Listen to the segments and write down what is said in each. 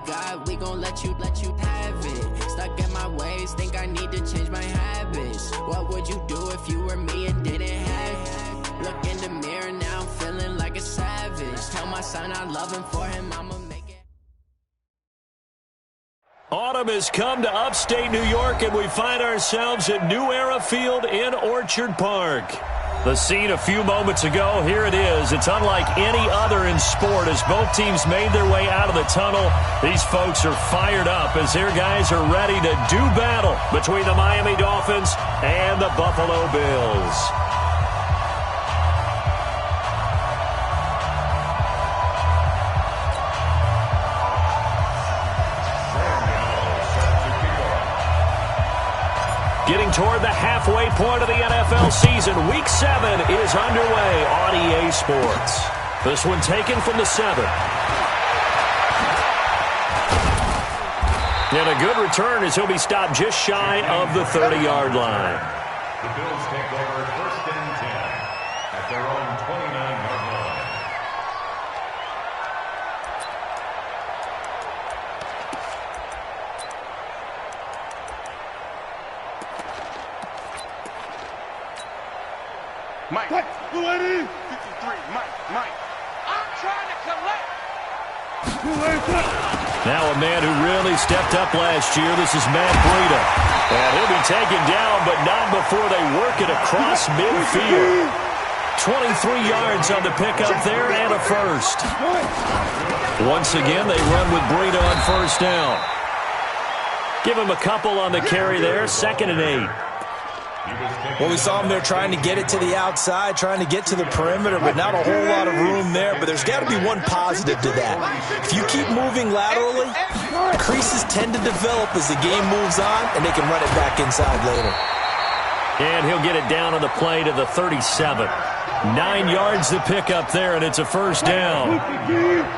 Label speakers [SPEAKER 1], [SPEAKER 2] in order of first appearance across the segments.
[SPEAKER 1] God, we gon' let you have it. Stuck in my ways, think I need to change my habits. What would you do if you were me and didn't have it? Look in the mirror, now I'm feeling like a savage. Tell my son I love him, for him I'ma make it.
[SPEAKER 2] Autumn has come to upstate New York, and we find ourselves at New Era Field in Orchard Park. The scene a few moments ago, here it is. It's unlike any other in sport as both teams made their way out of the tunnel. These folks are fired up as their guys are ready to do battle between the Miami Dolphins and the Buffalo Bills. Getting toward the halfway point of the NFL season, Week 7 is underway on EA Sports. This one taken from the 7. And a good return as he'll be stopped just shy of the 30-yard line.
[SPEAKER 3] The Bills take over 1st and 10 at their own 29-yard line.
[SPEAKER 4] Mike. 53, Mike. I'm trying to collect.
[SPEAKER 2] Now a man who really stepped up last year. This is Matt Breida. And he'll be taken down, but not before they work it across midfield. 23 yards on the pickup there and a first. Once again, they run with Breida on first down. Give him a couple on the carry there. 2nd and 8.
[SPEAKER 5] Well, we saw him there trying to get it to the outside, trying to get to the perimeter, but not a whole lot of room there. But there's got to be one positive to that. If you keep moving laterally, creases tend to develop as the game moves on, and they can run it back inside later.
[SPEAKER 2] And he'll get it down on the play to the 37. 9 yards to pick up there, and it's a first down.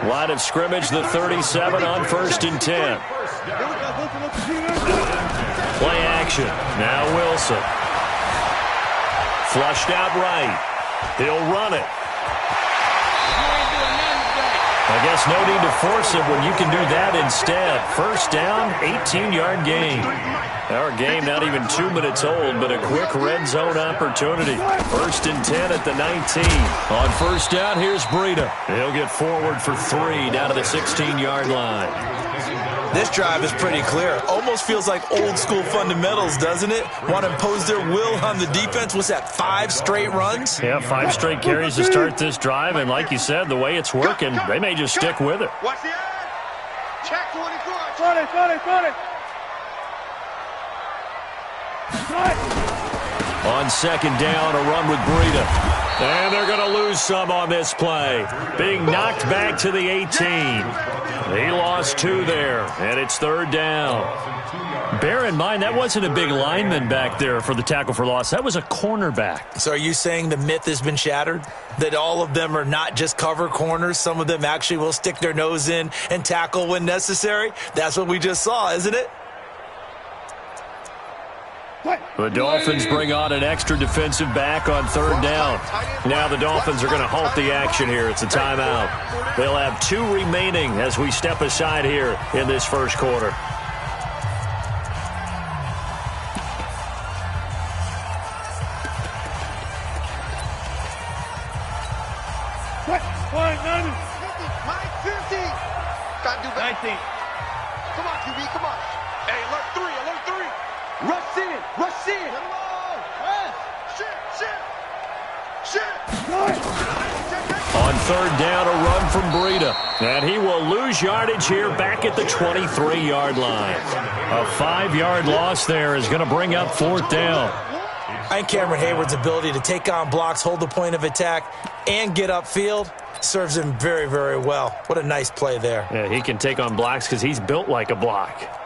[SPEAKER 2] Line of scrimmage, the 37 on 1st and 10. Play action. Now Wilson. Flushed out right. He'll run it. I guess no need to force it when you can do that instead. First down, 18-yard gain. Our game not even 2 minutes old, but a quick red zone opportunity. 1st and 10 at the 19. On first down, here's Breida. He'll get forward for 3 down to the 16-yard line.
[SPEAKER 5] This drive is pretty clear. Almost feels like old school fundamentals, doesn't it? Want to impose their will on the defense. What's that, 5 straight runs?
[SPEAKER 2] Yeah, 5 straight carries to start this drive. And like you said, the way it's working, they may just stick with it.
[SPEAKER 4] Watch the eye. Check 24.
[SPEAKER 2] On 2nd down, a run with Breida. And they're going to lose some on this play. Being knocked back to the 18. He lost 2 there, and it's 3rd down. Bear in mind, that wasn't a big lineman back there for the tackle for loss. That was a cornerback.
[SPEAKER 5] So are you saying the myth has been shattered? That all of them are not just cover corners? Some of them actually will stick their nose in and tackle when necessary? That's what we just saw, isn't it?
[SPEAKER 2] The Dolphins bring on an extra defensive back on 3rd down. Now the Dolphins are going to halt the action here. It's a timeout. They'll have 2 remaining as we step aside here in this first quarter.
[SPEAKER 4] Got to do better. 19. Come on, QB, come on. Hey, alert 3. Rush in. Come on. Shit.
[SPEAKER 2] On 3rd down, a run from Breida. And he will lose yardage here back at the 23-yard line. A 5-yard loss there is going to bring up 4th down.
[SPEAKER 5] I think Cameron Hayward's ability to take on blocks, hold the point of attack, and get upfield serves him very, very well. What a nice play there.
[SPEAKER 2] Yeah, he can take on blocks because he's built like a block.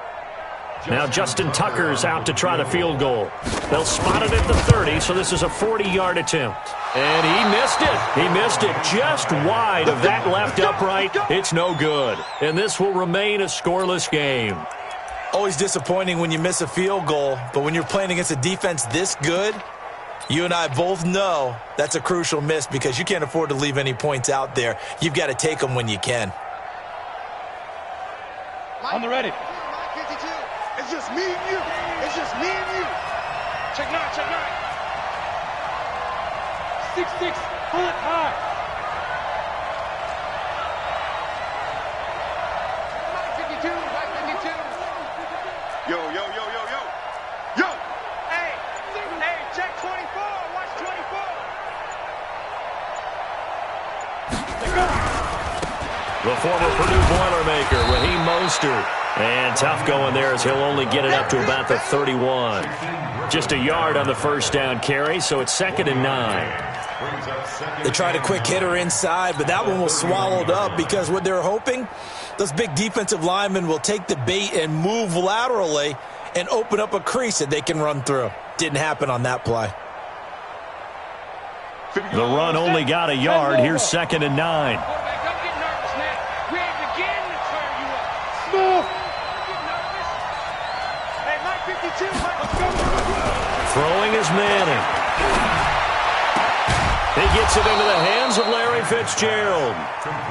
[SPEAKER 2] Now Justin Tucker's out to try the field goal. They'll spot it at the 30, so this is a 40-yard attempt. And he missed it. He missed it just wide of that left upright. It's no good. And this will remain a scoreless game.
[SPEAKER 5] Always disappointing when you miss a field goal, but when you're playing against a defense this good, you and I both know that's a crucial miss because you can't afford to leave any points out there. You've got to take them when you can.
[SPEAKER 4] On the ready. 52. It's just me and you. It's just me and you. Check 9, check 9. 6-6, pull it high. 52, 52. Yo, yo, yo, yo, yo. Yo! Hey, check 24, watch 24.
[SPEAKER 2] The former Purdue Boilermaker, Raheem Mostert. And tough going there as he'll only get it up to about the 31. Just a yard on the first down carry, so it's 2nd and 9.
[SPEAKER 5] They tried a quick hitter inside, but that one was swallowed up because what they're hoping, those big defensive linemen will take the bait and move laterally and open up a crease that they can run through. Didn't happen on that play.
[SPEAKER 2] The run only got a yard. Here's 2nd and 9. Throwing is Manning. He gets it into the hands of Larry Fitzgerald.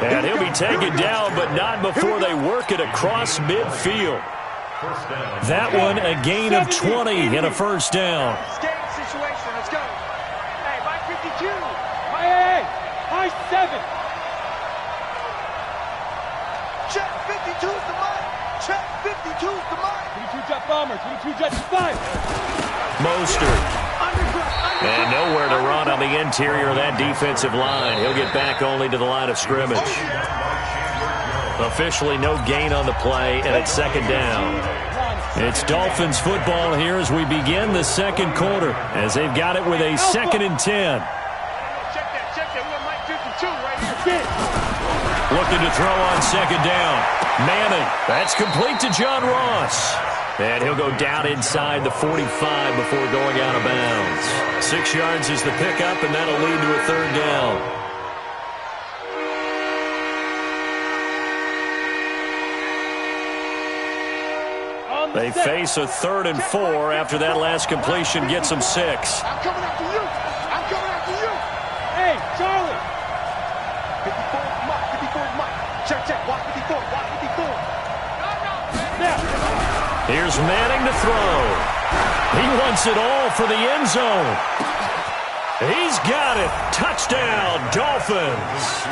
[SPEAKER 2] And he'll be taken down, but not before they work it across midfield. That one, a gain of 20 and a first down.
[SPEAKER 4] Situation, let's go. Hey, by 52. By 7. Check 52's the mark. Check 52's the mark. 22 jet bomber, 22 jet 5.
[SPEAKER 2] Mostert. And nowhere to run on the interior of that defensive line. He'll get back only to the line of scrimmage. Officially no gain on the play, and it's 2nd down. It's Dolphins football here as we begin the second quarter, as they've got it with a 2nd and 10.
[SPEAKER 4] Check that. We got Mike 52 right here.
[SPEAKER 2] Looking to throw on 2nd down. Manning. That's complete to John Ross. And he'll go down inside the 45 before going out of bounds. 6 yards is the pickup, and that'll lead to a 3rd down. They face a 3rd and 4 after that last completion gets them 6.
[SPEAKER 4] I'm coming after you. Hey, Charlie. 54 is Mike. Check. Watch 54.
[SPEAKER 2] Here's Manning to throw. He wants it all for the end zone. He's got it. Touchdown, Dolphins.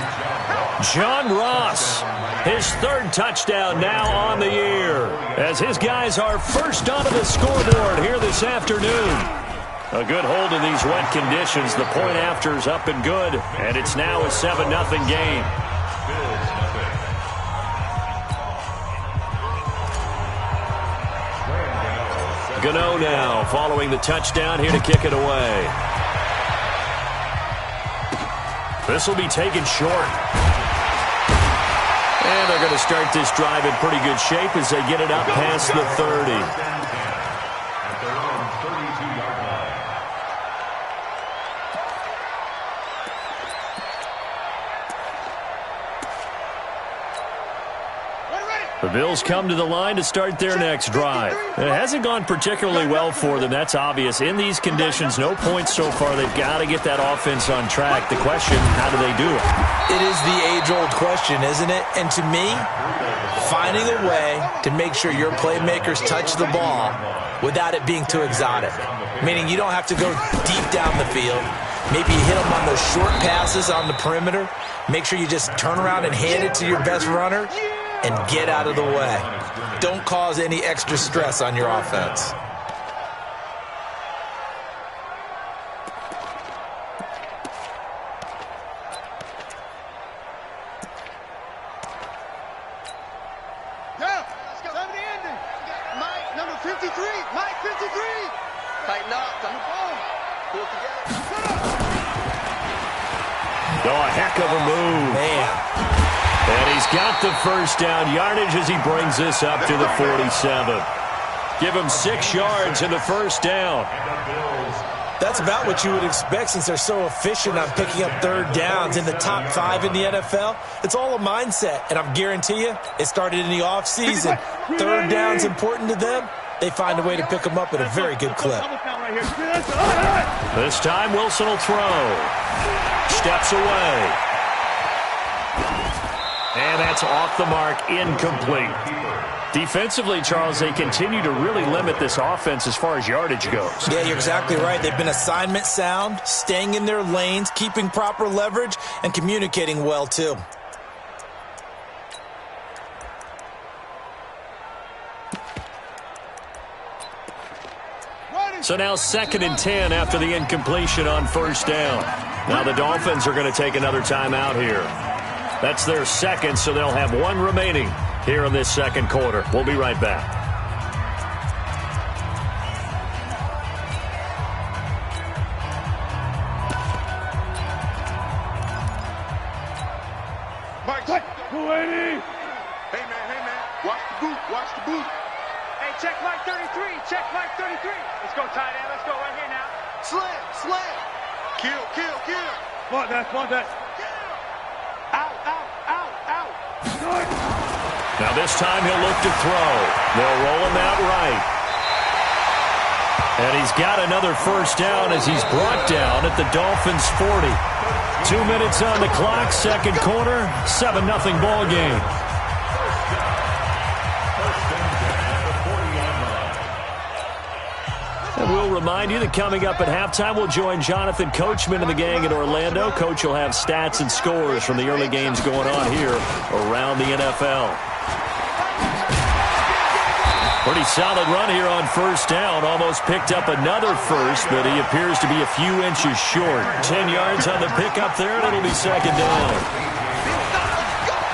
[SPEAKER 2] John Ross, his 3rd touchdown now on the year, as his guys are first onto the scoreboard here this afternoon. A good hold in these wet conditions. The point after's up and good, and it's now a 7-0 game. Gano now following the touchdown here to kick it away. This will be taken short. And they're going to start this drive in pretty good shape as they get it up past the 30.
[SPEAKER 3] At their own 32-yard line.
[SPEAKER 2] The Bills come to the line to start their next drive. It hasn't gone particularly well for them, that's obvious. In these conditions, no points so far. They've got to get that offense on track. The question, how do they do it?
[SPEAKER 5] It is the age-old question, isn't it? And to me, finding a way to make sure your playmakers touch the ball without it being too exotic. Meaning you don't have to go deep down the field. Maybe you hit them on those short passes on the perimeter. Make sure you just turn around and hand it to your best runner and get out of the way. Don't cause any extra stress on your offense.
[SPEAKER 4] Yeah, let's go. 70 ending. Mike, number 53. Mike, 53. Tighten up. Come the ball. Pull it together.
[SPEAKER 2] Oh, a heck of a move.
[SPEAKER 5] Man.
[SPEAKER 2] And he's got the first down yardage as he brings this up to the 47. Give him 6 yards in the first down.
[SPEAKER 5] That's about what you would expect since they're so efficient on picking up 3rd downs in the top 5 in the NFL. It's all a mindset, and I guarantee you it started in the offseason. 3rd down's important to them. They find a way to pick them up at a very good clip.
[SPEAKER 2] This time Wilson will throw. Steps away. And that's off the mark, incomplete. Defensively, Charles, they continue to really limit this offense as far as yardage goes.
[SPEAKER 5] Yeah, you're exactly right. They've been assignment sound, staying in their lanes, keeping proper leverage, and communicating well, too.
[SPEAKER 2] So now 2nd and 10 after the incompletion on first down. Now the Dolphins are going to take another timeout here. That's their second, so they'll have one remaining here in this second quarter. We'll be right back.
[SPEAKER 4] Mike, hey man, watch the boot.
[SPEAKER 6] Hey, check Mike 33, check Mike 33. Let's go, tight end, let's go right here now.
[SPEAKER 4] Slam. Kill.
[SPEAKER 6] One that.
[SPEAKER 4] Out.
[SPEAKER 2] Now this time he'll look to throw. They'll roll him out right. And he's got another first down as he's brought down at the Dolphins' 40. 2 minutes on the clock, second quarter, 7-0 ball game. And we'll remind you that coming up at halftime, we'll join Jonathan Coachman and the gang in Orlando. Coach will have stats and scores from the early games going on here around the NFL. Pretty solid run here on first down. Almost picked up another first, but he appears to be a few inches short. 10 yards on the pickup there, and it'll be second down.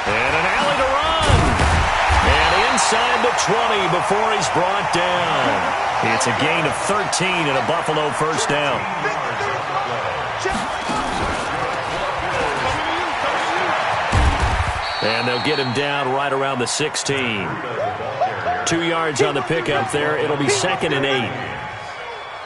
[SPEAKER 2] And an alley to run. And inside the 20 before he's brought down. It's a gain of 13 and a Buffalo first down. And they'll get him down right around the 16. 2 yards on the pickup there. It'll be 2nd and 8.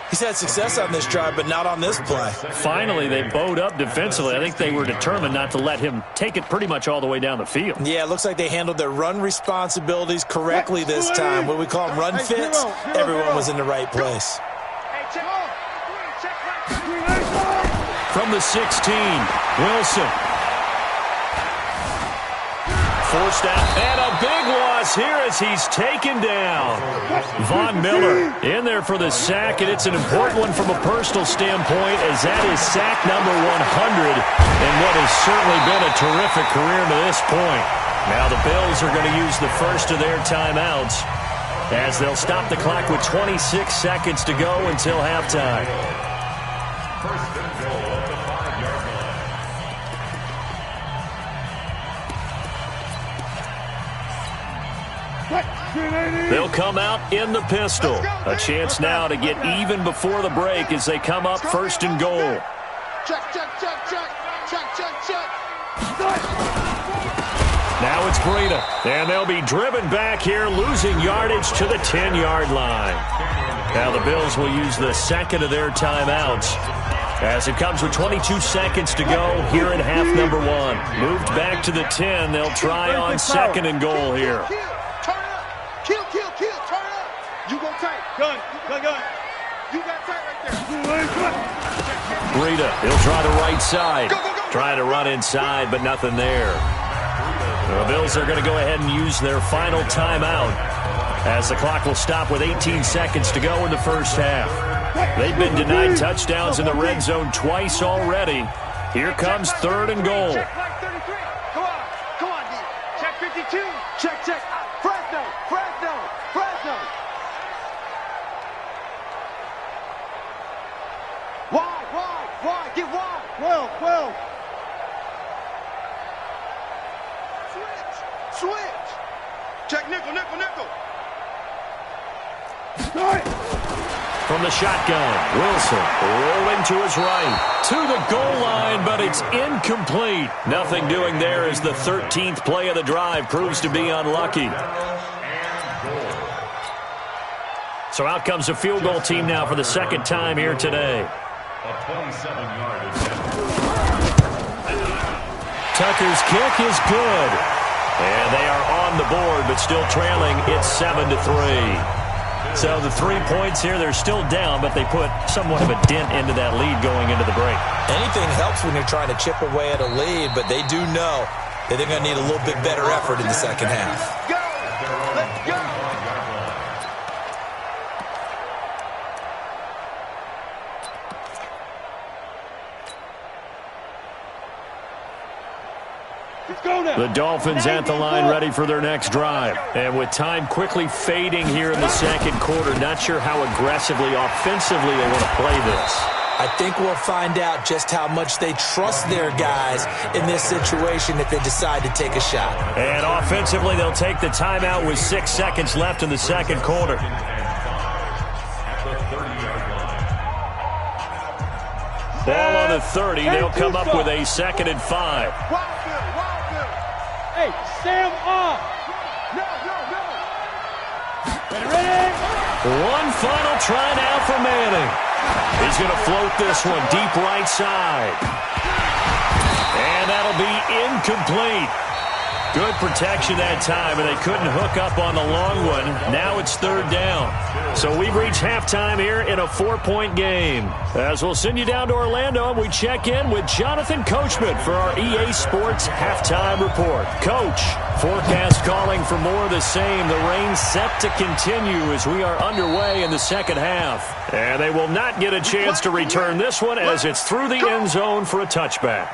[SPEAKER 5] He's had success on this drive, but not on this play.
[SPEAKER 2] Finally, they bowed up defensively. I think they were determined not to let him take it pretty much all the way down the field.
[SPEAKER 5] Yeah, it looks like they handled their run responsibilities correctly this time. What we call them run fits, everyone was in the right place.
[SPEAKER 2] From the 16, Wilson. Forced out, and a big loss here as he's taken down. Von Miller in there for the sack, and it's an important one from a personal standpoint as that is sack number 100 in what has certainly been a terrific career to this point. Now the Bills are going to use the first of their timeouts as they'll stop the clock with 26 seconds to go until halftime.
[SPEAKER 3] First and goal at the 5-yard line.
[SPEAKER 2] They'll come out in the pistol. A chance now to get even before the break as they come up first and goal.
[SPEAKER 4] Check.
[SPEAKER 2] Now it's Breida, and they'll be driven back here, losing yardage to the 10-yard line. Now the Bills will use the second of their timeouts as it comes with 22 seconds to go here in half number 1. Moved back to the 10. They'll try on second and goal here.
[SPEAKER 4] Kill, turn up. You go tight. Gun. You got tight right there.
[SPEAKER 2] Breida, he'll try the right side. Trying to run inside, but nothing there. The Bills are going to go ahead and use their final timeout as the clock will stop with 18 seconds to go in the first half. They've been denied touchdowns in the red zone twice already. Here comes third and goal.
[SPEAKER 6] Check Mike 33. Come on, D. Check 52. Check. Fresno. Wide. Get wide.
[SPEAKER 4] 12. Switch. Check nickel.
[SPEAKER 2] From the shotgun, Wilson rolling to his right. To the goal line, but it's incomplete. Nothing doing there as the 13th play of the drive proves to be unlucky. So out comes the field goal team now for the second time here today.
[SPEAKER 3] A 27-yard attempt.
[SPEAKER 2] Tucker's kick is good. And they are on the board, but still trailing. It's 7-3. So the 3 points here, they're still down, but they put somewhat of a dent into that lead going into the break.
[SPEAKER 5] Anything helps when you're trying to chip away at a lead, but they do know They're going to need a little bit better effort in the second half.
[SPEAKER 4] Go! Let's go!
[SPEAKER 2] The Dolphins at the line ready for their next drive. And with time quickly fading here in the second quarter, not sure how aggressively, offensively they want to play this.
[SPEAKER 5] I think we'll find out just how much they trust their guys in this situation if they decide to take a shot.
[SPEAKER 2] And offensively, they'll take the timeout with 6 seconds left in the second quarter. Ball on the 30. They'll come up with a 2nd and 5.
[SPEAKER 6] Hey, Sam off. Ready?
[SPEAKER 2] One final try now for Manning. He's going to float this one deep right side. And that'll be incomplete. Good protection that time, and they couldn't hook up on the long one. Now it's 3rd down. So we've reached halftime here in a 4-point game. As we'll send you down to Orlando, and we check in with Jonathan Coachman for our EA Sports Halftime Report. Coach, forecast calling for more of the same. The rain set to continue as we are underway in the second half. And they will not get a chance to return this one as it's through the end zone for a touchback.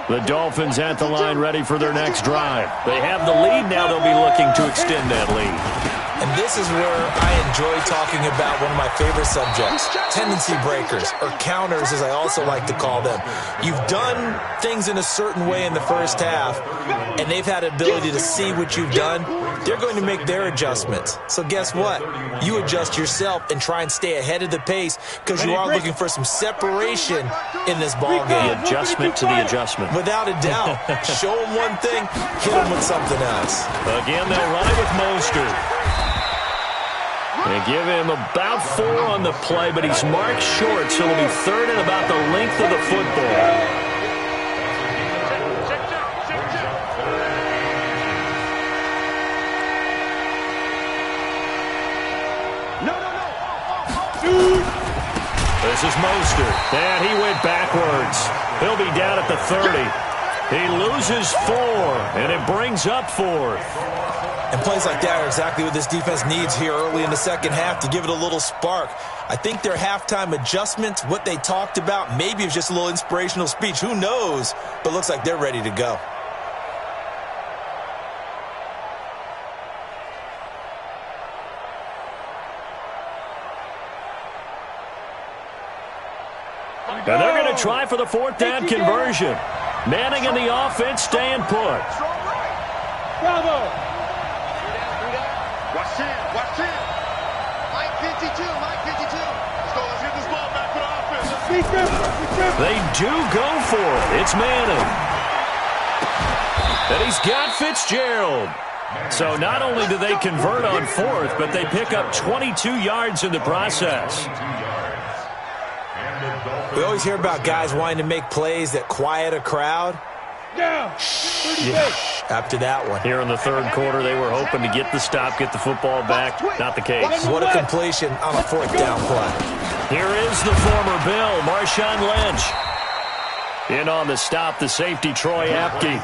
[SPEAKER 2] The Dolphins at the line ready for their next drive. They have the lead now. They'll be looking to extend that lead.
[SPEAKER 5] And this is where I enjoy talking about one of my favorite subjects, tendency breakers, or counters as I also like to call them. You've done things in a certain way in the first half, and they've had ability to see what you've done. They're going to make their adjustments. So guess what? You adjust yourself and try and stay ahead of the pace because you are looking for some separation in this ball game.
[SPEAKER 2] The adjustment to the adjustment.
[SPEAKER 5] Without a doubt. Show them one thing, hit them with something else.
[SPEAKER 2] Again, they'll run it with Mostert. They give him about 4 on the play, but he's marked short, so it'll be 3rd and about the length of the football. This is Mostert, and he went backwards. He'll be down at the 30. He loses 4, and it brings up 4th.
[SPEAKER 5] And plays like that are exactly what this defense needs here early in the second half to give it a little spark. I think their halftime adjustments, what they talked about, maybe it was just a little inspirational speech. Who knows? But it looks like they're ready to go.
[SPEAKER 2] And they're going to try for the 4th down conversion. Manning and the offense staying put.
[SPEAKER 6] Bravo.
[SPEAKER 4] Watch him. Mike 52. Let's go. Let's get this ball back for the offense.
[SPEAKER 2] They do go for it. It's Manning. And he's got Fitzgerald. So not only do they convert on 4th, but they pick up 22 yards in the process.
[SPEAKER 5] We always hear about guys wanting to make plays that quiet a crowd.
[SPEAKER 6] Yeah.
[SPEAKER 5] After that one.
[SPEAKER 2] Here in the 3rd quarter, they were hoping to get the stop, get the football back. Not the case.
[SPEAKER 5] What a completion on a 4th down play.
[SPEAKER 2] Here is the former Bill, Marshawn Lynch. In on the stop, the safety, Troy Apke.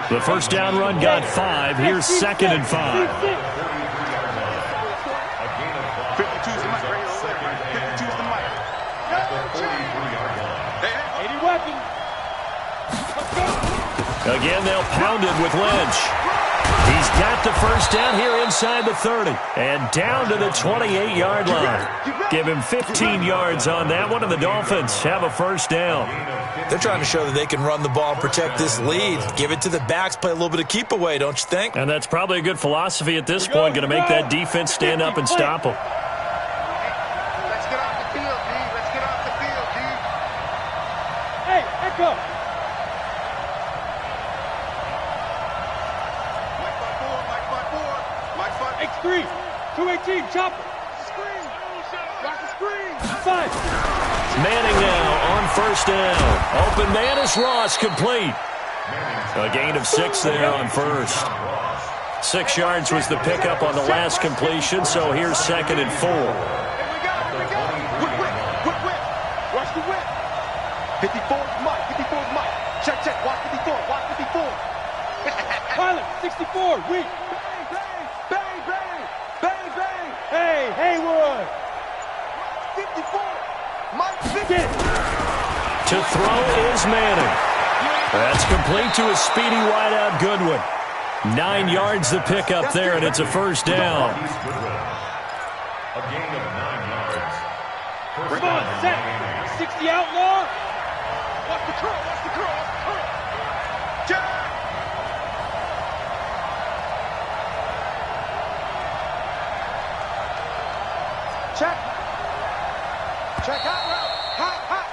[SPEAKER 2] The 1st down run got 5. Here's 2nd and 5.
[SPEAKER 4] 52's the mic. 52's the mic.
[SPEAKER 6] 80 weapons.
[SPEAKER 2] Again, they'll pound it with Lynch. He's got the 1st down here inside the 30. And down to the 28-yard line. Give him 15 yards on that one, and the Dolphins have a 1st down.
[SPEAKER 5] They're trying to show that they can run the ball and protect this lead. Give it to the backs, play a little bit of keep away, don't you think?
[SPEAKER 2] And that's probably a good philosophy at this point, going to make that defense stand up and stop them.
[SPEAKER 4] Let's get off the field, D. Let's get off the field, D.
[SPEAKER 6] Hey, echo. X3, 218, chopper.
[SPEAKER 4] Screen. Watch the screen.
[SPEAKER 6] 5.
[SPEAKER 2] Manning now on first down. Open man is Ross, complete. A gain of 6 there on first. 6 yards was the pickup on the last completion, so here's 2nd and 4.
[SPEAKER 6] Here we go. Whip. Watch the whip. 54 is Mike. 54 is Mike. Check. Watch 54. Watch 54. Pilot, 64. Weak. Bang. Hey, Haywood. 54. Mike, 50.
[SPEAKER 2] To throw is Manning. That's complete to a speedy wideout Goodwin. 9 yards the pickup there, and it's a first down.
[SPEAKER 3] A gain of 9 yards.
[SPEAKER 6] Bring on, set. 60 outlaw. Watch the curl. Jack. Check out route. Hot.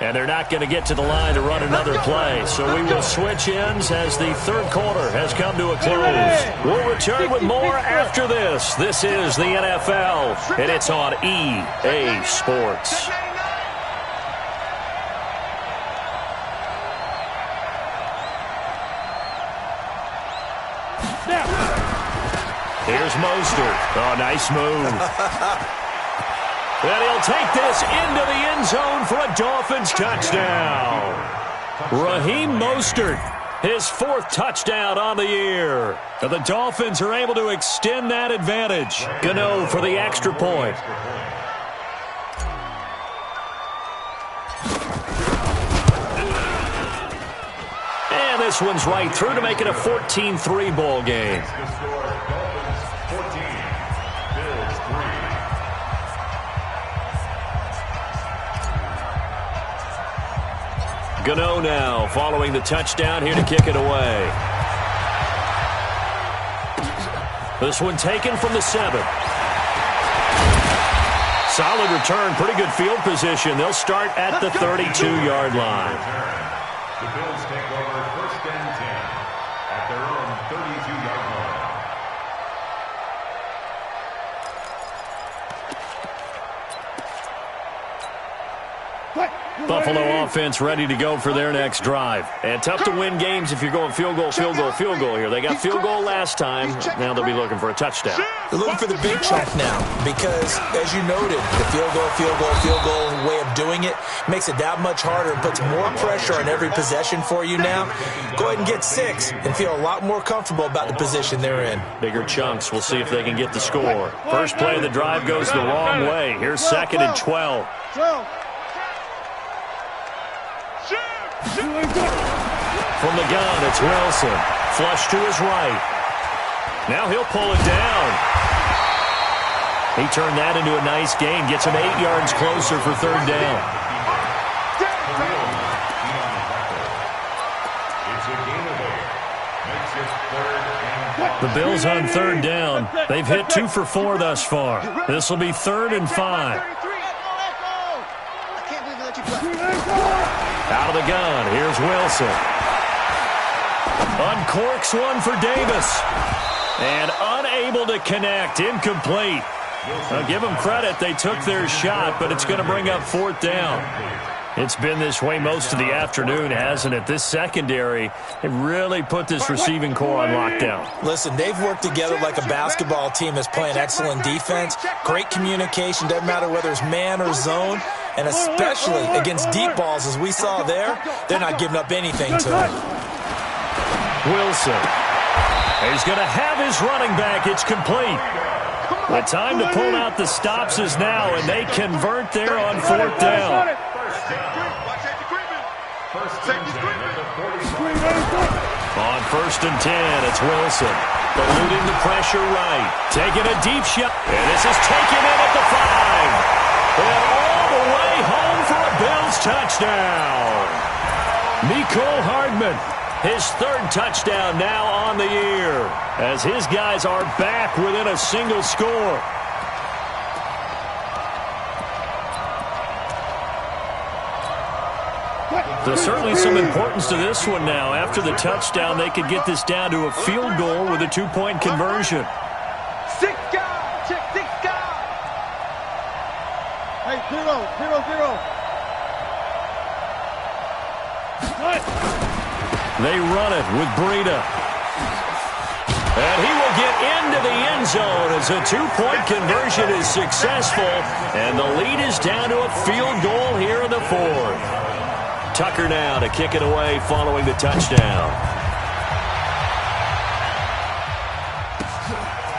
[SPEAKER 2] And they're not going to get to the line to run another play, so we will switch ends as the third quarter has come to a close. We'll return with more after this. This is the NFL, and it's on EA Sports. Here's Mostert. Oh, nice move. And he'll take this into the end zone for a Dolphins touchdown. Raheem Mostert, his 4th touchdown on the year. And the Dolphins are able to extend that advantage. Gano for the extra point. And this one's right through to make it a 14-3 ball game. Gano now following the touchdown here to kick it away. This one taken from the 7. Solid return, pretty good field position. They'll start at the 32-yard line.
[SPEAKER 3] The Bills take over 1st and 10 at their own 32-yard line.
[SPEAKER 2] Buffalo offense ready to go for their next drive. And tough to win games if you're going field goal here. They got field goal last time. Now they'll be looking for a touchdown.
[SPEAKER 5] They're looking for the big chunk now because, as you noted, the field goal way of doing it makes it that much harder and puts more pressure on every possession for you now. Go ahead and get 6 and feel a lot more comfortable about the position they're in.
[SPEAKER 2] Bigger chunks. We'll see if they can get the score. First play of the drive goes the wrong way. Here's 2nd and 12. From the gun, it's Wilson. Flush to his right. Now he'll pull it down. He turned that into a nice gain. Gets him 8 yards closer for 3rd down. The Bills on 3rd down. They've hit 2 for 4 thus far. This will be 3rd and 5. Out of the gun, here's Wilson. Uncorks one for Davis. And unable to connect, incomplete. Now give them credit, they took their shot, but it's going to bring up 4th down. It's been this way most of the afternoon, hasn't it? This secondary, it really put this receiving core on lockdown.
[SPEAKER 5] Listen, they've worked together like a basketball team that's playing excellent defense. Great communication, doesn't matter whether it's man or zone. And especially against deep balls, as we saw there, they're not giving up anything to it.
[SPEAKER 2] Wilson. He's going to have his running back. It's complete. The time to pull out the stops is now, and they convert there on 4th down. On 1st and 10, it's Wilson. Eluding the pressure right. Taking a deep shot. And this is taken in at the 5. And all the way home for a Bills touchdown. Mecole Hardman, his 3rd touchdown now on the year, as his guys are back within a single score. There's certainly some importance to this one now. After the touchdown, they could get this down to a field goal with a 2-point conversion.
[SPEAKER 6] 6 guys. Check 6 guys. Hey, 0.
[SPEAKER 2] They run it with Breida. And he will get into the end zone as a two-point conversion is successful. And the lead is down to a field goal here in the fourth. Tucker now to kick it away following the touchdown.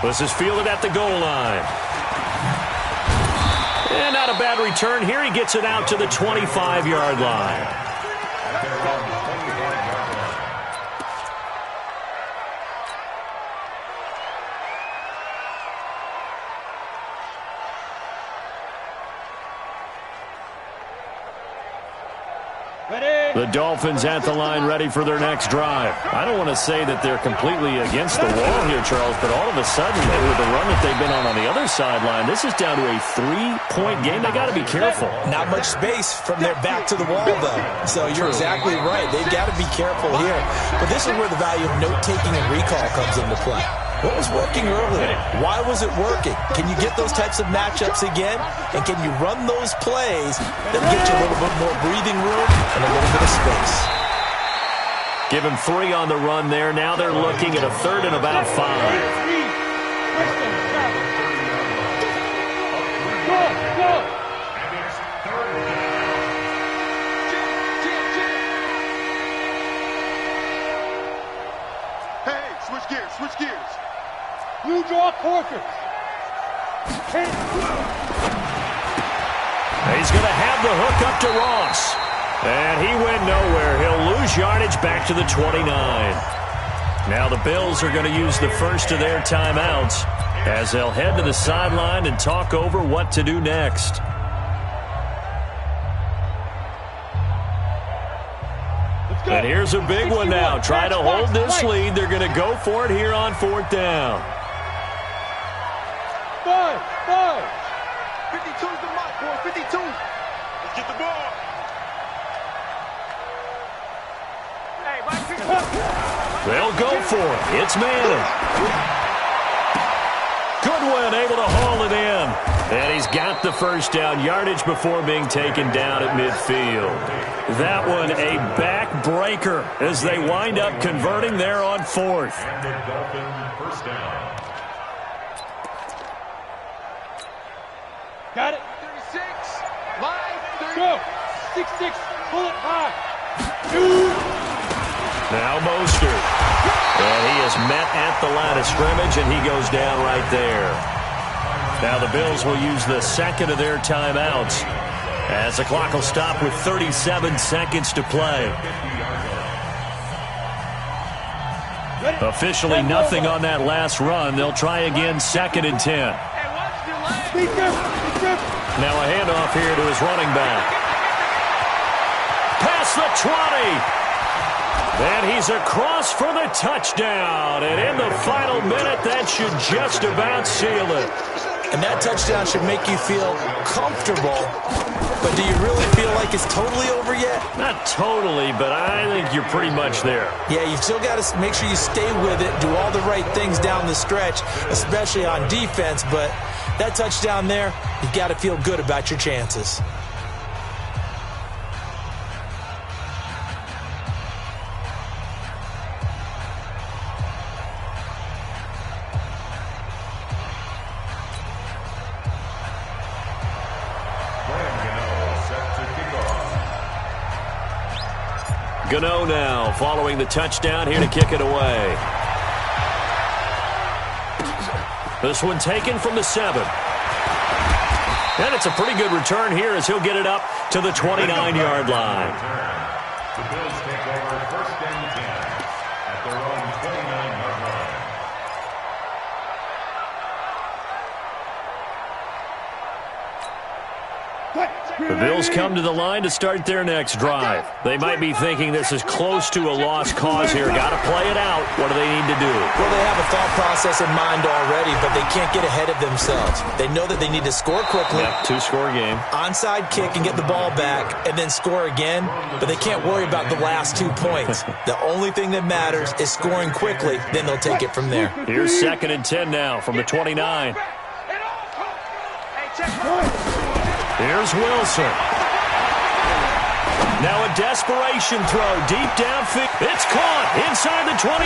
[SPEAKER 2] This is fielded at the goal line. And not a bad return here. He gets it out to the 25-yard line. The Dolphins at the line ready for their next drive. I don't want to say that they're completely against the wall here, Charles, but all of a sudden, with the run that they've been on the other sideline, this is down to a 3-point game. They got to be careful.
[SPEAKER 5] Not much space from their back to the wall, though. So you're exactly right. They've got to be careful here. But this is where the value of note-taking and recall comes into play. What was working earlier? Why was it working? Can you get those types of matchups again? And can you run those plays that get you a little bit more breathing room and a little bit of space?
[SPEAKER 2] Give him 3 on the run there. Now they're looking at a 3rd and about 5.
[SPEAKER 6] Hey, switch gears, switch gears. You draw quarters.
[SPEAKER 2] He's going to have the hook up to Ross. And he went nowhere. He'll lose yardage back to the 29. Now the Bills are going to use the first of their timeouts as they'll head to the sideline and talk over what to do next. And here's a big one now. Try to hold this lead. They're going to go for it here on 4th down.
[SPEAKER 6] 5. 52's the mark, boy. 52. Let's get the ball.
[SPEAKER 2] They'll go for it. It's Manning. Goodwin able to haul it in. And he's got the first down yardage before being taken down at midfield. That one a backbreaker as they wind up converting there on 4th.
[SPEAKER 3] And the Dolphin first down.
[SPEAKER 6] Got it. 36. Line. Go. 6-6. Pull it high.
[SPEAKER 2] Now Mostert. And he is met at the line of scrimmage, and he goes down right there. Now the Bills will use the second of their timeouts as the clock will stop with 37 seconds to play. Officially nothing on that last run. They'll try again 2nd and 10. Now a handoff here to his running back. Past the 20. And he's across for the touchdown. And in the final minute, that should just about seal it.
[SPEAKER 5] And that touchdown should make you feel comfortable. But do you really feel like it's totally over yet?
[SPEAKER 2] Not totally, but I think you're pretty much there.
[SPEAKER 5] Yeah, you've still got to make sure you stay with it, do all the right things down the stretch, especially on defense. But that touchdown there, you've got to feel good about your chances.
[SPEAKER 2] Gano now following the touchdown here to kick it away. This one taken from the 7. And it's a pretty good return here as he'll get it up to the 29-yard line.
[SPEAKER 3] The Bills take over 1st and 10 at their own 29-yard line.
[SPEAKER 2] The Bills come to the line to start their next drive. They might be thinking this is close to a lost cause here. Got to play it out. What do they need to do?
[SPEAKER 5] Well, they have a thought process in mind already, but they can't get ahead of themselves. They know that they need to score quickly.
[SPEAKER 2] Yep, 2-score game.
[SPEAKER 5] Onside kick and get the ball back and then score again, but they can't worry about the last 2 points. The only thing that matters is scoring quickly, then they'll take it from there.
[SPEAKER 2] Here's 2nd and 10 now from the 29. Here's Wilson. Now a desperation throw deep downfield. It's caught inside the 25.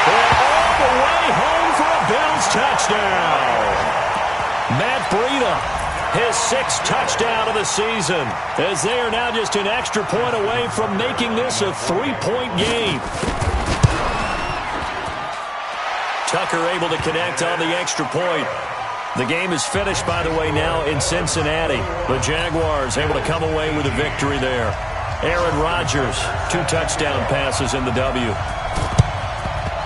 [SPEAKER 2] And all the way home for a Bills touchdown. Matt Breida, his 6th touchdown of the season, as they are now just an extra point away from making this a 3-point game. Tucker able to connect on the extra point. The game is finished, by the way, now in Cincinnati. The Jaguars able to come away with a victory there. Aaron Rodgers, 2 touchdown passes in the W.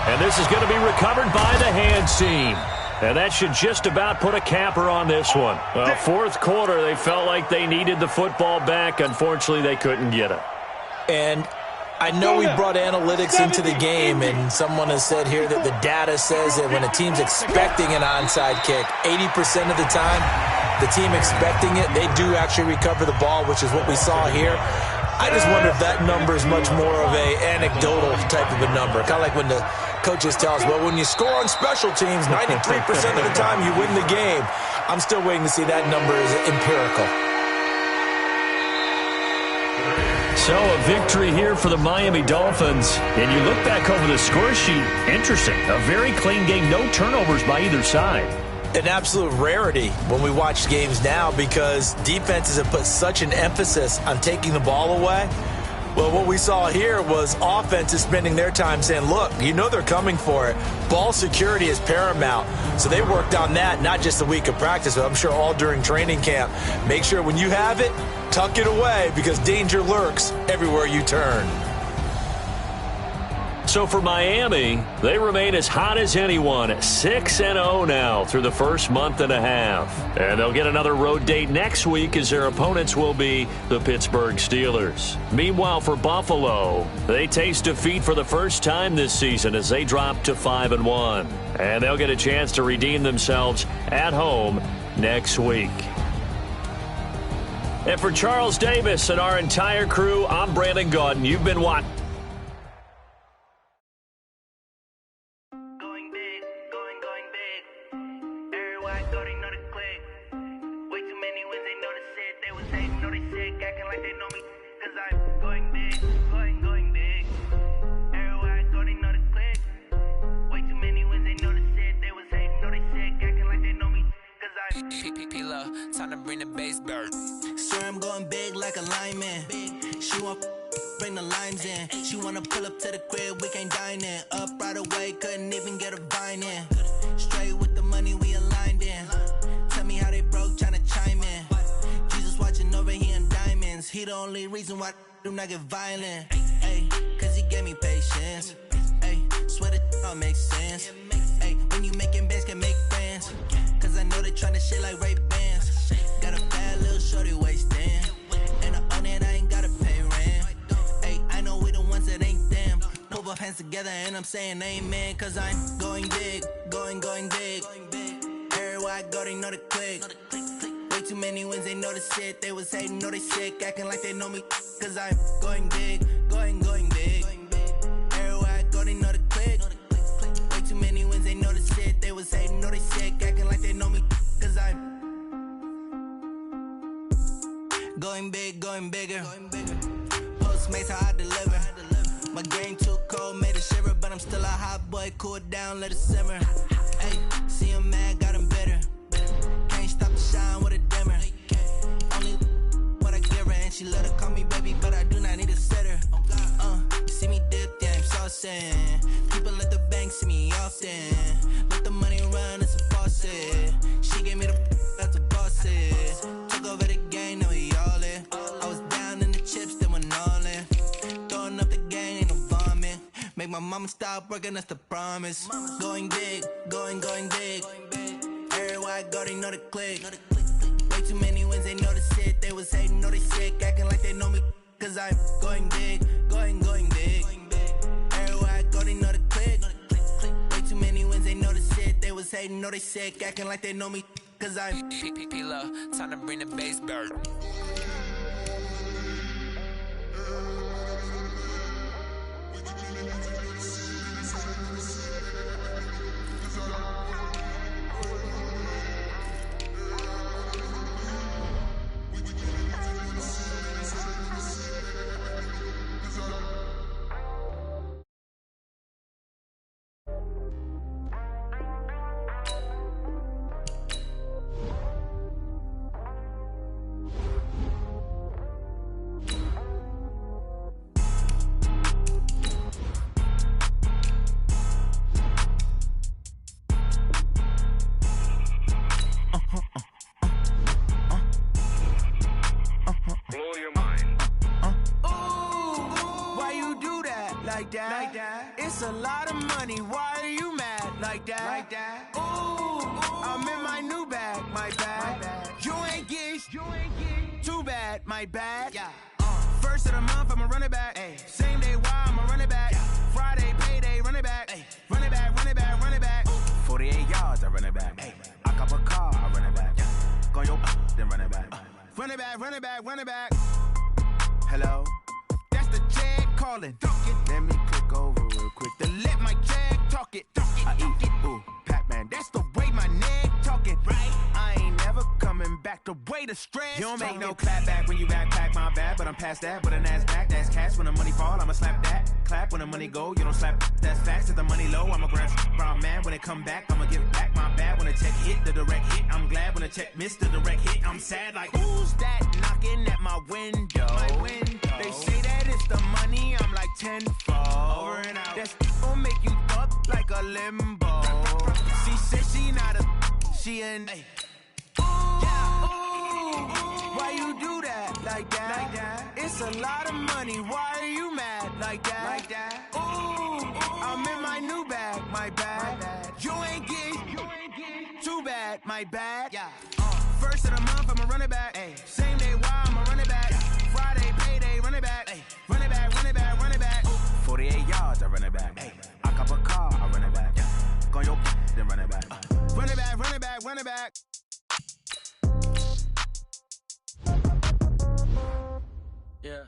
[SPEAKER 2] And this is going to be recovered by the hands team. And that should just about put a capper on this one. Well, 4th quarter, they felt like they needed the football back. Unfortunately, they couldn't get it.
[SPEAKER 5] And I know we brought analytics into the game, and someone has said here that the data says that when a team's expecting an onside kick, 80% of the time, the team expecting it, they do actually recover the ball, which is what we saw here. I just wonder if that number is much more of a anecdotal type of a number. Kind of like when the coaches tell us, well, when you score on special teams, 93% of the time you win the game. I'm still waiting to see that number is empirical.
[SPEAKER 2] So a victory here for the Miami Dolphins. And you look back over the score sheet, interesting. A very clean game, no turnovers by either side.
[SPEAKER 5] An absolute rarity when we watch games now because defenses have put such an emphasis on taking the ball away. Well, what we saw here was offenses spending their time saying, look, you know they're coming for it. Ball security is paramount. So they worked on that, not just a week of practice, but I'm sure all during training camp. Make sure when you have it, tuck it away because danger lurks everywhere you turn.
[SPEAKER 2] So for Miami, they remain as hot as anyone, 6-0 now through the first month and a half. And they'll get another road date next week as their opponents will be the Pittsburgh Steelers. Meanwhile, for Buffalo, they taste defeat for the first time this season as they drop to 5-1. And they'll get a chance to redeem themselves at home next week. And for Charles Davis and our entire crew, I'm Brandon Gaudin. You've been watching.
[SPEAKER 1] Time to bring the bass bird. Swear I'm going big like a lineman. She want bring the limes in. She wanna pull up to the crib, we can't dine in. Up right away, couldn't even get a vine in. Straight with the money we aligned in. Tell me how they broke, tryna chime in. Jesus watching over here in diamonds. He the only reason why I do not get violent. Ay, cause he gave me patience. Ay, swear that all makes sense. Ay, when you making bands can make friends. Cause I know they tryna shit like Ray Bans. Got a bad little shorty wasting. And I own it, I ain't gotta pay rent. Ay, I know we the ones that ain't them. Move our hands together and I'm saying amen. Cause I'm going big, going big. Everywhere I go, they know the click. Way too many wins, they know the shit. They was hating, know they sick, acting like they know me. Cause I'm going big, going big. Everywhere I go, they know the click. Way too many wins, they know the shit. They was hating, know they sick, acting like they know me. Cause I'm going big, going bigger. Postmates how I deliver. My game too cold, made a shiver, but I'm still a hot boy. Cool it down, let it simmer. Hey, see him mad, got him bitter. Can't stop the shine with a dimmer. Only what I give her, and she let her call me baby, but I do not need a sitter. You see me dip, yeah, I'm saucing. People at the bank see me often. Let the money run, it's a faucet. She gave me the out to boss it. Took over the game, now we all in. I was down in the chips, then went all in. Throwing up the game, ain't no vomit. Make my mama stop working, that's the promise. Going big, going big. Everywhere I go, they know the click. Way too many wins, they know the shit. They was hating, know they sick, acting like they know me. Cause I'm going big, going big. Everywhere I go, they know the click. Way too many wins, they know the shit. They was hating, know they sick, acting like they know me. Cause I'm P-P-P-Love, time to bring the bass bird. like that. It's a lot of money, why are you mad like that? Ooh, I'm in my new bag, my bad. You ain't getting too bad, my bad. Yeah. First of the month, I'ma run it back. Ay. Same day, why I'ma run it back. Friday, payday, run it back. Ay. Run it back, run it back, run it back. 48 yards, I run it back. Ay. I cop a car, I run it back. Go your then run it back. Run it back, run it back, run it back. Hello? That's the jag calling. Let me click over real quick to let my jag talk it. I eat it, ooh, Pac-Man. That's the way my neck talking. Right? I ain't never coming back the way the stress. You don't make no clap back when you backpack, my bad. But I'm past that with a NASDAQ. That's cash when the money fall, I'ma slap that. Clap when the money go, you don't slap. That's facts. If the money low, I'ma grab brown man. When it come back, I'ma give back my bad. When the check hit, the direct hit. I'm glad when the check missed the direct hit. I'm sad like, who's that knocking at my window? They say that it's the money, I'm like tenfold. Over and out. That's gon' make you up like a limbo. She said she not a, she an. Why you do that like that? It's a lot of money, why are you mad like that? Ooh, I'm in my new bag, my bad. You ain't getting too bad, my bad. Yeah. First of the month, I'ma run it back. Ay. Same day, why I'ma run it back. Friday, payday, run it back. Ay. Run it back, run it back, run it back. 48 yards, I run it back. Ay. I cop a car, I run it back. Go your then run it back. Run it back, run it back, run it back. Yeah.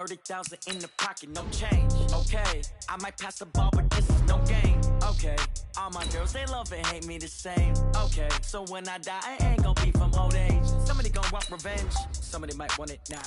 [SPEAKER 1] $30,000 in the pocket, no change. Okay, I might pass the ball, but this is no game. Okay, all my girls, they love and hate me the same. Okay, so when I die, I ain't gon' be from old age. Somebody gon' want revenge, somebody might want it now.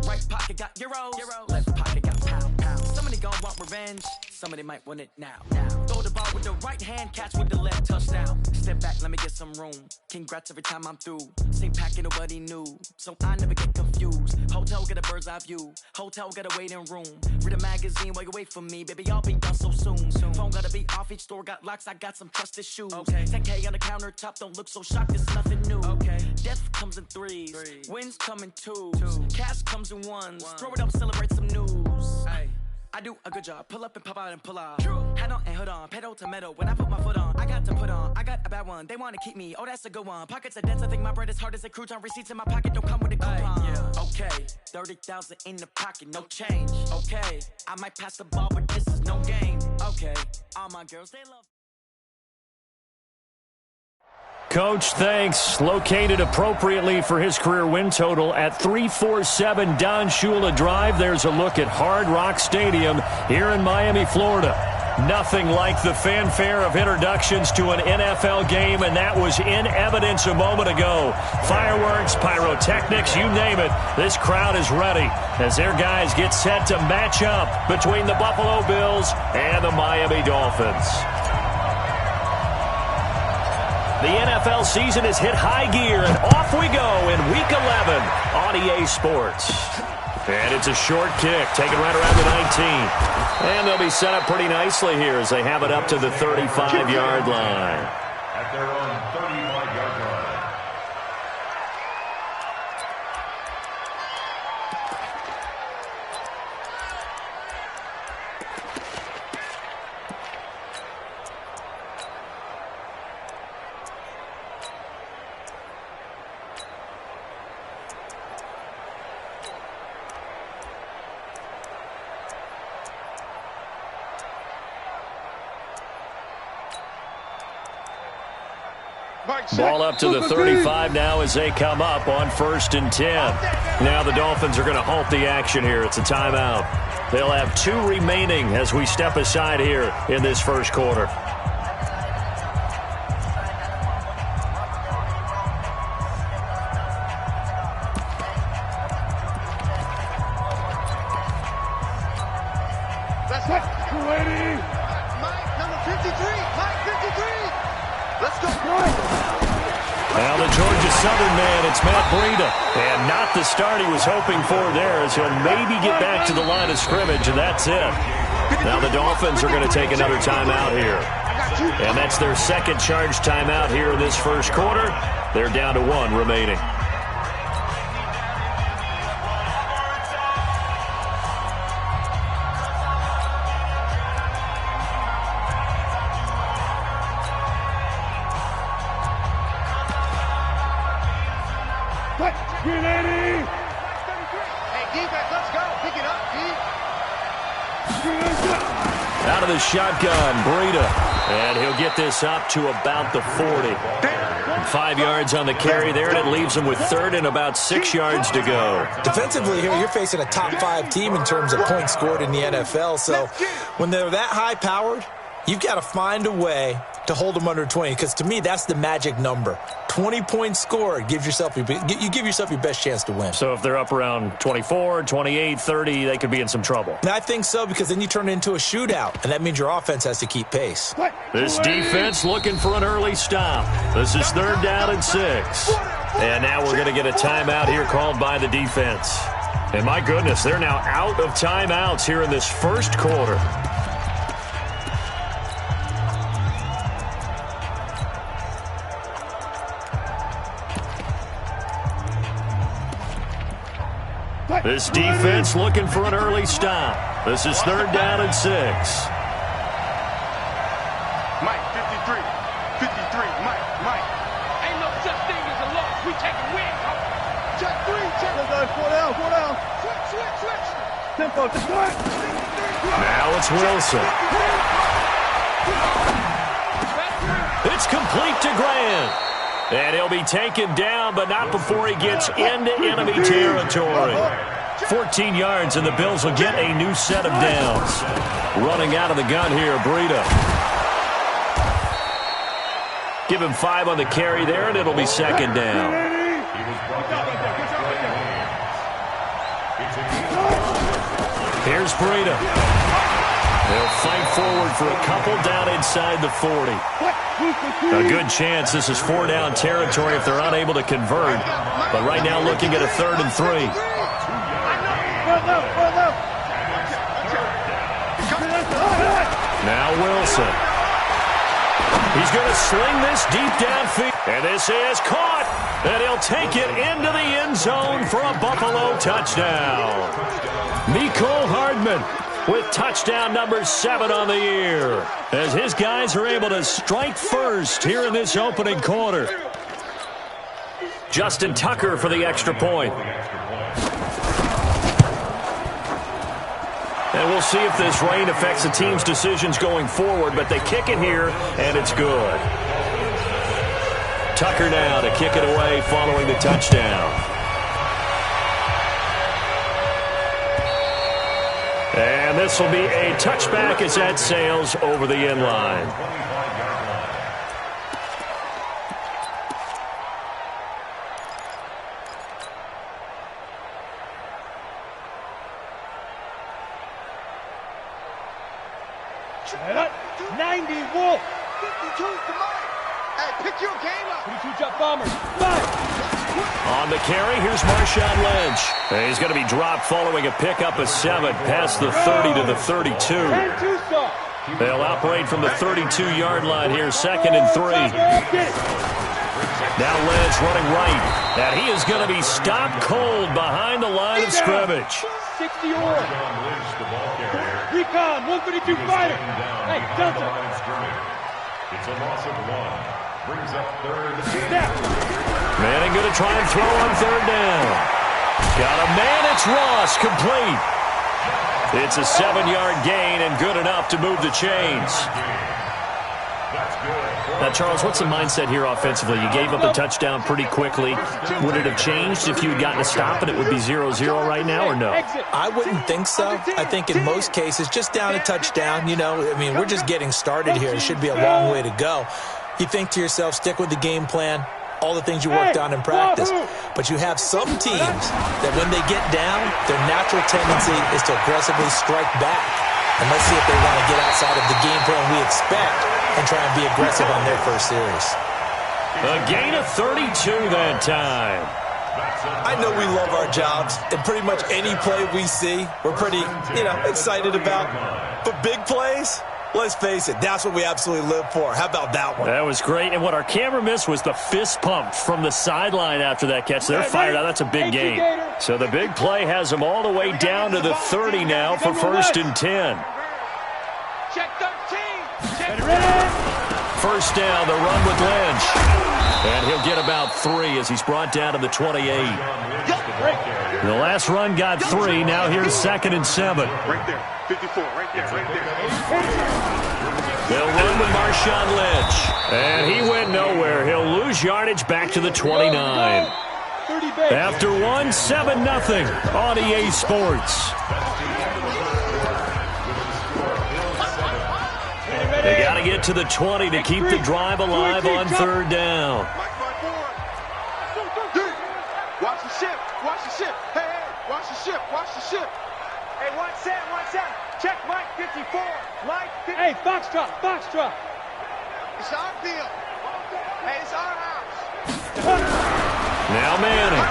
[SPEAKER 1] Right pocket got euros, left pocket got pound. Somebody gon' want revenge, somebody might want it now. Throw the ball with the right hand, catch with the left, touchdown. Step back, let me get some room. Congrats every time I'm through. Same packet, nobody knew, so I never get confused. Hotel get a bird's eye view. Hotel got a waiting room. Read a magazine while you wait for me. Baby, I'll be done so soon. Phone gotta be off, each store got locks. I got some trusted shoes. Okay. 10K on the countertop, don't look so shocked, it's nothing new. Okay. Death comes in threes. Wins come in twos. Cash comes in ones. Throw it up, celebrate some news. Ay. I do a good job. Pull up and pop out and pull out. True. Head on and hood on. Pedal to metal. When I put my foot on, I got to put on. I got a bad one. They want to keep me. Oh, that's a good one. Pockets are dense. I think my bread is hard as a crouton. Receipts in my pocket don't come with a coupon. Yeah. Okay. 30,000 in the pocket. No change. Okay. I might pass the ball, but this is no game. Okay. All my girls, they love.
[SPEAKER 2] Coach, thanks. Located appropriately for his career win total at 347 Don Shula Drive. There's a look at Hard Rock Stadium here in Miami, Florida. Nothing like the fanfare of introductions to an NFL game, and that was in evidence a moment ago. Fireworks, pyrotechnics, you name it. This crowd is ready as their guys get set to match up between the Buffalo Bills and the Miami Dolphins. The NFL season has hit high gear, and off we go in Week 11 on EA Sports. And it's a short kick, taken right around the 19. And they'll be set up pretty nicely here as they have it up to the 35-yard line.
[SPEAKER 3] At their own 35-yard line.
[SPEAKER 2] Ball up to the 35 now as they come up on 1st and 10. Now the Dolphins are going to halt the action here. It's a timeout. They'll have 2 remaining as we step aside here in this first quarter.
[SPEAKER 6] That's it. Ready.
[SPEAKER 4] Mike, number 53. Mike, 53. Let's go.
[SPEAKER 2] Now the Georgia Southern man, it's Matt Breida. And not the start he was hoping for there, as he'll maybe get back to the line of scrimmage, and that's it. Now the Dolphins are going to take another timeout here. And that's their second charge timeout here in this first quarter. They're down to 1 remaining.
[SPEAKER 6] Hey,
[SPEAKER 4] defense, let's go. Pick it up, D.
[SPEAKER 2] Out of the shotgun, Breida. And he'll get this up to about the 40. 5 yards on the carry there, and it leaves him with third and about 6 yards to go.
[SPEAKER 5] Defensively here, you're facing a top 5 team in terms of points scored in the NFL. So when they're that high-powered, you've got to find a way to hold them under 20, because to me, that's the magic number. 20 points scored, you give yourself your best chance to win.
[SPEAKER 2] So if they're up around 24, 28, 30, they could be in some trouble.
[SPEAKER 5] And I think so, because then you turn it into a shootout, and that means your offense has to keep pace.
[SPEAKER 2] This defense looking for an early stop. This is 3rd down and 6. And now we're going to get a timeout here called by the defense. And my goodness, they're now out of timeouts here in this first quarter. This defense looking for an early stop. This is 3rd down and 6.
[SPEAKER 6] Mike, 53. 53, Mike.
[SPEAKER 4] Ain't no such thing as a loss. We taking wins. Check 3, check. Let's go, 4 down. Switch. Tempo, just go.
[SPEAKER 2] Now it's Wilson. It's complete to Grant. And he'll be taken down, but not before he gets into enemy territory. 14 yards, and the Bills will get a new set of downs. Running out of the gun here, Breida. Give him 5 on the carry there, and it'll be 2nd down. Here's Breida. They'll fight forward for a couple down inside the 40. A good chance this is 4-down territory if they're unable to convert. But right now looking at a 3rd and 3. Now Wilson. He's going to sling this deep downfield. And this is caught. And he'll take it into the end zone for a Buffalo touchdown. Mecole Hardman with touchdown number 7 on the year, as his guys are able to strike first here in this opening quarter. Justin Tucker for the extra point. And we'll see if this rain affects the team's decisions going forward, but they kick it here, and it's good. Tucker now to kick it away following the touchdown. And this will be a touchback as that sails over the end line.
[SPEAKER 6] Hey, 90, Wolf.
[SPEAKER 4] 52, come on. Hey, pick your game up.
[SPEAKER 6] 22 jump bombers.
[SPEAKER 2] On the carry, here's Marshawn Lynch. And he's going to be dropped following a pickup of 7 past the 30 to the 32. They'll operate from the 32-yard line here, 2nd and 3. Now Lynch running right. And he is going to be stopped cold behind the line of scrimmage.
[SPEAKER 6] 60 or Recon, 132 fighter. Hey, Delta.
[SPEAKER 3] It's a loss of 1. Brings up 3rd.
[SPEAKER 2] Manning going to try and throw on 3rd down. Got a man, it's Ross, complete. It's a 7-yard gain and good enough to move the chains. Now, Charles, what's the mindset here offensively? You gave up a touchdown pretty quickly. Would it have changed if you had gotten a stop and it would be 0-0 right now, or no?
[SPEAKER 5] I wouldn't think so. I think in most cases, just down a touchdown, we're just getting started here. It should be a long way to go. You think to yourself, stick with the game plan, all the things you worked on in practice. But you have some teams that when they get down, their natural tendency is to aggressively strike back. And let's see if they want to get outside of the game plan we expect and try and be aggressive on their first series.
[SPEAKER 2] A gain of 32 that time.
[SPEAKER 5] I know we love our jobs, and pretty much any play we see, we're pretty, excited about. But big plays, let's face it, that's what we absolutely live for. How about that one?
[SPEAKER 2] That was great, and what our camera missed was the fist pump from the sideline after that catch. They're fired out. That's a big gain. So the big play has them all the way down to the 30 now for 1st and 10.
[SPEAKER 4] Check 13. Check
[SPEAKER 2] First down, the run with Lynch. And he'll get about 3 as he's brought down to the 28. The last run got 3. Now here's 2nd and 7.
[SPEAKER 6] Right there. 54. Right there. Right there.
[SPEAKER 2] They'll run with Marshawn Lynch. And he went nowhere. He'll lose yardage back to the 29. After 1, 7-0 on EA Sports. They got to get to the 20 to keep the drive alive on 3rd down.
[SPEAKER 6] Watch the ship. Watch the ship. Hey, watch the ship. Watch the ship. Hey, 1-7. Check Mike 54. Mike 54. Hey, Foxtrot.
[SPEAKER 4] It's our field. Hey, it's our house.
[SPEAKER 2] Now Manning.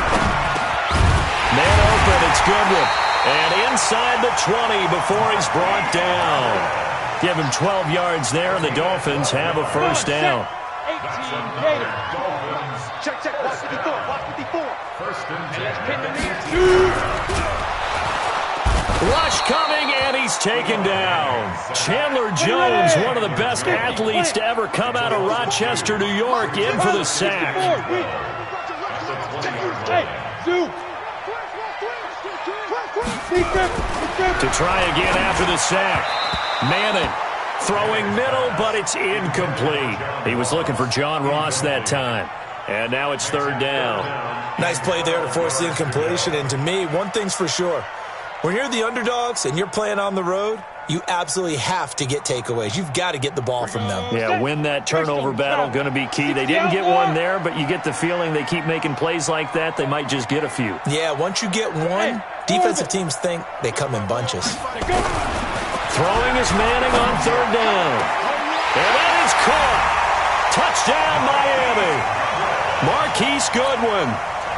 [SPEAKER 2] Man open, it's Goodwin. And inside the 20 before he's brought down. Give him 12 yards there, and the Dolphins have a first down.
[SPEAKER 6] 18 Gators. Check. Watch 54. First and 10.
[SPEAKER 2] Rush coming, and he's taken down. Chandler Jones, one of the best athletes to ever come out of Rochester, New York, in for the sack. To try again after the sack. Manning throwing middle, but it's incomplete. He was looking for John Ross that time. And now it's 3rd down.
[SPEAKER 5] Nice play there to force the incompletion. And to me, one thing's for sure. When you're the underdogs and you're playing on the road, you absolutely have to get takeaways. You've got to get the ball from them.
[SPEAKER 2] Yeah, win that turnover battle, going to be key. They didn't get one there, but you get the feeling they keep making plays like that, they might just get a few.
[SPEAKER 5] Yeah, once you get one, defensive teams think they come in bunches.
[SPEAKER 2] Throwing is Manning on 3rd down. And that is caught. Touchdown, Miami. Marquise Goodwin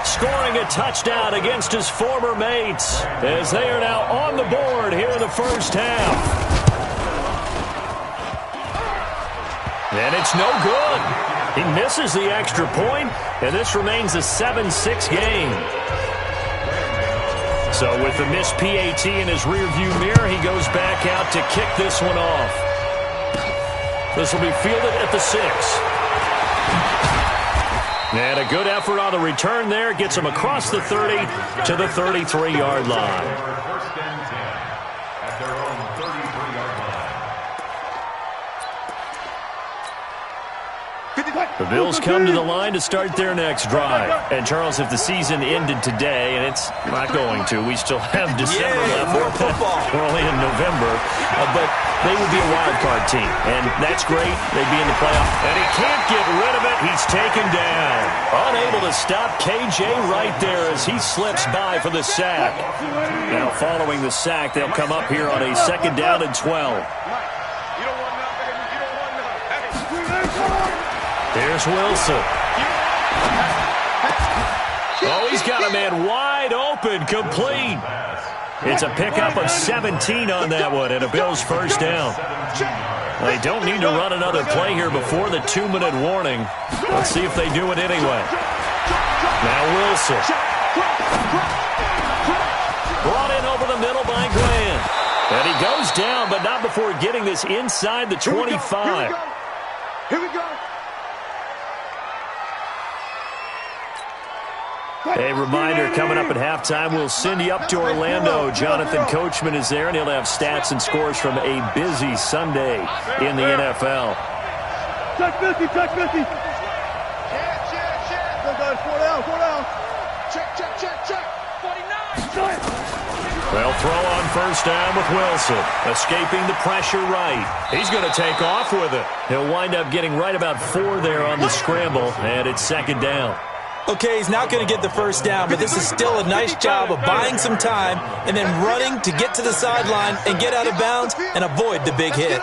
[SPEAKER 2] scoring a touchdown against his former mates as they are now on the board here in the first half. And it's no good. He misses the extra point, and this remains a 7-6 game. So with the missed PAT in his rearview mirror, he goes back out to kick this one off. This will be fielded at the 6. And a good effort on the return there. Gets him across the 30 to the 33-yard line.
[SPEAKER 3] First and 10 at their own 33-yard line.
[SPEAKER 2] The Bills come to the line to start their next drive. And, Charles, if the season ended today, and it's not going to, we still have December left.
[SPEAKER 5] More football.
[SPEAKER 2] We're only in November. But they would be a wild card team, and that's great. They'd be in the playoff. And he can't get rid of it. He's taken down. Unable to stop KJ right there as he slips by for the sack. Now, following the sack, they'll come up here on a 2nd down and 12. Here's Wilson. Oh, he's got a man wide open, complete. It's a pickup of 17 on that one, and a Bills first down. They don't need to run another play here before the 2-minute warning. Let's see if they do it anyway. Now Wilson. Brought in over the middle by Grant. And he goes down, but not before getting this inside the 25.
[SPEAKER 6] Here we go.
[SPEAKER 2] A reminder, coming up at halftime, we'll send you up to Orlando. Jonathan Coachman is there, and he'll have stats and scores from a busy Sunday in the NFL.
[SPEAKER 6] Check 50.
[SPEAKER 4] Check. 4 down. Check. 49.
[SPEAKER 2] They'll throw on first down with Wilson. Escaping the pressure right. He's going to take off with it. He'll wind up getting right about 4 there on the scramble, and it's 2nd down.
[SPEAKER 5] Okay, he's not going to get the first down, but this is still a nice job of buying some time and then running to get to the sideline and get out of bounds and avoid the big hit.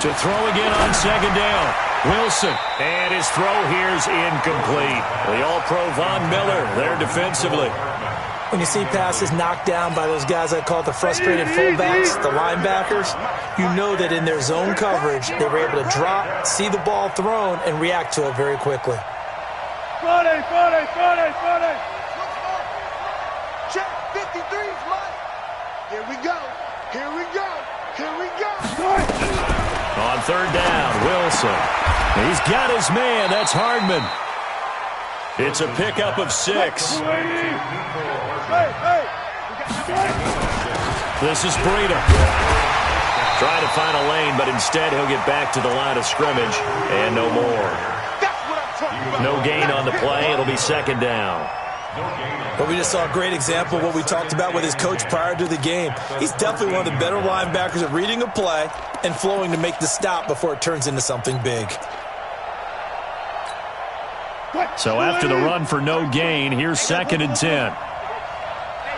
[SPEAKER 2] To throw again on 2nd down. Wilson, and his throw here is incomplete. The All-Pro Von Miller there defensively.
[SPEAKER 5] When you see passes knocked down by those guys I call the frustrated fullbacks, the linebackers, you know that in their zone coverage, they were able to drop, see the ball thrown, and react to it very quickly.
[SPEAKER 6] Friday.
[SPEAKER 4] Check 53's Mike. Here we go. Here we go. Here we go.
[SPEAKER 2] On third down, Wilson. He's got his man. That's Hardman. It's a pickup of 6. This is Breida. Trying to find a lane, but instead he'll get back to the line of scrimmage, and no more. No gain on the play. It'll be second down.
[SPEAKER 5] But we just saw a great example of what we talked about with his coach prior to the game. He's definitely one of the better linebackers at reading a play and flowing to make the stop before it turns into something big.
[SPEAKER 2] So after the run for no gain, here's second and 10.
[SPEAKER 6] Hey,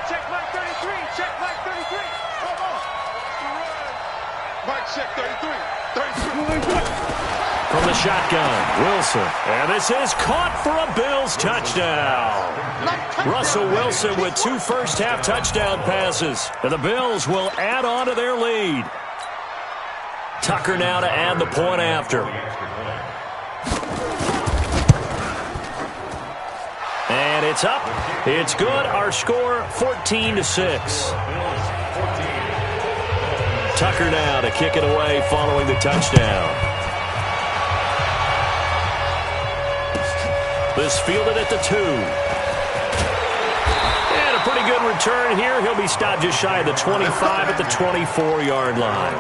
[SPEAKER 6] check Mike 33. Check Mike 33. Mike, check 33. 33.
[SPEAKER 2] From the shotgun, Wilson. And this is caught for a Bills touchdown. Russell Wilson with 2 first-half touchdown passes. And the Bills will add on to their lead. Tucker now to add the point after. And it's up. It's good. Our score, 14-6. Tucker now to kick it away following the touchdown. This fielded at the 2. And a pretty good return here. He'll be stopped just shy of the 25 at the 24-yard line.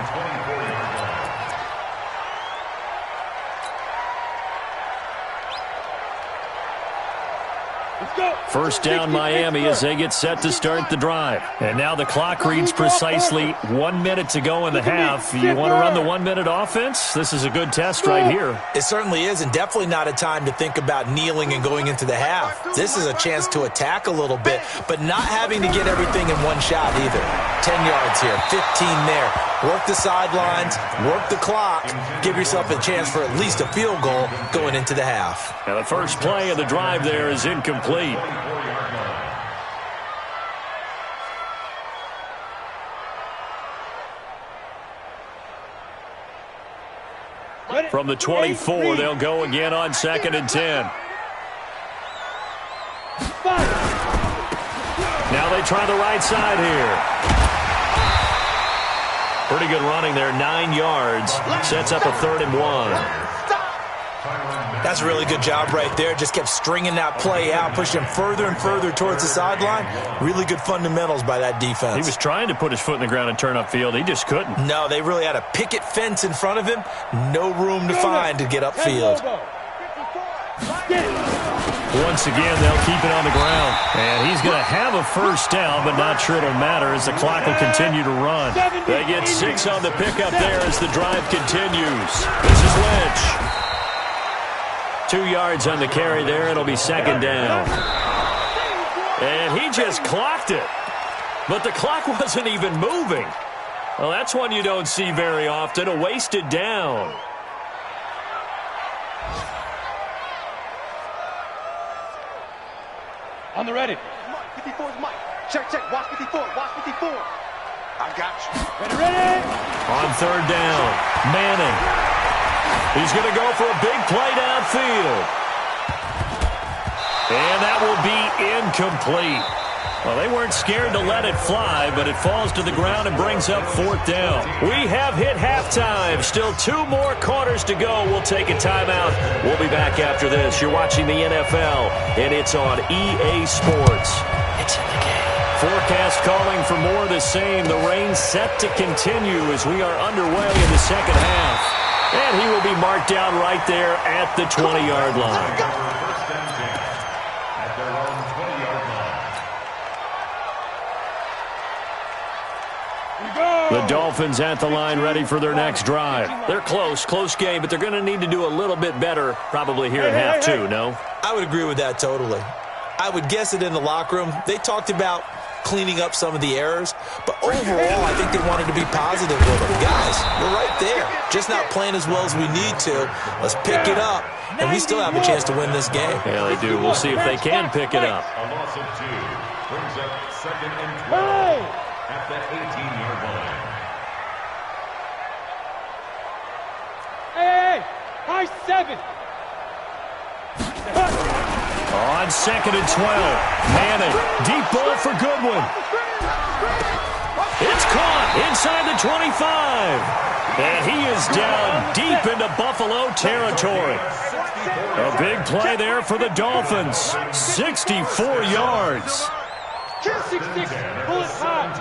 [SPEAKER 2] First down Miami as they get set to start the drive. And now the clock reads precisely 1 minute to go in the half. You want to run the 1 minute offense? This is a good test right here.
[SPEAKER 5] It certainly is, and definitely not a time to think about kneeling and going into the half. This is a chance to attack a little bit, but not having to get everything in one shot either. 10 yards here, 15 there. Work the sidelines, work the clock, give yourself a chance for at least a field goal going into the half.
[SPEAKER 2] Now the first play of the drive there is incomplete. From the 24, they'll go again on second and 10. Now they try the right side here. Pretty good running there, 9 yards. Sets up a 3rd and 1.
[SPEAKER 5] That's a really good job right there. Just kept stringing that play out, pushing him further and further towards the sideline. Really good fundamentals by that defense.
[SPEAKER 2] He was trying to put his foot in the ground and turn upfield. He just couldn't.
[SPEAKER 5] No, they really had a picket fence in front of him. No room to find to get upfield.
[SPEAKER 2] Once again, they'll keep it on the ground. And he's going to have a first down, but not sure it'll matter as the clock will continue to run. They get 6 on the pickup there as the drive continues. This is Lynch. 2 yards on the carry there. It'll be second down. And he just clocked it. But the clock wasn't even moving. Well, that's one you don't see very often. A wasted down.
[SPEAKER 6] On the ready. 54 is Mike. Check, check. Watch 54. Watch 54. I got you. Ready.
[SPEAKER 2] On third down, Manning. He's going to go for a big play downfield. And that will be incomplete. Well, they weren't scared to let it fly, but it falls to the ground and brings up 4th down. We have hit halftime. Still 2 more quarters to go. We'll take a timeout. We'll be back after this. You're watching the NFL, and it's on EA Sports. It's in the game. Forecast calling for more of the same. The rain set to continue as we are underway in the second half. And he will be marked down right there at the 20-yard line.
[SPEAKER 3] First and 10 at their own 20-yard line.
[SPEAKER 2] The Dolphins at the line ready for their next drive. They're close game, but they're going to need to do a little bit better probably here in half 2, no?
[SPEAKER 5] I would agree with that totally. I would guess it in the locker room. They talked about cleaning up some of the errors, but overall, I think they wanted to be positive with them. Guys, we're right there. Just not playing as well as we need to. Let's pick it up, and we still have a chance to win this game.
[SPEAKER 2] Yeah, they do. We'll see if they can pick it up.
[SPEAKER 3] A loss of 2 brings up 2nd and 12 at the 18-yard line.
[SPEAKER 6] Hey, high 7.
[SPEAKER 2] On 2nd and 12, Manning, deep ball for Goodwin. caught inside the 25. And he is down deep into Buffalo territory. A big play there for the Dolphins. 64 yards.
[SPEAKER 6] 66, pull it high.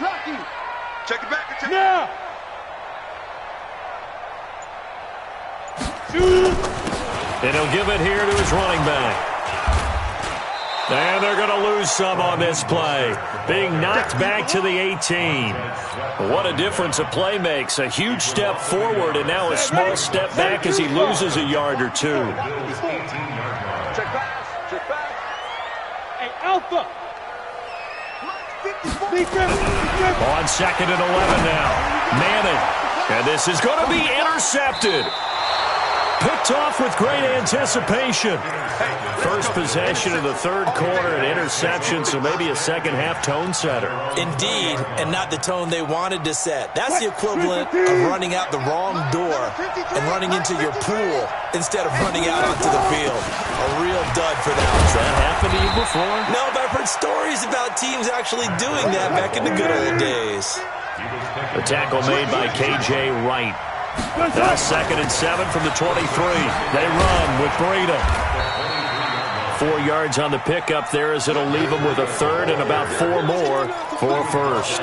[SPEAKER 6] Lucky.
[SPEAKER 4] Check it back.
[SPEAKER 6] Now.
[SPEAKER 2] And he'll give it here to his running back. And they're going to lose some on this play. Being knocked back to the 18. What a difference a play makes. A huge step forward and now a small step back as he loses a yard or two.
[SPEAKER 4] Check pass.
[SPEAKER 6] Hey, Alpha.
[SPEAKER 2] On 2nd and 11 now. Manning. And this is going to be intercepted. Picked off with great anticipation. First possession of the third quarter, an interception, so maybe a second-half tone setter.
[SPEAKER 5] Indeed, and not the tone they wanted to set. That's the equivalent of running out the wrong door and running into your pool instead of running out onto the field. A real dud for that.
[SPEAKER 2] Has that happened to you before?
[SPEAKER 5] No, but I've heard stories about teams actually doing that back in the good old days.
[SPEAKER 2] The tackle made by K.J. Wright. Now 2nd and 7 from the 23. They run with Breida. 4 yards on the pickup there as it'll leave him with a third and about 4 more for first.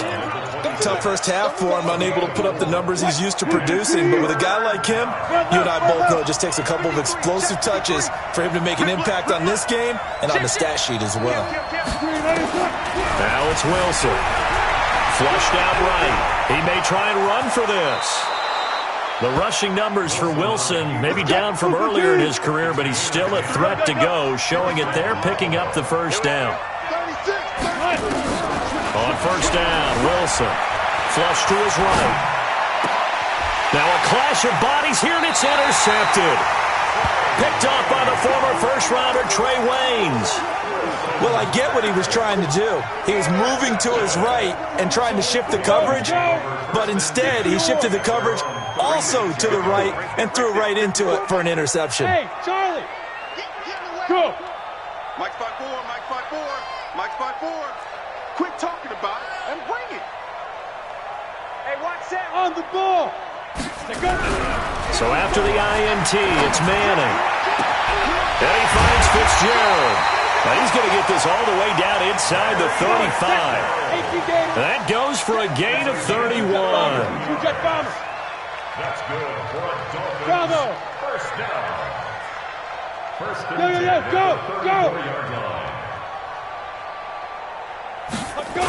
[SPEAKER 5] Tough first half for him, unable to put up the numbers he's used to producing. But with a guy like him, you and I both know it just takes a couple of explosive touches for him to make an impact on this game and on the stat sheet as well.
[SPEAKER 2] Now it's Wilson. Flushed out right. He may try and run for this. The rushing numbers for Wilson may be down from earlier in his career, but he's still a threat to go, showing it there, picking up the first down. On first down, Wilson. Flush to his right. Now a clash of bodies here, and it's intercepted. Picked off by the former first-rounder Trey Waynes.
[SPEAKER 5] Well, I get what he was trying to do. He was moving to his right and trying to shift the coverage, but instead he shifted the coverage also to the right and threw right into it for an interception.
[SPEAKER 6] Hey, Charlie. Go.
[SPEAKER 4] Mike 5-4. Mike 5-4. Quit talking about it and bring it.
[SPEAKER 6] Hey, watch that. On the ball.
[SPEAKER 2] So after the INT, it's Manning. And he finds Fitzgerald. Now he's going to get this all the way down inside the 35. That goes for a gain of 31.
[SPEAKER 3] That's good for a Dolphins
[SPEAKER 6] Bravo.
[SPEAKER 3] first down. First and 10
[SPEAKER 6] go.
[SPEAKER 3] yard line.
[SPEAKER 6] Let's go.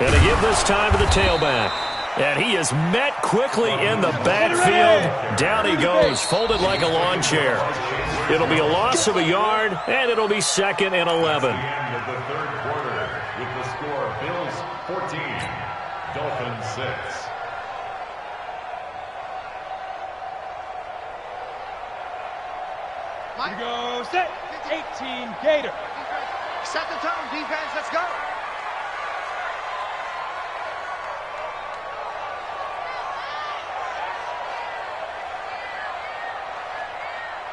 [SPEAKER 2] And to give this time to the tailback. And he is met quickly in the backfield. Down he goes, folded like a lawn chair. It'll be a loss of a yard, and it'll be 2nd and 11.
[SPEAKER 3] The end of the third quarter with the score Bills 14, Dolphins 6.
[SPEAKER 6] Here we go, set. 18, Gator.
[SPEAKER 4] Set the tone, defense. Let's go.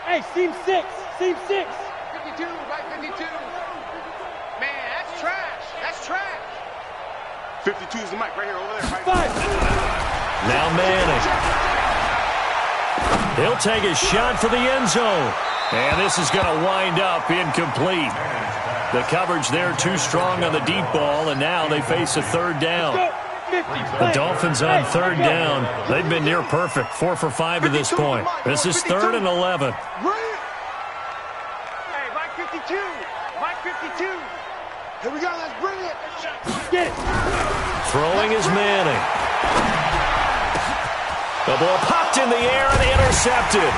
[SPEAKER 6] Hey, seam 6.
[SPEAKER 4] 52, right 52. Man, that's trash. 52 is the mic right here, over there. Right
[SPEAKER 6] 5.
[SPEAKER 2] Now Manning. He'll take a shot for the end zone. And this is going to wind up incomplete. The coverage there too strong on the deep ball, and now they face a third down. The Dolphins on third down. They've been near perfect, 4 for 5 to this point. This is 3rd and 11.
[SPEAKER 4] Hey, Mike 52. Mike 52. Here we go. Let's bring it.
[SPEAKER 6] Get it.
[SPEAKER 2] Throwing is Manning. The ball popped in the air and intercepted.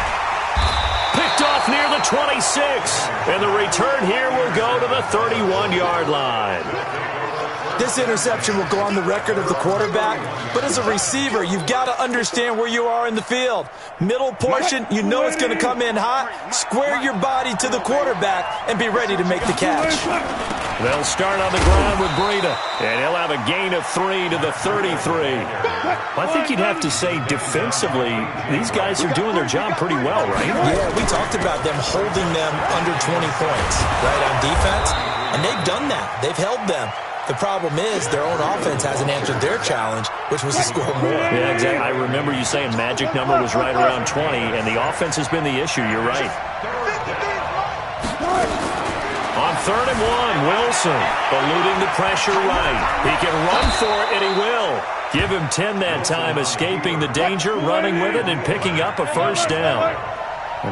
[SPEAKER 2] Picked off near the 26. And the return here will go to the 31-yard line.
[SPEAKER 5] This interception will go on the record of the quarterback, but as a receiver, you've got to understand where you are in the field. Middle portion, you know it's going to come in hot. Square your body to the quarterback and be ready to make the catch.
[SPEAKER 2] They'll start on the ground with Breida, and he'll have a gain of 3 to the 33. I think you'd have to say defensively, these guys are doing their job pretty well, right?
[SPEAKER 5] Yeah, we talked about them holding them under 20 points, right, on defense, and they've done that. They've held them. The problem is their own offense hasn't answered their challenge, which was to score more.
[SPEAKER 2] Yeah, exactly. I remember you saying magic number was right around 20, and the offense has been the issue. You're right. On 3rd and 1, Wilson eluding the pressure right. He can run for it, and he will. Give him 10 that time, escaping the danger, running with it, and picking up a first down.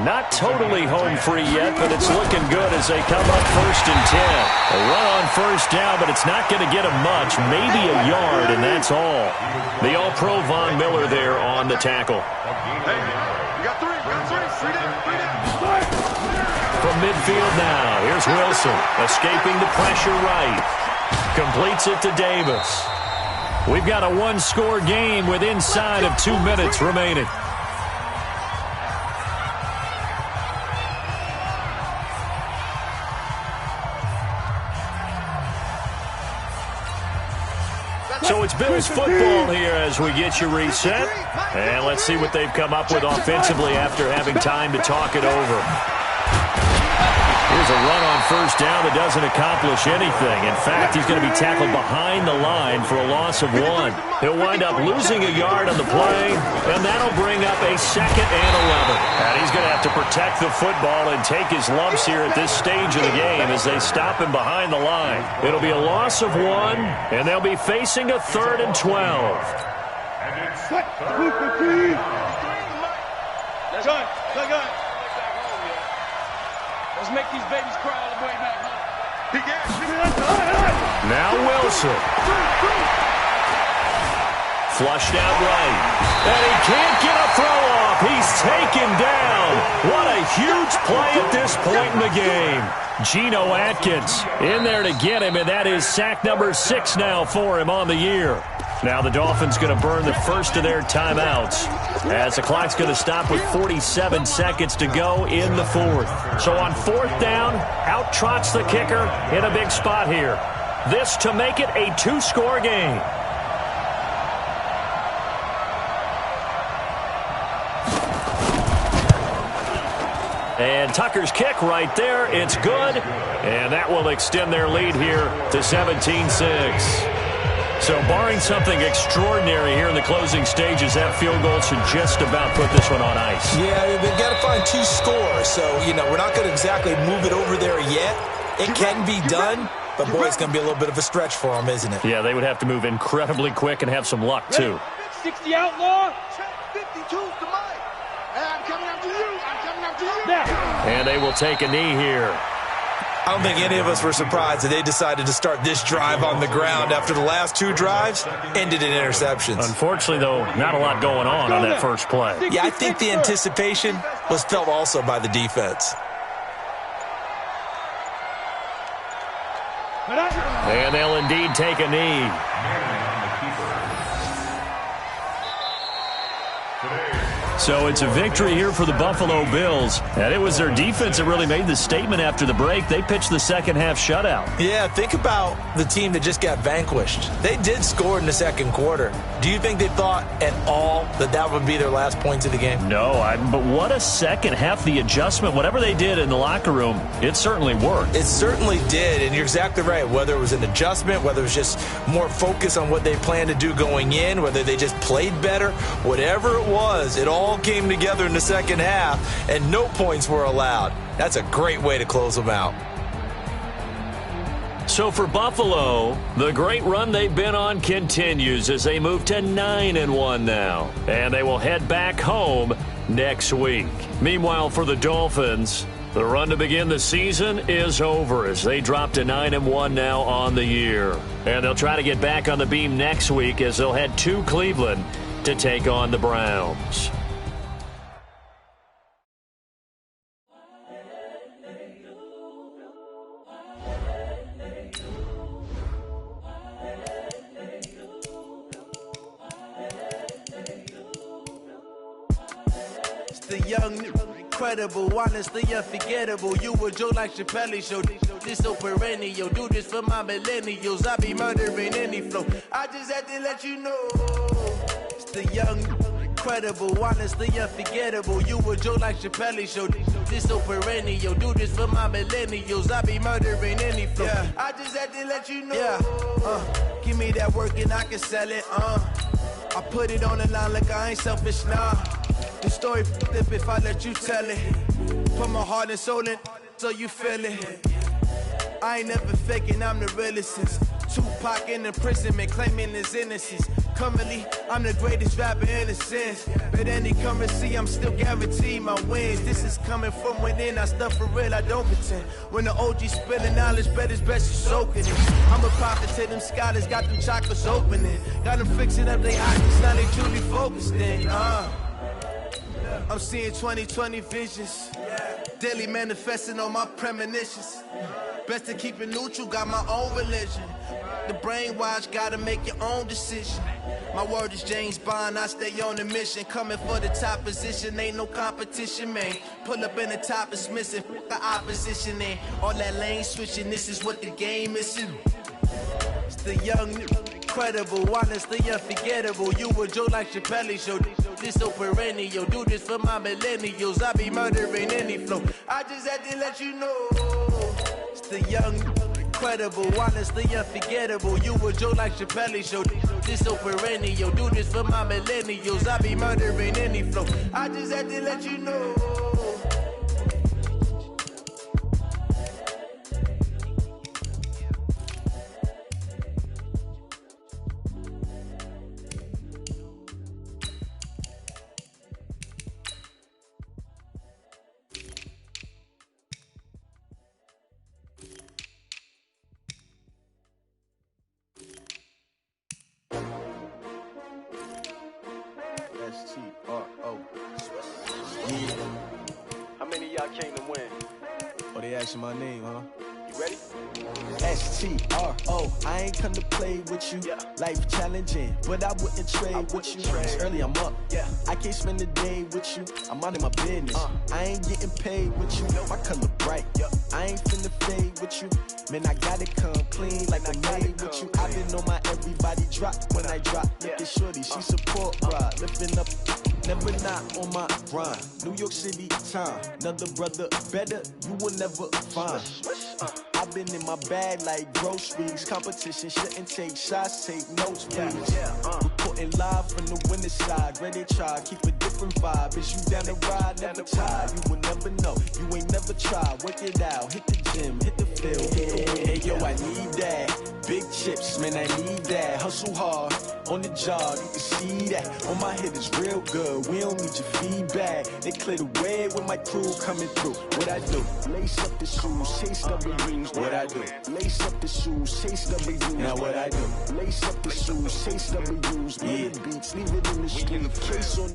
[SPEAKER 2] Not totally home free yet, but it's looking good as they come up 1st and 10. A run on first down, but it's not going to get him much, maybe a yard, and that's all. The All-Pro Von Miller there on the tackle.
[SPEAKER 6] Hey, you got three down.
[SPEAKER 2] From midfield now, here's Wilson, escaping the pressure right. Completes it to Davis. We've got a one-score game with inside of 2 minutes remaining. So it's Bills football here as we get you reset. And let's see what they've come up with offensively after having time to talk it over. Here's a run on first down that doesn't accomplish anything. In fact, he's going to be tackled behind the line for a loss of 1. He'll wind up losing a yard on the play, and that'll bring up a 2nd and 11. And he's going to have to protect the football and take his lumps here at this stage of the game as they stop him behind the line. It'll be a loss of 1, and they'll be facing a 3rd and 12.
[SPEAKER 6] Let's make these babies cry all the way back home.
[SPEAKER 2] Now Wilson. Flushed out right. And he can't get a throw off. He's taken down. What a huge play at this point in the game. Geno Atkins in there to get him, and that is sack number 6 now for him on the year. Now the Dolphins going to burn the first of their timeouts as the clock's going to stop with 47 seconds to go in the 4th. So on 4th down, out trots the kicker in a big spot here. This to make it a 2-score game. And Tucker's kick right there. It's good. And that will extend their lead here to 17-6. So barring something extraordinary here in the closing stages, that field goal should just about put this one on ice.
[SPEAKER 5] Yeah, they've got to find 2 scores. So, we're not going to exactly move it over there yet. It can be done, but boy, it's going to be a little bit of a stretch for them, isn't it?
[SPEAKER 2] Yeah, they would have to move incredibly quick and have some luck, too.
[SPEAKER 6] 60 outlaw.
[SPEAKER 4] 52 to Mike. I'm coming after you.
[SPEAKER 2] And they will take a knee here.
[SPEAKER 5] I don't think any of us were surprised that they decided to start this drive on the ground after the last 2 drives ended in interceptions.
[SPEAKER 2] Unfortunately, though, not a lot going on that first play.
[SPEAKER 5] Yeah, I think the anticipation was felt also by the defense.
[SPEAKER 2] And they'll indeed take a knee. So it's a victory here for the Buffalo Bills. And it was their defense that really made the statement after the break. They pitched the second-half shutout.
[SPEAKER 5] Yeah, think about the team that just got vanquished. They did score in the second quarter. Do you think they thought at all that that would be their last points of the game?
[SPEAKER 2] No, but what a second half. The adjustment, whatever they did in the locker room, it certainly worked.
[SPEAKER 5] It certainly did, and you're exactly right. Whether it was an adjustment, whether it was just more focus on what they planned to do going in, whether they just played better, whatever it was, it all came together in the second half, and no points were allowed. That's a great way to close them out.
[SPEAKER 2] So for Buffalo, the great run they've been on continues as they move to 9-1 now. And they will head back home next week. Meanwhile, for the Dolphins, the run to begin the season is over as they drop to 9-1 now on the year. And they'll try to get back on the beam next week as they'll head to Cleveland to take on the Browns.
[SPEAKER 7] The young, incredible, honestly unforgettable. You a joke like Chappelle Show. This so perennial. Do this for my millennials. I be murdering any flow. I just had to let you know. It's the young, Incredible, honestly unforgettable. You a joke like Chappelle show. This so perennial. Do this for my millennials. I be murdering any flow. Yeah. I just had to let you know. Yeah. Give me that work and I can sell it. I put it on the line like I ain't selfish, nah. The story flip if I let you tell it. Put my heart and soul in so you feel it. I ain't never faking, I'm the realest since Tupac in imprisonment, claiming his innocence. Currently, I'm the greatest rapper in a sense. But any currency, I'm still guaranteed my wins. This is coming from within, I stuff for real, I don't pretend. When the OG spilling knowledge, bet it's best you soaking it. I'm a prophet to them scholars, got them chakras opening. Got them fixing up their eyes, now they truly focused in. I'm seeing 2020 visions. Daily manifesting on my premonitions. Best to keep it neutral, got my own religion. The brainwash, gotta make your own decision. My word is James Bond, I stay on the mission. Coming for the top position, ain't no competition, man. Pull up in the top is missing, the opposition in. All that lane switching, this is what the game is. It's the young, incredible, honestly unforgettable. You a joke like Chappelle show. This so perennial. Do this for my millennials. I be murdering any flow. I just had to let you know. It's the young, incredible, honestly unforgettable. You a joke like Chappelle show. This so perennial. Do this for my millennials. I be murdering any flow. I just had to let you know. S-T-R-O. Yeah.
[SPEAKER 6] How many of y'all came to win?
[SPEAKER 7] Oh, they asking my name, huh?
[SPEAKER 6] You ready?
[SPEAKER 7] S-T-R-O. I ain't come to play with you.
[SPEAKER 6] Yeah.
[SPEAKER 7] Life challenging, but I wouldn't trade with you. It's early, I'm up.
[SPEAKER 6] Yeah.
[SPEAKER 7] I can't spend the day with you. I'm out of my business. I ain't getting paid with you. My color bright.
[SPEAKER 6] Yep.
[SPEAKER 7] I ain't finna fade with you. Man, I gotta come clean like I made with you. I been on my everybody drop when I drop. Look at shorty, she support ride. Lifting up, never not on my grind. New York City time. Another brother better, you will never find. I've been in my bag like groceries. Competition shouldn't take shots, take notes, please. Reporting live from the winter side. Ready to try, keep a different vibe. Is you down the ride, never tired. You will never know, you ain't never tried. Work it out, hit the gym, hit the field. Hey yo, I need that. Big chips, man, I need that. Hustle hard, on the job, you can see that. On my head is real good, we don't need your feedback. They clear the way with my crew coming through. What I do? Lace up the shoes, chase W's. What I do? Lace up the shoes, chase W's. Now what I do? Lace up the shoes, chase W's. Yeah. Beats, leave it in the street. Case on.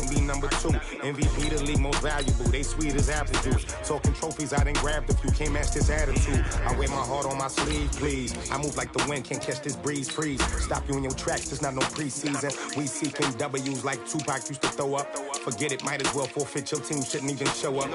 [SPEAKER 8] Be number 2, MVP the league most valuable. They sweet as apple juice. Talking trophies, I done grabbed a few. Can't match this attitude. I wear my heart on my sleeve, please. I move like the wind, can't catch this breeze, freeze. Stop you in your tracks, there's not no preseason. We seeking W's like Tupac used to throw up. Forget it, might as well forfeit. Your team shouldn't even show up.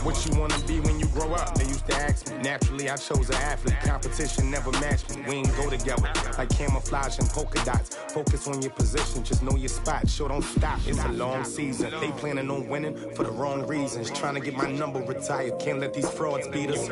[SPEAKER 8] What you wanna be when you grow up? They used to ask me. Naturally, I chose an athlete. Competition never matched me. We ain't go together like camouflage and polka dots. Focus on your position, just know your spot. Sure, don't stop. It's a long season. They planning on winning for the wrong reasons. Trying to get my number retired. Can't let these frauds beat us.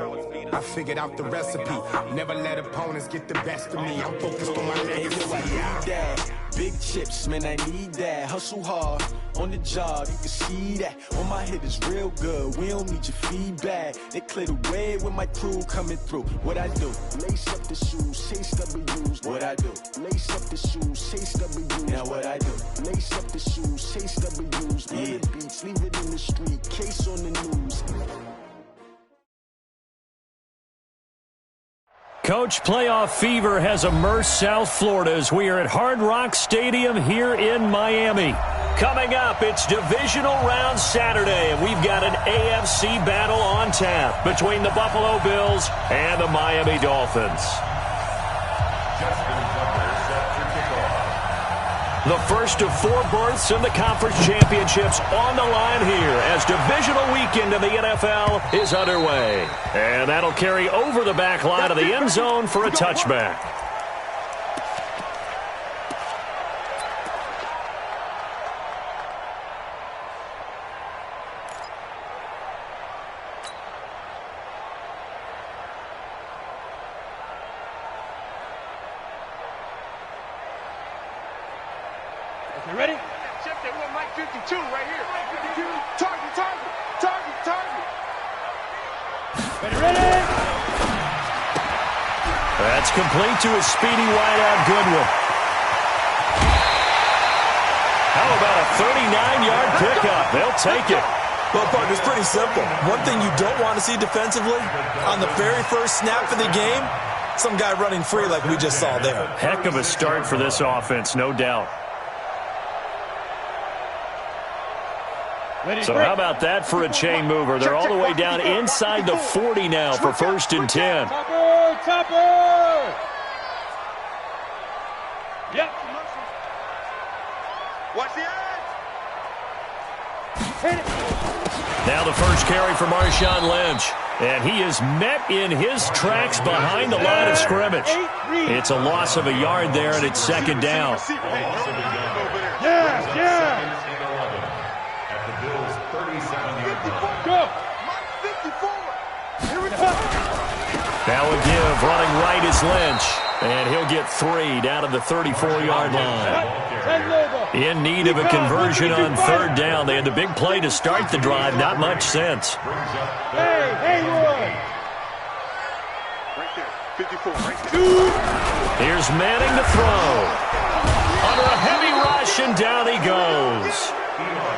[SPEAKER 8] I figured out the recipe. Never let opponents get the best of me. I'm focused on my legacy.
[SPEAKER 7] Big chips, man, I need that. Hustle hard, on the job, you can see that. On my head is real good, we don't need your feedback. They clear the way with my crew coming through. What I do? Lace up the shoes, chase W's. What I do? Lace up the shoes, chase W's. Now what I do? Lace up the shoes, chase W's. Yeah. Beats, leave it in the street, case on the news.
[SPEAKER 2] Coach, playoff fever has immersed South Florida as we are at Hard Rock Stadium here in Miami. Coming up, it's Divisional Round Saturday, and we've got an AFC battle on tap between the Buffalo Bills and the Miami Dolphins. The first of 4 berths in the conference championships on the line here as divisional weekend in the NFL is underway. And that'll carry over the back line of the end zone for a touchback.
[SPEAKER 6] You ready? Check that one, Mike 52 right here. Mike 52. Target, target, target, target. Ready?
[SPEAKER 2] That's complete to his speedy wideout Goodwin. How about a 39-yard pickup? They'll take it.
[SPEAKER 5] Well, partner, it's pretty simple. One thing you don't want to see defensively, on the very first snap of the game, some guy running free like we just saw there.
[SPEAKER 2] Heck of a start for this offense, no doubt. So how about that for a chain mover? They're all the way down inside the 40 now for 1st and 10.
[SPEAKER 6] Topper! Yep. Watch the edge. Hit it.
[SPEAKER 2] Now the first carry for Marshawn Lynch. And he is met in his tracks behind the line of scrimmage. It's a loss of a yard there, and it's 2nd down.
[SPEAKER 6] Yeah.
[SPEAKER 3] At the Bills' 37-yard line.
[SPEAKER 6] Go. 54. Here we go.
[SPEAKER 2] Now a give, running right is Lynch. And he'll get 3 down to the 34-yard line. In need of a conversion on 3rd down. They had the big play to start the drive. Not much sense.
[SPEAKER 6] Hey, Roy. Right there. 54. Right there.
[SPEAKER 2] Here's Manning to throw. Under a heavy rush, and down he goes.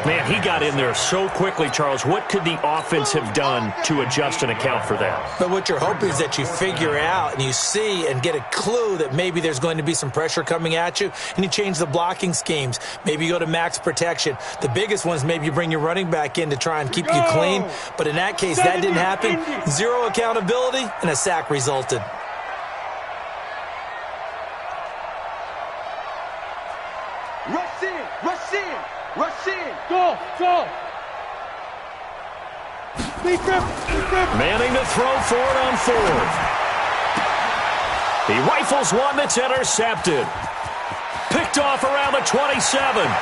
[SPEAKER 2] Man, he got in there so quickly, Charles. What could the offense have done to adjust and account for that?
[SPEAKER 5] But what you're hoping is that you figure out and you see and get a clue that maybe there's going to be some pressure coming at you, and you change the blocking schemes. Maybe you go to max protection. The biggest one is maybe you bring your running back in to try and keep you clean. But in that case, that didn't happen. 0 accountability, and a sack resulted.
[SPEAKER 6] Rush in. Rush in. Rush in. Go. Be grip.
[SPEAKER 2] Manning to throw for it on 4th. He rifles one that's intercepted. Picked off around the 27. 20.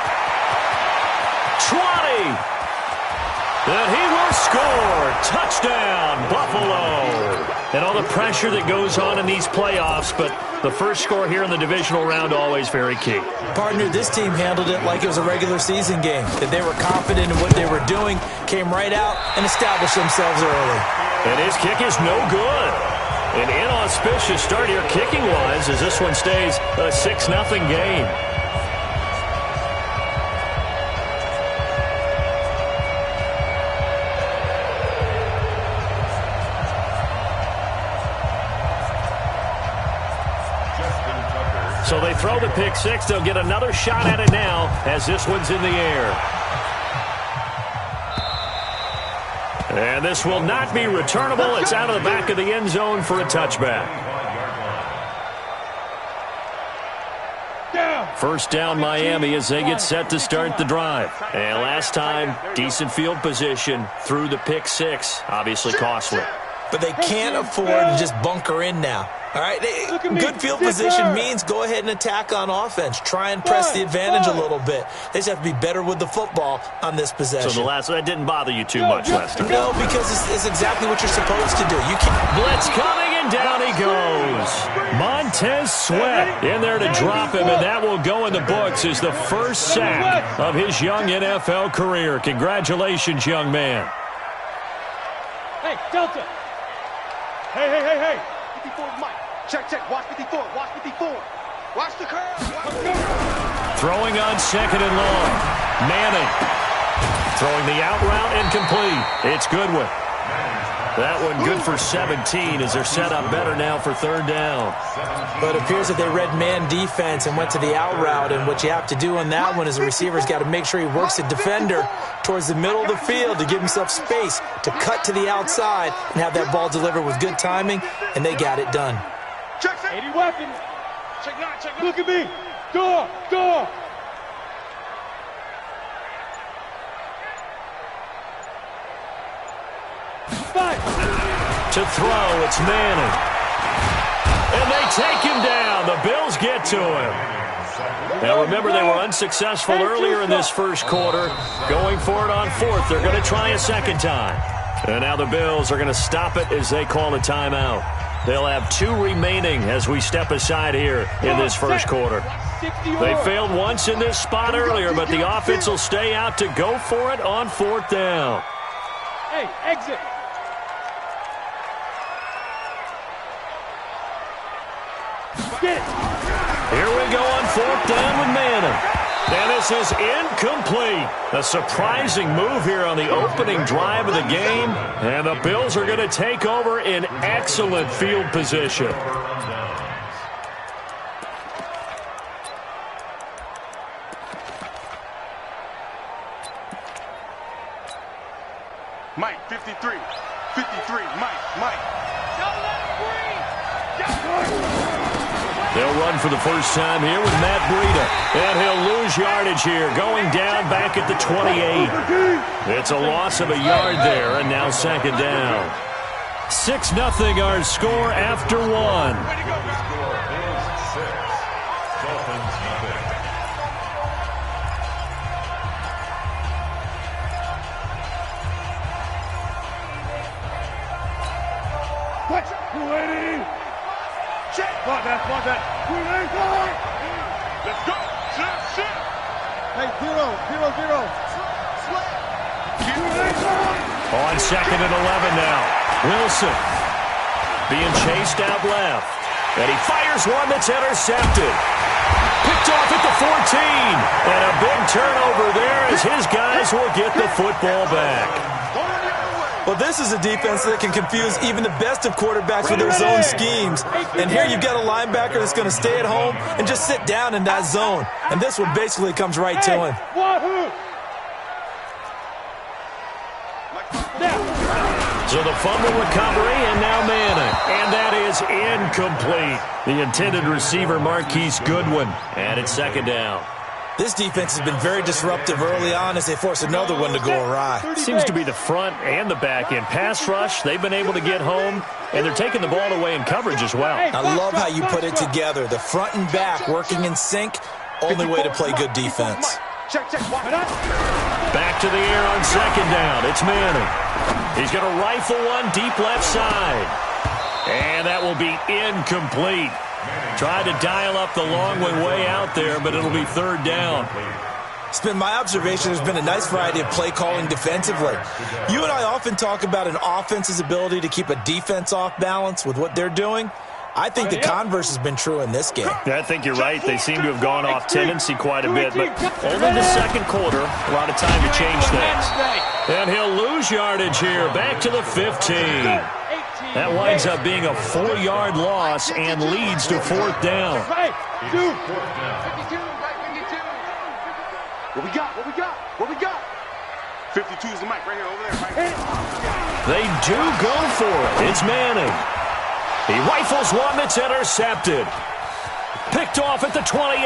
[SPEAKER 2] And he will score. Touchdown, Buffalo. And all the pressure that goes on in these playoffs, but the first score here in the divisional round always very key.
[SPEAKER 5] Partner, this team handled it like it was a regular season game, that they were confident in what they were doing, came right out and established themselves early.
[SPEAKER 2] And his kick is no good. An inauspicious start here kicking-wise as this one stays a 6-0 game. So they throw the pick 6. They'll get another shot at it now as this one's in the air. And this will not be returnable. It's out of the back of the end zone for a touchback. First down Miami as they get set to start the drive. And last time, decent field position through the pick 6. Obviously costly.
[SPEAKER 5] But they can't afford to just bunker in now. All right, good field position means go ahead and attack on offense. Try and press the advantage a little bit. They just have to be better with the football on this possession.
[SPEAKER 2] So that didn't bother you too much last time?
[SPEAKER 5] No, because it's exactly what you're supposed to do. You can't.
[SPEAKER 2] Blitz coming, and down he goes. Montez Sweat in there to drop him, and that will go in the books as the first sack of his young NFL career. Congratulations, young man.
[SPEAKER 6] Hey, Delta. Hey. 54 Mike. Check. Watch 54. Watch the curve.
[SPEAKER 2] Throwing on 2nd and long. Manning. Throwing the out route incomplete. It's Goodwin. That one good for 17 as they're set up better now for 3rd down.
[SPEAKER 5] But it appears that they read man defense and went to the out route. And what you have to do on that one is the receiver's got to make sure he works the defender towards the middle of the field to give himself space to cut to the outside and have that ball delivered with good timing. And they got it done.
[SPEAKER 6] Check 80 weapons. Check. Look at me. Go.
[SPEAKER 2] To throw, it's Manning. And they take him down. The Bills get to him. Now remember, they were unsuccessful earlier in this first quarter. Going for it on 4th. They're going to try a second time. And now the Bills are going to stop it as they call a timeout. They'll have 2 remaining as we step aside here in this first quarter. They failed once in this spot earlier, but the offense will stay out to go for it on 4th down.
[SPEAKER 6] Hey, exit. Get it.
[SPEAKER 2] Here we go on 4th down with Manning. And this is incomplete. A surprising move here on the opening drive of the game. And the Bills are going to take over in excellent field position.
[SPEAKER 6] Mike, 53. 53, Mike. Don't let him breathe.
[SPEAKER 2] They'll run for the first time here with Matt Breida. And he'll lose yardage here, going down back at the 28. It's a loss of a yard there, and now 2nd down. 6-0 our score after 1.
[SPEAKER 3] Score is 6. Dolphins nothing.
[SPEAKER 6] Block that. Let's go. Shit. Hey, 0.
[SPEAKER 2] On 2nd and 11 now. Wilson being chased out left. And he fires one that's intercepted. Picked off at the 14. And a big turnover there as his guys will get the football back.
[SPEAKER 5] Well, this is a defense that can confuse even the best of quarterbacks with their zone schemes. And here you've got a linebacker that's going to stay at home and just sit down in that zone. And this one basically comes right to him.
[SPEAKER 2] So the fumble recovery, and now Manning. And that is incomplete. The intended receiver, Marquise Goodwin. And it's 2nd down.
[SPEAKER 5] This defense has been very disruptive early on as they force another one to go awry.
[SPEAKER 2] Seems to be the front and the back end. Pass rush, they've been able to get home, and they're taking the ball away in coverage as well.
[SPEAKER 5] I love how you put it together. The front and back working in sync, only way to play good defense.
[SPEAKER 2] Back to the air on 2nd down. It's Manning. He's going to rifle one deep left side. And that will be incomplete. Tried to dial up the long one way out there, but it'll be 3rd down.
[SPEAKER 5] It's been my observation there's been a nice variety of play calling defensively. You and I often talk about an offense's ability to keep a defense off balance with what they're doing. I think the converse has been true in this game.
[SPEAKER 2] Yeah, I think you're right. They seem to have gone off tendency quite a bit, but only the 2nd quarter. A lot of time to change things. And he'll lose yardage here. Back to the 15. That winds up being a 4-yard loss and leads to 4th down.
[SPEAKER 6] What we got? 52 is the mic right here, over there. Right.
[SPEAKER 2] They do go for it. It's Manning. He rifles one that's intercepted. Picked off at the 28.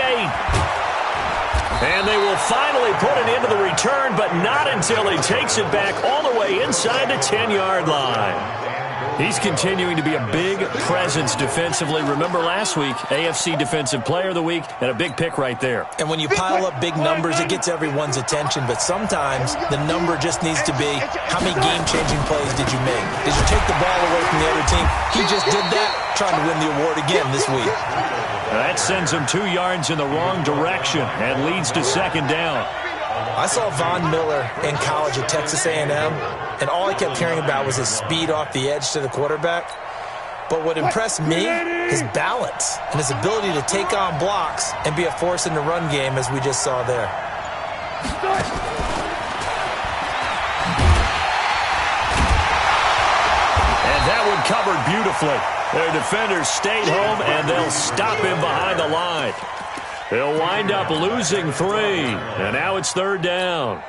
[SPEAKER 2] And they will finally put it into the return, but not until he takes it back all the way inside the 10-yard line. He's continuing to be a big presence defensively. Remember last week, AFC Defensive Player of the Week, and a big pick right there.
[SPEAKER 5] And when you pile up big numbers, it gets everyone's attention. But sometimes the number just needs to be, how many game-changing plays did you make? Did you take the ball away from the other team? He just did that, trying to win the award again this week.
[SPEAKER 2] That sends him 2 yards in the wrong direction and leads to 2nd down.
[SPEAKER 5] I saw Von Miller in college at Texas A&M, and all I kept hearing about was his speed off the edge to the quarterback. But what impressed me, his balance and his ability to take on blocks and be a force in the run game, as we just saw there.
[SPEAKER 2] And that one covered beautifully. Their defenders stayed home, and they'll stop him behind the line. They'll wind up losing 3, and now it's 3rd down.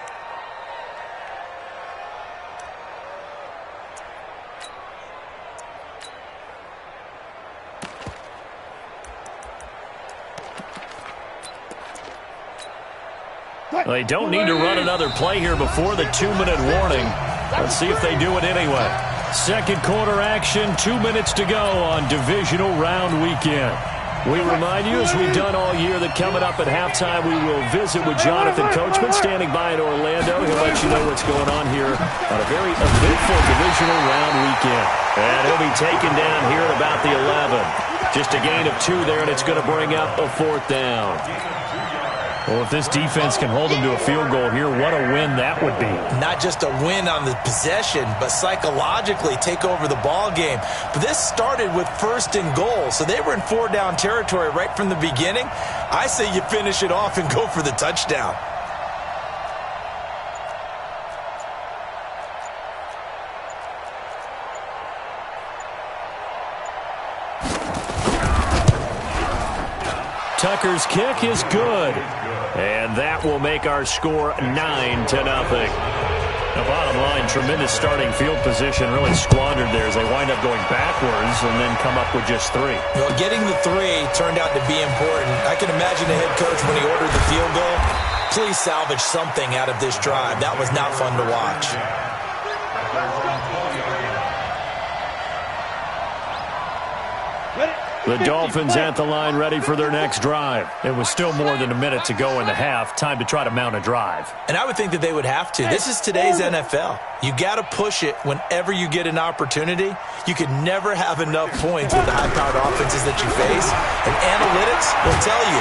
[SPEAKER 2] They don't need to run another play here before the 2-minute warning. Let's see if they do it anyway. 2nd quarter action, 2 minutes to go on divisional round weekend. We remind you, as we've done all year, that coming up at halftime, we will visit with Jonathan Coachman, standing by in Orlando. He'll let you know what's going on here on a very eventful divisional round weekend. And he'll be taken down here at about the 11. Just a gain of 2 there, and it's going to bring up a 4th down. Well, if this defense can hold them to a field goal here, what a win that would be. Not just a win on the possession, but psychologically take over the ball game. But this started with 1st and goal, so they were in 4-down territory right from the beginning. I say you finish it off and go for the touchdown. Tucker's kick is good. And that will make our score 9-0. The bottom line, tremendous starting field position, really squandered there as they wind up going backwards and then come up with just 3. Well, getting the 3 turned out to be important. I can imagine the head coach when he ordered the field goal. Please salvage something out of this drive. That was not fun to watch. The Dolphins at the line ready for their next drive. It was still more than a minute to go in the half. Time to try to mount a drive. And I would think that they would have to. This is today's NFL. You got to push it whenever you get an opportunity. You can never have enough points with the high-powered offenses that you face. And analytics will tell you,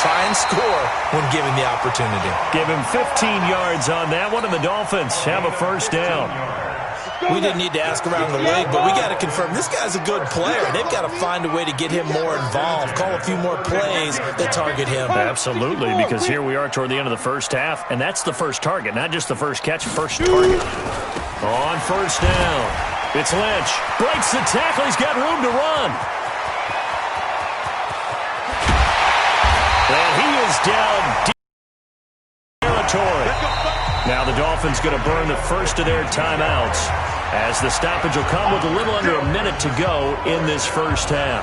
[SPEAKER 2] try and score when given the opportunity. Give him 15 yards on that one, and the Dolphins have a 1st down. We didn't need to ask around the league, but we got to confirm this guy's a good player. They've got to find a way to get him more involved, call a few more plays that target him. Absolutely, because here we are toward the end of the first half, and that's the first target, not just the first catch, first target. On 1st down, it's Lynch. Breaks the tackle. He's got room to run. And he is down deep territory. Now the Dolphins going to burn the first of their timeouts as the stoppage will come with a little under a minute to go in this first half.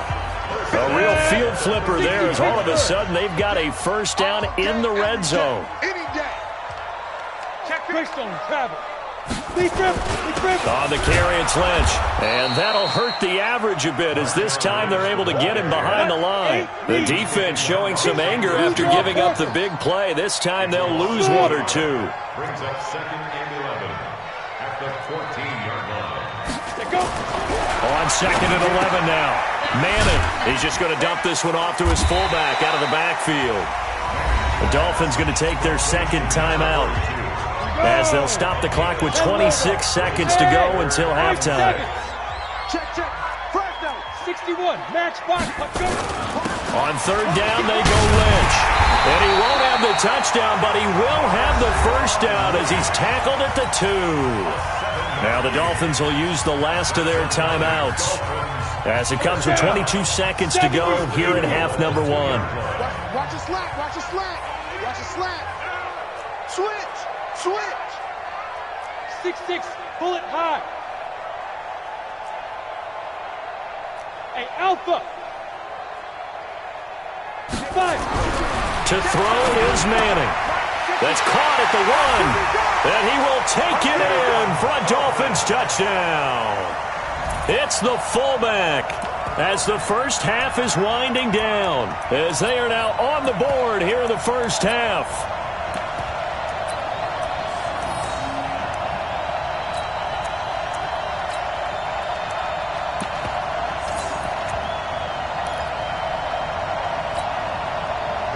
[SPEAKER 2] A real field flipper there as all of a sudden they've got a 1st down in the red zone. On the carry, it's Lynch. And that'll hurt the average a bit as this time they're able to get him behind the line. The defense showing some anger after giving up the big play. This time they'll lose 1 or 2.
[SPEAKER 3] Brings up 2nd and 11 at the 14-yard line.
[SPEAKER 2] On 2nd and 11 now. Manning, he's just going to dump this one off to his fullback out of the backfield. The Dolphins going to take their 2nd timeout as they'll stop the clock with 26 seconds to go until halftime.
[SPEAKER 6] Check. 61, match box.
[SPEAKER 2] On 3rd down, they go Lynch. And he won't have the touchdown, but he will have the 1st down as he's tackled at the 2. Now the Dolphins will use the last of their timeouts as it comes with 22 seconds to go here in half number 1.
[SPEAKER 4] Watch a slack. Switch.
[SPEAKER 6] 6-6, pull it high. Hey, Alpha. 5.
[SPEAKER 2] To throw is Manning. That's caught at the 1. And he will take it in for a Dolphins touchdown. It's the fullback as the first half is winding down as they are now on the board here in the first half.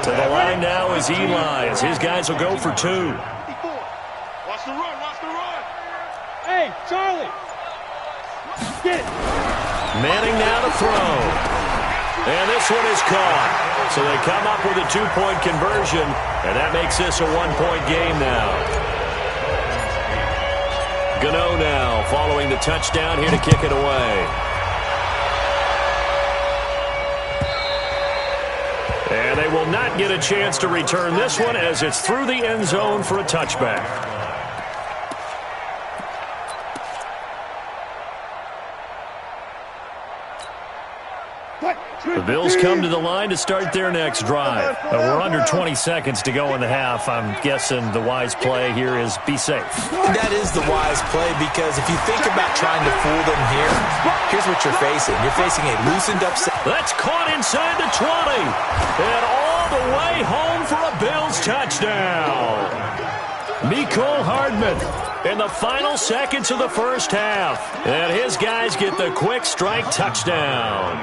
[SPEAKER 2] To the line now is Eli as his guys will go for 2.
[SPEAKER 6] Watch the run. Hey, Charlie. Get it.
[SPEAKER 2] Manning now to throw. And this one is caught. So they come up with a 2-point conversion, and that makes this a 1-point game now. Gano now following the touchdown here to kick it away. And they will not get a chance to return this one as it's through the end zone for a touchback. The Bills come to the line to start their next drive. We're under 20 seconds to go in the half. I'm guessing the wise play here is be safe.
[SPEAKER 5] That is the wise play, because if you think about trying to fool them here, here's what you're facing. You're facing a loosened up set.
[SPEAKER 2] That's caught inside the 20. And all the way home for a Bills touchdown. Mecole Hardman in the final seconds of the first half. And his guys get the quick strike touchdown.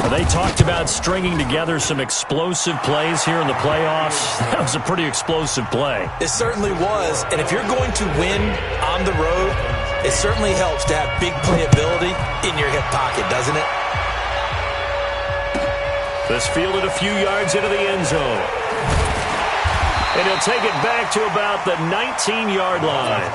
[SPEAKER 2] They talked about stringing together some explosive plays here in the playoffs. That was a pretty explosive play.
[SPEAKER 5] It certainly was. And if you're going to win on the road, it certainly helps to have big playability in your hip pocket, doesn't it?
[SPEAKER 2] This fielded a few yards into the end zone. And he'll take it back to about the 19-yard line.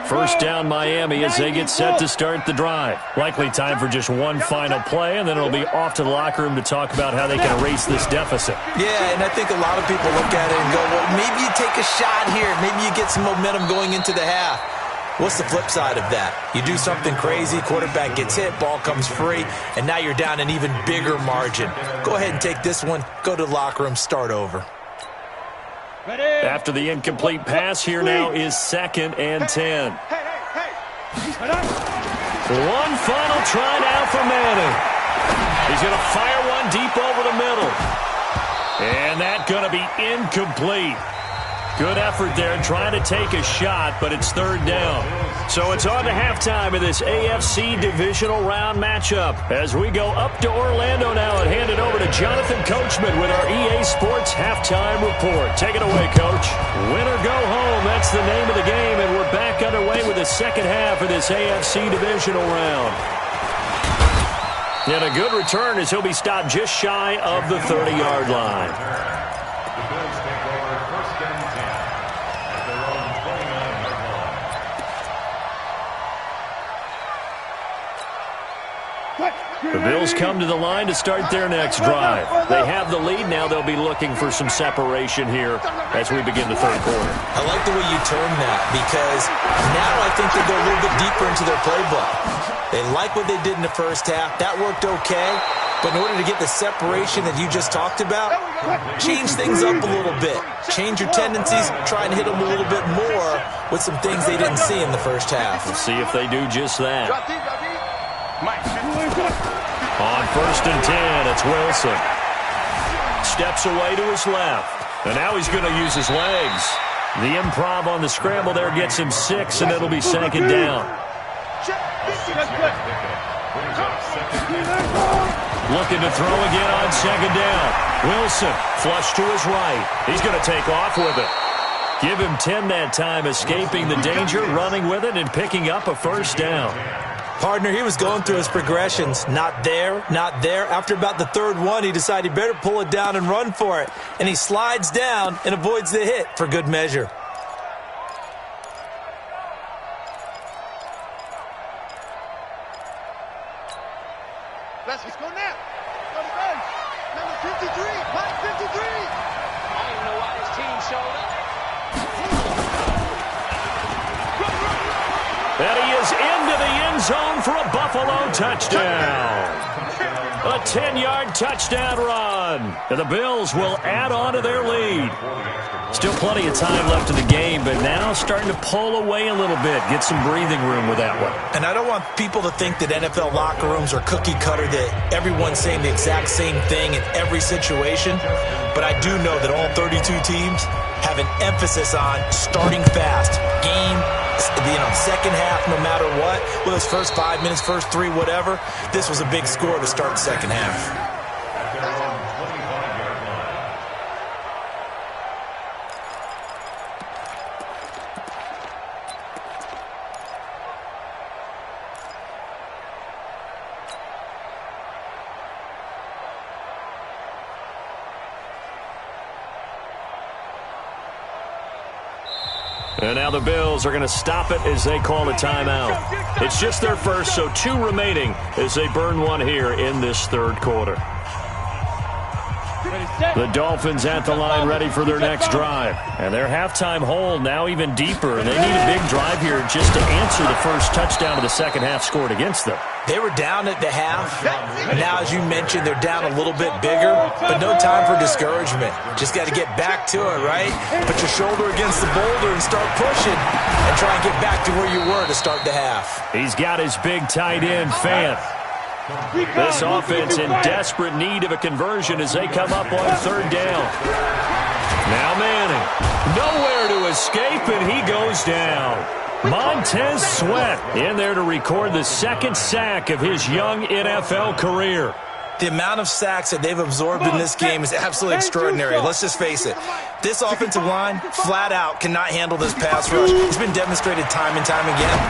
[SPEAKER 2] First down Miami as they get set to start the drive. Likely time for just one final play, and then it'll be off to the locker room to talk about how they can erase this deficit.
[SPEAKER 5] Yeah, and I think a lot of people look at it and go, well, maybe you take a shot here. Maybe you get some momentum going into the half. What's the flip side of that? You do something crazy, quarterback gets hit, ball comes free, and now you're down an even bigger margin. Go ahead and take this one, go to the locker room, start over.
[SPEAKER 2] After the incomplete pass, here now is 2nd and 10. One final try now for Manning. He's going to fire one deep over the middle. And that's going to be incomplete. Good effort there trying to take a shot, but it's 3rd down. So it's on to halftime of this AFC divisional round matchup as we go up to Orlando now and hand it over to Jonathan Coachman with our EA Sports halftime report. Take it away, Coach. Win or go home, that's the name of the game, and we're back underway with the second half of this AFC divisional round. And a good return as he'll be stopped just shy of the 30-yard line. The Bills come to the line to start their next drive. They have the lead. Now they'll be looking for some separation here as we begin the third quarter.
[SPEAKER 5] I like the way you term that, because now I think they go a little bit deeper into their playbook. They like what they did in the first half. That worked okay. But in order to get the separation that you just talked about, change things up a little bit. Change your tendencies, try and hit them a little bit more with some things they didn't see in the first half.
[SPEAKER 2] We'll see if they do just that. On 1st and 10, it's Wilson. Steps away to his left. And now he's going to use his legs. The improv on the scramble there gets him 6, and it'll be 2nd down. Looking to throw again on 2nd down. Wilson, flush to his right. He's going to take off with it. Give him 10 that time, escaping the danger, running with it, and picking up a 1st down.
[SPEAKER 5] Partner, he was going through his progressions. Not there, not there. After about the 3rd one, he decided he better pull it down and run for it. And he slides down and avoids the hit for good measure.
[SPEAKER 4] Let's go now. Go to base. Number 53. Mike 53. I don't even know why his team showed up.
[SPEAKER 2] And he is into the end zone for a Buffalo touchdown. A 10-yard touchdown run. And the Bills will add on to their lead. Still plenty of time left in the game, but now starting to pull away a little bit. Get some breathing room with that one.
[SPEAKER 5] And I don't want people to think that NFL locker rooms are cookie cutter, that everyone's saying the exact same thing in every situation. But I do know that all 32 teams have an emphasis on starting fast. Second half, no matter what, whether it's first 5 minutes, first 3, whatever, this was a big score to start the second half.
[SPEAKER 2] And now the Bills are going to stop it as they call a timeout. It's just their first, so 2 remaining as they burn one here in this third quarter. The Dolphins at the line ready for their next drive. And their halftime hole now even deeper. And they need a big drive here just to answer the first touchdown of the second half scored against them.
[SPEAKER 5] They were down at the half. Now, as you mentioned, they're down a little bit bigger, but no time for discouragement. Just got to get back to it, right? Put your shoulder against the boulder and start pushing and try and get back to where you were to start the half.
[SPEAKER 2] He's got his big tight end, Fant. This offense in desperate need of a conversion as they come up on third down. Now Manning. Nowhere to escape, and he goes down. Montez Sweat in there to record the second sack of his young NFL career.
[SPEAKER 5] The amount of sacks that they've absorbed in this game is absolutely extraordinary. Let's just face it. This offensive line, flat out, cannot handle this pass rush. It's been demonstrated time and time again.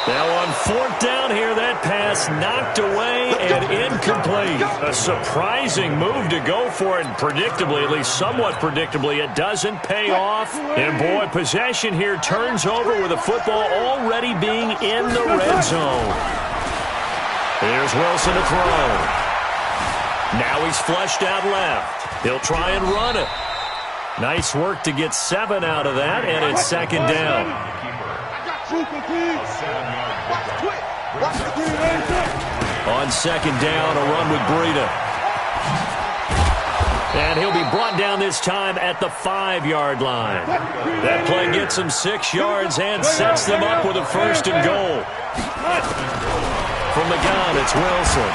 [SPEAKER 2] Now on fourth down here, that pass knocked away and incomplete. A surprising move to go for it, and predictably, at least somewhat predictably, it doesn't pay off. And boy, possession here turns over with the football already being in the red zone. Here's Wilson to throw. Now he's flushed out left. He'll try and run it. Nice work to get 7 out of that, and it's second down. On second down, a run with Breida. And he'll be brought down this time at the 5-yard line. That play gets him 6 yards and sets them up with a first and goal. From the gun, it's Wilson.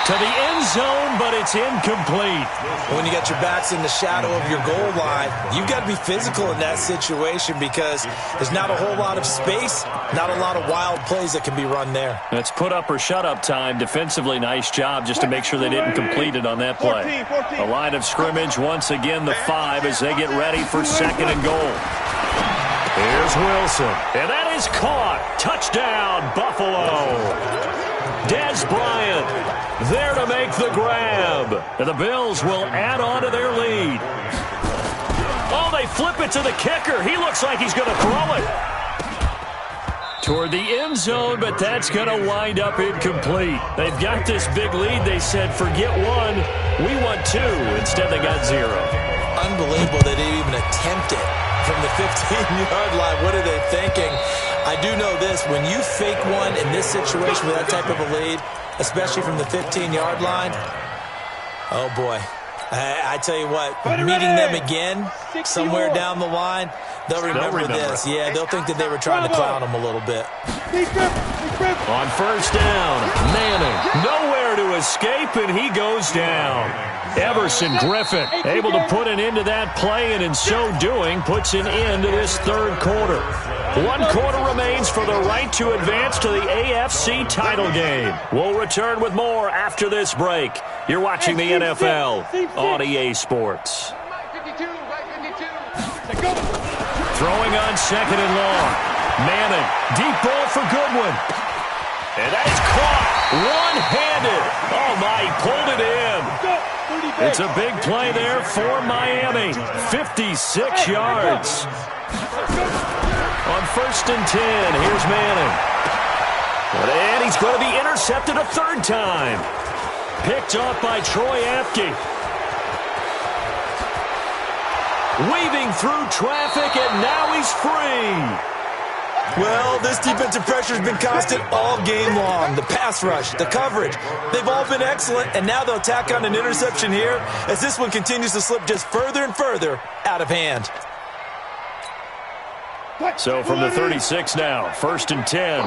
[SPEAKER 2] To the end zone, but it's incomplete.
[SPEAKER 5] When you got your backs in the shadow of your goal line, you've got to be physical in that situation because there's not a whole lot of space, not a lot of wild plays that can be run there.
[SPEAKER 2] It's put up or shut up time. Defensively, nice job just to make sure they didn't complete it on that play. The line of scrimmage, once again, the 5 as they get ready for second and goal. Here's Wilson, and that is caught. Touchdown, Buffalo. Dez Bryant there to make the grab. And the Bills will add on to their lead. Oh, they flip it to the kicker. He looks like he's going to throw it toward the end zone, but that's going to wind up incomplete. They've got this big lead. They said, forget 1, we want 2. Instead, they got 0.
[SPEAKER 5] Unbelievable that they even attempt it from the 15-yard line. What are they thinking? I do know this. When you fake one in this situation with that type of a lead, especially from the 15-yard line, oh, boy. I tell you what, meeting them again somewhere down the line, they'll remember this. Yeah, they'll think that they were trying to clown them a little bit.
[SPEAKER 2] On first down, Manning nowhere to escape, and he goes down. Everson Griffin able to put an end to that play, and in so doing, puts an end to this third quarter. 1 quarter remains for the right to advance to the AFC title game. We'll return with more after this break. You're watching the NFL on EA Sports. Throwing on second and long. Manning, deep ball for Goodwin. And that is caught one-handed. Oh, my, he pulled it in. It's a big play there for Miami. 56 yards. On first and 10, here's Manning. And he's going to be intercepted a third time. Picked off by Troy Apke. Weaving through traffic, and now he's free.
[SPEAKER 5] Well, this defensive pressure has been constant all game long. The pass rush, the coverage, they've all been excellent, and now they'll tack on an interception here as this one continues to slip just further and further out of hand.
[SPEAKER 2] So from the 36 now, first and 10.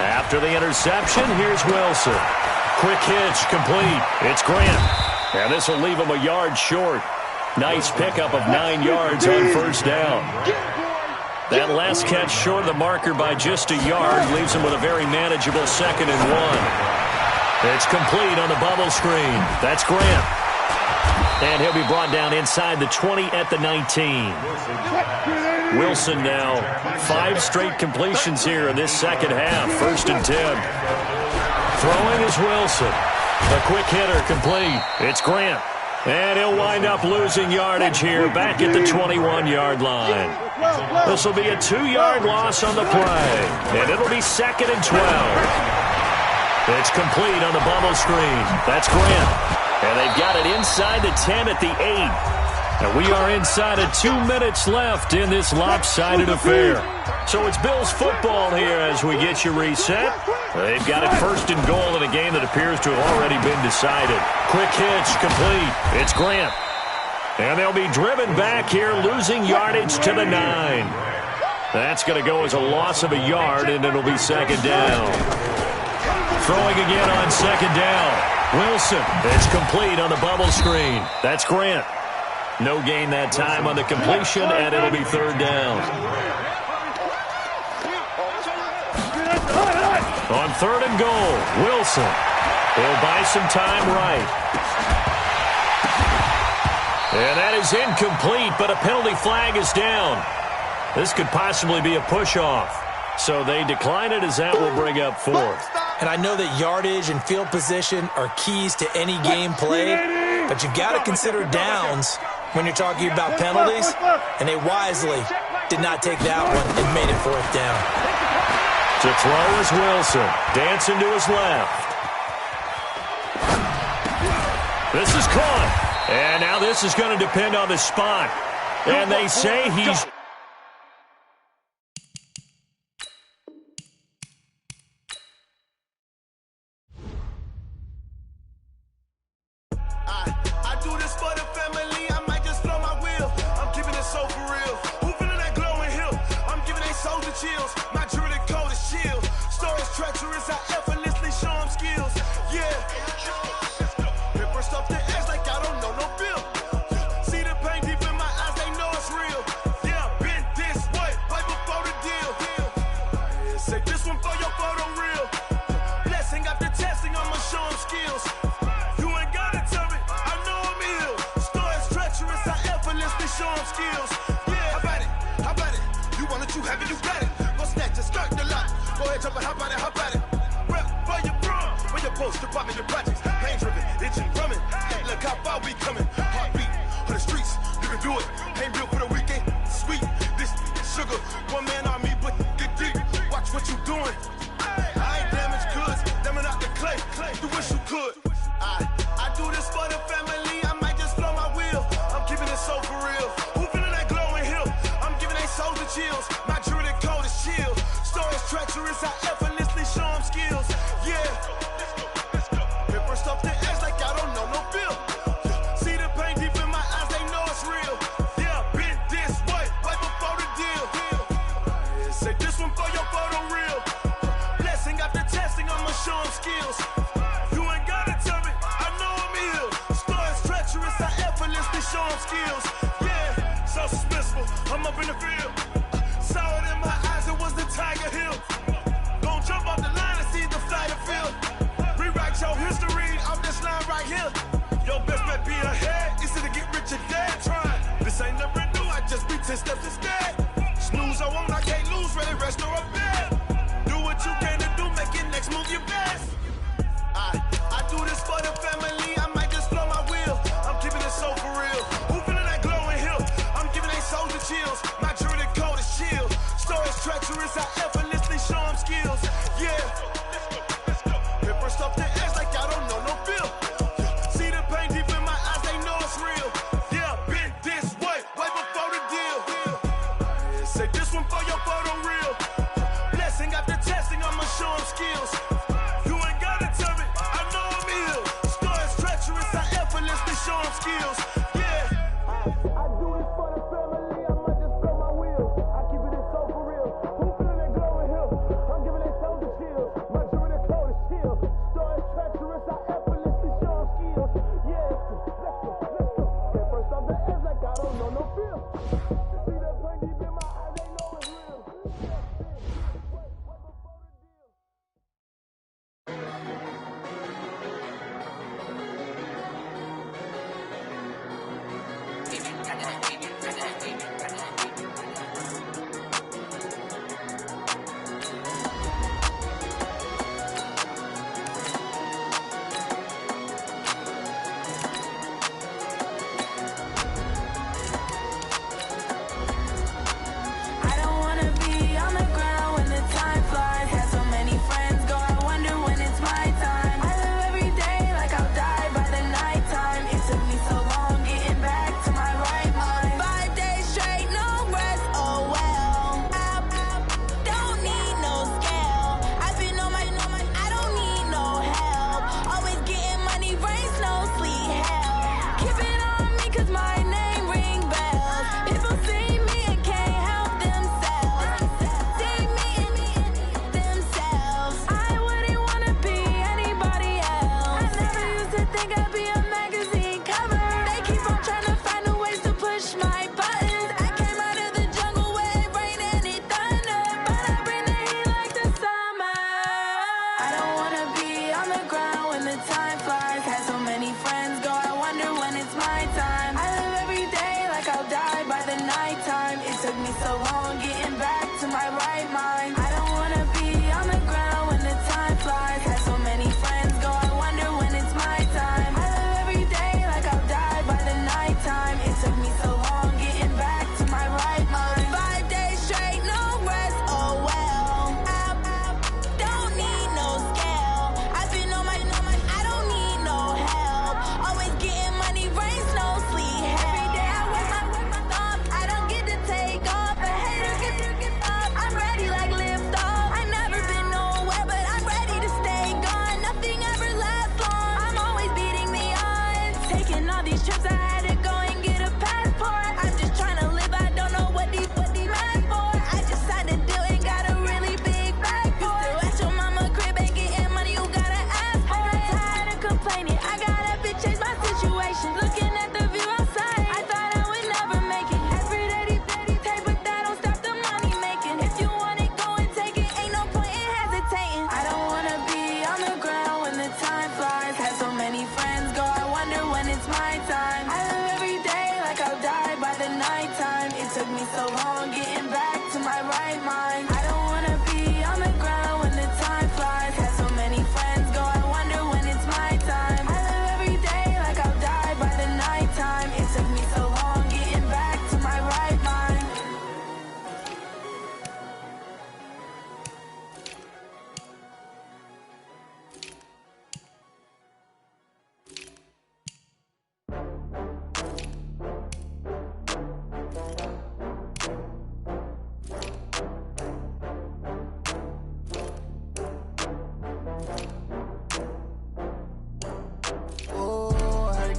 [SPEAKER 2] After the interception, here's Wilson. Quick hitch, complete. It's Grant. And this will leave him a yard short. Nice pickup of 9 yards on first down. That last catch short of the marker by just a yard leaves him with a very manageable second and 1. It's complete on the bubble screen. That's Grant. And he'll be brought down inside the 20 at the 19. Wilson now 5 straight completions here in this second half. First and 10. Throwing is Wilson. A quick hitter complete. It's Grant. And he'll wind up losing yardage here back at the 21-yard line. This will be a 2-yard loss on the play. And it'll be 2nd and 12. It's complete on the bubble screen. That's Grant. And they've got it inside the 10 at the 8. And we are inside of 2 minutes left in this lopsided affair. So it's Bills football here as we get you reset. They've got it 1st and goal in a game that appears to have already been decided. Quick hitch, complete. It's Grant. And they'll be driven back here, losing yardage to the 9. That's going to go as a loss of a yard, and it'll be 2nd down. Throwing again on 2nd down. Wilson. It's complete on the bubble screen. That's Grant. No gain that time on the completion, and it'll be 3rd down. On 3rd and goal, Wilson. He'll buy some time right. And that is incomplete, but a penalty flag is down. This could possibly be a push-off. So they decline it as that will bring up 4th.
[SPEAKER 5] And I know that yardage and field position are keys to any game played, but you've got to consider downs when you're talking about penalties, and they wisely did not take that one and made it 4th down.
[SPEAKER 2] To throw is Wilson, dancing to his left. This is caught, and now this is going to depend on the spot. And they say he's...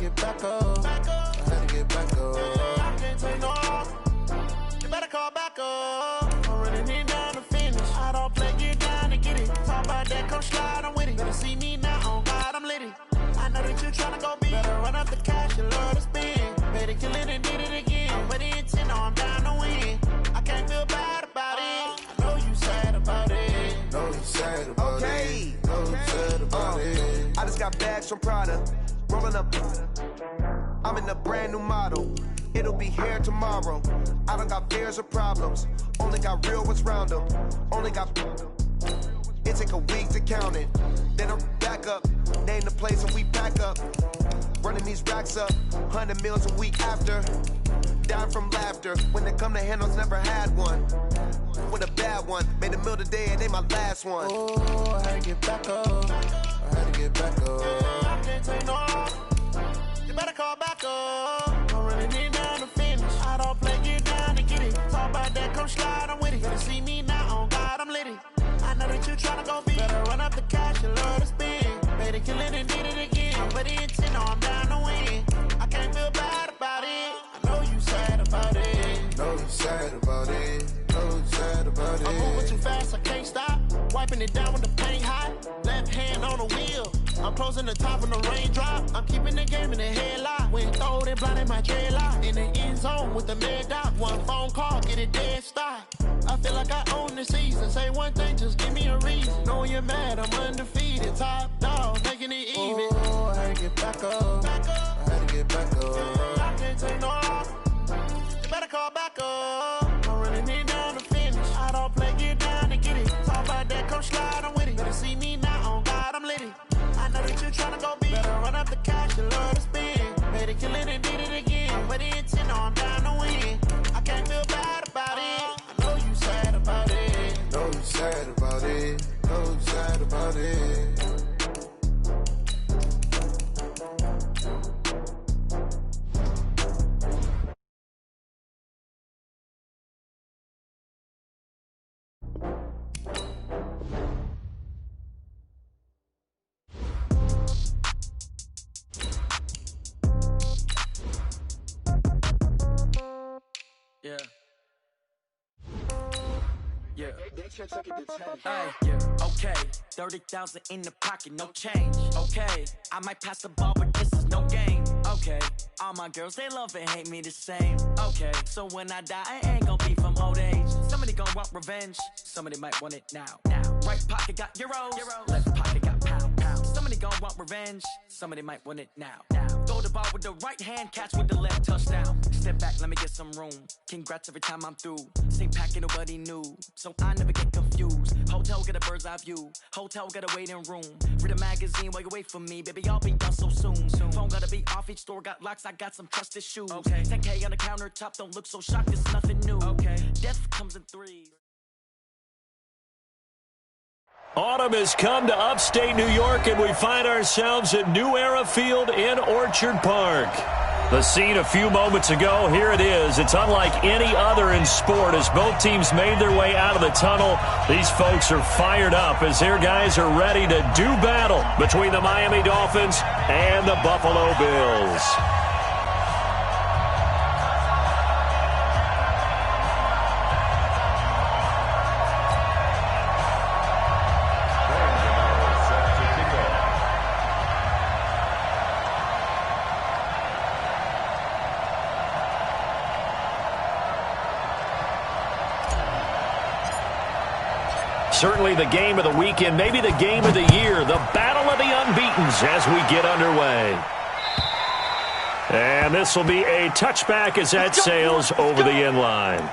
[SPEAKER 7] get back up. I had to get back up. I can't take no off. You better call back up. I'm running it down to finish. I don't play, get down to get it. Talk about that, come slide, I'm with it. Better see me now, oh God, I'm litty. I know that you tryna go big. Better run up the cash, you love to spend. Better kill it and did it again. But the intent, no, I'm down to win. I can't feel bad about it. I know you sad about it.
[SPEAKER 9] Know you sad about it. Know you sad about it. I just got bags from Prada. Rolling up. I'm in a brand new model. It'll be here tomorrow. I don't got fears or problems. Only got real ones round them. Only got. It take a week to count it. Then I'm back up. Name the place and we pack up. Running these racks up. 100 meals a week after. Dying from laughter. When it come to handles, never had one. With a bad one. Made a meal today and they my last one.
[SPEAKER 7] Oh, I had to get back up. I had to get back up. I can't take no off. You better call back up. I'm running it down to finish. I don't play, get down to get it. Talk about that, come slide, I'm with it. Better see me now, oh God, I'm litty. I know that you tryna go big. Better run up the cash, you love to spend. Better kill it and did it again. But the intent, no, I'm down to win. I can't feel bad about it. I know you sad about it.
[SPEAKER 9] Know you sad about it. Know you sad about it.
[SPEAKER 7] I'm moving too fast, I can't stop. Wiping it down with the paint hot. Left hand on the wheel. I'm closing the top of the raindrop. I'm keeping the game in the headlock. When throwed and blinded my dreadlock. In the end zone with the mad dot. One phone call, get it dead stop. I feel like I own the season. Say one thing, just give me a reason. Knowing you're mad, I'm undefeated. Top dog, making it even. Oh, I had to get back up. I had to get back up. I can't take no off. You better call back up. I'm running it down to finish. I don't play, get down to get it. Talk about that, come slide, I'm with it. Better see me now, oh God, I'm litty. I know that you tryna go big. Better run up the cash, you love to spend. Better kill it and did it again. But the intent, no, I'm down to win. I can't feel bad about it. I know you sad about it.
[SPEAKER 9] Know you sad about it. Know you sad about it.
[SPEAKER 10] Yeah. Yeah. Hey, yeah. Okay. 30,000 in the pocket, no change. Okay. I might pass the ball, but this is no game. Okay. All my girls, they love and hate me the same. Okay. So when I die, I ain't gonna be from old age. Somebody gonna want revenge. Somebody might want it now. Right pocket got euros. Left pocket got pound. Somebody gonna want revenge. Somebody might want it now. Throw the ball with the right hand, catch with the left, touchdown. Step back, let me get some room. Congrats every time I'm through. Same packet, nobody knew, so I never get confused. Hotel get a bird's eye view. Hotel got a waiting room. Read a magazine while you wait for me, baby. I'll be done so soon. Phone gotta be off. Each store got locks. I got some trusted shoes. 10K on the countertop. Don't look so shocked. It's nothing new. Death comes in threes.
[SPEAKER 2] Autumn has come to upstate New York, and we find ourselves at New Era Field in Orchard Park. The scene a few moments ago, here it is. It's unlike any other in sport as both teams made their way out of the tunnel. These folks are fired up as their guys are ready to do battle between the Miami Dolphins and the Buffalo Bills. Certainly the game of the weekend, maybe the game of the year, the battle of the unbeatens as we get underway. And this will be a touchback as that sails over the end line.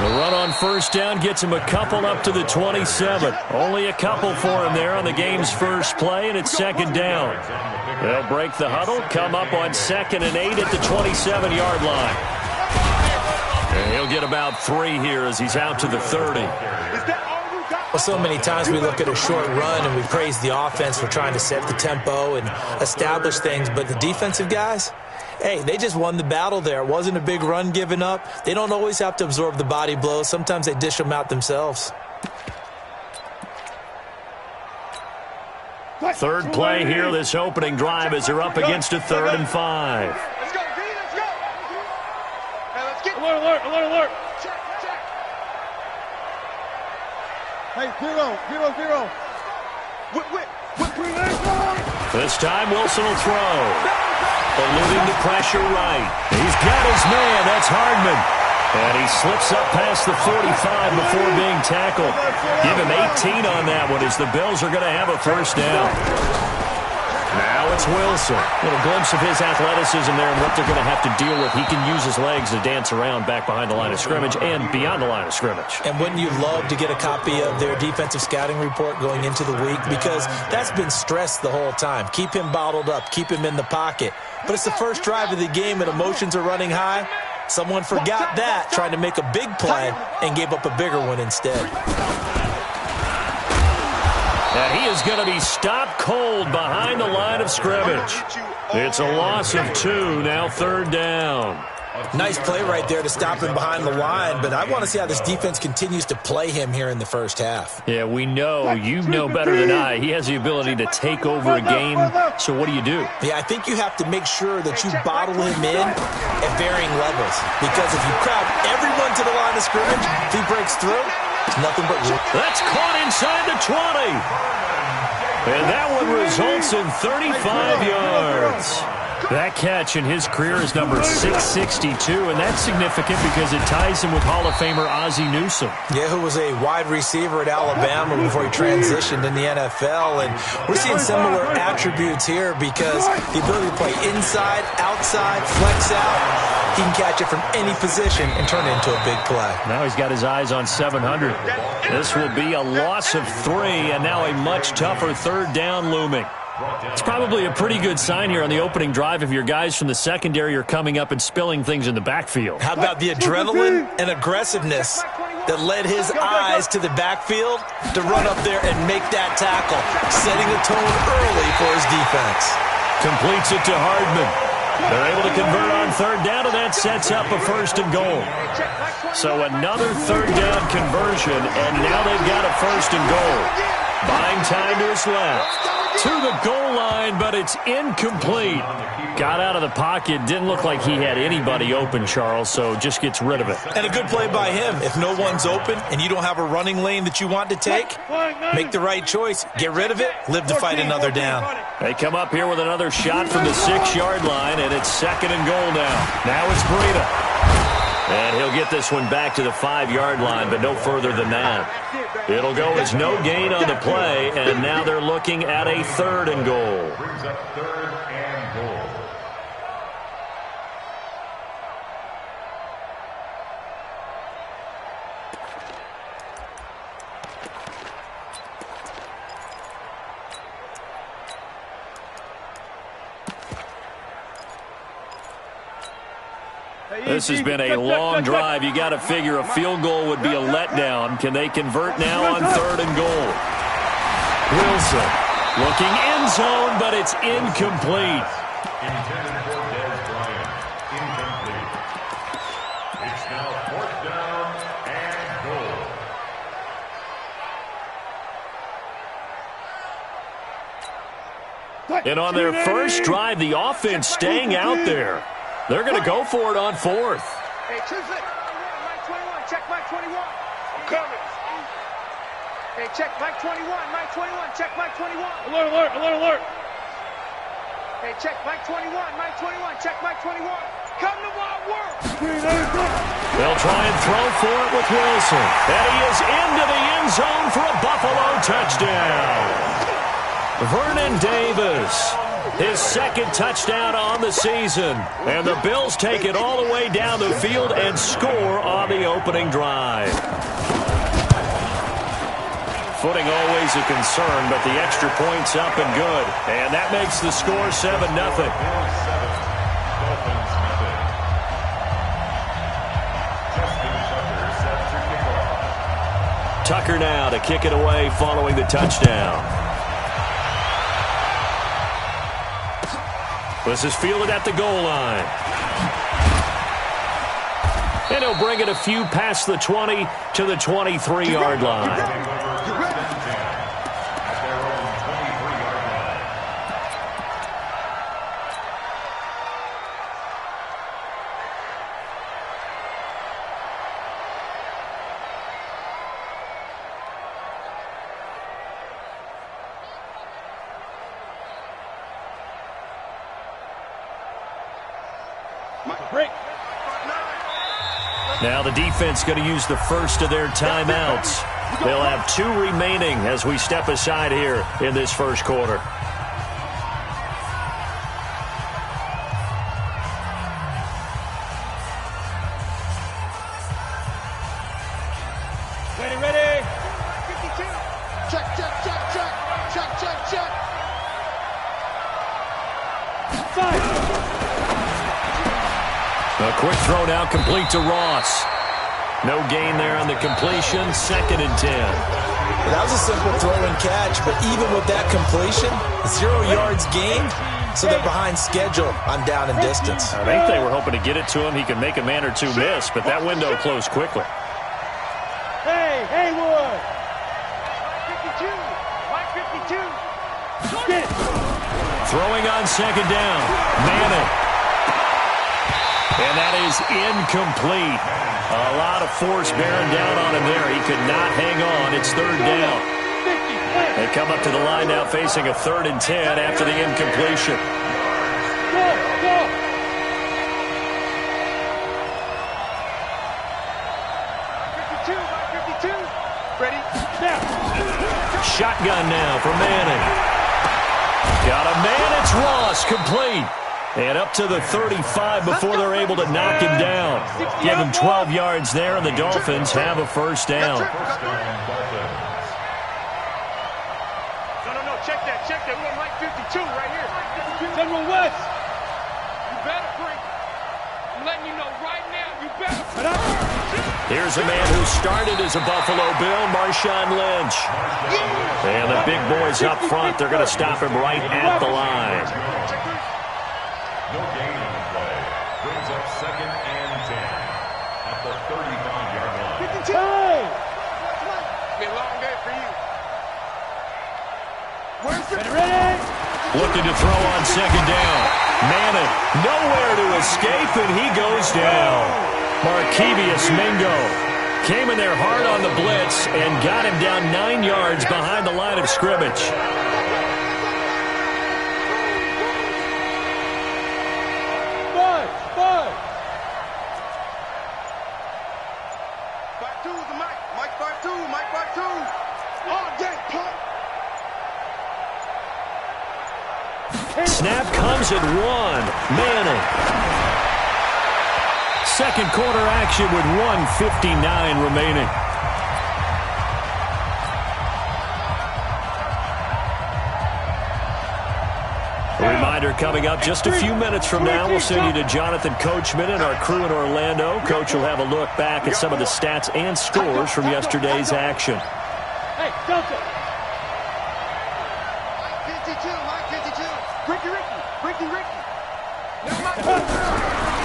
[SPEAKER 2] The run on first down gets him a couple up to the 27. Only a couple for him there on the game's first play, and it's second down. They'll break the huddle, come up on 2nd and 8 at the 27-yard line. And he'll get about 3 here as he's out to the 30.
[SPEAKER 5] Well, so many times we look at a short run and we praise the offense for trying to set the tempo and establish things, but the defensive guys, hey, they just won the battle there. It wasn't a big run given up. They don't always have to absorb the body blows. Sometimes they dish them out themselves.
[SPEAKER 2] Third play here, this opening drive, as they're up against a 3rd and 5.
[SPEAKER 4] Let's go, D, let's go. Hey, let's get
[SPEAKER 6] Alert. Hey, 0. Whip.
[SPEAKER 2] This time Wilson will throw. Eluding the pressure right. He's got his man. That's Hardman. And he slips up past the 45 before being tackled. Give him 18 on that one as the Bills are going to have a first down. Now it's Wilson. A little glimpse of his athleticism there and what they're going to have to deal with. He can use his legs to dance around back behind the line of scrimmage and beyond the line of scrimmage.
[SPEAKER 5] And wouldn't you love to get a copy of their defensive scouting report going into the week? Because that's been stressed the whole time. Keep him bottled up. Keep him in the pocket. But it's the first drive of the game and emotions are running high. Someone forgot that, trying to make a big play, and gave up a bigger one instead.
[SPEAKER 2] And he is going to be stopped cold behind the line of scrimmage. It's a loss of 2, now 3rd down.
[SPEAKER 5] Nice play right there to stop him behind the line, but I want to see how this defense continues to play him here in the first half.
[SPEAKER 2] Yeah, we know, you know better than I, he has the ability to take over a game, so what do you do?
[SPEAKER 5] Yeah, I think you have to make sure that you bottle him in at varying levels, because if you crowd everyone to the line of scrimmage, if he breaks through, it's nothing but room.
[SPEAKER 2] That's caught inside the 20. And that one results in 35 yards. That catch in his career is number 662, and that's significant because it ties him with Hall of Famer Ozzie Newsome.
[SPEAKER 5] Yeah, who was a wide receiver at Alabama before he transitioned in the NFL. And we're seeing similar attributes here because the ability to play inside, outside, flex out, he can catch it from any position and turn it into a big play.
[SPEAKER 2] Now he's got his eyes on 700. This will be a loss of 3, and now a much tougher 3rd down looming. It's probably a pretty good sign here on the opening drive if your guys from the secondary are coming up and spilling things in the backfield.
[SPEAKER 5] How about the adrenaline and aggressiveness that led his eyes to the backfield to run up there and make that tackle, setting the tone early for his defense.
[SPEAKER 2] Completes it to Hardman. They're able to convert on 3rd down, and that sets up a 1st and goal. So another 3rd down conversion, and now they've got a 1st and goal. Buying time to his left. To the goal line, but it's incomplete. Got out of the pocket. Didn't look like he had anybody open, Charles, so just gets rid of it.
[SPEAKER 5] And a good play by him. If no one's open and you don't have a running lane that you want to take, make the right choice. Get rid of it. Live to fight another down.
[SPEAKER 2] They come up here with another shot from the 6-yard line, and it's 2nd and goal now. Now it's Breida. And he'll get this one back to the 5-yard line, but no further than that. It'll go as no gain on the play, and now they're looking at a 3rd and goal.
[SPEAKER 3] Brings up 3rd and goal.
[SPEAKER 2] This has been a long drive. You got to figure a field goal would be a letdown. Can they convert now on 3rd and goal? Wilson looking end zone, but it's incomplete.
[SPEAKER 3] Intended for Des Bryant. Incomplete. It's now 4th down and goal.
[SPEAKER 2] And on their first drive, the offense staying out there. They're going to go for it on 4th.
[SPEAKER 4] Hey, choose it. Mike 21. Check Mike 21. I'm coming. Hey, check Mike 21. Mike 21. Check Mike 21.
[SPEAKER 6] Alert.
[SPEAKER 4] Hey, check Mike 21. Mike 21. Check Mike 21. Come to my work.
[SPEAKER 2] They'll try and throw for it with Wilson. And he is into the end zone for a Buffalo touchdown. Vernon Davis His second touchdown on the season. And the Bills take it all the way down the field and score on the opening drive. Footing always a concern, but the extra point's up and good. And that makes the score 7-0. Tucker now to kick it away following the touchdown. This is fielded at the goal line. And he'll bring it a few past the 20 to the 23-yard line. Now the defense going to use the first of their timeouts. They'll have 2 remaining as we step aside here in this first quarter.
[SPEAKER 6] Ready.
[SPEAKER 4] 52. Check.
[SPEAKER 2] A quick throw now complete to Ross. No gain there on the completion. 2nd and 10.
[SPEAKER 5] That was a simple throw and catch, but even with that completion, 0 yards gained, so they're behind schedule on down and distance.
[SPEAKER 2] I think they were hoping to get it to him. He could make a man or two miss, but that window closed quickly.
[SPEAKER 6] Hey, Haywood. 52. Mike 52. Get it.
[SPEAKER 2] Throwing on 2nd down. Manning. And that is incomplete. A lot of force bearing down on him there. He could not hang on. It's 3rd down. They come up to the line now facing a 3rd and 10 after the incompletion.
[SPEAKER 6] Go. Mike 52. Ready? Now.
[SPEAKER 2] Shotgun now for Manning. Got a man. It's Ross. Complete. And up to the 35 before they're able to knock him down. Give him 12 yards there, and the Dolphins have a first down.
[SPEAKER 6] No. Check that. We want Mike 52 right here. General West. You better break. I'm letting you know right now. You better.
[SPEAKER 2] Here's a man who started as a Buffalo Bill, Marshawn Lynch. And the big boys up front, they're going to stop him right at the line.
[SPEAKER 3] No gain on the play. Brings up 2nd and 10 at the 35-yard line.
[SPEAKER 6] 52. Be a long day for you. Ready?
[SPEAKER 2] Looking to throw on 2nd down. Manning nowhere to escape, and he goes down. Markevius Mingo came in there hard on the blitz and got him down 9 yards behind the line of scrimmage. Snap comes at 1. Manning. 2nd quarter action with 1:59 remaining. A reminder coming up just a few minutes from now. We'll send you to Jonathan Coachman and our crew in Orlando. Coach will have a look back at some of the stats and scores from yesterday's action.
[SPEAKER 6] Hey, Delta.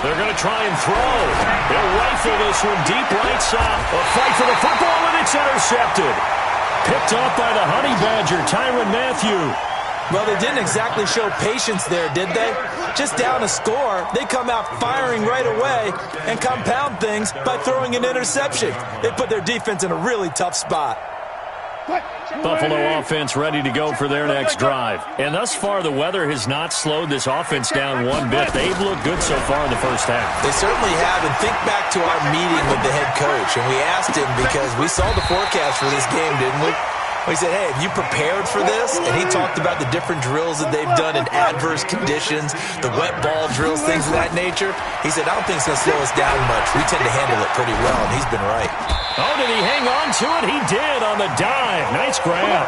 [SPEAKER 2] They're going to try and throw. They'll rifle this one deep right side. A fight for the football, and it's intercepted. Picked off by the Honey Badger, Tyrann Mathieu.
[SPEAKER 5] Well, they didn't exactly show patience there, did they? Just down a score, they come out firing right away and compound things by throwing an interception. They put their defense in a really tough spot.
[SPEAKER 2] Buffalo offense ready to go for their next drive. And thus far, the weather has not slowed this offense down one bit. They've looked good so far in the first half.
[SPEAKER 5] They certainly have. And think back to our meeting with the head coach. And we asked him, because we saw the forecast for this game, didn't we? He said, hey, have you prepared for this? And he talked about the different drills that they've done in adverse conditions, the wet ball drills, things of that nature. He said, I don't think it's going to slow us down much. We tend to handle it pretty well, and he's been right.
[SPEAKER 2] Oh, did he hang on to it? He did on the dive. Nice grab.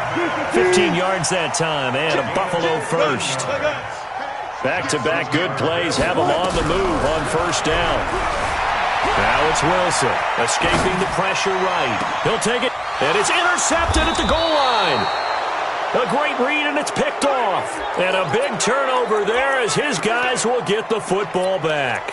[SPEAKER 2] 15 yards that time, and a Buffalo first. Back-to-back good plays have him on the move on first down. Now it's Wilson, escaping the pressure right. He'll take it, and it's intercepted at the goal line. A great read, and it's picked off. And a big turnover there as his guys will get the football back.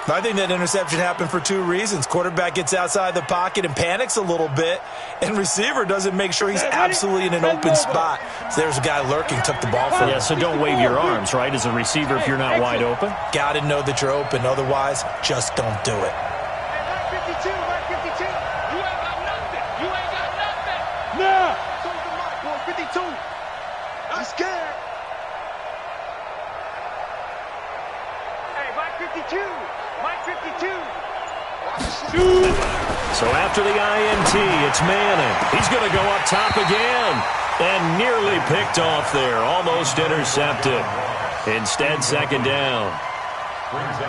[SPEAKER 5] I think that interception happened for two reasons. Quarterback gets outside the pocket and panics a little bit, and receiver doesn't make sure he's absolutely in an open spot. So there's a guy lurking, took the ball from him.
[SPEAKER 2] Yeah, so don't wave your arms, right, as a receiver if you're not wide open.
[SPEAKER 5] Got to know that you're open. Otherwise, just don't do it.
[SPEAKER 4] Hey, 52, 52. You ain't got nothing. You ain't got nothing. Nah. So the mic, boy, 52. I'm scared. Hey, Mike 52. Mike 52.
[SPEAKER 2] So after the INT, it's Manning. He's going to go up top again. And nearly picked off there. Almost intercepted. Instead, second down.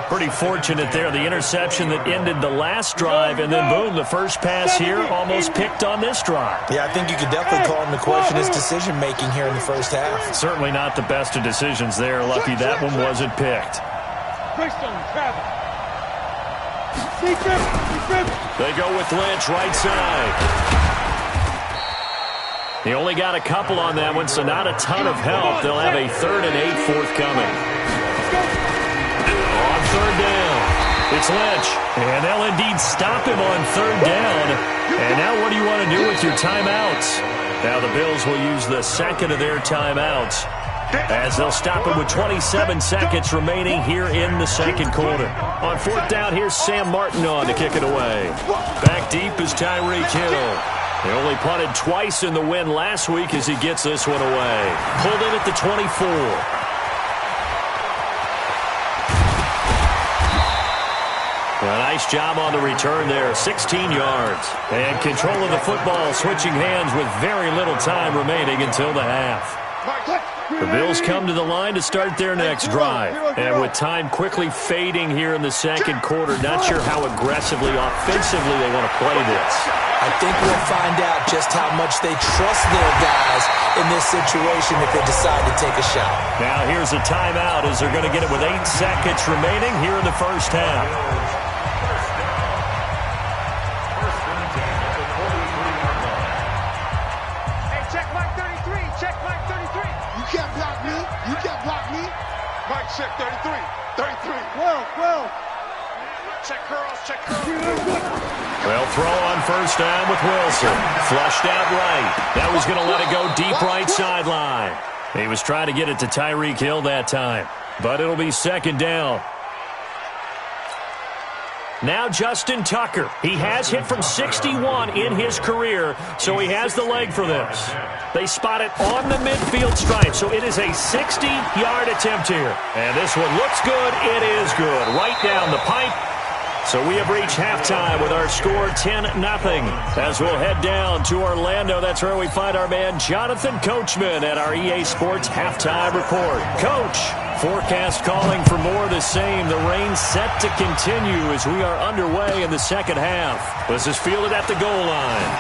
[SPEAKER 2] Pretty fortunate there. The interception that ended the last drive, and then boom, the first pass here almost picked on this drive.
[SPEAKER 5] Yeah, I think you could definitely call him to question his decision-making here in the first half.
[SPEAKER 2] Certainly not the best of decisions there. Lucky that one wasn't picked. They go with Lynch right side. He only got a couple on that one, so not a ton of help. They'll have a 3rd and 8 forthcoming. On third down, it's Lynch. And they'll indeed stop him on third down. And now what do you want to do with your timeouts? Now the Bills will use the second of their timeouts, as they'll stop it with 27 seconds remaining here in the second quarter. On fourth down, here's Sam Martin on to kick it away. Back deep is Tyreek Hill. He only punted twice in the win last week as he gets this one away. Pulled in at the 24. A nice job on the return there, 16 yards. And control of the football, switching hands with very little time remaining until the half. The Bills come to the line to start their next drive. And with time quickly fading here in the second quarter, not sure how aggressively, offensively they want to play this.
[SPEAKER 5] I think we'll find out just how much they trust their guys in this situation if they decide to take a shot.
[SPEAKER 2] Now here's a timeout as they're going to get it with 8 seconds remaining here in the first half.
[SPEAKER 4] Hey, check Mike 33. Check Mike 33. You can't block me. You can't block me. Mike, check 33. 33. 12. Check curls. Check curls.
[SPEAKER 2] Well, throw on first down with Wilson. Flushed out right. That was going to let it go deep right sideline. He was trying to get it to Tyreek Hill that time. But it'll be second down. Now Justin Tucker. He has hit from 61 in his career, so he has the leg for this. They spot it on the midfield stripe, so it is a 60-yard attempt here. And this one looks good. It is good. Right down the pipe. So we have reached halftime with our score 10-0. As we'll head down to Orlando, that's where we find our man Jonathan Coachman at our EA Sports Halftime Report. Coach, forecast calling for more of the same. The rain set to continue as we are underway in the second half. This is fielded at the goal line.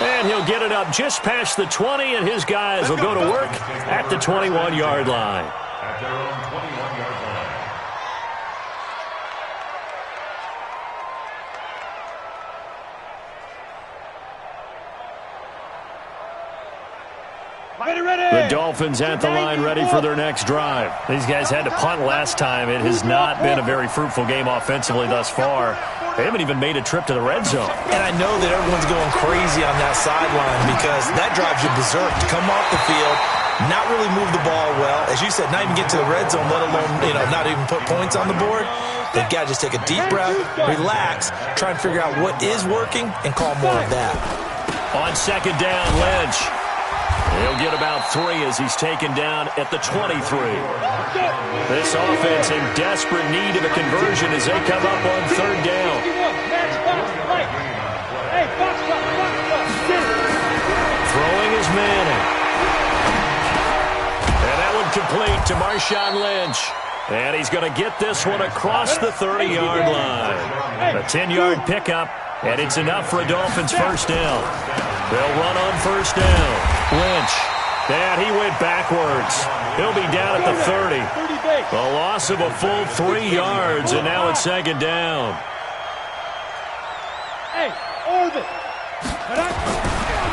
[SPEAKER 2] And he'll get it up just past the 20, and his guys will go to work at the 21-yard line.
[SPEAKER 3] At their own 21-yard line.
[SPEAKER 2] The Dolphins at the line ready for their next drive. These guys had to punt last time. It has not been a very fruitful game offensively thus far. They haven't even made a trip to the red zone.
[SPEAKER 5] And I know that everyone's going crazy on that sideline because that drives you berserk to come off the field, not really move the ball well. As you said, not even get to the red zone, let alone, not even put points on the board. They've got to just take a deep breath, relax, try and figure out what is working, and call more of that.
[SPEAKER 2] On second down, Lynch. He'll get about 3 as he's taken down at the 23. This offense in desperate need of a conversion as they come up on third down. Manning. And that one complete to Marshawn Lynch. And he's going to get this one across the 30-yard line. A 10-yard pickup, and it's enough for a Dolphins first down. They'll run on first down. Lynch. And he went backwards. He'll be down at the 30. A loss of a full 3 yards, and now it's second down.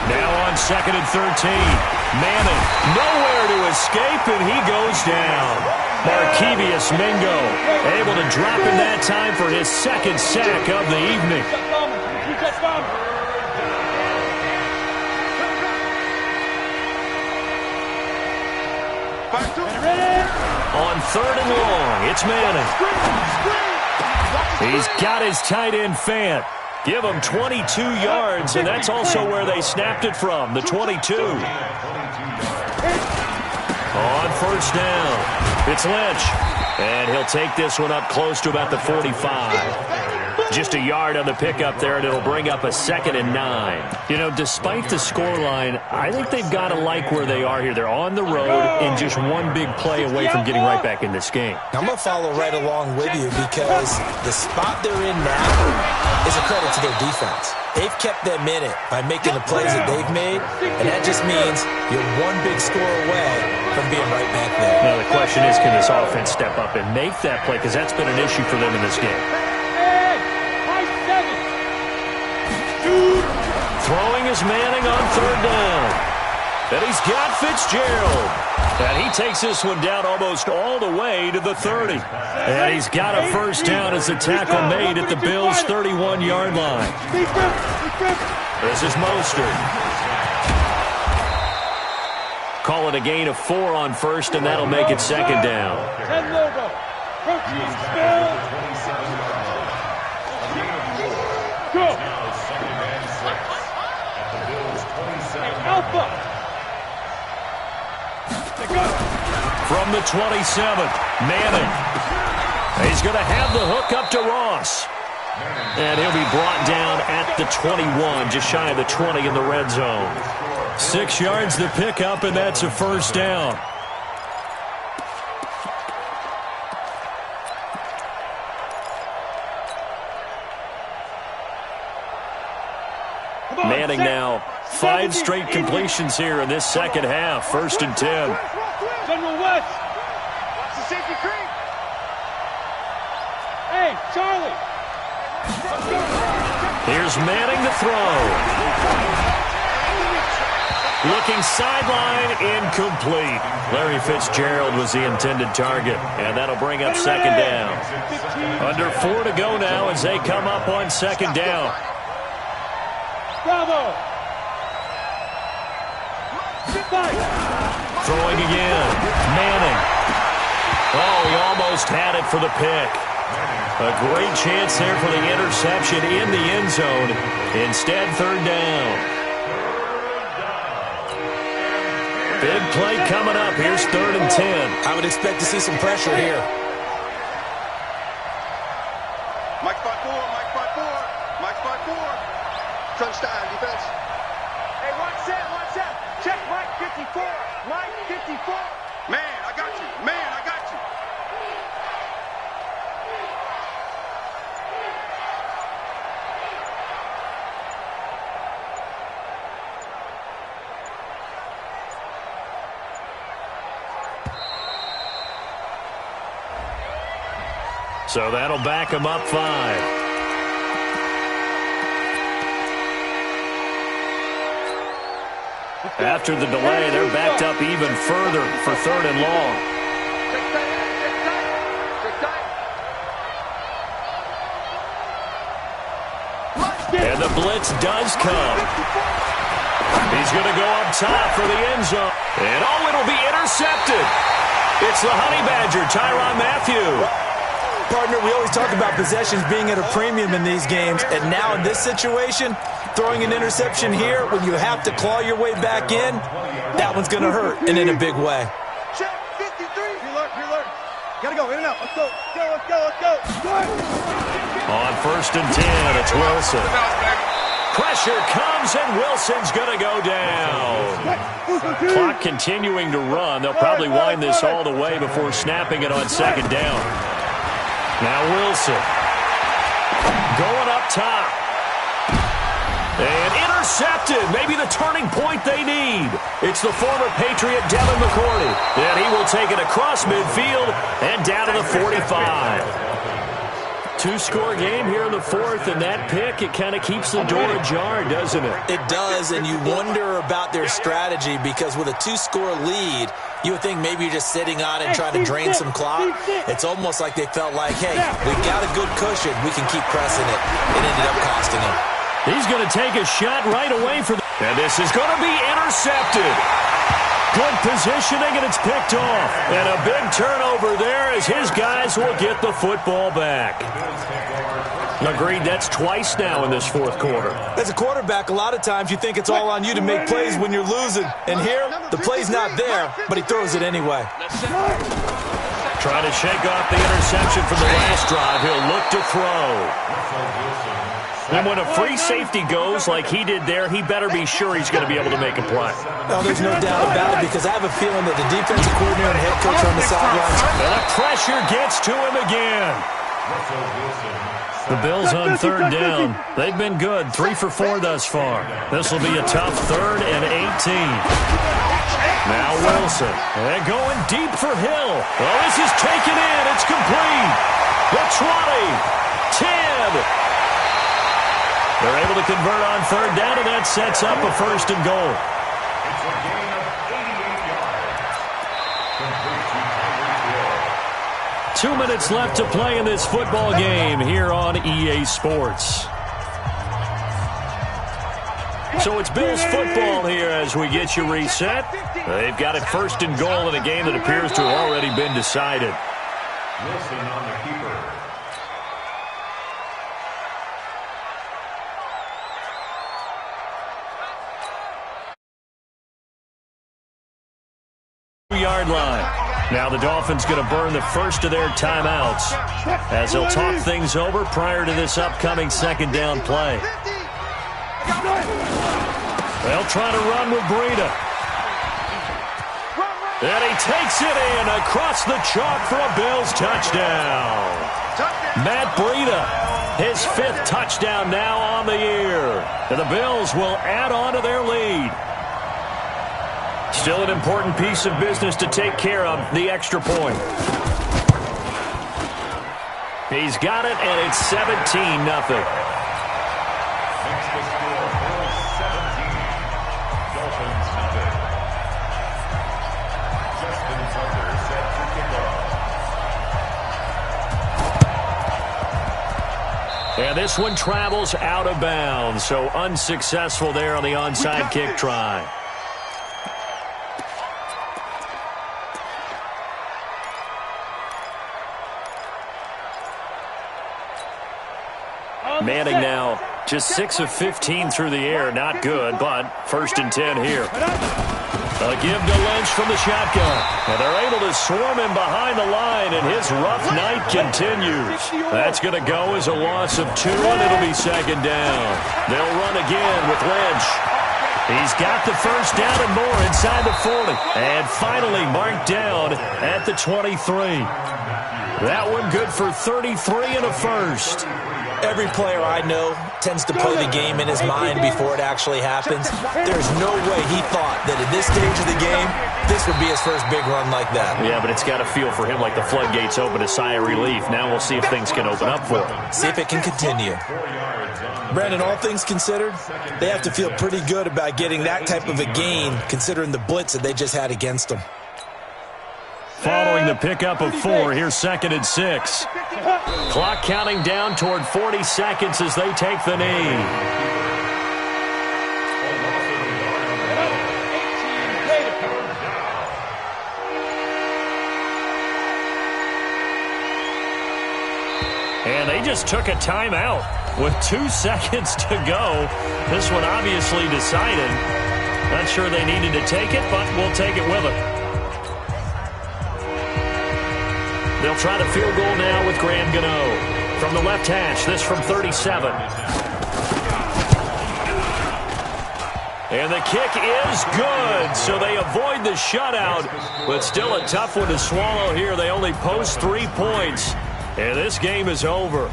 [SPEAKER 2] Now on second and 13. Manning nowhere to escape, and he goes down. Markevious Mingo able to drop in that time for his second sack of the evening. On third and long, it's Manning. He's got his tight end Fant. Give him 22 yards, and that's also where they snapped it from, the 22. On first down, it's Lynch. And he'll take this one up close to about the 45. Just a yard on the pickup there, and it'll bring up a 2nd and 9. You know, despite the scoreline, I think they've got to like where they are here. They're on the road and just one big play away from getting right back in this game.
[SPEAKER 5] I'm going to follow right along with you because the spot they're in now is a credit to their defense. They've kept them in it by making the plays that they've made, and that just means you're one big score away from being right back there.
[SPEAKER 2] Now, the question is, can this offense step up and make that play? Because that's been an issue for them in this game. Throwing is Manning on third down. And he's got Fitzgerald. And he takes this one down almost all the way to the 30. And he's got a first down as the tackle made at the Bills' 31-yard line. This is Mostert. Call it a gain of 4 on first, and that'll make it second down. From the 27, Manning. He's going to have the hook up to Ross. And he'll be brought down at the 21, just shy of the 20 in the red zone. 6 yards the pickup, and that's a first down. Manning now 5 straight completions here in this second half. 1st and 10.
[SPEAKER 6] General West. Watch the safety creep. Hey, Charlie.
[SPEAKER 2] Here's Manning to throw. Looking sideline, incomplete. Larry Fitzgerald was the intended target, and that'll bring up second down. Under 4 to go now as they come up on second down.
[SPEAKER 6] Bravo.
[SPEAKER 2] Throwing again. Manning. Oh, he almost had it for the pick. A great chance there for the interception in the end zone. Instead, third down. Big play coming up. Here's 3rd and 10.
[SPEAKER 5] I would expect to see some pressure here.
[SPEAKER 6] Mike spot 4, Mike spot 4, Mike spot 4. Crunch time, defense. Hey, watch that. Check Mike 54. Mike 54. Man, I got you. Man, I got you.
[SPEAKER 2] So that'll back him up 5. After the delay, they're backed up even further for 3rd and long. And the blitz does come. He's going to go up top for the end zone. And it'll be intercepted. It's the Honey Badger, Tyrann Mathieu.
[SPEAKER 5] Partner, we always talk about possessions being at a premium in these games, and now in this situation, throwing an interception here when you have to claw your way back in, that one's going to hurt, and in a big way.
[SPEAKER 6] Check 53. Preload. Gotta go, in and out. Let's go.
[SPEAKER 2] On 1st and 10, it's Wilson. pressure comes, and Wilson's going to go down. Clock continuing to run. They'll probably wind this all the way before snapping it on second down. Now Wilson going up top. And intercepted. Maybe the turning point they need. It's the former Patriot Devin McCourty. And he will take it across midfield and down to the 45. Two-score game here in the fourth, and that pick, it kind of keeps the door ajar, doesn't it?
[SPEAKER 5] It does, and you wonder about their strategy because with a two-score lead, you would think maybe you're just sitting on it and trying to drain some clock. It's almost like they felt like, hey, we got a good cushion. We can keep pressing it. It ended up costing them.
[SPEAKER 2] He's going to take a shot right away for and this is going to be intercepted. Good positioning, and it's picked off. And a big turnover there as his guys will get the football back. Agreed, that's twice now in this fourth quarter.
[SPEAKER 5] As a quarterback, a lot of times you think it's all on you to make plays when you're losing. And here, the play's not there, but he throws it anyway.
[SPEAKER 2] Trying to shake off the interception from the last drive. He'll look to throw. And when a free safety goes like he did there, he better be sure he's going to be able to make a play.
[SPEAKER 5] No, there's no doubt about it because I have a feeling that the defensive coordinator and head coach are on the sidelines.
[SPEAKER 2] And the pressure gets to him again. The Bills on third down. They've been good, 3 for 4 thus far. This will be a tough 3rd and 18. Now Wilson. And going deep for Hill. Well, this is taken in. It's complete. The 20, 10. They're able to convert on third down, and that sets up a 1st and goal.
[SPEAKER 3] It's a gain of 88 yards. Complete to
[SPEAKER 2] 2 minutes left to play in this football game here on EA Sports. So it's Bills football here as we get you reset. They've got it 1st and goal in a game that appears to have already been decided.
[SPEAKER 3] Wilson on the keeper.
[SPEAKER 2] Yard line. Now the Dolphins going to burn the first of their timeouts as they'll talk things over prior to this upcoming 2nd down play. They'll try to run with Breida. And he takes it in across the chalk for a Bills touchdown. Matt Breida, his 5th touchdown now on the year. And the Bills will add on to their lead. Still an important piece of business to take care of, the extra point. He's got it, and it's 17-0.
[SPEAKER 3] Makes the score Bills 17, Dolphins 0. Justin Tucker set to kick off.
[SPEAKER 2] And this one travels out of bounds, so unsuccessful there on the onside kick try. Manning now just 6 of 15 through the air. Not good, but 1st and 10 here. A give to Lynch from the shotgun. And they're able to swarm him behind the line, and his rough night continues. That's going to go as a loss of 2, and it'll be 2nd down. They'll run again with Lynch. He's got the 1st down and more inside the 40. And finally marked down at the 23. That one good for 33 and a 1st.
[SPEAKER 5] Every player I know tends to play the game in his mind before it actually happens. There's no way he thought that at this stage of the game, this would be his first big run like that.
[SPEAKER 2] Yeah, but it's got to feel for him like the floodgates open, a sigh of relief. Now we'll see if things can open up for him.
[SPEAKER 5] See if it can continue. Brandon, all things considered, they have to feel pretty good about getting that type of a gain considering the blitz that they just had against them.
[SPEAKER 2] Following the pickup of 4, here's 2nd and 6. Clock counting down toward 40 seconds as they take the knee. And they just took a timeout with 2 seconds to go. This one obviously decided. Not sure they needed to take it, but we'll take it with them. They'll try the field goal now with Graham Gano. From the left hash, this from 37. And the kick is good, so they avoid the shutout, but still a tough one to swallow here. They only post 3 points, and this game is over.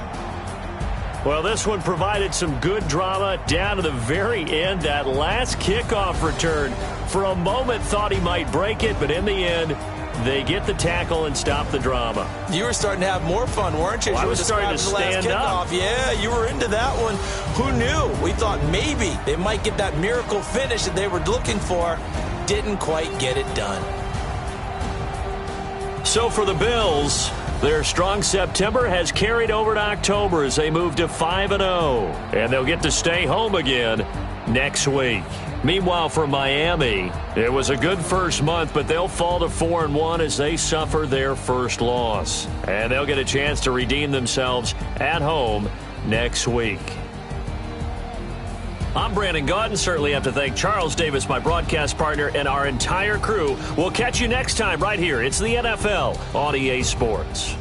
[SPEAKER 2] Well, this one provided some good drama down to the very end. That last kickoff return, for a moment thought he might break it, but in the end, they get the tackle and stop the drama.
[SPEAKER 5] You were starting to have more fun, weren't you?
[SPEAKER 2] Well, I was starting to stand up.
[SPEAKER 5] Yeah, you were into that one. Who knew? We thought maybe they might get that miracle finish that they were looking for. Didn't quite get it done.
[SPEAKER 2] So for the Bills, their strong September has carried over to October as they move to 5-0. And they'll get to stay home again next week. Meanwhile, for Miami, it was a good first month, but they'll fall to 4-1 as they suffer their first loss. And they'll get a chance to redeem themselves at home next week. I'm Brandon Gaudin. Certainly have to thank Charles Davis, my broadcast partner, and our entire crew. We'll catch you next time right here. It's the NFL on EA Sports.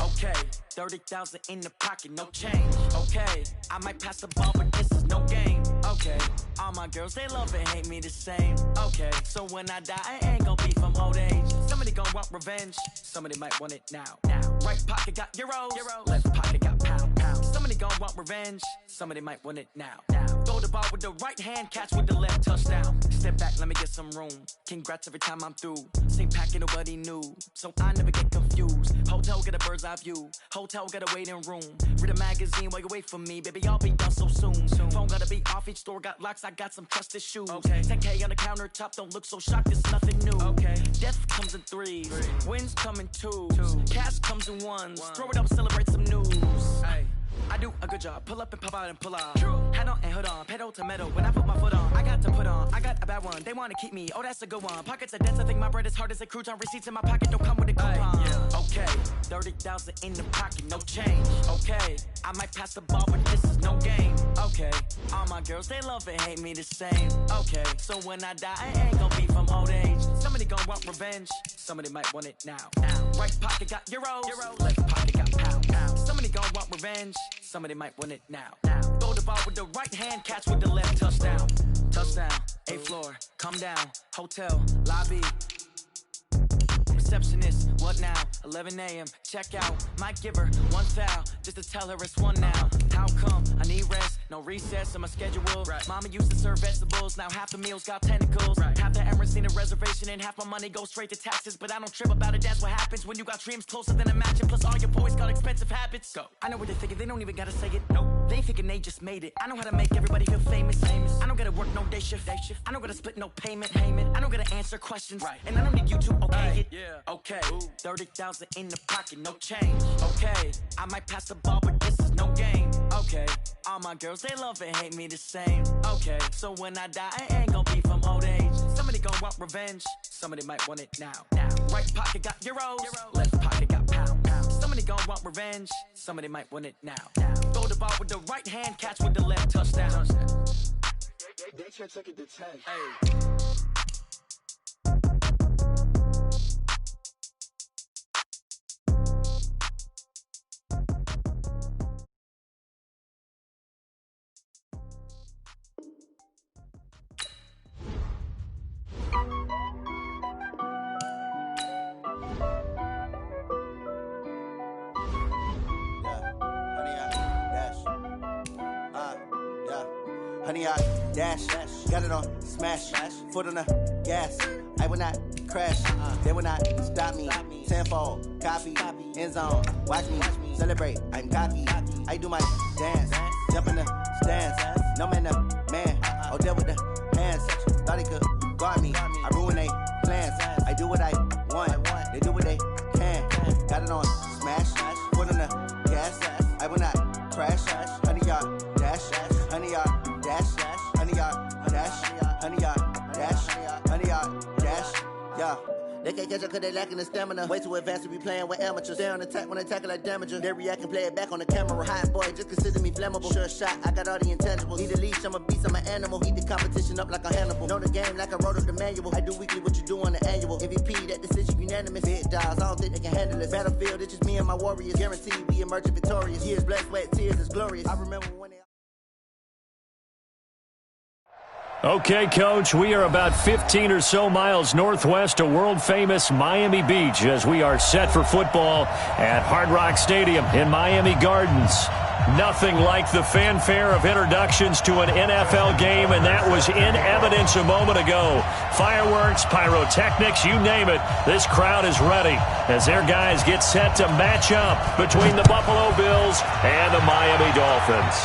[SPEAKER 10] Okay, 30,000 in the pocket, no change. Okay, I might pass the ball, but this is no game. Okay, all my girls, they love and hate me the same. Okay, so when I die, I ain't gon' be from old age. Somebody gon' want revenge, somebody might want it now. Right pocket got euros, left pocket got pounds. Somebody gon' want revenge, somebody might want it now. Throw the ball with the right hand, catch with the left, touchdown. Step back, let me get some room. Congrats every time I'm through. Same packet, nobody knew, so I never get confused. Hotel get a bird's eye view. Hotel got a waiting room. Read a magazine while you wait for me, baby. I'll be done so soon. Phone gotta be off. Each store got locks. I got some trusted shoes. 10K on the countertop. Don't look so shocked. It's nothing new. Death comes in threes. Wins come in twos. Cash comes in ones. Throw it up, celebrate some news. I do a good job. Pull up and pop out and pull out. Head on and hood on. Pedal to metal. When I put my foot on, I got to put on. I got a bad one. They want to keep me. Oh, that's a good one. Pockets are dense. I think my bread is hard as a crouton. Receipts in my pocket don't come with a coupon. Okay, 30,000 in the pocket, no change. Okay, I might pass the ball, but this is no game. Okay, all my girls, they love and hate me the same. Okay, so when I die, I ain't gon' be from old age. Somebody gon' want revenge. Somebody might want it now. Right pocket got euros. Left pocket got pounds. Somebody gon' want revenge. Somebody might want it now. Throw the ball with the right hand, catch with the left, touchdown. Touchdown, 8th floor, come down, hotel, lobby. Receptionist, what now? 11 a.m., check out. Might give her one foul, just to tell her it's one now. How come? I need rest, no recess in my schedule. Mama used to serve vegetables, now half the meals got tentacles. Half the Emirates need a reservation and half my money goes straight to taxes. But I don't trip about it, that's what happens when you got dreams closer than a match. And plus all your boys got expensive habits. Go. I know what they're thinking, they don't even gotta say it. Nope. They ain't thinking they just made it. I know how to make everybody feel famous. I don't gotta work no day shift. I don't gotta split no payment. I don't gotta answer questions. And I don't need you to okay it. Okay, 30,000 in the pocket, no change. Okay, I might pass the ball, but this is no game. Okay, all my girls, they love and hate me the same. Okay, so when I die, I ain't gon' be from old age. Somebody gon' want revenge, somebody might want it now. Right pocket got euros, left pocket got pounds. Somebody gon' want revenge, somebody might want it now. Throw the ball with the right hand, catch with the left, touchdown.
[SPEAKER 11] They should take it to 10.
[SPEAKER 12] Honey, I dash, got it on smash, foot on the gas. I will not crash, they will not stop me. Tenfold, copy, end zone, watch me celebrate. I'm cocky, I do my dance, jump in the stands. No man, the man, oh, deal with the hands. Thought he could guard me, I ruin they plans. I do what I want, they do what they can. Got it on smash, foot on the gas. I will not crash, honey, y'all dash, honey, y'all dash, honey, y'all dash, honey, y'all dash. can't catch up cause they lacking the stamina. Way too advanced to be playing with amateurs. Stay on attack when they tackle like damager. They react and play it back on the camera. Hot boy, just consider me flammable. Sure shot, I got all the intangibles. Need a leash, I'm a beast, I'm an animal. Heat the competition up like a Hannibal. Know the game like I wrote up the manual. I do weekly what you do on the annual. MVP, that decision unanimous. Big dogs, I don't think they can handle this. Battlefield, it's just me and my warriors. Guaranteed we emerge victorious. Years, blood, sweat, tears is glorious. I remember when
[SPEAKER 2] Okay, Coach, we are about 15 or so miles northwest of world-famous Miami Beach as we are set for football at Hard Rock Stadium in Miami Gardens. Nothing like the fanfare of introductions to an NFL game, and that was in evidence a moment ago. Fireworks, pyrotechnics, you name it, this crowd is ready as their guys get set to match up between the Buffalo Bills and the Miami Dolphins.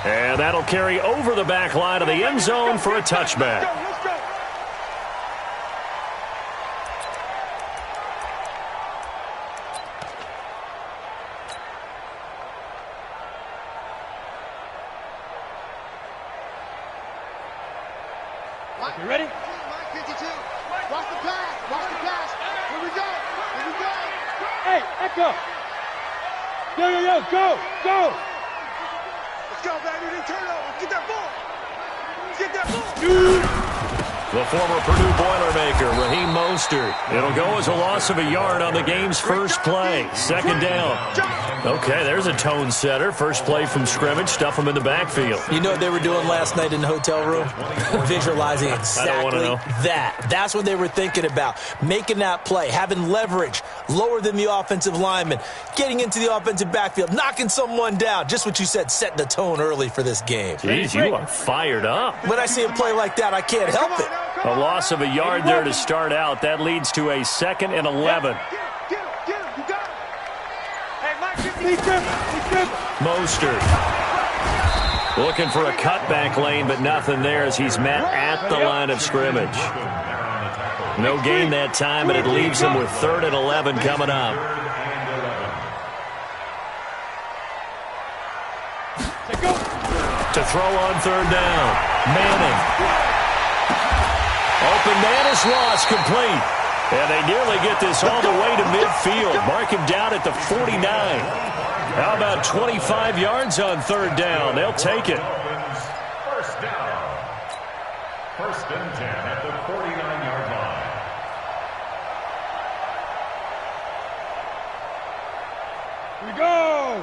[SPEAKER 2] And that'll carry over the back line of the end zone for a touchback.
[SPEAKER 4] Let's go. You ready?
[SPEAKER 13] Mike 52. Watch the pass. Watch the pass. Here we go. Here we go.
[SPEAKER 4] Hey, Echo. Yo, go.
[SPEAKER 13] Let's go, baby. Then turn over. Get that ball. Get that ball.
[SPEAKER 2] The former Purdue Boilermaker, Raheem Mostert. It'll go as a loss of a yard on the game's first play. Second down. Okay, there's a tone setter. First play from scrimmage. Stuff them in the backfield.
[SPEAKER 5] You know what they were doing last night in the hotel room? Visualizing exactly that. That's what they were thinking about. Making that play, having leverage, lower than the offensive lineman, getting into the offensive backfield, knocking someone down. Just what you said, setting the tone early for this game.
[SPEAKER 2] Jeez, you are fired up.
[SPEAKER 5] When I see a play like that, I can't help it.
[SPEAKER 2] A loss of a yard there to start out. That leads to a 2nd and 11.
[SPEAKER 4] Get him. You got him. Hey, Mike, he's dribbling.
[SPEAKER 2] Mostert looking for a cutback lane, but nothing there as he's met at the line of scrimmage. No gain that time, and it leaves him with 3rd and 11 coming up. To throw on 3rd down. Manning. Open man is lost, complete. And they nearly get this all the way to midfield. Mark him down at the 49. How about 25 yards on 3rd down? They'll take it.
[SPEAKER 3] First down. 1st and 10 at the 49-yard line.
[SPEAKER 4] We go.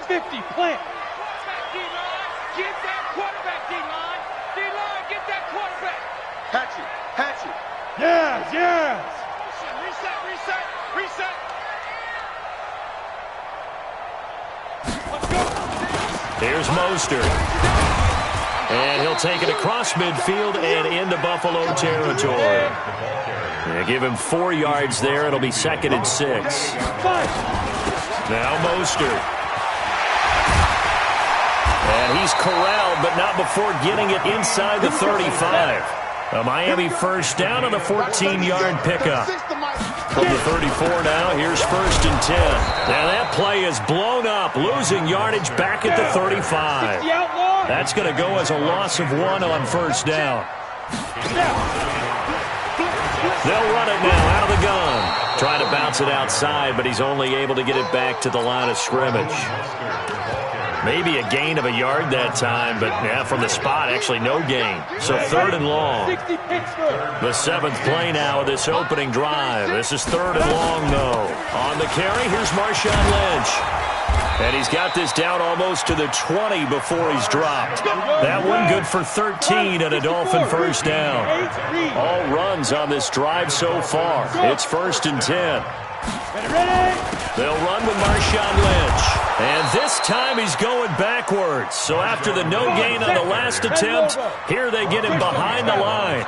[SPEAKER 4] 50, plant. Get that quarterback, D-line. D-line, get that quarterback.
[SPEAKER 13] Hatchet.
[SPEAKER 4] Yes. Reset. Let's go.
[SPEAKER 2] Here's Mostert. And he'll take it across midfield and into Buffalo territory. Yeah, give him 4 yards there. It'll be 2nd and 6. Now Mostert. And he's corralled, but not before getting it inside the 35. A Miami first down on the 14-yard pickup. From the 34 now, here's 1st and 10. Now that play is blown up, losing yardage back at the 35. That's going to go as a loss of 1 on 1st down. They'll run it now out of the gun. Trying to bounce it outside, but he's only able to get it back to the line of scrimmage. Maybe a gain of a yard that time, but from the spot, actually no gain. So 3rd and long. The 7th play now of this opening drive. This is 3rd and long, though. On the carry, here's Marshawn Lynch. And he's got this down almost to the 20 before he's dropped. That one good for 13 and a Dolphin first down. All runs on this drive so far. It's 1st and 10. They'll run with Marshawn Lynch. And this time he's going backwards. So after the no gain on the last attempt, here they get him behind the line.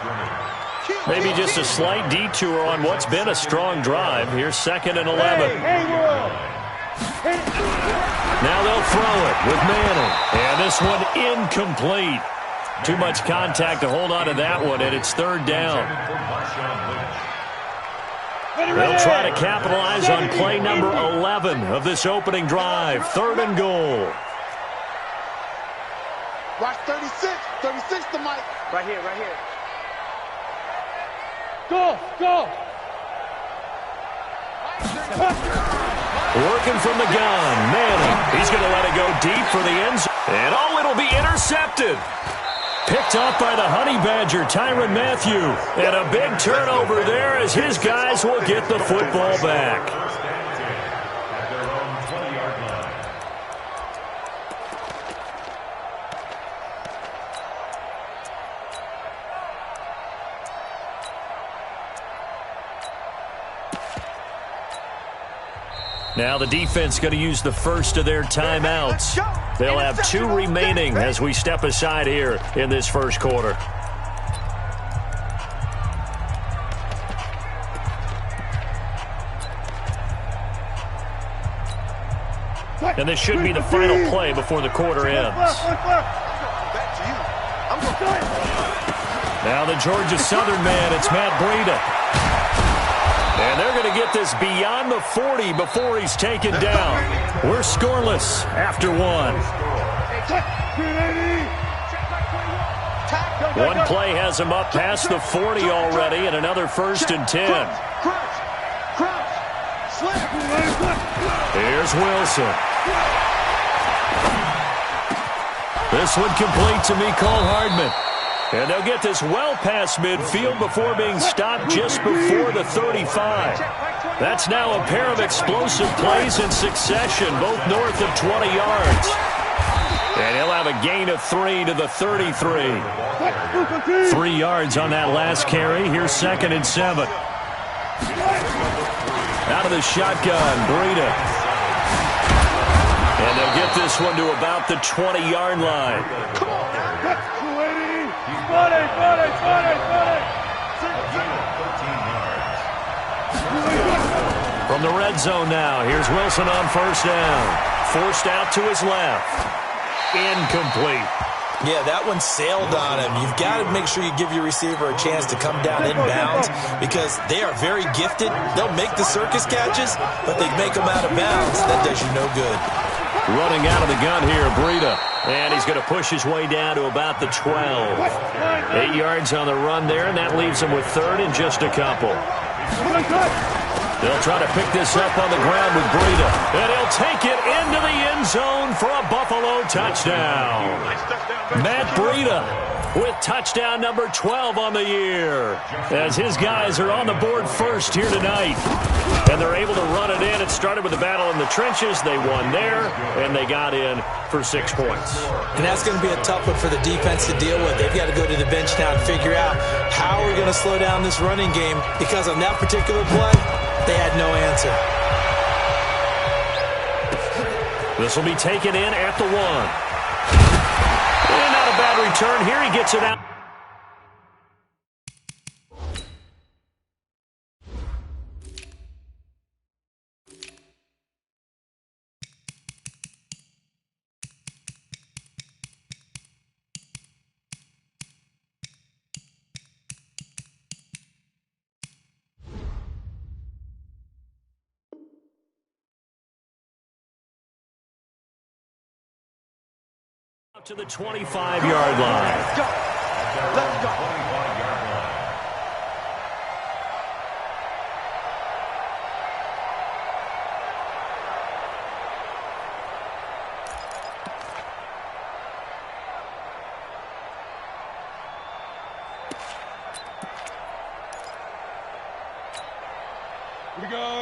[SPEAKER 2] Maybe just a slight detour on what's been a strong drive. Here's 2nd and 11. Now they'll throw it with Manning. And this one incomplete. Too much contact to hold on to that one, and it's 3rd down. They'll try to capitalize on play number 11 of this opening drive. 3rd and goal.
[SPEAKER 13] Watch 36. 36 to Mike.
[SPEAKER 4] Right here.
[SPEAKER 13] Go!
[SPEAKER 2] Working from the gun, Manning. He's going to let it go deep for the end zone. And it'll be intercepted. Picked up by the Honey Badger, Tyrann Mathieu. And a big turnover there as his guys will get the football back.
[SPEAKER 3] At their own 20-yard line.
[SPEAKER 2] Now the defense going to use the first of their timeouts. They'll have 2 remaining as we step aside here in this first quarter. And this should be the final play before the quarter ends. Now the Georgia Southern man, it's Matt Breida. And they're going to get this beyond the 40 before he's taken down. We're scoreless after 1. One play has him up past the 40 already, and another 1st and 10. Here's Wilson. This one complete to Mecole Hardman. And they'll get this well past midfield before being stopped just before the 35. That's now a pair of explosive plays in succession, both north of 20 yards. And he'll have a gain of 3 to the 33. 3 yards on that last carry. Here's 2nd and 7. Out of the shotgun, Breida. And they'll get this one to about the 20-yard line. From the red zone now, here's Wilson on 1st down. Forced out to his left. Incomplete.
[SPEAKER 5] Yeah, that one sailed on him. You've got to make sure you give your receiver a chance to come down inbounds because they are very gifted. They'll make the circus catches, but they make them out of bounds. That does you no good.
[SPEAKER 2] Running out of the gun here, Breida. And he's going to push his way down to about the 12. 8 yards on the run there, and that leaves him with 3rd and just a couple. They'll try to pick this up on the ground with Breida. And he'll take it into the end zone for a Buffalo touchdown. Matt Breida with touchdown number 12 on the year. As his guys are on the board first here tonight. And they're able to run it in. It started with a battle in the trenches. They won there, and they got in for 6 points.
[SPEAKER 5] And that's going to be a tough one for the defense to deal with. They've got to go to the bench now and figure out how we're going to slow down this running game because on that particular play, they had no answer.
[SPEAKER 2] This will be taken in at the 1. And not a bad return here. He gets it out. To the 25-yard line.
[SPEAKER 3] Let's go. 25-yard line.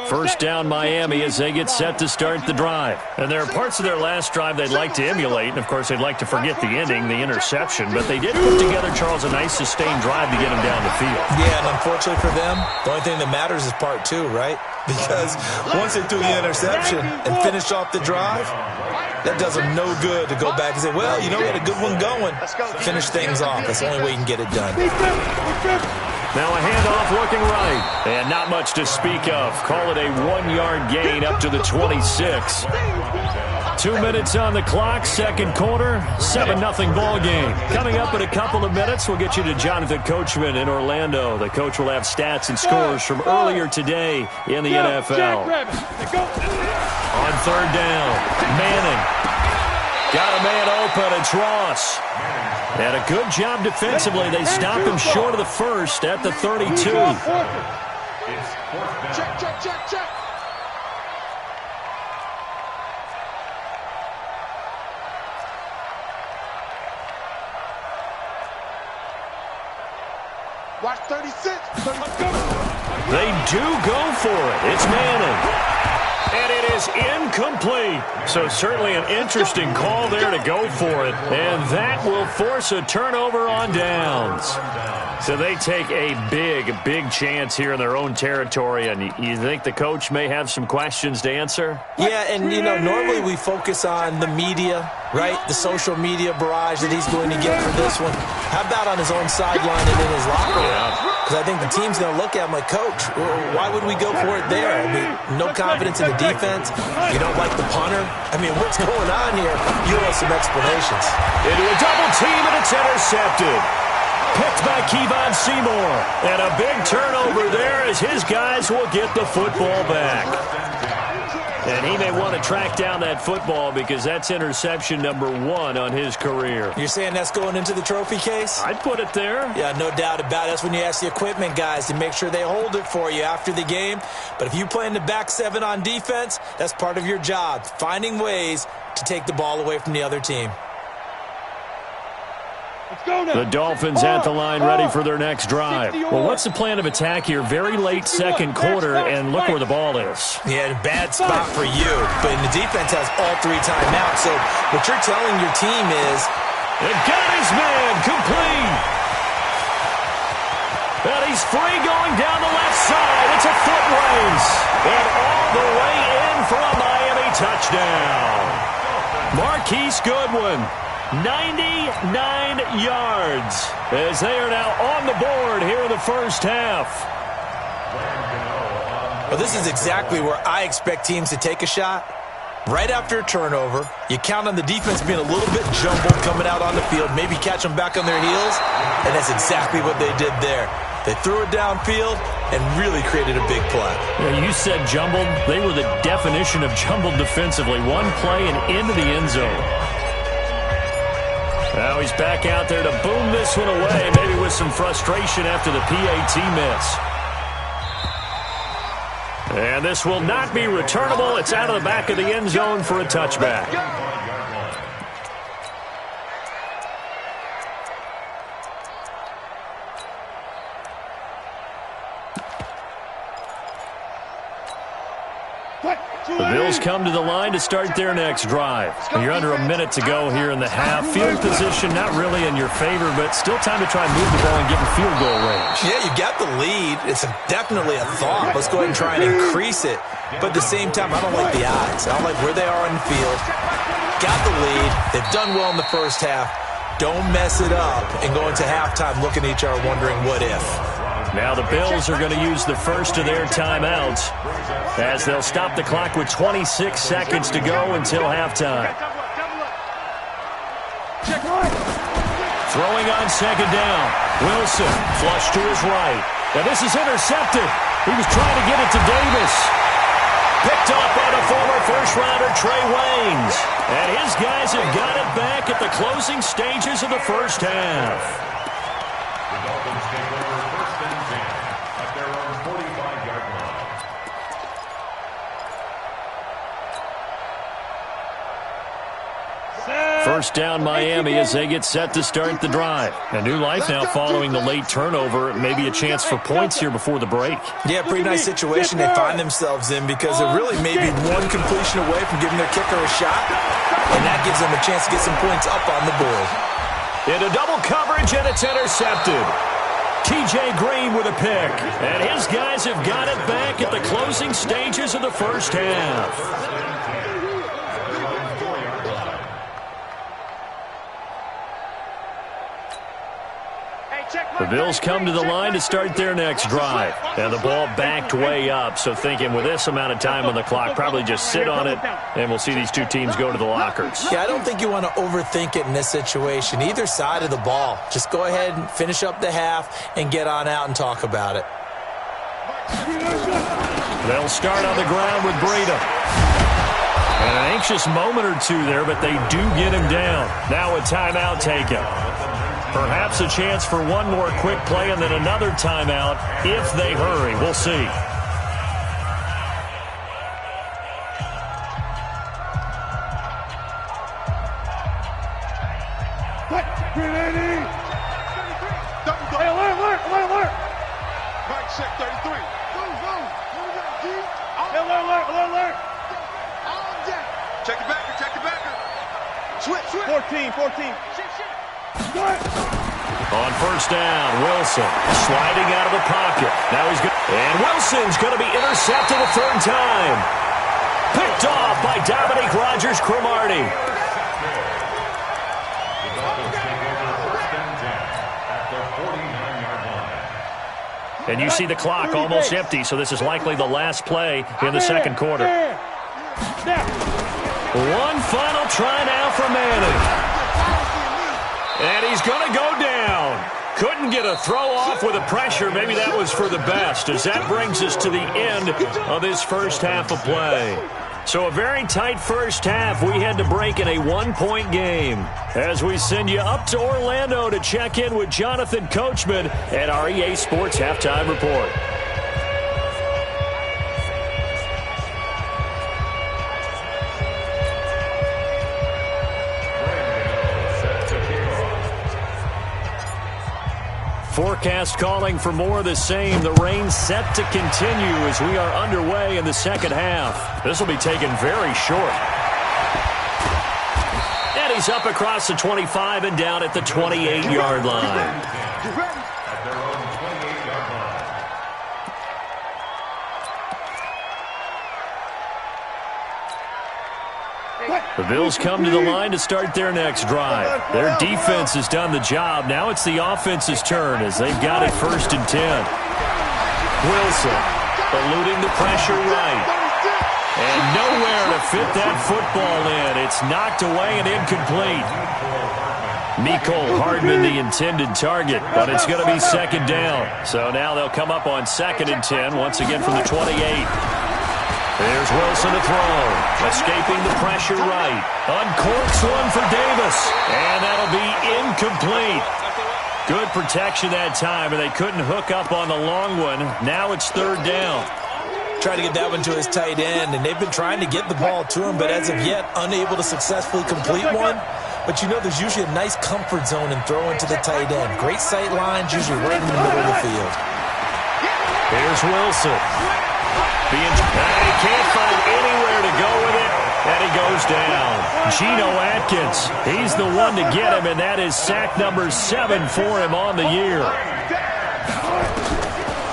[SPEAKER 2] First down, Miami, as they get set to start the drive. And there are parts of their last drive they'd like to emulate. And, of course, they'd like to forget the ending, the interception. But they did put together, Charles, a nice sustained drive to get them down the field.
[SPEAKER 5] Yeah, and unfortunately for them, the only thing that matters is part 2, right? Because once they threw the interception and finished off the drive, that does them no good to go back and say, well, you know, we had a good one going. Finish things off. That's the only way you can get it done.
[SPEAKER 2] Now a handoff looking right. And not much to speak of. Call it a 1-yard gain up to the 26. 2 minutes on the clock, second quarter, 7-0 ball game. Coming up in a couple of minutes, we'll get you to Jonathan Coachman in Orlando. The coach will have stats and scores from earlier today in the NFL. On 3rd down, Manning. Got a man open, it's Ross. And a good job defensively. They stop him short of the first at the 32.
[SPEAKER 3] It's fourth down.
[SPEAKER 4] Check. Watch 36.
[SPEAKER 2] They do go for it. It's Manning. And it is incomplete. So certainly an interesting call there to go for it. And that will force a turnover on downs. So they take a big chance here in their own territory. And you think the coach may have some questions to answer?
[SPEAKER 5] Yeah, and, normally we focus on the media, right? The social media barrage that he's going to get for this one. How about on his own sideline and in his locker room? Because I think the team's going to look at him like, Coach, why would we go for it there? I mean, no confidence in the defense. You don't like the punter. I mean, what's going on here? You want some explanations.
[SPEAKER 2] Into a double team, and it's intercepted. Picked by Kevon Seymour. And a big turnover there as his guys will get the football back. And he may want to track down that football because that's interception number 1 on his career.
[SPEAKER 5] You're saying that's going into the trophy case?
[SPEAKER 2] I'd put it there.
[SPEAKER 5] Yeah, no doubt about it. That's when you ask the equipment guys to make sure they hold it for you after the game. But if you play in the back 7 on defense, that's part of your job, finding ways to take the ball away from the other team.
[SPEAKER 2] The Dolphins at the line ready for their next drive. Well, what's the plan of attack here? Very late second quarter, and look where the ball is.
[SPEAKER 5] Yeah, bad spot for you. But the defense has all 3 timeouts. So what you're telling your team is,
[SPEAKER 2] it got his man complete. And he's free going down the left side. It's a foot race. And all the way in for a Miami touchdown. Marquise Goodwin. 99 yards as they are now on the board here in the first half.
[SPEAKER 5] Well, this is exactly where I expect teams to take a shot. Right after a turnover, you count on the defense being a little bit jumbled coming out on the field, maybe catch them back on their heels, and that's exactly what they did there. They threw it downfield and really created a big play.
[SPEAKER 2] Yeah, you said jumbled. They were the definition of jumbled defensively. One play and into the end zone. Now he's back out there to boom this one away, maybe with some frustration after the PAT miss. And this will not be returnable. It's out of the back of the end zone for a touchback. The Bills come to the line to start their next drive. You're under a minute to go here in the half. Field position not really in your favor, but still time to try and move the ball and get in field goal range.
[SPEAKER 5] Yeah, you got the lead. It's definitely a thought. Let's go ahead and try and increase it. But at the same time, I don't like the odds. I don't like where they are on the field. Got the lead. They've done well in the first half. Don't mess it up and go into halftime looking at each other wondering what if.
[SPEAKER 2] Now the Bills are going to use the first of their timeouts as they'll stop the clock with 26 seconds to go until halftime. Throwing on second down. Wilson flush to his right. Now this is intercepted. He was trying to get it to Davis. Picked up by the former first-rounder Trey Waynes. And his guys have got it back at the closing stages of the first half.
[SPEAKER 3] The Dolphins take over first and 10 at their own 45-yard line.
[SPEAKER 2] First down Miami as they get set to start the drive. A new life now following the late turnover. Maybe a chance for points here before the break.
[SPEAKER 5] Yeah, pretty nice situation they find themselves in because they're really maybe one completion away from giving their kicker a shot. And that gives them a chance to get some points up on the board.
[SPEAKER 2] Into double coverage, and it's intercepted. T.J. Green with a pick. And his guys have got it back at the closing stages of the first half. The Bills come to the line to start their next drive. And the ball backed way up, so thinking with this amount of time on the clock, probably just sit on it, and we'll see these two teams go to the lockers.
[SPEAKER 5] Yeah, I don't think you want to overthink it in this situation. Either side of the ball. Just go ahead and finish up the half and get on out and talk about it.
[SPEAKER 2] They'll start on the ground with Breida. And an anxious moment or two there, but they do get him down. Now a timeout taken. Perhaps a chance for one more quick play and then another timeout if they hurry. We'll see.
[SPEAKER 13] Hey, alert! Mike, check 33. Alert!
[SPEAKER 6] Check the backer. Switch.
[SPEAKER 13] 14.
[SPEAKER 2] On first down, Wilson sliding out of the pocket. Now he's good. And Wilson's going to be intercepted a third time. Picked off by Dominique Rodgers-Cromartie.
[SPEAKER 3] The Dolphins take over first and 10 at the 49-yard line.
[SPEAKER 2] And you see the clock almost empty, so this is likely the last play in the second quarter. One final try now for Manning. And he's going to go down. Couldn't get a throw off with the pressure. Maybe that was for the best, as that brings us to the end of this first half of play. So a very tight first half. We had to break in a one-point game. As we send you up to Orlando to check in with Jonathan Coachman at our EA Sports Halftime Report. Forecast calling for more of the same. The rain set to continue as we are underway in the second half. This will be taken very short. And he's up across the 25 and down at the 28-yard line.
[SPEAKER 3] At their own 28-yard line.
[SPEAKER 2] The Bills come to the line to start their next drive. Their defense has done the job. Now it's the offense's turn as they've got it first and 10. Wilson eluding the pressure right. And nowhere to fit that football in. It's knocked away and incomplete. Mecole Hardman the intended target, but it's going to be second down. So now they'll come up on second and 10 once again from the 28. There's Wilson to throw. Escaping the pressure right. Uncorks one for Davis. And that'll be incomplete. Good protection that time, and they couldn't hook up on the long one. Now it's third down.
[SPEAKER 5] Trying to get that one to his tight end, and they've been trying to get the ball to him, but as of yet, unable to successfully complete one. But you know there's usually a nice comfort zone in throwing to the tight end. Great sight lines, usually right in the middle of the field.
[SPEAKER 2] Here's Wilson. He can't find anywhere to go with it, and he goes down. Geno Atkins, he's the one to get him, and that is sack number 7 for him on the year.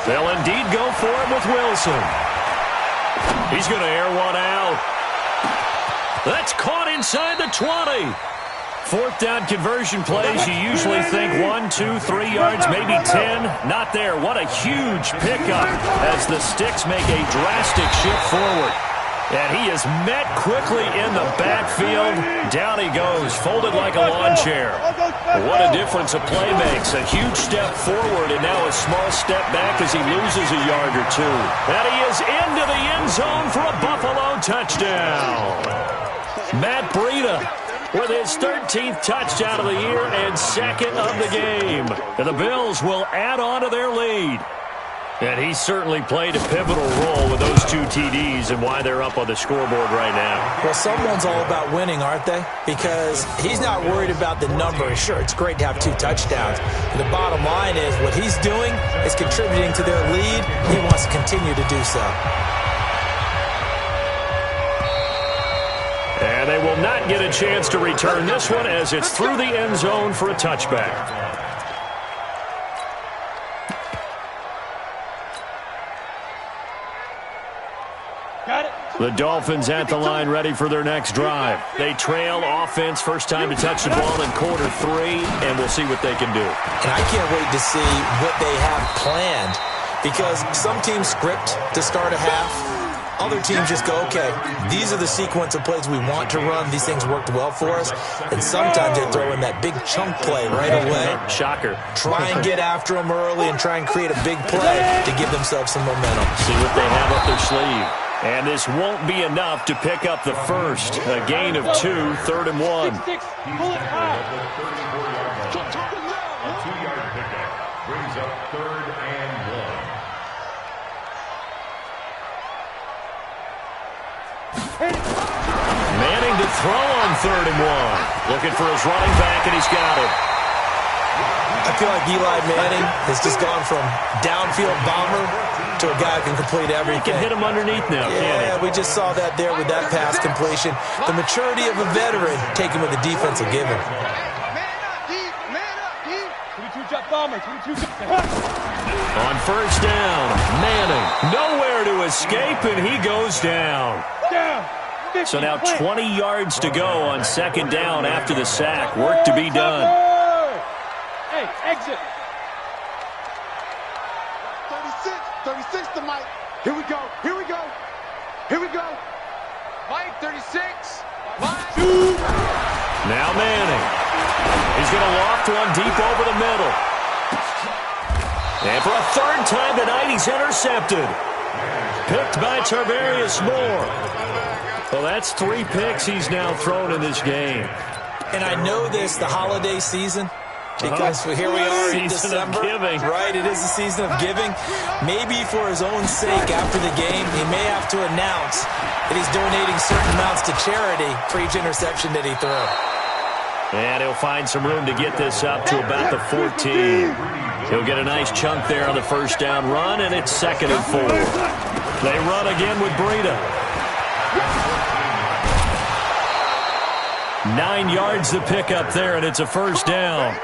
[SPEAKER 2] They'll indeed go for it with Wilson. He's going to air one out. That's caught inside the 20. Fourth down conversion plays, you usually think 1, 2, 3 yards, maybe 10. Not there. What a huge pickup as the Sticks make a drastic shift forward. And he is met quickly in the backfield. Down he goes, folded like a lawn chair. What a difference a play makes. A huge step forward and now a small step back as he loses a yard or two. And he is into the end zone for a Buffalo touchdown. Matt Breida with his 13th touchdown of the year and second of the game. And the Bills will add on to their lead. And he certainly played a pivotal role with those 2 TDs and why they're up on the scoreboard right now.
[SPEAKER 5] Well, someone's all about winning, aren't they? Because he's not worried about the number. Sure, it's great to have 2 touchdowns. But the bottom line is what he's doing is contributing to their lead. He wants to continue to do so.
[SPEAKER 2] And they will not get a chance to return this one as it's through the end zone for a touchback. The Dolphins at the line ready for their next drive. They trail offense, first time to touch the ball in quarter 3, and we'll see what they can do.
[SPEAKER 5] And I can't wait to see what they have planned because some teams script to start a half. Other teams just go, okay, these are the sequence of plays we want to run. These things worked well for us. And sometimes they throw in that big chunk play right away.
[SPEAKER 2] Shocker.
[SPEAKER 5] Try and get after them early and try and create a big play to give themselves some momentum.
[SPEAKER 2] See what they have up their sleeve. And this won't be enough to pick up the first. A gain of 2, 3rd and 1.
[SPEAKER 3] A 2-yard pickup brings up 3rd and 1.
[SPEAKER 2] Manning to throw on 3rd and 1. Looking for his running back, and he's got it.
[SPEAKER 5] I feel like Eli Manning has just gone from downfield bomber to a guy who can complete everything.
[SPEAKER 2] He can hit him underneath now, can't he?
[SPEAKER 5] Yeah, we just saw that there with that pass completion. The maturity of a veteran taking what the defense will give him.
[SPEAKER 2] On 1st down, Manning nowhere to escape, and he goes down. So now 20 yards to go on 2nd down after the sack. Work to be done.
[SPEAKER 13] Hey, exit. 36 to Mike. Here we go. Mike, 36. Mike.
[SPEAKER 2] Now Manning. He's going to loft one deep over the middle. And for a 3rd time tonight, he's intercepted. Picked by Tarvarius Moore. Well, that's 3 picks he's now thrown in this game.
[SPEAKER 5] And I know this, the holiday season, because here we are in December. Right, it is the season of giving. Maybe for his own sake after the game, he may have to announce that he's donating certain amounts to charity for each interception that he threw.
[SPEAKER 2] And he'll find some room to get this up to about the 14. He'll get a nice chunk there on the 1st down run, and it's 2nd and 4. They run again with Breida. 9 yards to pick up there, and it's a 1st down.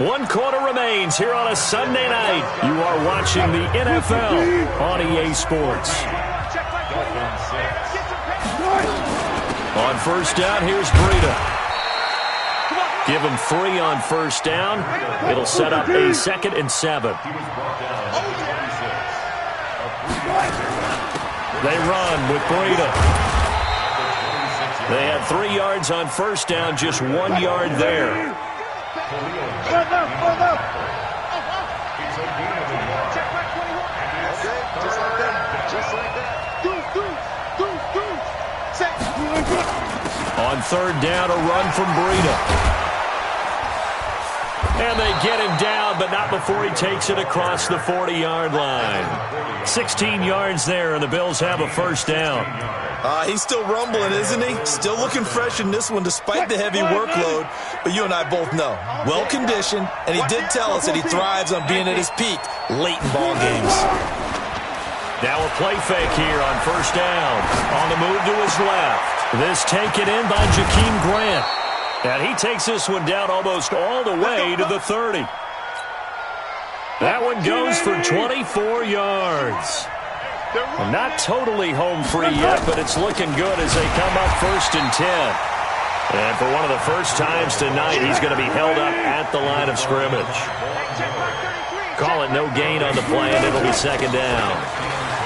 [SPEAKER 2] 1 quarter remains here on a Sunday night. You are watching the NFL on EA Sports. On 1st down, here's Breida. Give him 3 on 1st down. It'll set up a 2nd and 7. They run with Breida. They had 3 yards on 1st down, just 1 yard there. On 3rd down, a run from Breida. And they get him down, but not before he takes it across the 40-yard line. 16 yards there, and the Bills have a 1st down.
[SPEAKER 5] He's still rumbling, isn't he? Still looking fresh in this one despite the heavy workload. But you and I both know, well-conditioned, and he did tell us that he thrives on being at his peak late in ball games.
[SPEAKER 2] Now a play fake here on 1st down. On the move to his left. This taken in by Jakeem Grant. And he takes this one down almost all the way to the 30. That one goes for 24 yards. Not totally home free yet, but it's looking good as they come up 1st and 10. And for one of the first times tonight, he's going to be held up at the line of scrimmage. Call it no gain on the play, and it'll be 2nd down.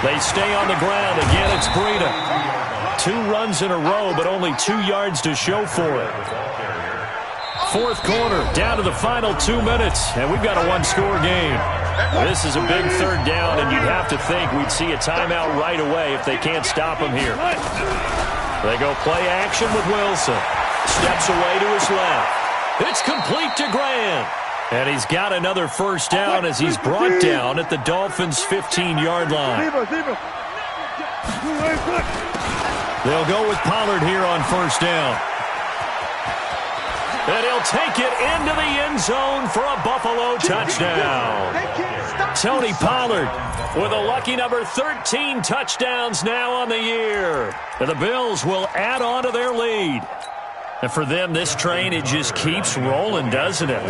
[SPEAKER 2] They stay on the ground. Again, it's Breida. 2 runs in a row, but only 2 yards to show for it. 4th quarter, down to the final 2 minutes, and we've got a 1-score game. This is a big 3rd down, and you'd have to think we'd see a timeout right away if they can't stop him here. They go play action with Wilson. Steps away to his left. It's complete to Grant. And he's got another 1st down as he's brought down at the Dolphins' 15-yard line. They'll go with Pollard here on 1st down. And he'll take it into the end zone for a Buffalo touchdown. Tony Pollard with a lucky number 13 touchdowns now on the year. And the Bills will add on to their lead. And for them, this train, it just keeps rolling, doesn't it?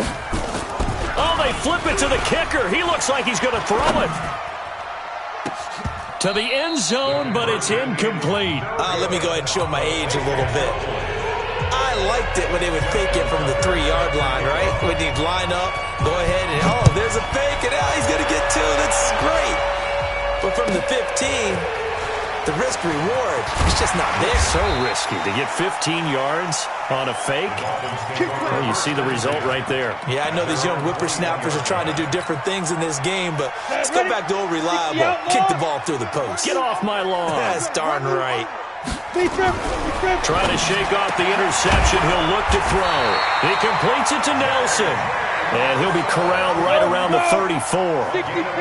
[SPEAKER 2] Oh, they flip it to the kicker. He looks like he's going to throw it to the end zone, but it's incomplete.
[SPEAKER 5] Let me go ahead and show my age a little bit. I liked it when they would fake it from the 3-yard line, right? When they'd line up, go ahead and, oh, there's a fake, and now he's going to get 2. That's great. But from the 15, the risk-reward is just not there.
[SPEAKER 2] It's so risky to get 15 yards on a fake. Well, you see the result right there.
[SPEAKER 5] Yeah, I know these young whippersnappers are trying to do different things in this game, but let's go back to old reliable. Kick the ball through the post.
[SPEAKER 2] Get off my lawn.
[SPEAKER 5] That's darn right.
[SPEAKER 2] Trying to shake off the interception. He'll look to throw. He completes it to Nelson. And he'll be corralled right around the 34.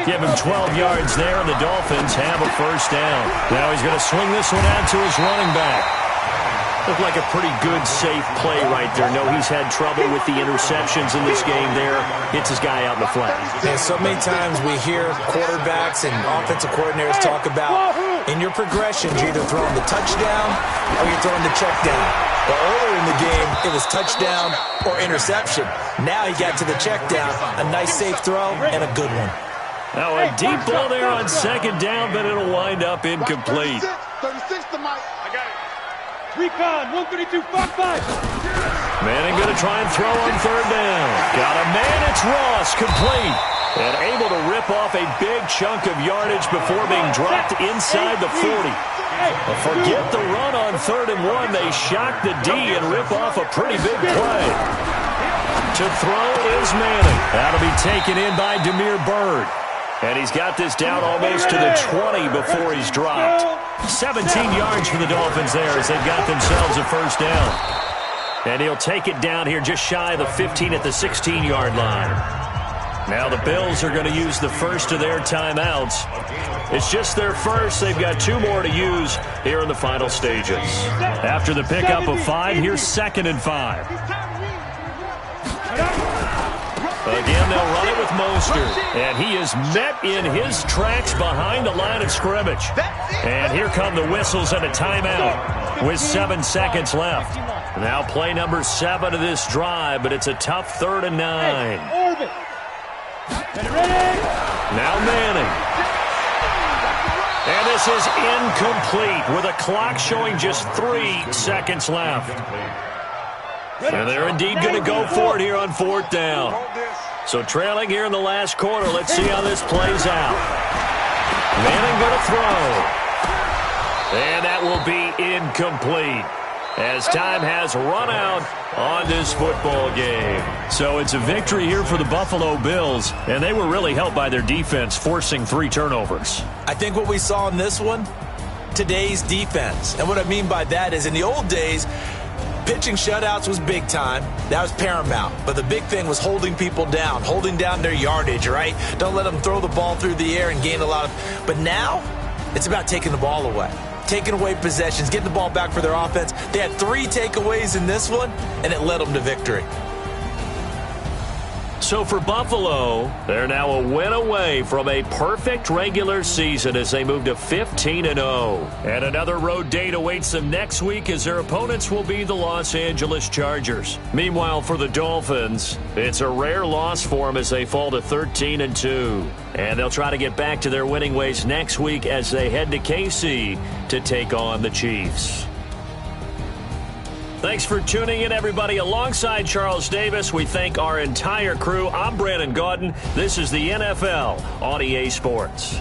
[SPEAKER 2] Give him 12 yards there, and the Dolphins have a first down. Now he's going to swing this one out to his running back. Looked like a pretty good, safe play right there. No, he's had trouble with the interceptions in this game there. Hits his guy out in the flat.
[SPEAKER 5] And so many times we hear quarterbacks and offensive coordinators talk about in your progressions, you're either throwing the touchdown or you're throwing the check down. But earlier in the game, it was touchdown or interception. Now he got to the check down. A nice, safe throw and a good one.
[SPEAKER 2] Now a deep ball there on second down, but it'll wind up incomplete.
[SPEAKER 13] 36 to Mike. I got it. Recon, 132, 5-5.
[SPEAKER 2] Manning going to try and throw on third down. Got a man, it's Ross, complete. And able to rip off a big chunk of yardage before being dropped inside the 40. But forget the run on 3rd and 1. They shock the D and rip off a pretty big play. To throw is Manning. That'll be taken in by Damiere Byrd. And he's got this down almost to the 20 before he's dropped. 17 yards for the Dolphins there as they've got themselves a first down. And he'll take it down here just shy of the 15 at the 16-yard line. Now the Bills are going to use the first of their timeouts. It's just their first. They've got 2 more to use here in the final stages. After the pickup of 5, here's 2nd and 5. Again, they'll run it with Mostert. And he is met in his tracks behind the line of scrimmage. And here come the whistles and a timeout with 7 seconds left. Now play number 7 of this drive, but it's a tough 3rd and 9. Now Manning. And this is incomplete with a clock showing just 3 seconds left. And they're indeed going to go for it here on 4th down. So trailing here in the last quarter. Let's see how this plays out. Manning going to throw. And that will be incomplete as time has run out on this football game. So it's a victory here for the Buffalo Bills, and they were really helped by their defense, forcing 3 turnovers.
[SPEAKER 5] I think what we saw in this one, today's defense. And what I mean by that is in the old days, pitching shutouts was big time. That was paramount. But the big thing was holding people down, holding down their yardage, right? Don't let them throw the ball through the air and gain a lot of... But now, it's about taking the ball away. Taking away possessions, getting the ball back for their offense. They had 3 takeaways in this one, and it led them to victory.
[SPEAKER 2] So for Buffalo, they're now a win away from a perfect regular season as they move to 15-0. And another road date awaits them next week as their opponents will be the Los Angeles Chargers. Meanwhile, for the Dolphins, it's a rare loss for them as they fall to 13-2. And they'll try to get back to their winning ways next week as they head to KC to take on the Chiefs. Thanks for tuning in, everybody. Alongside Charles Davis, we thank our entire crew. I'm Brandon Gaudin. This is the NFL on EA Sports.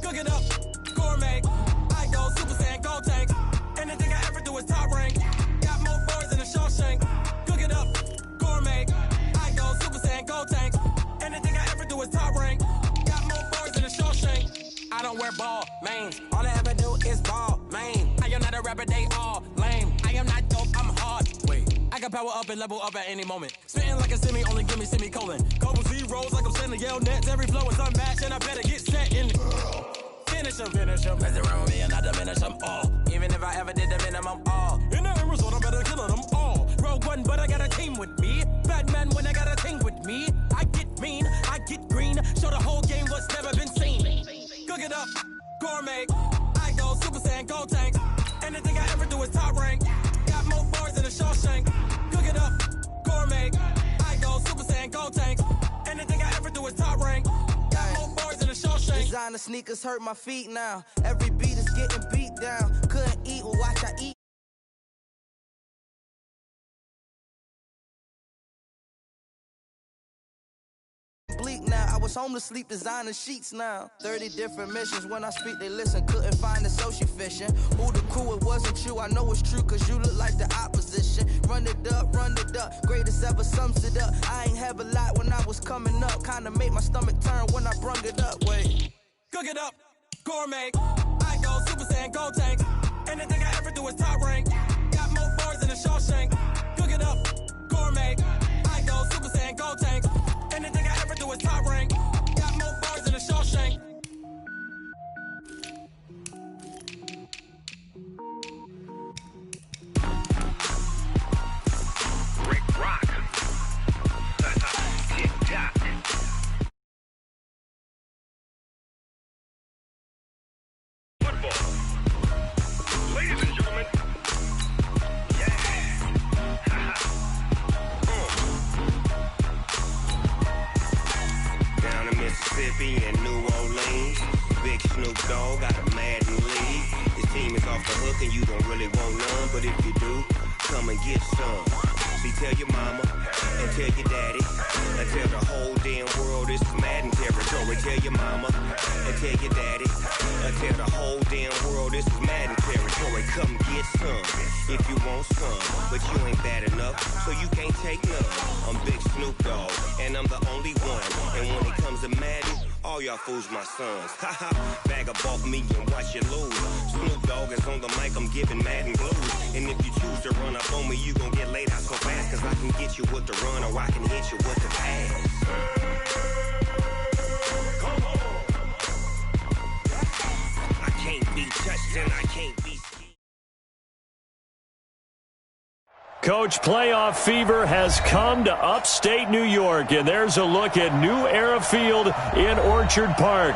[SPEAKER 14] Cook it up, gourmet. I go Super Saiyan, gold tank. Anything I ever do is top rank. Got more boys than a Shawshank. Cook it up, gourmet. I go Super Saiyan, gold tank. Anything I ever do is top rank. Got more boys than a Shawshank. I don't wear ball, mains. All I ever do is ball, main. I am not a rapper, they all lame. I am not dope, I'm hard. Wait, I can power up and level up at any moment. Spitting like a semi, only give me semicolon. Couple zeros like I'm sending yell nets. Every flow is unmatched, and I better get set in. Finish them.
[SPEAKER 7] them. As around me and I diminish them all. Even if I ever did the minimum all. In the result, I better kill them all. Rogue One, but I got a team with me. Batman when I got a thing with me. I get mean, I get green. Show the whole game what's never been seen. Cook it up, gourmet. I go Super Saiyan, go tank. Anything I ever do is top rank. Got more bars than a Shawshank. Cook it up, gourmet. I go Super Saiyan, go tank. Anything I ever do is top rank. Got more bars than a Shawshank.
[SPEAKER 9] Designer sneakers hurt my feet now. Every beat is getting beat down. Couldn't eat, well watch I eat. Bleak now, I was home to sleep, designer sheets now. 30 different missions, when I speak they listen. Couldn't find the social fishing. Who the crew, it wasn't you, I know it's true. Cause you look like the opposition. Run it up, greatest ever sums it up. I ain't have a lot when I was coming up. Kinda made my stomach turn when I brung it up, wait.
[SPEAKER 7] Cook it up, gourmet. I go Super Saiyan, go tank. Anything I ever do is top rank. Got more bars than a Shawshank. Cook it up, gourmet. I go Super Saiyan, go tank. Anything I ever do is top rank. Got more bars than a Shawshank.
[SPEAKER 15] Rick Rock. Tick-tock. Football. Ladies and gentlemen. Down in Mississippi and New Orleans, Big Snoop Dogg got a Madden league. His team is off the hook and you don't really want none, but if you do, come and get some. See, tell your mama and tell your daddy and tell the whole damn world this is Madden territory. Tell your mama and tell your daddy and tell the whole damn world this is Madden territory. Come get some if you want some, but you ain't bad enough, so you can't take none. I'm Big Snoop Dogg and I'm the only one. And when it comes to Madden, all y'all fools my sons. Haha, bag up off me and watch you lose. Snoop Dogg is on the mic, I'm giving Madden blues. And if you choose to run up on me, you gon' get laid out so fast. Cause I can get you with the run or I can hit you with the pass. Come on. I can't be touched and I can't be scared.
[SPEAKER 2] Coach, playoff fever has come to upstate New York, and there's a look at New Era Field in Orchard Park.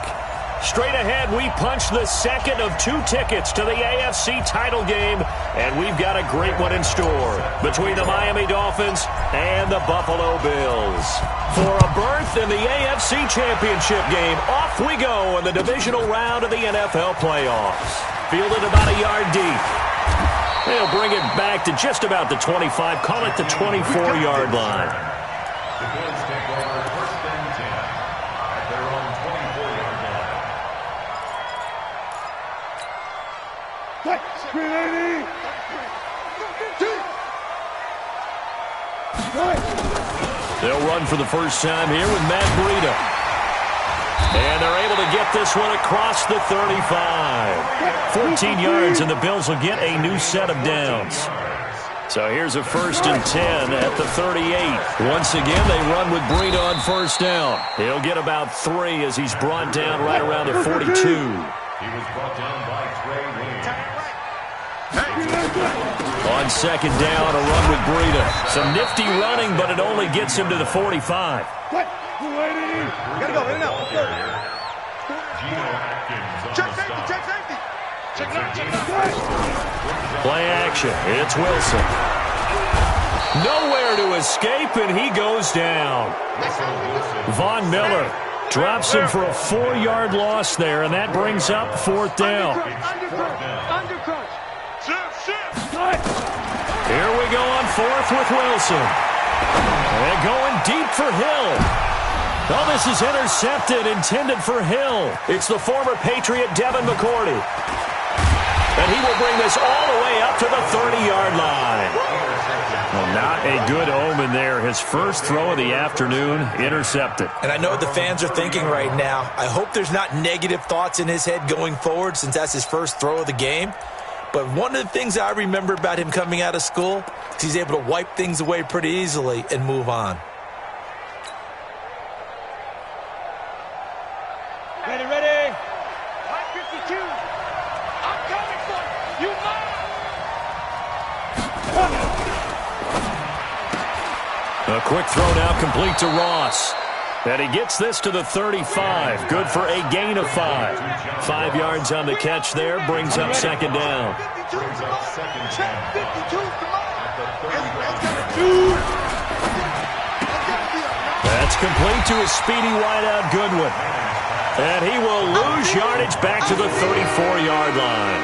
[SPEAKER 2] Straight ahead, we punch the second of 2 tickets to the AFC title game, and we've got a great one in store between the Miami Dolphins and the Buffalo Bills. For a berth in the AFC Championship game, off we go in the divisional round of the NFL playoffs. Fielded about a yard deep. They'll bring it back to just about the 25, call it the 24-yard line.
[SPEAKER 3] The Bills take over first and 10 at their own 24-yard
[SPEAKER 2] line. They'll run for the first time here with Matt Breida. And they're able to get this one across the 35. 14 yards, and the Bills will get a new set of downs. So here's a first and 10 at the 38. Once again, they run with Breida on first down. He'll get about 3 as he's brought down right around the 42.
[SPEAKER 3] He was brought down by Trey Williams.
[SPEAKER 2] On second down, a run with Breida. Some nifty running, but it only gets him to the 45.
[SPEAKER 4] Gotta go, in and out. Check safety, check safety. Check it out, check it out.
[SPEAKER 2] Play action. It's Wilson. Nowhere to escape, and he goes down. Von Miller drops him for a 4-yard loss there, and that brings up 4th down.
[SPEAKER 4] Undercrunch.
[SPEAKER 2] Here we go on 4th with Wilson. And going deep for Hill. Oh, this is intercepted, intended for Hill. It's the former Patriot Devin McCourty. And he will bring this all the way up to the 30-yard line. Well, not a good omen there. His first throw of the afternoon, intercepted.
[SPEAKER 5] And I know what the fans are thinking right now. I hope there's not negative thoughts in his head going forward since that's his first throw of the game. But one of the things I remember about him coming out of school is he's able to wipe things away pretty easily and move on.
[SPEAKER 4] Ready, ready. 52.
[SPEAKER 2] quick throw now complete to Ross. And he gets this to the 35. Good for a gain of 5. 5 yards on the catch there. Brings up second down. That's complete to a speedy wideout Goodwin. And he will lose yardage back to the 34-yard line.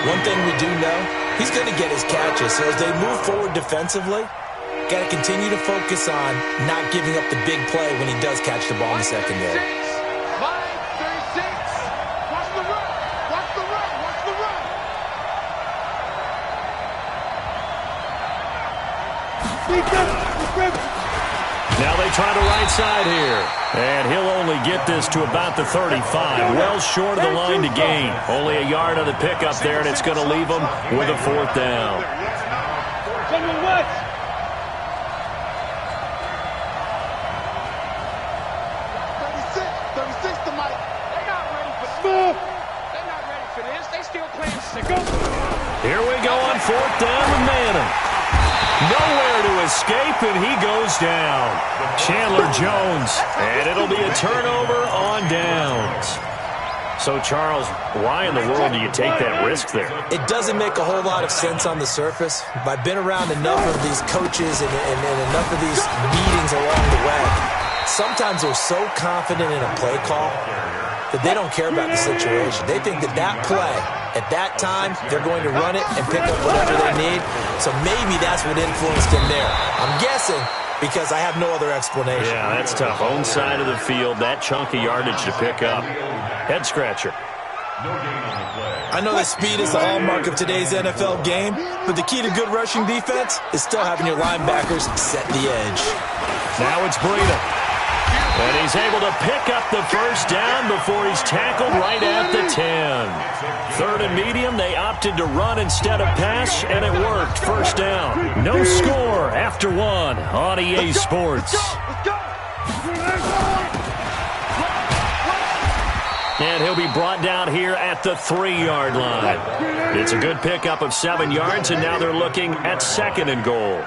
[SPEAKER 5] One thing we do know, he's going to get his catches. So as they move forward defensively, got to continue to focus on not giving up the big play when he does catch the ball in the secondary.
[SPEAKER 13] 36. Watch the run. Watch the run. Watch the run.
[SPEAKER 2] Now they try the right side here. And he'll only get this to about the 35. Well short of the line to gain. Only a yard on the pickup there, and it's going to leave him with a 4th down.
[SPEAKER 13] 36 to Mike. They're not ready for this. They're not ready for this. They still playing sicko.
[SPEAKER 2] Here we go on 4th down with Manning. Nowhere to escape, and he goes down. Chandler Jones, and it'll be a turnover on downs. So, Charles, why in the world do you take that risk there?
[SPEAKER 5] It doesn't make a whole lot of sense on the surface. But I've been around enough of these coaches and enough of these meetings along the way. Sometimes they're so confident in a play call that they don't care about the situation. They think that that play, at that time, they're going to run it and pick up whatever they need. So maybe that's what influenced him there. I'm guessing because I have no other explanation.
[SPEAKER 2] Yeah, that's tough. Own side of the field, that chunk of yardage to pick up. Head scratcher.
[SPEAKER 5] I know that speed is the hallmark of today's NFL game, but the key to good rushing defense is still having your linebackers set the edge.
[SPEAKER 2] Now it's Breida. And he's able to pick up the first down before he's tackled right at the 10. 3rd and medium, they opted to run instead of pass, and it worked. First down. No score after 1 on EA Sports. And he'll be brought down here at the 3-yard line. It's a good pickup of 7 yards, and now they're looking at 2nd and goal.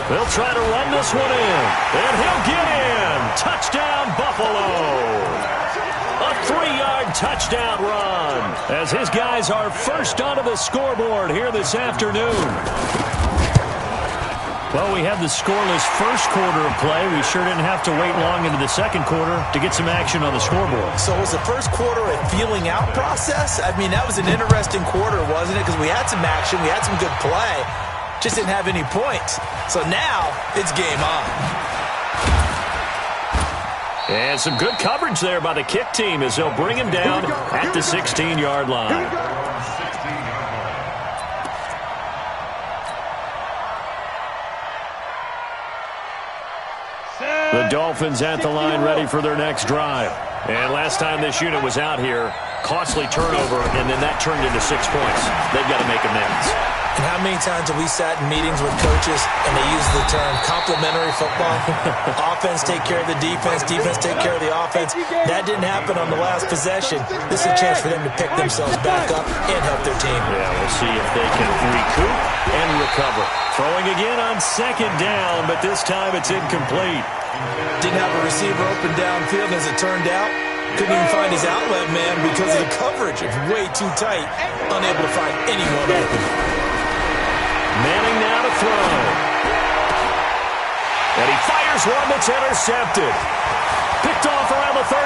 [SPEAKER 2] They'll try to run this one in, and he'll get in. Touchdown, Buffalo. A 3-yard touchdown run as his guys are first onto the scoreboard here this afternoon. Well, we had the scoreless first quarter of play. We sure didn't have to wait long into the second quarter to get some action on the scoreboard.
[SPEAKER 5] So was the first quarter a feeling out process? I mean, that was an interesting quarter, wasn't it? Because we had some action, we had some good play. Just didn't have any points. So now, it's game on.
[SPEAKER 2] And some good coverage there by the kick team as they'll bring him down at the 16-yard line. The Dolphins at the line ready for their next drive. And last time this unit was out here, costly turnover, and then that turned into 6 points. They've got to make amends.
[SPEAKER 5] And how many times have we sat in meetings with coaches and they use the term complementary football? Offense take care of the defense, defense take care of the offense. That didn't happen on the last possession. This is a chance for them to pick themselves back up and help their team.
[SPEAKER 2] Yeah, we'll see if they can recoup and recover. Throwing again on 2nd down, but this time it's incomplete.
[SPEAKER 5] Didn't have a receiver open downfield, and as it turned out, couldn't even find his outlet man because of the coverage. It's way too tight, unable to find anyone open.
[SPEAKER 2] Manning now to throw. And he fires one that's intercepted. Picked off around the 37.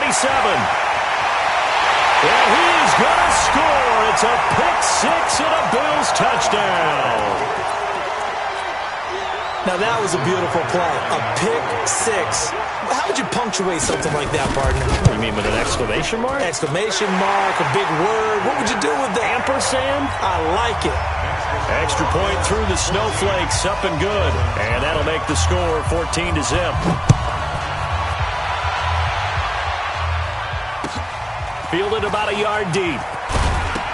[SPEAKER 2] And he's going to score. It's a pick 6 and a Bills touchdown.
[SPEAKER 5] Now that was a beautiful play. A pick 6. How would you punctuate something like that, partner?
[SPEAKER 2] What do you mean, with an exclamation mark?
[SPEAKER 5] Exclamation mark, a big word. What would you do with that?
[SPEAKER 2] Ampersand?
[SPEAKER 5] I like it.
[SPEAKER 2] Extra point through the snowflakes, up and good. And that'll make the score 14-0. Fielded about a yard deep.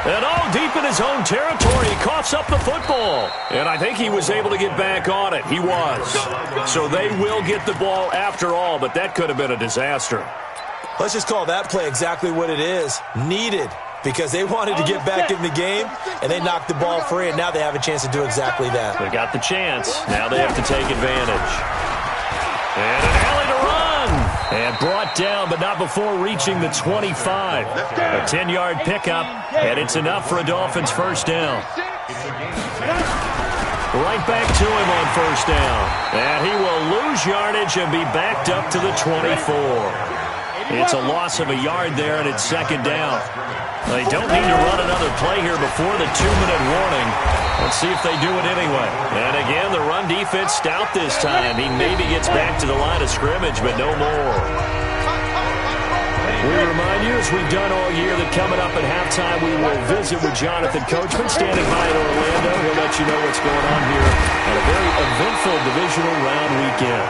[SPEAKER 2] And all deep in his own territory, he coughs up the football. And I think he was able to get back on it. He was. So they will get the ball after all, but that could have been a disaster.
[SPEAKER 5] Let's just call that play exactly what it is. Needed. because they wanted to get back in the game, and they knocked the ball free, and now they have a chance to do exactly that.
[SPEAKER 2] They got the chance. Now they have to take advantage. And an alley to run. And brought down, but not before reaching the 25. A 10-yard pickup, and it's enough for a Dolphins first down. Right back to him on first down. And he will lose yardage and be backed up to the 24. It's a loss of a yard there, and it's second down. They don't need to run another play here before the 2-minute warning. Let's see if they do it anyway. And again, the run defense stout this time. He maybe gets back to the line of scrimmage, but no more. We remind you, as we've done all year, that coming up at halftime, we will visit with Jonathan Coachman standing by in Orlando. He'll let you know what's going on here at a very eventful divisional round weekend.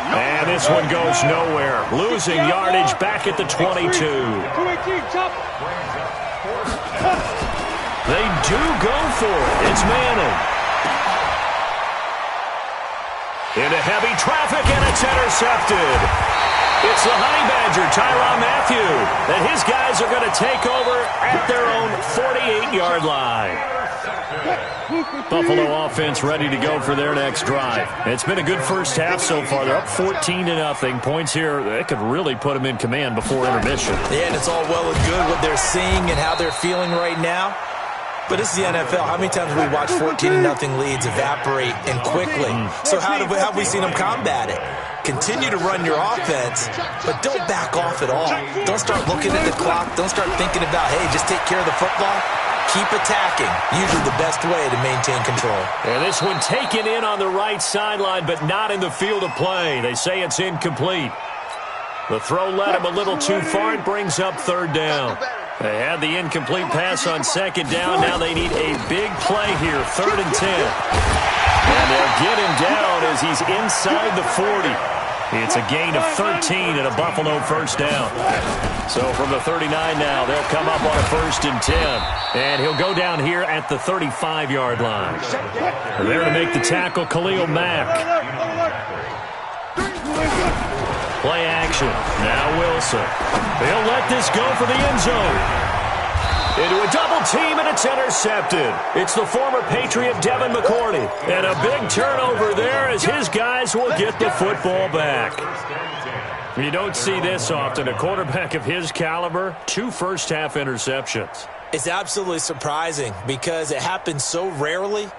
[SPEAKER 2] And this one goes nowhere. Losing yardage back at the 22. They do go for it. It's Manning. Into heavy traffic, and it's intercepted. It's the Honey Badger, Tyrann Mathieu, and his guys are going to take over at their own 48-yard line. Buffalo offense ready to go for their next drive. It's been a good first half so far. They're up 14-0. Points here, that could really put them in command before intermission.
[SPEAKER 5] Yeah, and it's all well and good what they're seeing and how they're feeling right now. But it's the NFL. How many times have we watched 14-0 leads evaporate and quickly? So how have we seen them combat it? Continue to run your offense, but don't back off at all. Don't start looking at the clock. Don't start thinking about, hey, just take care of the football. Keep attacking. Usually the best way to maintain control.
[SPEAKER 2] And this one taken in on the right sideline, but not in the field of play. They say it's incomplete. The throw led him a little too far. It brings up third down. They had the incomplete pass on second down. Now they need a big play here, 3rd and 10. And they'll get him down as he's inside the 40. It's a gain of 13 and a Buffalo first down. So from the 39 now, they'll come up on a 1st and 10. And he'll go down here at the 35-yard line. There to make the tackle, Khalil Mack. Play action. Now Wilson. They'll let this go for the end zone. Into a double team, and it's intercepted. It's the former Patriot Devin McCourty. And a big turnover there as his guys will get the football back. You don't see this often. A quarterback of his caliber, 2 first-half interceptions.
[SPEAKER 5] It's absolutely surprising because it happens so rarely.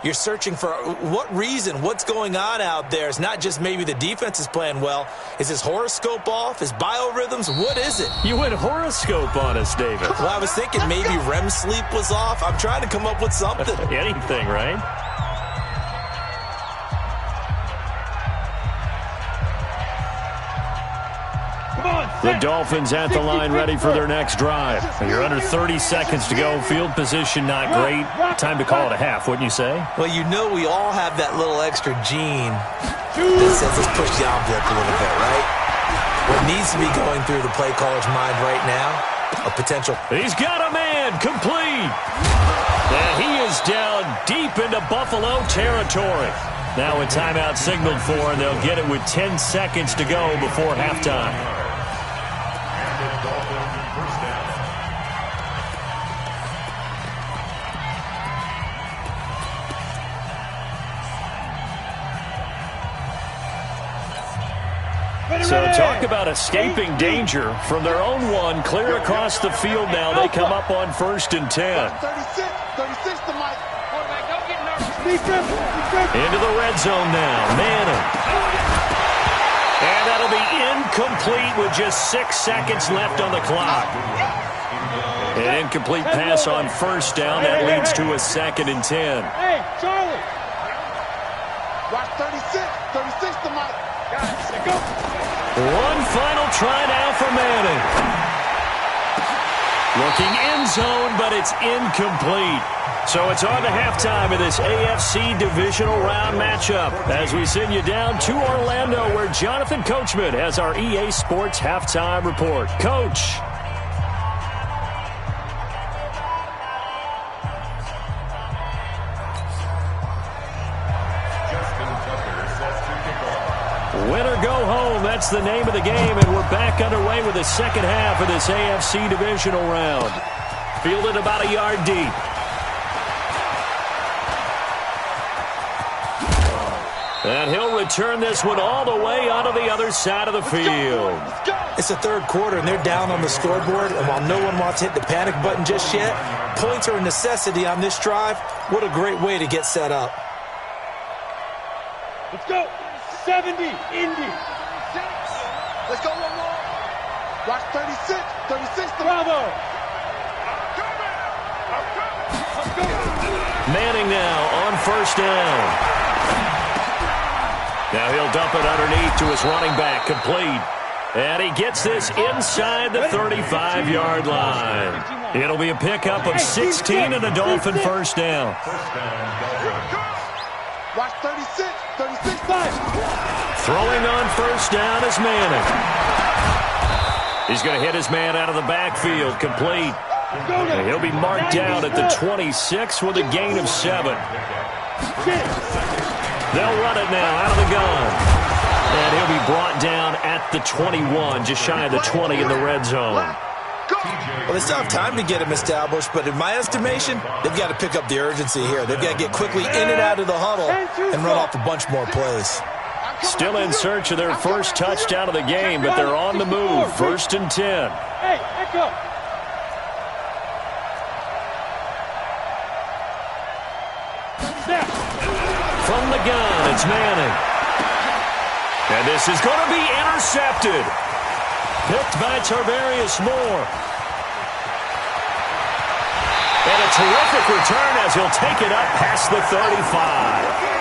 [SPEAKER 5] You're searching for what reason, what's going on out there. It's not just maybe the defense is playing well. Is his horoscope off? His biorhythms? What is it?
[SPEAKER 2] You went horoscope on us, David.
[SPEAKER 5] Well, I was thinking maybe REM sleep was off. I'm trying to come up with something.
[SPEAKER 2] Anything, right? The Dolphins at the line ready for their next drive. You're under 30 seconds to go. Field position not great. Time to call it a half, wouldn't you say?
[SPEAKER 5] Well, you know we all have that little extra gene that says let's push the envelope a little bit, right? What needs to be going through the play caller's mind right now, a potential.
[SPEAKER 2] He's got a man, complete. And he is down deep into Buffalo territory. Now a timeout signaled for, and they'll get it with 10 seconds to go before halftime. So talk about escaping danger from their own one, clear across the field now. They come up on 1st and 10.
[SPEAKER 4] 36 to Mike. Don't get nervous.
[SPEAKER 2] Into the red zone now, Manning. And that'll be incomplete with just 6 seconds left on the clock. An incomplete pass on 1st down. That leads to a 2nd and 10.
[SPEAKER 4] Hey, Charlie. Watch 36 to Mike. Go.
[SPEAKER 2] One final try now for Manning. Looking end zone, but it's incomplete. So it's on to halftime of this AFC divisional round matchup as we send you down to Orlando where Jonathan Coachman has our EA Sports halftime report. Coach. Win or go home, that's the name of the game, and we're back underway with the second half of this AFC divisional round. fielded about a yard deep. And he'll return this one all the way onto the other side of the field.
[SPEAKER 5] It's the third quarter, and they're down on the scoreboard. And while no one wants to hit the panic button just yet, points are a necessity on this drive. What a great way to get set up.
[SPEAKER 13] Let's go. 70, Indy.
[SPEAKER 4] Let's go one more. Watch 36. 36.
[SPEAKER 13] Bravo.
[SPEAKER 2] Manning now on first down. Now he'll dump it underneath to his running back, complete. And he gets this inside the 35-yard line. It'll be a pickup of 16 and a Dolphin first down.
[SPEAKER 4] Watch 36. 36.
[SPEAKER 2] Throwing on first down is Manning. He's going to hit his man out of the backfield, complete. And he'll be marked down at the 26 with a gain of 7. They'll run it now out of the gun. And he'll be brought down at the 21, just shy of the 20 in the red zone.
[SPEAKER 5] Well, they still have time to get him established, but in my estimation, they've got to pick up the urgency here. They've got to get quickly in and out of the huddle and run off a bunch more plays.
[SPEAKER 2] Still in search of their first touchdown of the game, but they're on the move. 1st and 10.
[SPEAKER 13] Hey, echo.
[SPEAKER 2] From the gun, it's Manning. And this is going to be intercepted. Picked by Tarvarius Moore. And a terrific return as he'll take it up past the 35.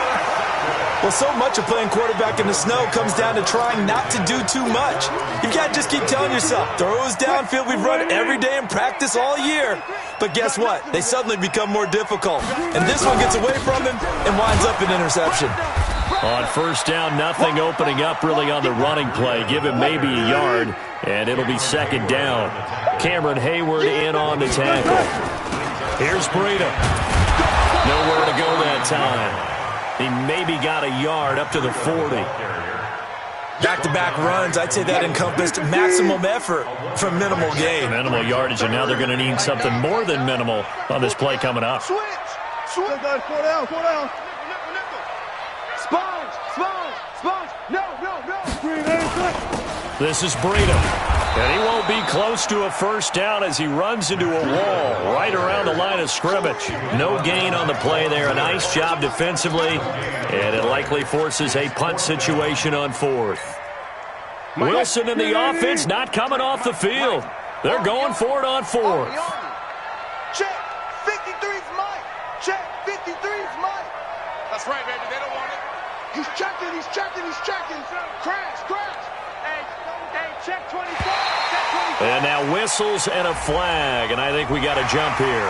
[SPEAKER 5] Well, so much of playing quarterback in the snow comes down to trying not to do too much. You've got to just keep telling yourself, throws downfield we've run every day in practice all year. But guess what? They suddenly become more difficult. And this one gets away from him and winds up an interception.
[SPEAKER 2] On first down, nothing opening up really on the running play. Give him maybe a yard, and it'll be 2nd down. Cameron Hayward in on the tackle. Here's Breida. Nowhere to go that time. He maybe got a yard up to the 40.
[SPEAKER 5] Back-to-back runs, I'd say that encompassed maximum effort for minimal gain.
[SPEAKER 2] Minimal yardage, and now they're going to need something more than minimal on this play coming up.
[SPEAKER 4] Switch. 4 down. 4 down. Sponge. No.
[SPEAKER 2] This is Breida. And he won't be close to a first down as he runs into a wall right around the line of scrimmage. No gain on the play there. A nice job defensively. And it likely forces a punt situation on 4th. Wilson and the offense not coming off the field. They're going for it on 4th.
[SPEAKER 4] Check. 53's Mike. Check. 53's Mike. That's right, baby. They don't want it. He's checking. Crash. Hey, check 24.
[SPEAKER 2] And now whistles and a flag, and I think we got a jump here.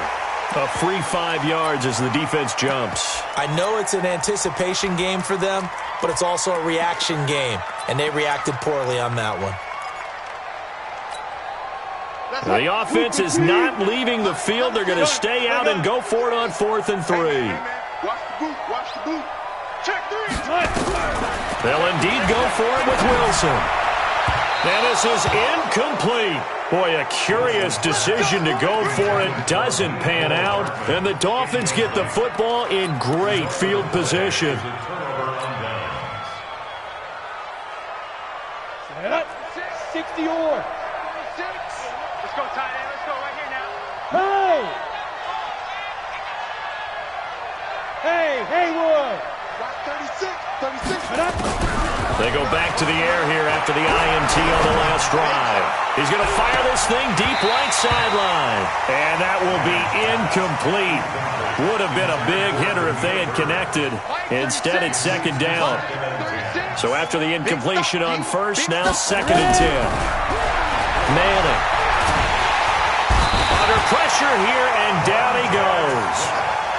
[SPEAKER 2] A free 5 yards as the defense jumps.
[SPEAKER 5] I know it's an anticipation game for them, but it's also a reaction game, and they reacted poorly on that one.
[SPEAKER 2] The offense is not leaving the field. They're going to stay out and go for it on 4th and 3.
[SPEAKER 4] Watch the boot. Check 3.
[SPEAKER 2] They'll indeed go for it with Wilson. And this is incomplete. Boy, a curious decision to go for it. Doesn't pan out. And the Dolphins get the football in great field position.
[SPEAKER 13] 60 or.
[SPEAKER 4] Let's go, tight end. Let's go right here now.
[SPEAKER 13] Hey, Haywood.
[SPEAKER 4] 36.
[SPEAKER 2] They go back to the air here after the INT on the last drive. He's going to fire this thing deep right sideline. And that will be incomplete. Would have been a big hitter if they had connected. Instead, it's 2nd down. So after the incompletion on 1st, now 2nd and 10. Manning. Under pressure here, and down he goes.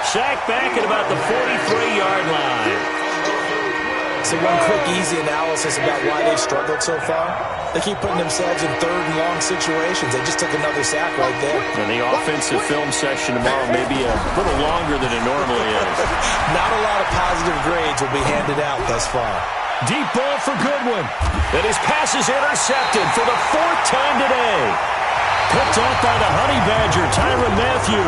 [SPEAKER 2] Sacked back at about the 43-yard line.
[SPEAKER 5] So one quick, easy analysis about why they've struggled so far. They keep putting themselves in 3rd and long situations. They just took another sack right there.
[SPEAKER 2] And the offensive film session tomorrow may be a little longer than it normally is.
[SPEAKER 5] Not a lot of positive grades will be handed out thus far.
[SPEAKER 2] Deep ball for Goodwin. And his pass is intercepted for the 4th time today. picked off by the Honey Badger, Tyrann Mathieu.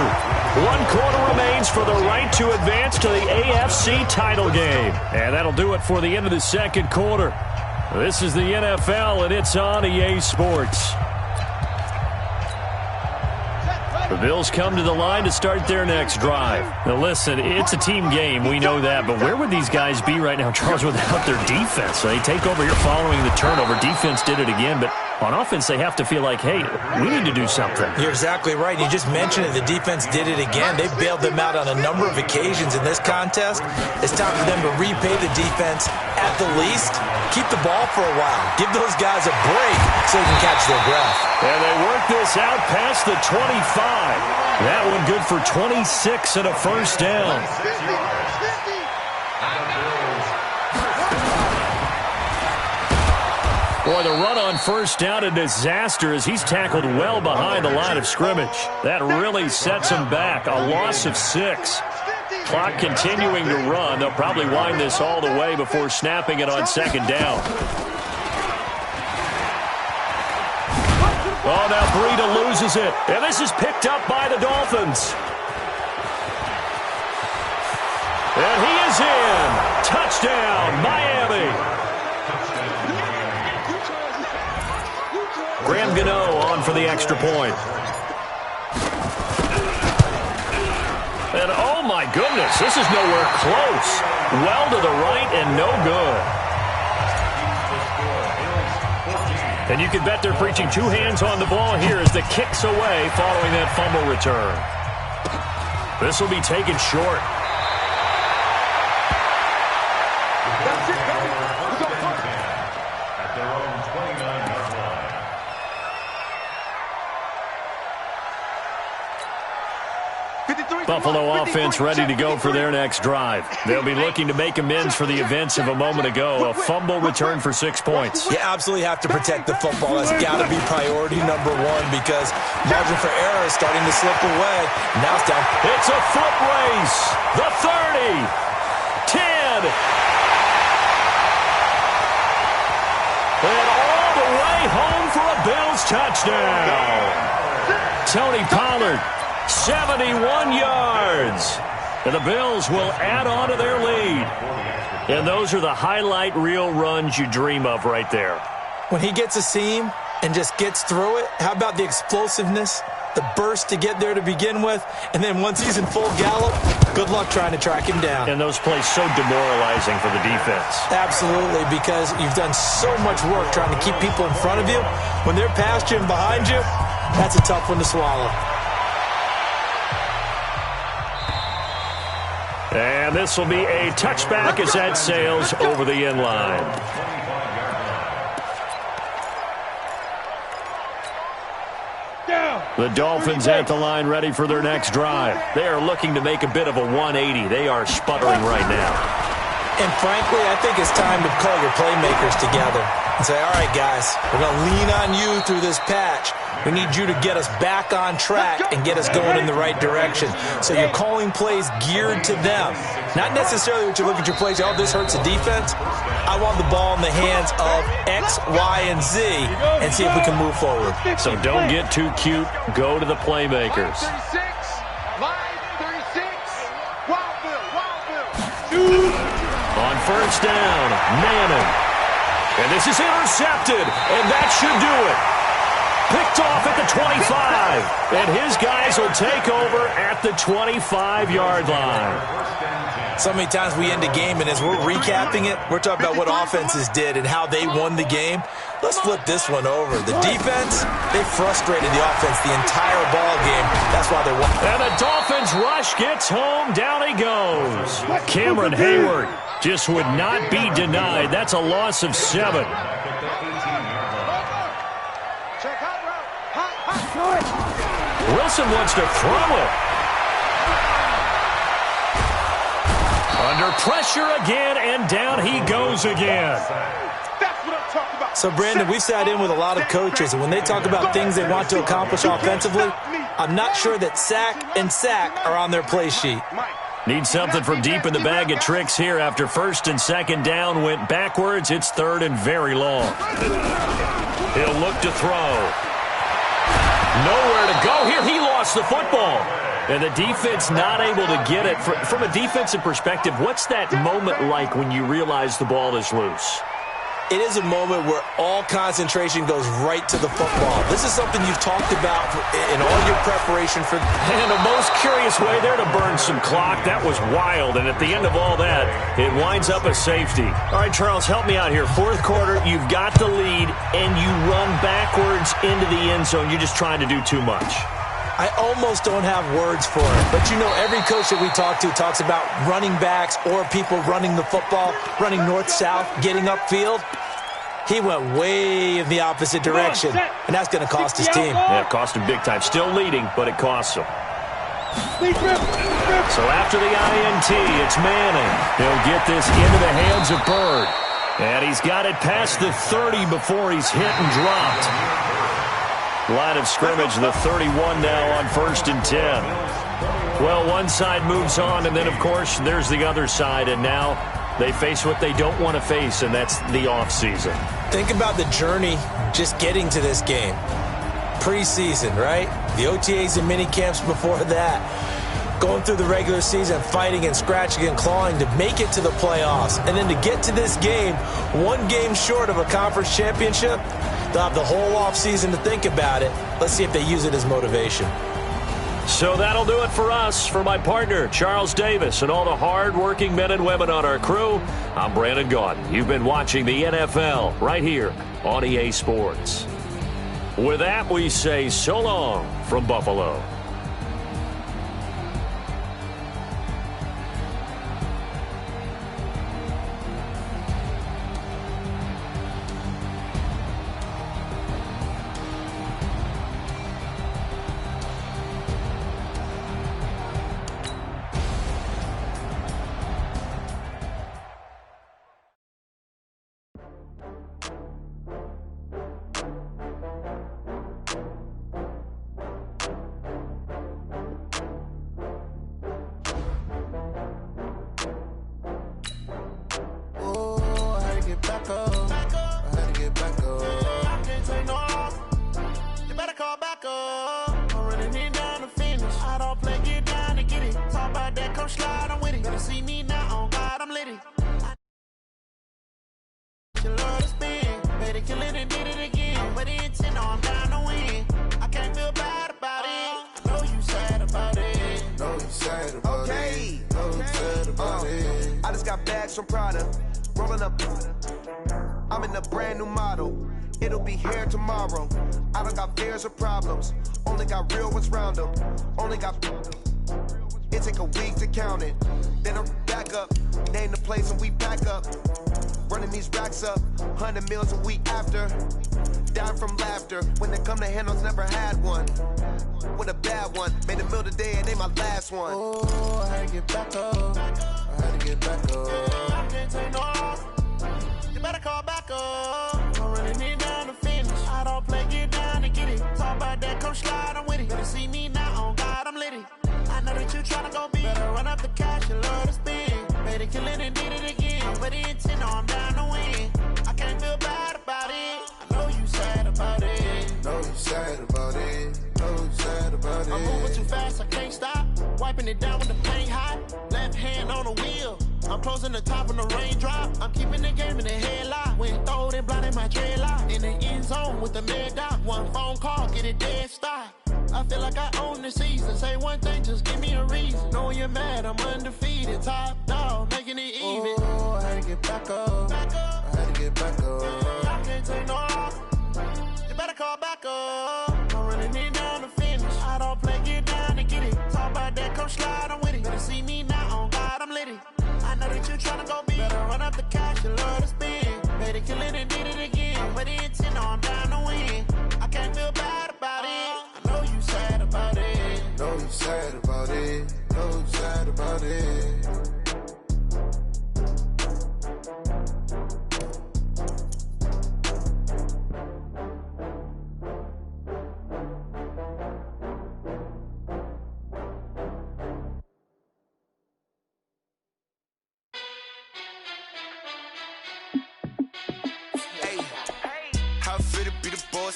[SPEAKER 2] 1 quarter remains for the right to advance to the AFC title game. And that'll do it for the end of the second quarter. This is the NFL, and it's on EA Sports. The Bills come to the line to start their next drive. Now, listen, it's a team game. We know that. But where would these guys be right now, Charles, without their defense? So they take over here following the turnover. Defense did it again. But on offense, they have to feel like, hey, we need to do something.
[SPEAKER 5] You're exactly right. You just mentioned it. The defense did it again. They bailed them out on a number of occasions in this contest. It's time for them to repay the defense at the least. Keep the ball for a while. Give those guys a break so they can catch their breath.
[SPEAKER 2] And they work this out past the 25. That one good for 26 and a first down. Boy, the run on first down, a disaster as he's tackled well behind the line of scrimmage. That really sets him back. A loss of 6. Clock continuing to run. They'll probably wind this all the way before snapping it on second down. Oh, now Breida loses it. And this is picked up by the Dolphins. And he is in. Touchdown, Miami. Graham Gano on for the extra point. And oh my goodness, this is nowhere close. Well to the right and no good. And you can bet they're preaching 2 hands on the ball here as the kick's away following that fumble return. This will be taken short.
[SPEAKER 3] At their own 29-yard line.
[SPEAKER 2] Buffalo offense ready to go for their next drive. They'll be looking to make amends for the events of a moment ago. A fumble return for 6 points.
[SPEAKER 5] You absolutely have to protect the football. That's got to be priority number 1 because margin for error is starting to slip away. Now it's down.
[SPEAKER 2] It's a foot race. The 30. 10. And all the way home for a Bills touchdown. Tony Pollard. 71 yards. And the Bills will add on to their lead. And those are the highlight reel runs you dream of right there.
[SPEAKER 5] When he gets a seam and just gets through it, how about the explosiveness, the burst to get there to begin with, and then once he's in full gallop, good luck trying to track him down.
[SPEAKER 2] And those plays so demoralizing for the defense.
[SPEAKER 5] Absolutely, because you've done so much work trying to keep people in front of you. When they're past you and behind you, that's a tough one to swallow.
[SPEAKER 2] And this will be a touchback as that sails over the end line. The Dolphins at the line ready for their next drive. They are looking to make a bit of a 180. They are sputtering right now.
[SPEAKER 5] And frankly, I think it's time to call your playmakers together and say, all right, guys, we're going to lean on you through this patch. We need you to get us back on track and get us going in the right direction. So you're calling plays geared to them. Not necessarily what you look at your plays, oh, this hurts the defense. I want the ball in the hands of X, Y, and Z and see if we can move forward.
[SPEAKER 2] So don't get too cute. Go to the playmakers. On first down, Manning. And this is intercepted, and that should do it. Picked off at the 25, and his guys will take over at the 25-yard line.
[SPEAKER 5] So many times we end a game, and as we're recapping it, we're talking about what offenses did and how they won the game. Let's flip this one over. The defense, they frustrated the offense the entire ball game. That's why they won.
[SPEAKER 2] And the Dolphins rush gets home. Down he goes. Cameron Hayward just would not be denied. That's a loss of 7. Wilson wants to throw it. Under pressure again, and down he goes again.
[SPEAKER 5] So, Brandon, we've sat in with a lot of coaches, and when they talk about things they want to accomplish offensively, I'm not sure that sack and sack are on their play sheet.
[SPEAKER 2] Need something from deep in the bag of tricks here after first and second down went backwards. It's third and very long. He'll look to throw. Nowhere to go here. He lost the football. And the defense not able to get it. From a defensive perspective, what's that moment like when you realize the ball is loose?
[SPEAKER 5] It is a moment where all concentration goes right to the football. This is something you've talked about in all your preparation for.
[SPEAKER 2] And a most curious way there to burn some clock. That was wild. And at the end of all that, it winds up a safety. All right, Charles, help me out here. Fourth quarter, you've got the lead, and you run backwards into the end zone. You're just trying to do too much.
[SPEAKER 5] I almost don't have words for it. But, you know, every coach that we talk to talks about running backs or people running the football, running north-south, getting upfield. He went way in the opposite direction, and that's going to cost his team.
[SPEAKER 2] Yeah, it cost him big time. Still leading, but it costs him. So after the INT, it's Manning. He'll get this into the hands of Bird. And he's got it past the 30 before he's hit and dropped. Line of scrimmage, the 31 now on 1st and 10. Well, one side moves on, and then, of course, there's the other side, and now they face what they don't want to face, and that's the offseason.
[SPEAKER 5] Think about the journey just getting to this game. Preseason, right? The OTAs and mini camps before that. Going through the regular season, fighting and scratching and clawing to make it to the playoffs. And then to get to this game, one game short of a conference championship, they'll have the whole offseason to think about it. Let's see if they use it as motivation.
[SPEAKER 2] So that'll do it for us. For my partner, Charles Davis, and all the hard-working men and women on our crew, I'm Brandon Gaudin. You've been watching the NFL right here on EA Sports. With that, we say so long from Buffalo.
[SPEAKER 9] From Prada, rolling up. I'm in a brand new model. It'll be here tomorrow. I don't got fears or problems. Only got real ones round them. Only got. It take a week to count it. Then I'm back up. Name the place and we pack up. Running these racks up. 100 meals a week after. Dying from laughter. When they come to handles, never had one. With a bad one. Made a meal today and they my last one. Oh, I had to get back up. I had to get back up. I can't take no off. You better call back up. I'm running it down to finish. I don't play, get down to get it. Talk about that, come slide, I'm with it. Better see me now, on God, I'm litty. I know that you tryna go big. Better run up the cash, you love to spend. Better kill it and did it again. With the intent, no, I'm down to win. I can't feel bad about it. I know you sad about it. Know you sad about it. Know you sad about it. I'm moving too fast, I can't stop. Wiping it down when the paint hot. Left hand on the wheel. I'm closing the top when the raindrop. I'm keeping the game in the headlock. When throw it, blinding my dreadlock. In the end zone with the mad dot. One phone call, get it dead stop. I feel like I own the season. Say one thing, just give me a reason. Knowing you're mad, I'm undefeated. Top dog, making it even. Oh, I had to get back up. I had to get back up. I can't take no off. You better call back up. I'm running it down to finish. I don't play, get down to get it. Talk about that, come slide, I'm with it. Better see me now, on God, I'm litty. I know that you tryna go big. Better run up the cash, you love to spend. Better kill it and did it again. With the intent, no, I'm down to win. I can't feel bad about it. I know you sad about it. Know you sad about it. Know you sad about it.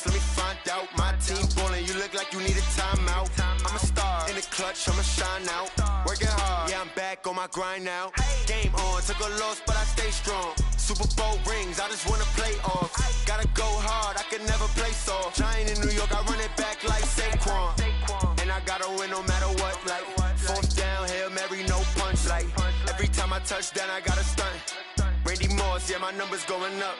[SPEAKER 9] Let me find out my team ballin'. You look like you
[SPEAKER 16] clutch, I'ma shine out. Working hard, yeah, I'm back on my grind now. Game on, took a loss, but I stay strong. Super Bowl rings, I just wanna play off. Gotta go hard, I can never play soft. Giant in New York, I run it back like Saquon. And I gotta win no matter what, like fourth down, Hail Mary, no punch. Like every time I touch down, I gotta stunt. Randy Moss, yeah, my numbers going up.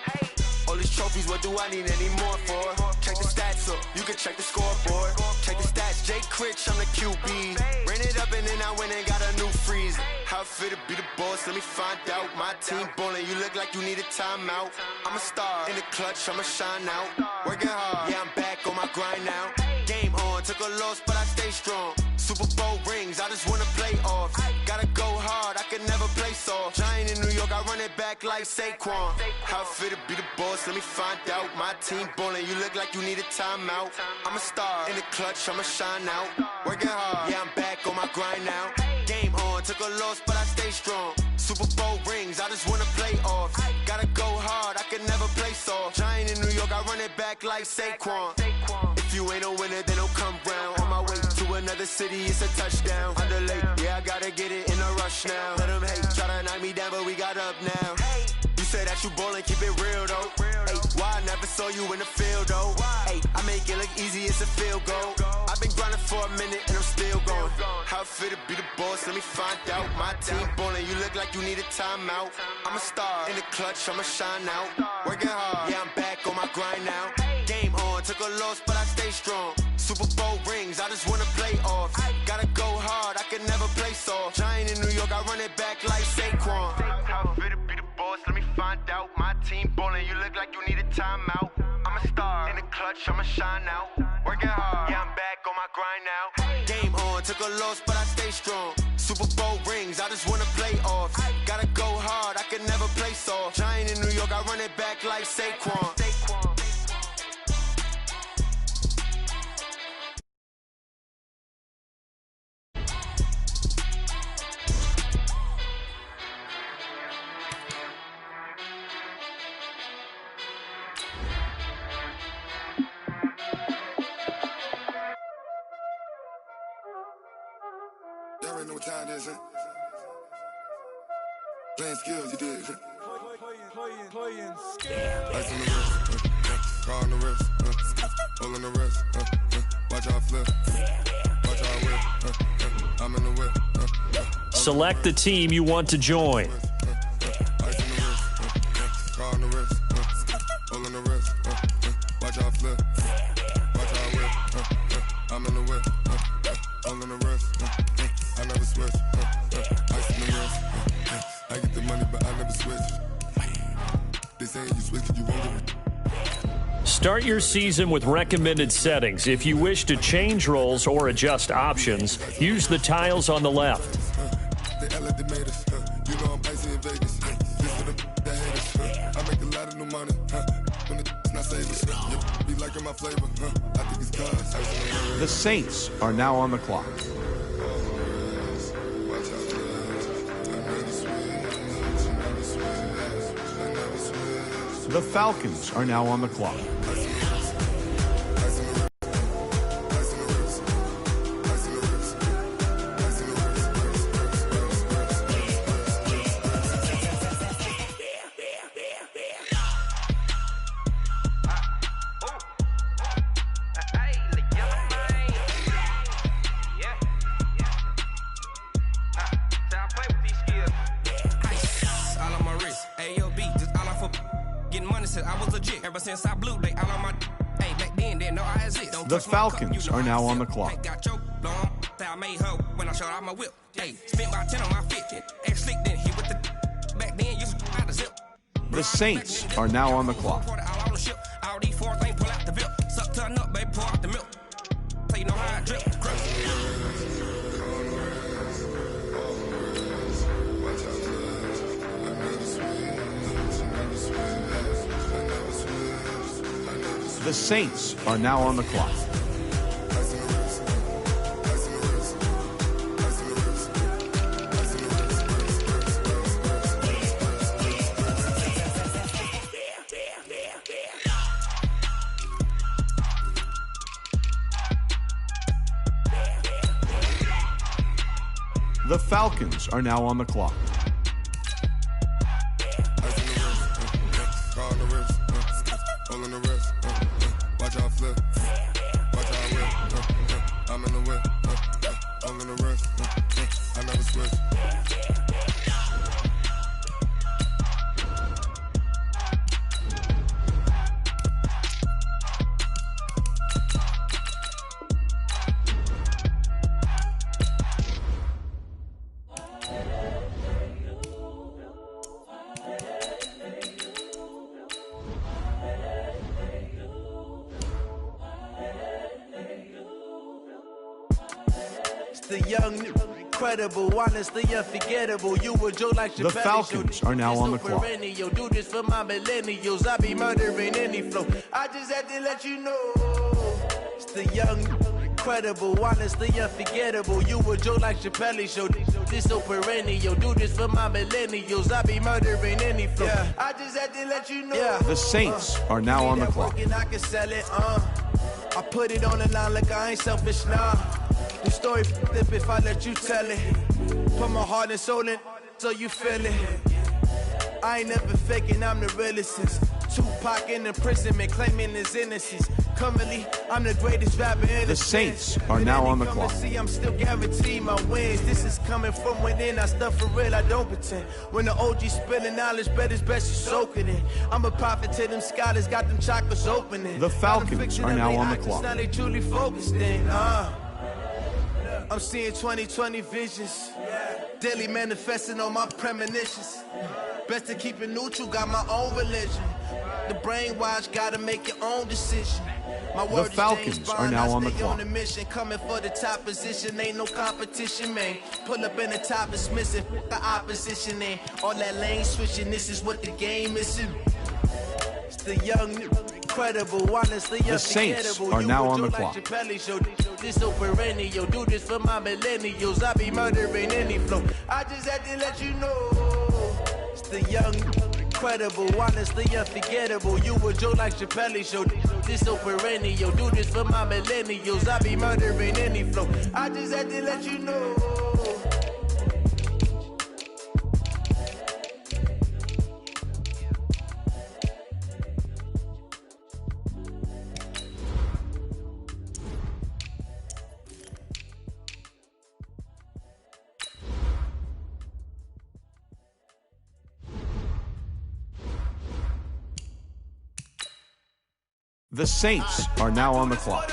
[SPEAKER 16] All these trophies, what do I need any more for? Check the stats up, you can check the scoreboard. Check the stats, Jay Critch, I'm the QB. Ran it up and then I went and got a new freeze. How it feel to be the boss, let me find out. My team ballin', you look like you need a timeout. I'm a star, in the clutch, I'ma shine out. Working hard, yeah, I'm back on my grind now. Game on, took a loss, but I stay strong. Super Bowl rings, I just wanna play off. Gotta go hard, I can never play soft. Giant in New York, I run it back like Saquon. How it feel to be the boss, let me find out. My team ballin', you look like you need a timeout. I'm a star, in the clutch, I'ma shine out. Working hard, yeah, I'm back on my grind now. Game on, took a loss, but I stay strong. Super Bowl rings, I just wanna play off. Gotta go hard, I can never play soft. Giant in New York, I run it back like Saquon. If you ain't a winner, then don't come round. On my way to another city, it's a touchdown. Underlay, yeah, I gotta get it in a rush now. Let them hate, try to knock me down, but we got up now. You say that you ballin', keep it real though. Hey, why I never saw you in the field though? Hey, I make it look easy, it's a field goal. I've been grinding for a minute and I'm still going. How it feel to be the boss, let me find out. My team ballin', you look like you need a timeout. I'm a star, in the clutch, I'ma shine out. Working hard, yeah, I'm back on my grind now. Game on, took a loss, but I stay strong. Super Bowl rings, I just wanna play off. Gotta go hard, I can never play soft. Giant in New York, I run it back like Saquon. How it feel to be the boss, let me find out. My team ballin', you look like you need a timeout. I'm a star, in the clutch, I'ma shine out. Working hard, yeah, I'm back on my grind now. Game on, took a loss, but I stay strong. Super Bowl rings, I just wanna play off. Gotta go hard, I can never play soft. Giant in New York, I run it back like Saquon.
[SPEAKER 17] Y'all already know what time it is, huh? Playing skills, you did. Playing skills. Ice on the wrist, car on the wrist, hole in the wrist, watch out flip, watch out whip, I'm in the whip.
[SPEAKER 2] Select the team you want to join.
[SPEAKER 17] Ice on the wrist, car on the wrist, hole in the wrist, watch out flip, watch out whip, I'm in the whip, hole in the wrist. I never switch. Ice in the wrist. I get the money, but I never switch. They saying you switch, you won't get it.
[SPEAKER 2] Start your season with recommended settings. If you wish to change roles or adjust options, use the tiles on the left.
[SPEAKER 17] They made us. You know I'm icy in Vegas. This for the haters. I make a lot of new money. When it's not saving. Be liking my flavor. I think it's cause.
[SPEAKER 18] The Saints are now on the clock. The Falcons are now on the clock. The Falcons are now on the clock. The Saints are now on the clock. The Saints are now on the clock. The Falcons are now on the clock.
[SPEAKER 17] Call the wrist, all in the wrist. Watch out flip, watch out whip. I'm in the whip, all in the wrist. I never switch.
[SPEAKER 7] The young, incredible, honestly unforgettable. You were Joe like
[SPEAKER 18] The Falcons are now on the clock.
[SPEAKER 7] Yo, do this for my millennials. I be murdering any flow. I just had to let you know. It's the young, incredible, honestly unforgettable. You were Joe like Chappelle show. This so perennial. Do this for my millennials. I be murdering any flow. Yeah. I just had to let you know. Yeah.
[SPEAKER 18] The Saints are now on the clock.
[SPEAKER 7] And I can sell it. I put it on the line like I ain't selfish, nah. The story flip if I let you tell it. Put my heart and soul in so you feel it. I ain't never faking, I'm the realest since Tupac in imprisonment, claiming his innocence. Currently, I'm the greatest rapper in
[SPEAKER 18] the Saints are now on the clock.
[SPEAKER 7] See, I'm still guaranteed my wins. This is coming from within. I stuff for real, I don't pretend. When the OG spilling knowledge, bet it's best you soak it in. I'm a prophet to them scholars, got them chakras opening.
[SPEAKER 18] The Falcons are now on the clock.
[SPEAKER 7] Now they truly focused in. I'm seeing 2020 visions. Daily manifesting on my premonitions. Best to keep it neutral, got my own religion. The brainwash, gotta make your own decision. My
[SPEAKER 18] the Falcons are now on the clock.
[SPEAKER 7] On the mission, coming for the top position, ain't no competition, man. Pull up in the top, it's missing the opposition, and all that lane switching. This is what the game is. It's the young, incredible, honestly
[SPEAKER 18] the Saints are now on the clock.
[SPEAKER 7] This so perennial, do this for my millennials. I be murdering any flow. I just had to let you know. It's the young, incredible, honestly unforgettable. You were Joe like Chappelle show. This so perennial, do this for my millennials. I be murdering any flow. I just had to let you know.
[SPEAKER 18] The Saints are now on the clock.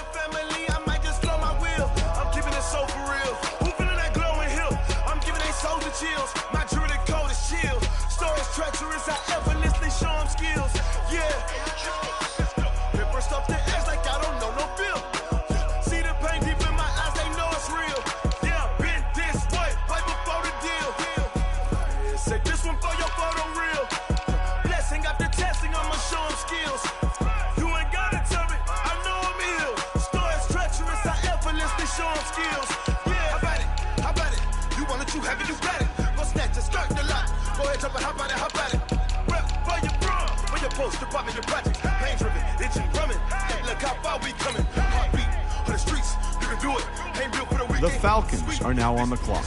[SPEAKER 18] The Falcons are now on the clock.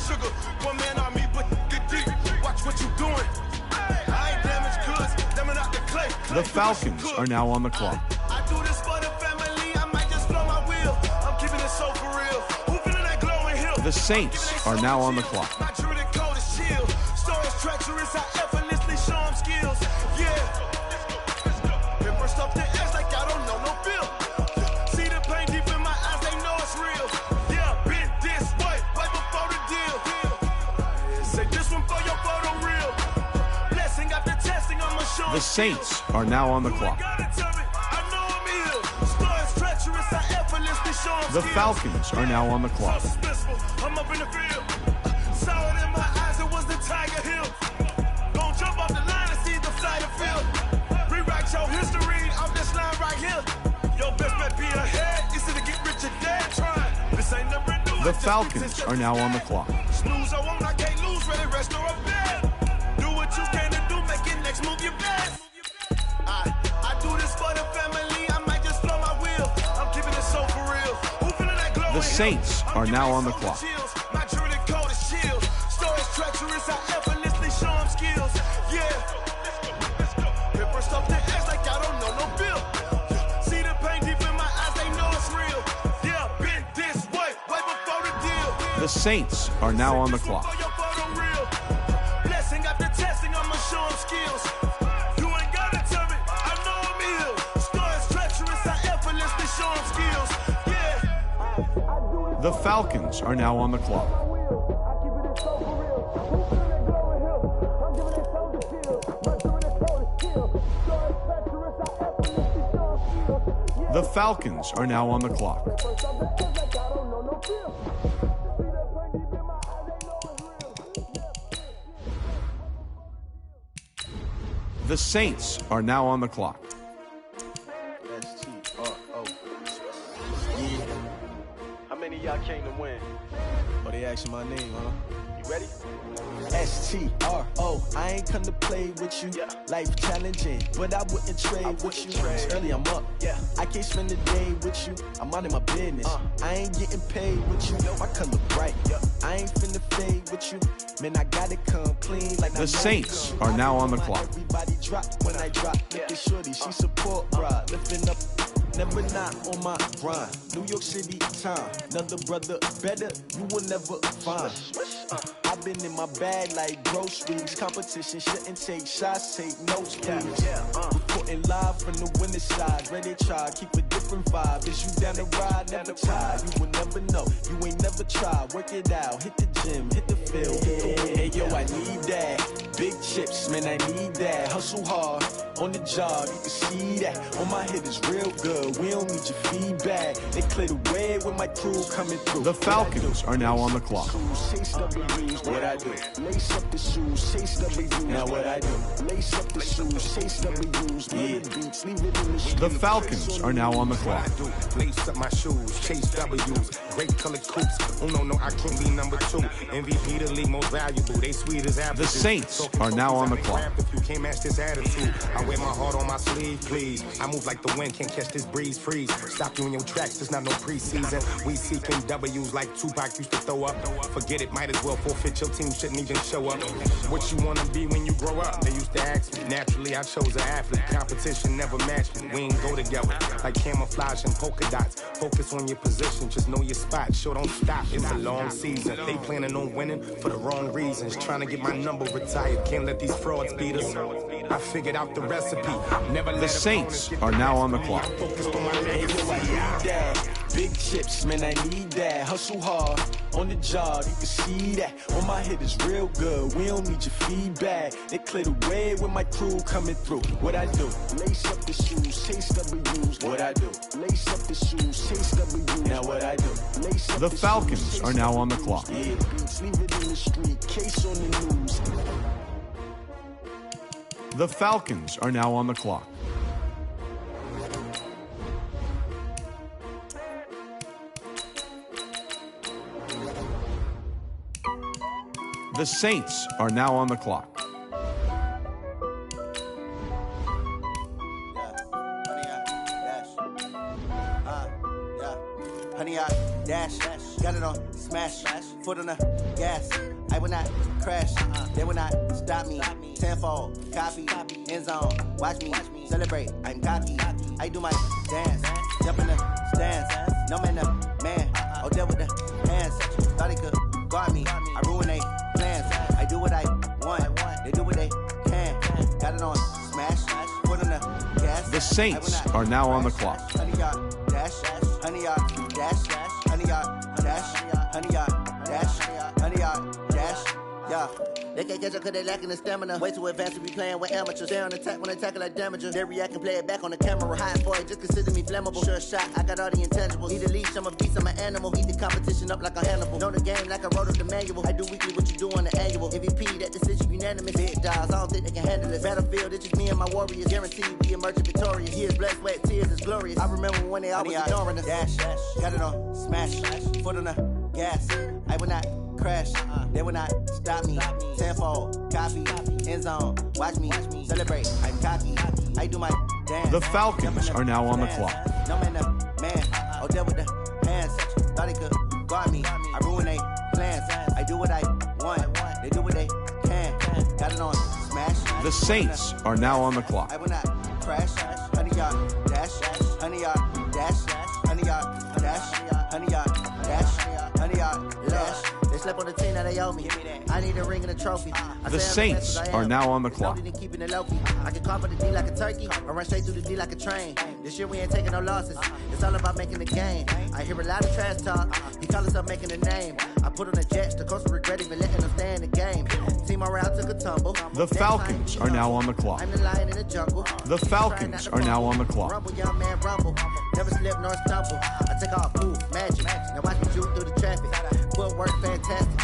[SPEAKER 18] The Falcons are now on the clock. The Saints are now on the clock. The Saints are now on the clock. The Falcons are now on the clock.
[SPEAKER 4] I'm up in the field. Sour in my eyes, it was the Tiger Hill. Don't jump off the line and see the flight of field. Rewrite your history off this line right here. Your best bet be ahead. It's to get rich or dead trying. This ain't never new.
[SPEAKER 18] The Falcons are now on the clock.
[SPEAKER 4] Snooze, I won't, I can't lose. Ready, rest or a bed. Do what you can to do, make it next move your best. I do this for the family. I might just blow my wheel. I'm keeping it so for real.
[SPEAKER 18] The Saints are now on the clock.
[SPEAKER 4] My jewelry coat is chill.
[SPEAKER 9] treacherous, I effortlessly show them skills. Yeah. Pepper stuff the ass like I don't know no bill. See the pain deep in my eyes, they know it's real. Yeah, been this way before the deal.
[SPEAKER 18] The Saints are now on the clock.
[SPEAKER 9] Blessing after testing, I'ma show them skills. You ain't gotta tell me, I know I'm ill. Stories treacherous, I effortlessly show them skills. Yeah.
[SPEAKER 18] The Falcons are now on the clock. The Falcons are now on the clock. The Saints are now on the clock.
[SPEAKER 9] S-T-R-O. Yeah. How many of y'all came to win? Oh, they asking my name, huh? You ready? S-T-R-O. I ain't come to play with you. Life challenging, but I wouldn't trade with you. It's early, I'm up. I can't spend the day with you. I'm out of my business. I ain't getting paid with you. My color bright. I ain't finna fade with you. Man, I gotta come clean like
[SPEAKER 18] the Saints are now on the clock.
[SPEAKER 9] Everybody drop when I drop. Look at shorty, she support ride. Lifting up, never not on my grind. New York City time. Another brother better, you will never find. I've been in my bag like groceries. Competition shouldn't take shots, take notes, please. Reporting live from the winning side. Ready to try, keep a different vibe. Is you down the ride, never tired. You will never know, you ain't never tried. Work it out, hit the gym, hit the field. Hey yo, I need that. Big chips, man, I need that. Hustle hard, on the job, you can see that. On my head is real good, we don't need your feedback. They clear the way with my crew coming through.
[SPEAKER 18] The Falcons are now on the clock.
[SPEAKER 9] What I do? Lace up the shoes, chase W's. Now what I do? Lace up the shoes, chase W's. Yeah. Beats, leave it in the street.
[SPEAKER 18] The Falcons are now on the clock.
[SPEAKER 8] Lace up my shoes, chase W's. Great colored coops. Oh no, I can't be number 2. MVP the league most valuable. They sweet as apple.
[SPEAKER 18] The Saints are now on the clock.
[SPEAKER 8] If you can't match this attitude, I wear my heart on my sleeve, please. I move like the wind, can't catch this breeze, freeze. Stop you in your tracks, there's not no preseason. We seeking W's like Tupac used to throw up. Forget it, might as well forfeit your team, shouldn't even show up. What you wanna be when you grow up? They used to ask me. Naturally, I chose an athlete. Competition never matched me. We ain't go together like camouflage and polka dots. Focus on your position, just know your spot. Sure, don't stop. It's a long season. They planning on winning for the wrong reasons. Trying to get my number retired. Can't let these frauds beat us. I figured out the recipe. Never
[SPEAKER 18] the Saints are now on the clock.
[SPEAKER 9] Focused on my legacy. Big chips, man, I need that. Hustle hard, on the job, you can see that. On my head is real good, we don't need your feedback. They clear the way with my crew coming through. What I do? Lace up the shoes, chase W's. What I do? Lace up the shoes, chase W's. Now what I do? Lace up
[SPEAKER 18] the Falcons are now on the clock.
[SPEAKER 9] Yeah, beats, leave it in the street, case on the news.
[SPEAKER 18] The Falcons are now on the clock. The Saints are now on the clock.
[SPEAKER 12] Honey, I dash, got it on smash, foot on the gas. I will not crash, they will not stop me. Tenfold, copy, end zone, watch me celebrate. I'm cocky, I do my dance, jump in the stands. No man, man, oh, there with the hands. Thought he could guard me, I ruin they plans. I do what I want, they do what they can. Got it on smash, foot on the gas.
[SPEAKER 18] The Saints are now on the clock.
[SPEAKER 12] Honey, y'all dash, honey, y'all dash, honey, y'all dash, honey, y'all dash, honey, y'all dash, yeah. They can't catch up cause they lacking the stamina. Way too advanced to be playing with amateurs. Stay on attack when they tackle like damager. They react and play it back on the camera. Hot boy, just consider me flammable. Sure shot, I got all the intangibles. Need a leash, I'm a beast, I'm an animal. Eat the competition up like a Hannibal. Know the game like I wrote up the manual. I do weekly what you do on the annual. MVP, that decision unanimous. Big dogs, I don't think they can handle this. Battlefield, it's just me and my warriors. Guaranteed we emerge victorious. Years, blood, sweat, tears, it's glorious. I remember when they always ignoring us. Dash, got it on smash, foot on the gas. I will not crash, they will not stop me. Tenfold, copy, end zone, watch me celebrate. I'm cocky, I do my dance.
[SPEAKER 18] The Falcons are now on the clock.
[SPEAKER 12] No man, oh, there with the hands. Thought he could guard me, I ruin they plans. I do what I want, They do what they can. Got it on smash.
[SPEAKER 18] The Saints are now on the clock.
[SPEAKER 12] I will not crash. 100-yard dash. 100-yard dash. 100-yard dash. 100-yard dash. 100-yard dash. They slept on the team that they owe me. I need a ring and a trophy.
[SPEAKER 18] The Saints are now on the clock.
[SPEAKER 12] Keeping it low-key. I can cough at the D like a turkey or run straight through the D like a train. This year we ain't taking no losses. It's all about making the game. I hear a lot of trash talk. He call us up making a name. I put on the Jets. The coach will regret even letting them stay in the game. Team morale took a tumble.
[SPEAKER 18] The Falcons are now on the clock.
[SPEAKER 12] I'm the lion in the jungle.
[SPEAKER 18] The Falcons are now on the clock.
[SPEAKER 12] Rumble, young man, rumble. Never slip nor stumble. I take off, ooh, magic. Now watch me shoot through the traffic. Footwork fantastic.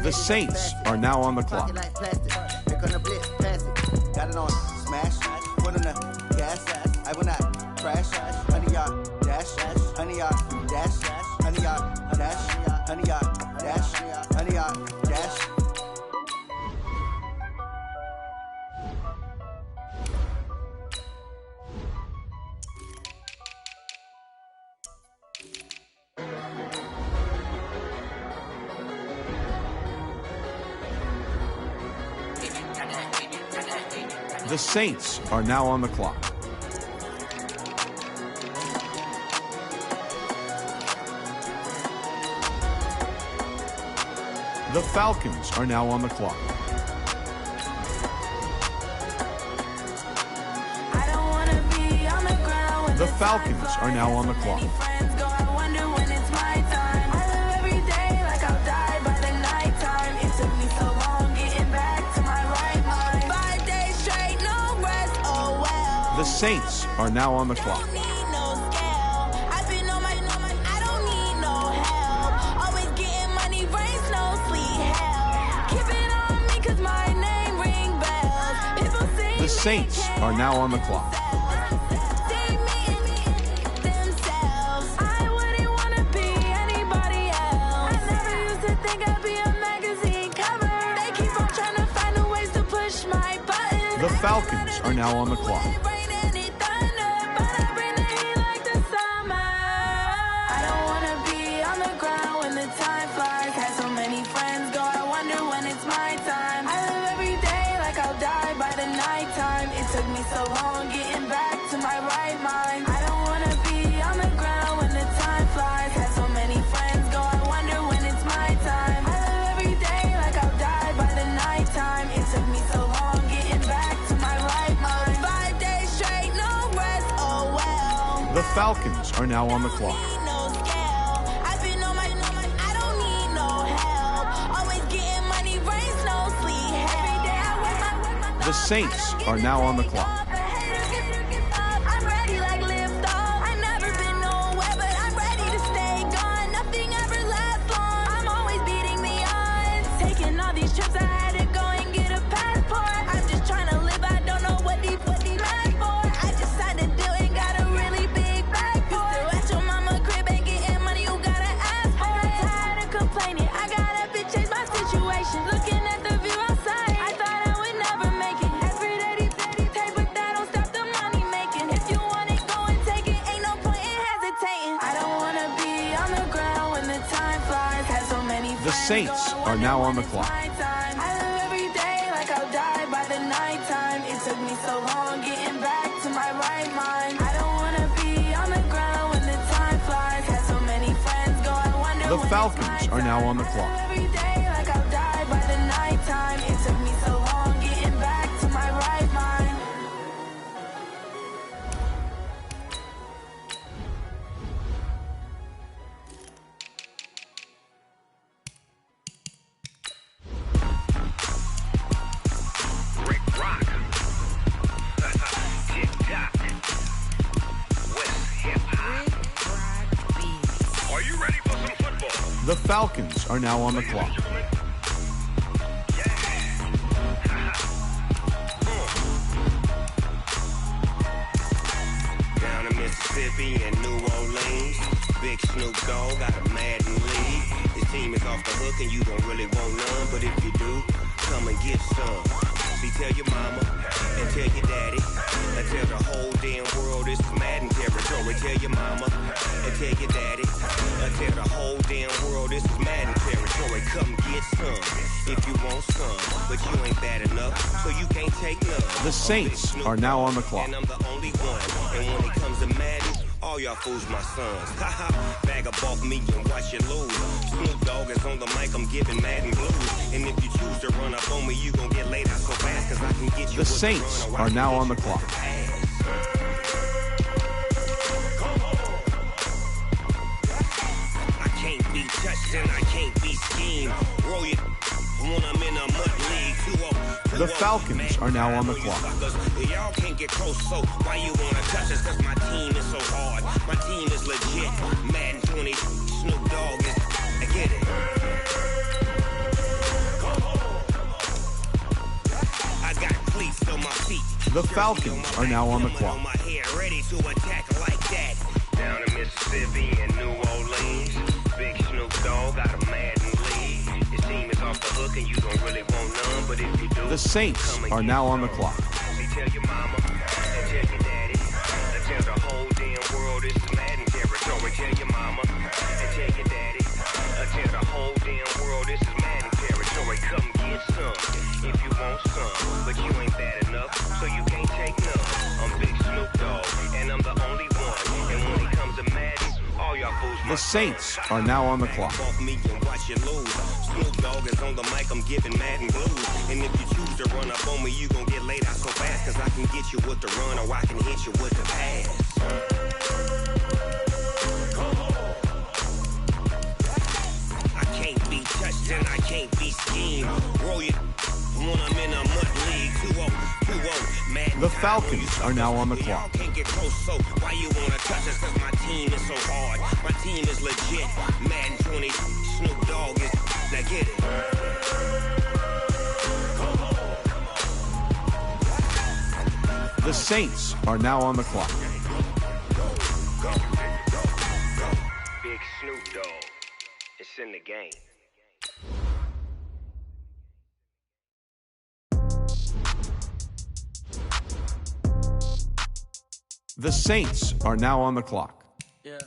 [SPEAKER 18] The Saints are now on the clock.
[SPEAKER 12] Like plastic. Here come the blitz, pass it. Got it on smash. Put on the gas. I will not crash. 100-yard dash. 100-yard dash. 100-yard dash. 100-yard dash. 100-yard dash.
[SPEAKER 18] The Saints are now on the clock. The Falcons are now on the clock. The Falcons are now on the clock. The Saints are now on the clock. The Saints are now on the clock. The Falcons are now on the clock. The Falcons are now on the clock. The Saints are now on the clock. The Saints are now on the clock. The Falcons are now on the clock. The Falcons are now on the clock.
[SPEAKER 15] Down in Mississippi and New Orleans, Big Snoop Dogg got a Madden league. His team is off the hook and you don't really want none, but if you do, come and get some. See, tell your mama and tell your daddy and tell the whole damn world it's Madden territory. Tell your mama and tell your daddy and tell the whole damn world it's Madden territory. Come get some if you want some, but you ain't bad enough, so you can't take none.
[SPEAKER 18] The Saints are now on the clock.
[SPEAKER 15] And I'm the only one. And when it comes to Madden, all y'all fools my sons. Haha, bag up off me and watch you lose. Snoop Dogg is on the mic, I'm giving Madden blues. And if you choose to run up on me, you gon' get laid out so fast, cause I can get you.
[SPEAKER 18] The Saints are now on the clock.
[SPEAKER 15] I can't be touched and I can't be schemed. Roll it when I'm in a mud league.
[SPEAKER 18] The Falcons are now on the clock.
[SPEAKER 15] Y'all can't get close, so why you wanna touch us? Cause my team is so hard. My team is legit. Madden 20, Snoop Dogg is, I get it. I got cleats on my feet.
[SPEAKER 18] The Falcons are now on the clock.
[SPEAKER 15] My hair ready to attack like that. Down in Mississippi and New Orleans, Big Snoop Dogg got a Madden league. His team is off the hook and you don't really want none, but if you do,
[SPEAKER 18] the Saints are now on the clock.
[SPEAKER 15] See, tell your mama and tell your daddy and tell the whole damn world it's Madden territory. Tell your mama and tell your daddy and tell the whole damn world this is Madden territory. Come get some if you want some, but you ain't bad enough, so you can't take none. I'm Big Snoop Dogg and I'm the only one. And when it comes to Madden, all y'all fools
[SPEAKER 18] the Saints are now on the clock.
[SPEAKER 15] Off me and watch you lose. Snoop Dogg is on the mic, I'm giving Madden blues. And if you choose to run up on me, you gon' get laid out so fast, cause I can get you with the run or I can hit you with the pass. I can't be touched and I can't be schemed. Roll it when I'm in a mud league. 2-0, Madden.
[SPEAKER 18] The Falcons are now on the clock.
[SPEAKER 15] Y'all can't get close, so why you wanna touch us? Cause my team is so hard. My team is legit. Madden 20, Snoop Dogg is, now get it.
[SPEAKER 18] The Saints are now on the clock.
[SPEAKER 15] Big Snoop Dogg, it's in the game.
[SPEAKER 18] The Saints are now on the clock.
[SPEAKER 10] Yeah.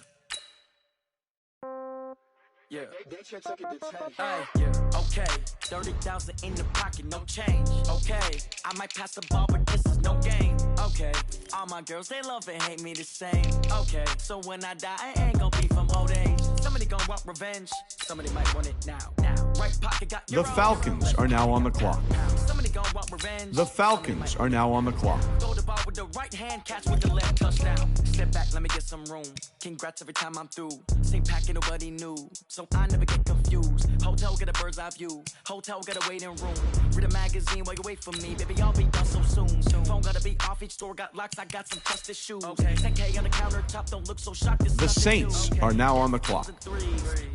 [SPEAKER 10] Yeah. Hey, yeah. Okay. 30,000 in the pocket, no change. Okay. I might pass the ball, but this is no game. Okay. All my girls, they love and hate me the same. Okay. So when I die, I ain't gonna be from old age. Somebody gonna want revenge. Somebody might want it now. Right pocket got
[SPEAKER 18] the Falcons are now on the clock.
[SPEAKER 10] Somebody gonna want revenge.
[SPEAKER 18] The Falcons are now on the clock.
[SPEAKER 10] Throw the ball with the right hand, catch with the left, touchdown. Step back, let me get some room. Congrats every time I'm through. Same packet, nobody knew, so I never get confused. Hotel get a bird's eye view. Hotel get a waiting room. Read a magazine while you wait for me, baby. I'll be done so soon. Phone gotta be off. Each store got locks. I got some trusted shoes. Okay. 10K on the countertop. Don't look so shocked.
[SPEAKER 18] The Saints are now on the clock.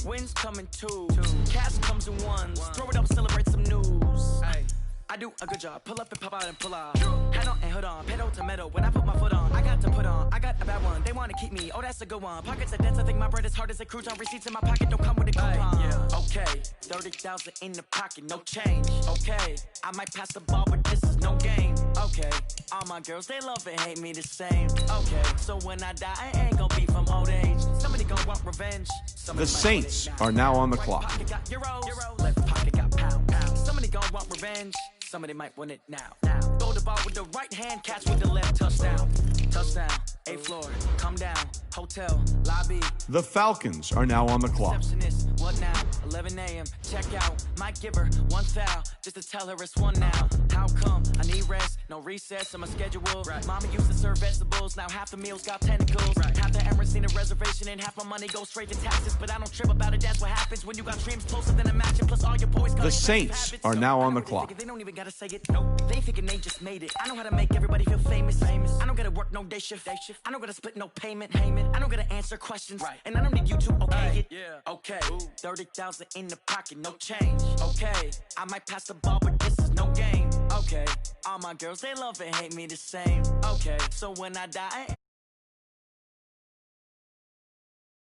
[SPEAKER 10] Wins come in twos. Cash comes in ones. Throw it up, celebrate some news. Hey. I do a good job. Pull up and pop out and pull out. Head on and hood on. Pedal to metal. When I put my foot on, I got to put on. I got a bad one. They want to keep me. Oh, that's a good one. Pockets are dense. I think my bread is hard as a crouton. Receipts in my pocket don't come with a coupon. Yeah. Okay. 30,000 in the pocket. No change. Okay. I might pass the ball, but this is no game. Okay. All my girls, they love and hate me the same. Okay. So when I die, I ain't gonna be from old age. Somebody gonna want revenge.
[SPEAKER 18] The Saints are now on the clock.
[SPEAKER 10] Right pocket got euros. Left pocket got pound. Somebody gonna want revenge. Somebody might win it now. Throw the ball with the right hand, catch with the left, touchdown. Touchdown, 8th floor, come down, hotel, lobby.
[SPEAKER 18] The Falcons are now on the clock.
[SPEAKER 10] Receptionist, what now? 11 a.m., check out. Might give her one foul, just to tell her it's one now. How come? I need rest, no recess on my schedule. Right. Mama used to serve vegetables, now half the meals got tentacles. Right. Half the Emirates need a reservation and half my money goes straight to taxes. But I don't trip about it, that's what happens when you got dreams closer than a match. And plus all your boys got
[SPEAKER 18] the Saints are now on the clock.
[SPEAKER 10] They don't even gotta say it, nope. They thinking they just made it. I know how to make everybody feel famous. I don't gotta work no day shift. I don't gotta split no payment. I don't gotta answer questions. Right. And I don't need you to okay it. Yeah. Okay. 30,000 in the pocket, no change. Okay. I might pass the ball, but this is no game. Okay. All my girls, they love and hate me the same. Okay. So when I die,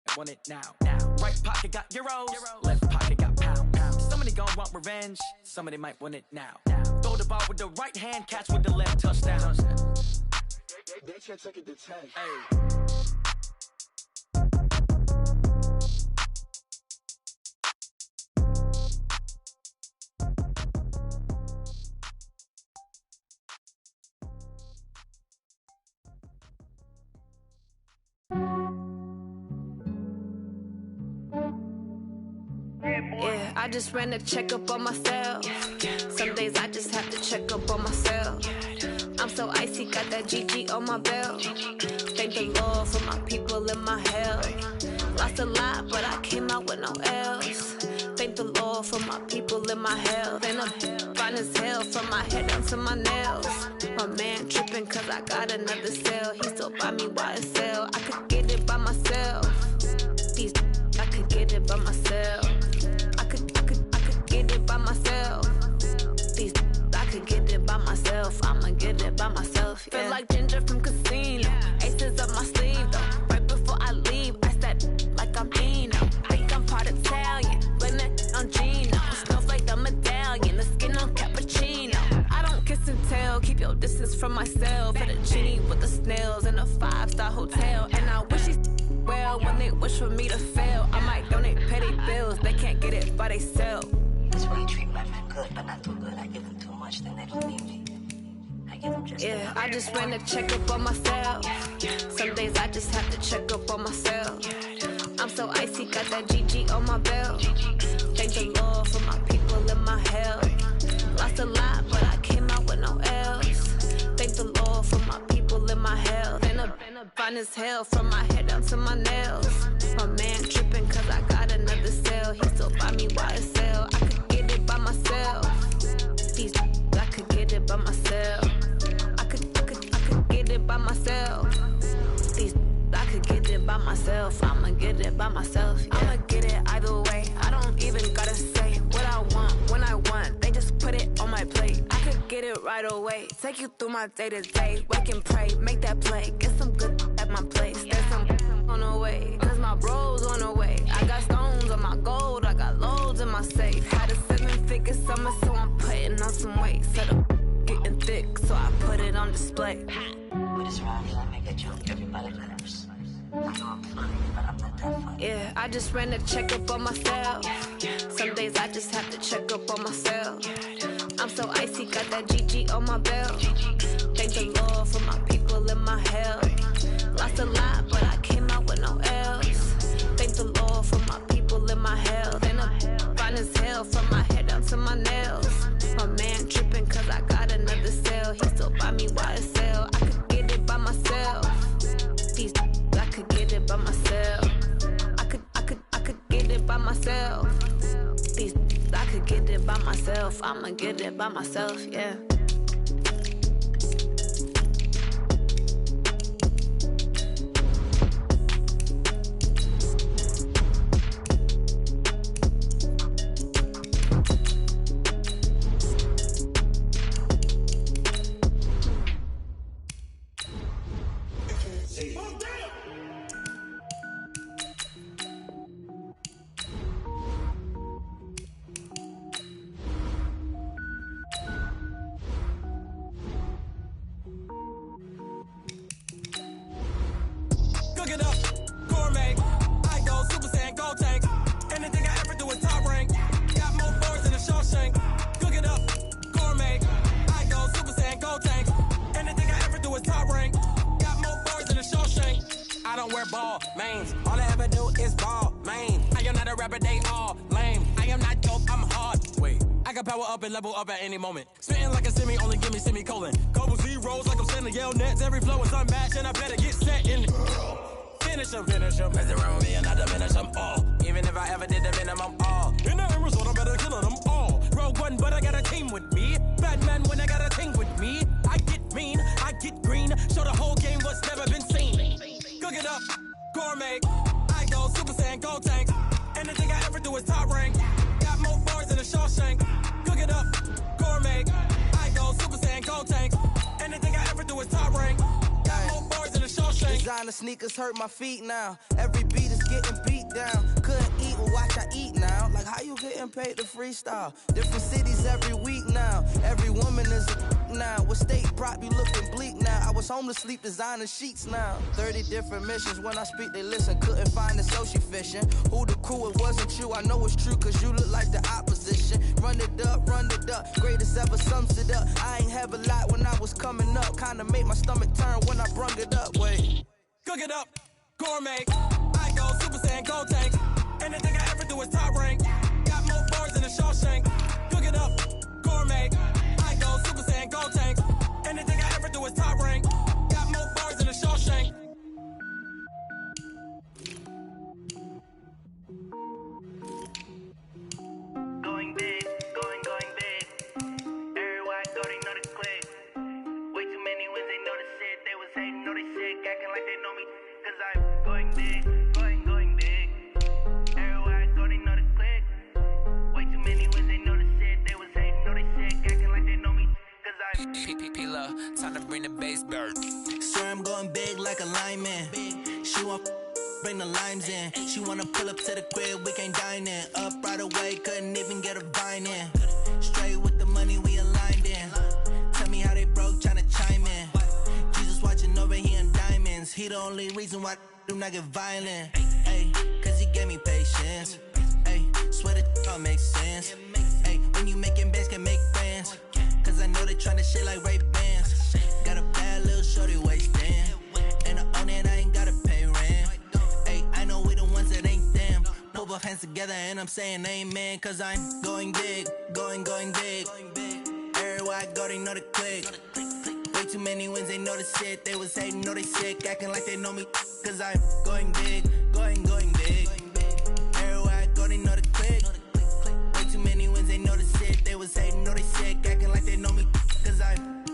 [SPEAKER 10] I want it now. Right pocket got euros. Left pocket got pound. Somebody gon' want revenge. Somebody might want it now. Throw the ball with the right hand, catch with the left, touchdown.
[SPEAKER 11] They can't take it to 10.
[SPEAKER 10] Hey.
[SPEAKER 19] Yeah, I just ran a checkup on myself. Some days I just have to check up on myself. I'm so icy, got that GG on my belt. Thank the Lord for my people in my health. Lost a lot, but I came out with no L's. Thank the Lord for my people in my health. And I'm fine as hell from my head down to my nails. My man tripping cause I got another cell. He still buy me YSL. I could get it by myself. These I could get it by myself. I could get it by myself. These I could get it by myself. I'ma get it by myself. Yeah. Feel like Ginger from Casino. Aces up my sleeve though. Right before I leave, I step like I'm Eno. Think I'm part Italian. Blame it on Gino. Snowflake the medallion. The skin on cappuccino. I don't kiss and tell. Keep your distance from myself. Fettuccine with the snails in a 5-star hotel. And I wish he's well when they wish for me to fail. I might donate petty bills. They can't get it by themselves.
[SPEAKER 20] That's why you treat my men good, but not too good. I give them too much, then they don't need me. I give them just
[SPEAKER 19] yeah, I just ran a checkup on myself. Some days I just have to check up on myself. I'm so icy, got that GG on my belt. Thank the Lord for my people in my health. Lost a lot, but I came out with no L's. Thank the Lord for my people in my health. And I'm fine as hell from my head down to my nails. My man tripping cause I got another cell. He still buy me YSL. I could get it by myself. These I could get it by myself. I could get it by myself. These I could get it by myself. I'ma get it by myself. Yeah. I'ma get it either way. I don't even gotta say what I want when I want. They just put it on my plate. I could get it right away. Take you through my day to day. Wake and pray, make that play. Get some good at my place. There's some on the way. Cause my bros on the way. I got stones on my gold. I got loads in my safe. Had a 7-figure summer, so I'm putting on some weight. Set up getting thick, so I put it on display.
[SPEAKER 20] With this round, I make a joke. Everybody laughs. I know I'm funny, but I'm not that funny.
[SPEAKER 19] Yeah, I just ran a checkup on myself. Some days I just have to check up on myself. I'm so icy, got that GG on my belt. Thank the Lord for my people in my health. Lost a lot, but I came out with no L's. Thank the Lord for my people in my health. And I'm fine as hell from my head down to my nails. My man tripping cause I got another cell. He still buy me YSL. I could get it by myself. These I could get it by myself. I could get it by myself. These I could get it by myself. I'ma get it by myself, yeah.
[SPEAKER 14] Level up at any moment. Spitting like a semi, only give me semicolon. Couple zeros like I'm sending yell nets. Every flow is unmatched, and I better get set in it. Finish them. Mess around with me and I diminish them all. Even if I ever did the minimum, all. In the end result, I'm better killing them all. Rogue one, but I got a team with me. Bad man when I got a team with me. I get mean, I get green. Show the whole game what's never been seen. Cook it up, gourmet. I go Super Saiyan, go tank. Anything I ever do is top rank. Got more bars than a Shawshank. Cook it up, gourmet. I go Super Saiyan, go tank. Anything I ever do is top rank. Got more bars than a Shawshank.
[SPEAKER 9] Designer sneakers hurt my feet now. Every beat is getting beat down. Couldn't eat, well watch I eat now. Like how you getting getting paid to freestyle. Different cities every week now. Every woman is a now. With state prop, you looking bleak now. I was home to sleep, designing sheets now. 30 different missions. When I speak, they listen. Couldn't find the social fishing. Who the crew? It wasn't you. I know it's true, cause you look like the opposition. Run it up, run it up. Greatest ever sums it up. I ain't have a lot when I was coming up. Kinda made my stomach turn when I brung it up. Wait.
[SPEAKER 14] Cook it up, gourmet. I go Super Saiyan, go tank. Anything I ever do is top rank. Got more bars than a Shawshank. Cook it up, gourmet. I go Super Saiyan, go tank. Anything I ever do is top rank. Got more bars than a Shawshank.
[SPEAKER 10] Going big, going big. Everywhere I go, they know the click. Way too many wins, they know the shit. They was hating, know they sick, acting like they know me. Cause I'm going big, going big. Everywhere I go, they know the click. Way too many wins, they know the shit. They was hating, know they sick, acting like they know me. Cause I'm
[SPEAKER 21] P-P-P-Love, time to bring the bass bird.
[SPEAKER 9] Swear I'm going big like a lineman. She want bring the limes in. She wanna pull up to the crib, we can't dine in. Up right away, couldn't even get a vine in. Straight with the money we aligned in. Tell me how they broke, tryna chime in. Jesus watching over here in diamonds. He the only reason why do not get violent. Ay, cause he gave me patience. Ay, swear that all makes sense. Ay, when you making bands, can make friends. Cause I know they tryna shit like Ray-Bans. Got a bad little shorty wasting. And I own it, I ain't gotta pay rent. Ay, I know we the ones that ain't them. Put both hands together and I'm saying amen. Cause I'm going big, going big. Everywhere I go, they know the click. Way too many wins, they know the shit. They was hating, know they sick, acting like they know me. Cause I'm going big, going big. Everywhere I go, they know the click. Way too many wins, they know the shit. They was hating, know they sick, acting like they know me. Cause I'm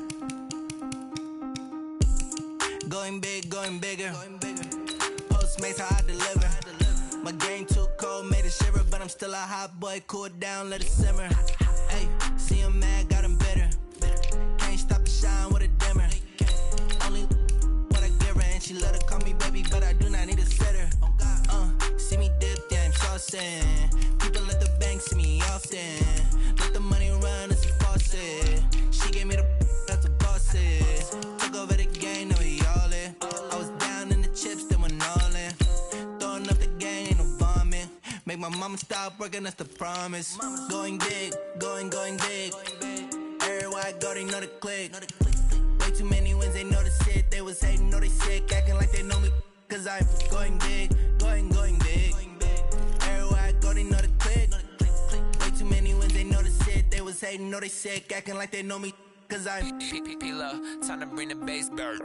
[SPEAKER 9] going big, going bigger. Postmates how I deliver. My game too cold, made it shiver, but I'm still a hot boy. Cool it down, let it simmer. Hey, see him mad, got him bitter. Can't stop the shine with a dimmer. Only what I give her, and she let her call me baby, but I do not need a sitter. See me dip, yeah, I'm saucing. People at the bank see me often. Let the money run, it's a faucet. She gave me the that's a boss is. Took over the game, now we all in. I was down in the chips, then went all in. Throwing up the game, ain't no vomit. Make my mama stop working, that's the promise. Going big, going big. Everywhere I go, they know the click. Way too many wins, they know the shit. They was hating, know they sick, acting like they know me. Cause I'm going big, going big. Everywhere I go, they know the click. Way too many wins, they know the shit. They was hating, know they sick, acting like they know me. Cause I'm
[SPEAKER 21] P-P-P-Love, time to bring the bass bird.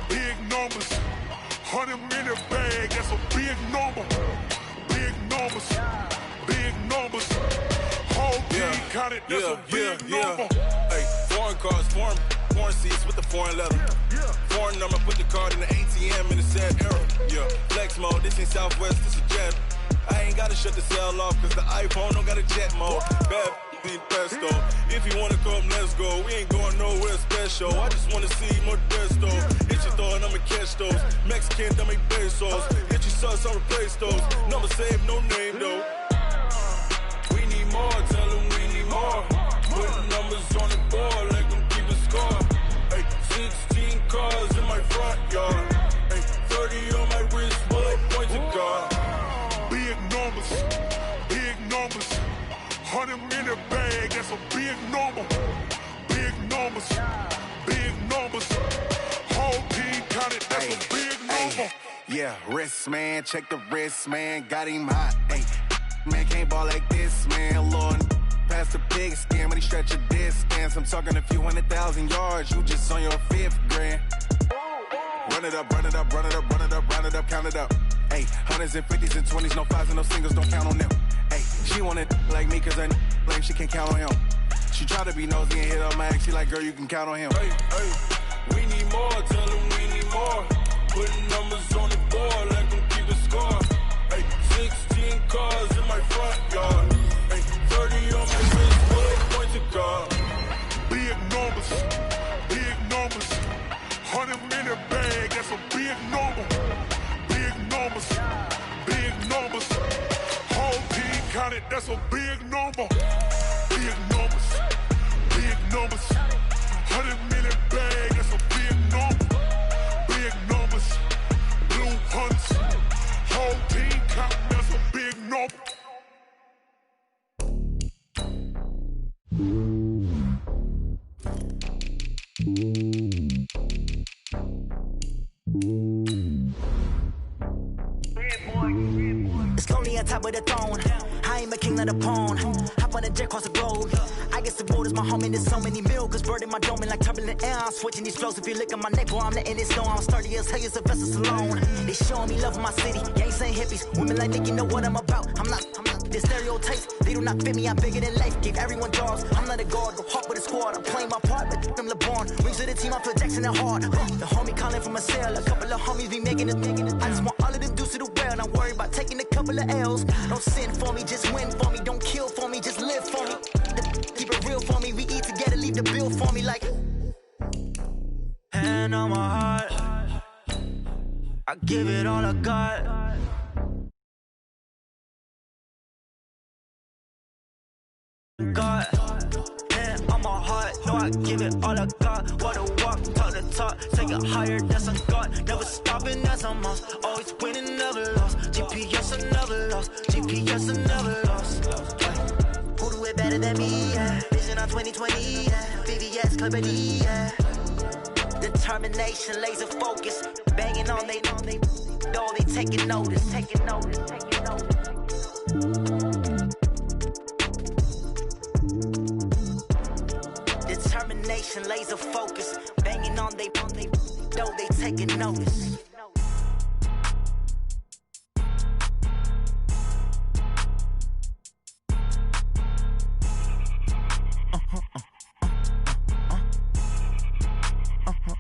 [SPEAKER 4] Big numbers. 100-minute bag, that's a big number. Big numbers. Whole team counted, that's a big number.
[SPEAKER 22] Hey, foreign cars, foreign seats with the foreign leather. Foreign number, put the card in the ATM in the sad era. Yeah, flex mode, this ain't Southwest, this a jet. I ain't gotta shut the cell off, cause the iPhone don't got a jet mode. Bad need pesto. If you wanna come, let's go. We ain't going nowhere special. I just wanna see more Modesto. Hit your thought, I'ma catch those. Mexican, I make pesos. Hit your sauce, I'll replace those. Number save, no name though. We need more, tell them we need more. Putting numbers on the board, let them keep a score. Hey, 16 cars in my front yard. Hey, 30 on my wrist, bullet points of God.
[SPEAKER 4] Big numbers. 100-minute bag, that's a big number. Big numbers. Whole team counted, that's a big number.
[SPEAKER 8] Yeah, wrist, man, check the wrist, man, got him hot, ayy. Man, can't ball like this, man, Lord. Past the pig skin when he stretch a distance. I'm talking a few 100,000 yards, you just on your 5th grand. Run it up, run it up, run it up, run it up, run it up, count it up. Ayy, hundreds and 50s and 20s, no 5s and no singles, don't count on them. Ayy, she want it like me cause her lame, she can't count on him. She try to be nosy and hit up my ex, she like, girl, you can count on him.
[SPEAKER 22] Hey, we need more, tell them we need more. Putting numbers on the board, let them keep the score. Hey, 16 cars in my front yard. Hey, 30 on my wrist, bullet point to God.
[SPEAKER 4] Big numbers, big numbers. 100-minute bag, that's a big number. Big numbers, big numbers. Whole team counted, that's a big number. Big numbers, big numbers. 100-minute bag, that's a big number. Big numbers, blue hunts. Whole team counting, that's a big number.
[SPEAKER 1] It's lonely on top of the throne. I ain't a king, not a pawn. Hop on a jet across the globe. I guess the world is my home and there's so many milkers. Bird in my dome and like turbulent air. I'm switching these flows. If you look at my neck, boy, I'm letting it snow. I'm sturdy as hell as a vessel alone. They showing me love in my city. Gangs ain't hippies. Women like Nick, you know what I'm about. I'm not. The stereotypes, they do not fit me. I'm bigger than life. Give everyone jobs. I'm not a guard. Go hard with a squad. I'm playing my part, but them LeBron. Rings to the team, I feel Jackson and hard. The homie calling from a cell. A couple of homies be making it. I just want all of them dudes to do well. Not worry about taking a couple of L's. Don't sin for me, just win for me. Don't kill for me, just live for me. Keep it real for me. We eat together, leave the bill for me like. Hand on my heart, I give it all I got. God, hand on my heart, no, I give it all I got. Wanna walk, talk the talk, take it higher, that's a God. Never stopping, that's a must. Always winning, never lost. GPS, I never lost. GPS, I never lost. Who do it better than me? Yeah. Vision on 2020, yeah. VVS, Clarity, yeah. Determination, laser focus, banging on they know they taking notice, taking notice, taking notice. Determination, laser focus, banging on they know they taking notice.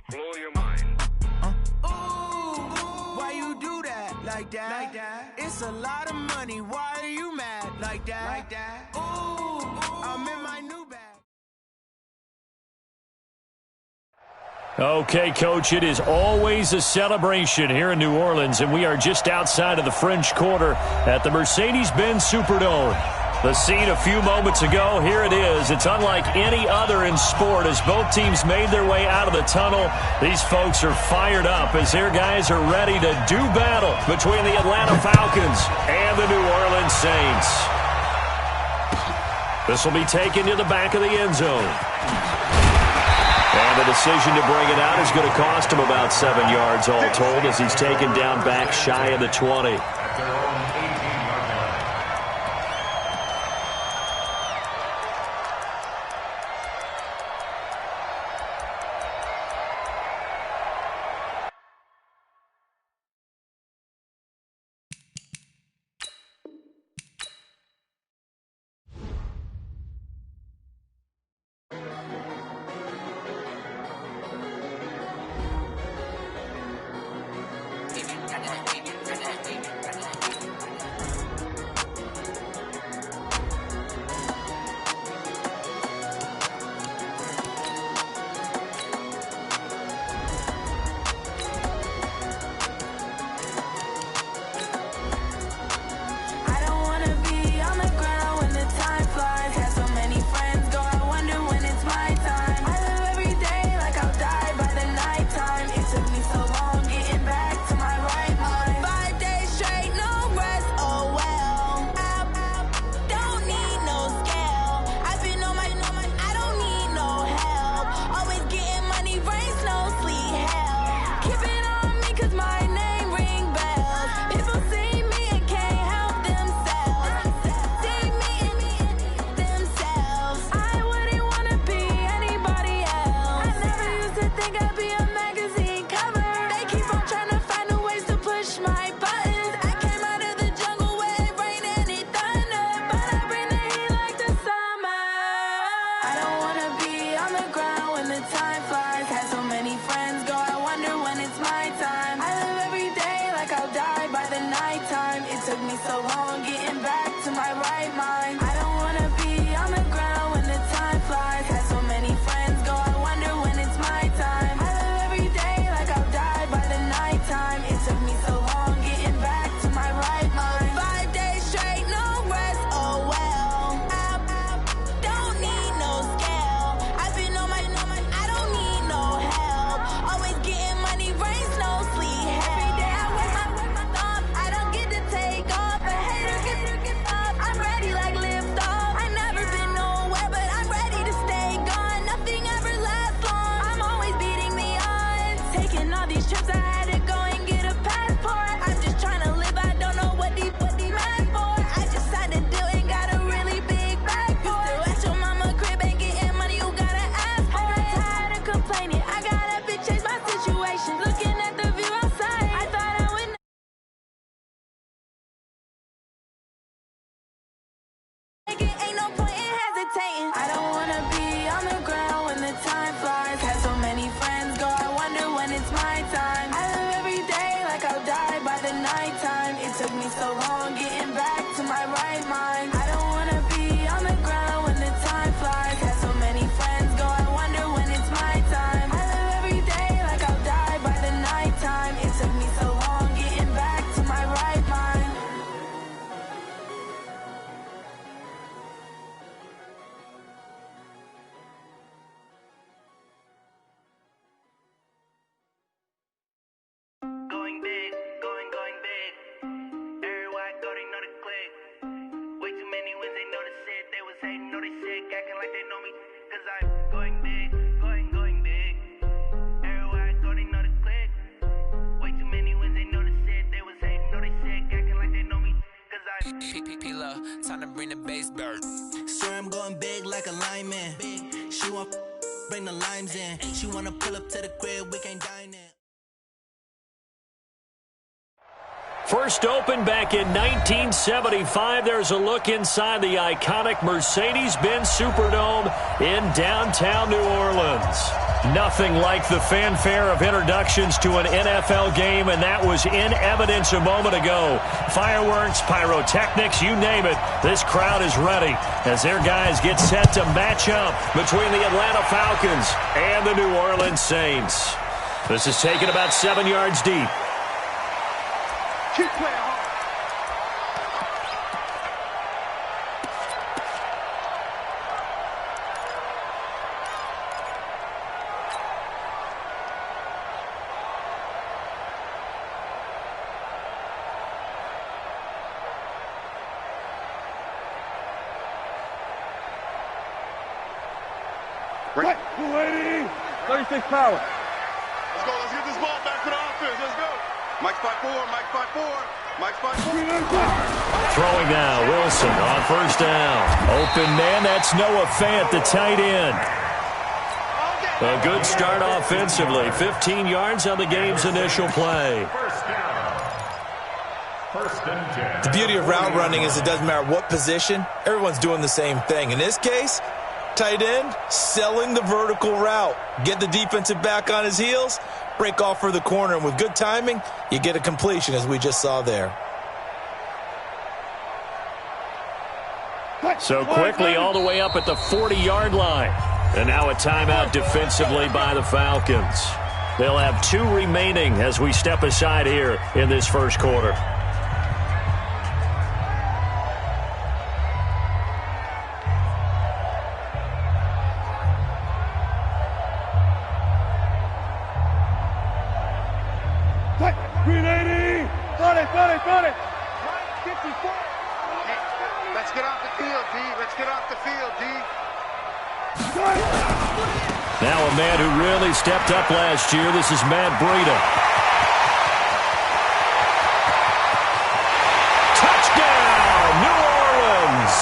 [SPEAKER 22] Blow your mind.
[SPEAKER 7] Why you do that? Like that? Like that? It's a lot of money. Why are you mad? Like that? Like that? Ooh, I'm in my new bag.
[SPEAKER 2] Okay, Coach, it is always a celebration here in New Orleans, and we are just outside of the French Quarter at the Mercedes-Benz Superdome. The scene a few moments ago, here it is. It's unlike any other in sport as both teams made their way out of the tunnel. These folks are fired up as their guys are ready to do battle between the Atlanta Falcons and the New Orleans Saints. This will be taken to the back of the end zone. And the decision to bring it out is going to cost him about 7 yards all told as he's taken down back shy of the 20.
[SPEAKER 6] nighttime. It took me so long getting back to my right mind. I don't wanna be on the ground when the time flies. Had so many friends go, I wonder when it's my time. I live every day like I'll die by the nighttime. It took me so long getting back to my right mind.
[SPEAKER 13] Going big, going big. Everywhere I go, they know the click. Way too many wins, they know the shit. They was hating, know they sick, acting like they know me. Cause I'm going big, going big. Everywhere I go, they know the click. Way too many wins, they know the shit. They was hating, know they sick, acting like they know me. Cause I'm
[SPEAKER 21] P-P-P-Lo, time to bring the bass bird.
[SPEAKER 23] Swear I'm going big like a lineman. She want bring the limes in. She wanna pull up to the crib, we can't dine in.
[SPEAKER 2] First opened back in 1975. There's a look inside the iconic Mercedes-Benz Superdome in downtown New Orleans. Nothing like the fanfare of introductions to an NFL game, and that was in evidence a moment ago. Fireworks, pyrotechnics, you name it. This crowd is ready as their guys get set to match up between the Atlanta Falcons and the New Orleans Saints. This is taken about 7 yards deep.
[SPEAKER 4] Keep playing hard.
[SPEAKER 24] Right, 280, 36 power.
[SPEAKER 4] Let's go. Let's get this ball back to the offense. Let's go. Mike's 5'4", Mike's 5'4", Mike's 5'4".
[SPEAKER 2] Throwing now, Wilson on first down. Open man, that's Noah Fant, the tight end. A good start offensively. 15 yards on the game's initial play.
[SPEAKER 5] The beauty of route running is it doesn't matter what position. Everyone's doing the same thing. In this case, tight end, selling the vertical route. Get the defensive back on his heels, break off for the corner, and with good timing, you get a completion, as we just saw there.
[SPEAKER 2] So quickly all the way up at the 40-yard line. And now a timeout defensively by the Falcons. They'll have 2 remaining as we step aside here in this first quarter.
[SPEAKER 4] Let's get off the field, D. Let's get off the field, D.
[SPEAKER 2] Now a man who really stepped up last year. This is Matt Breida. Touchdown, New Orleans.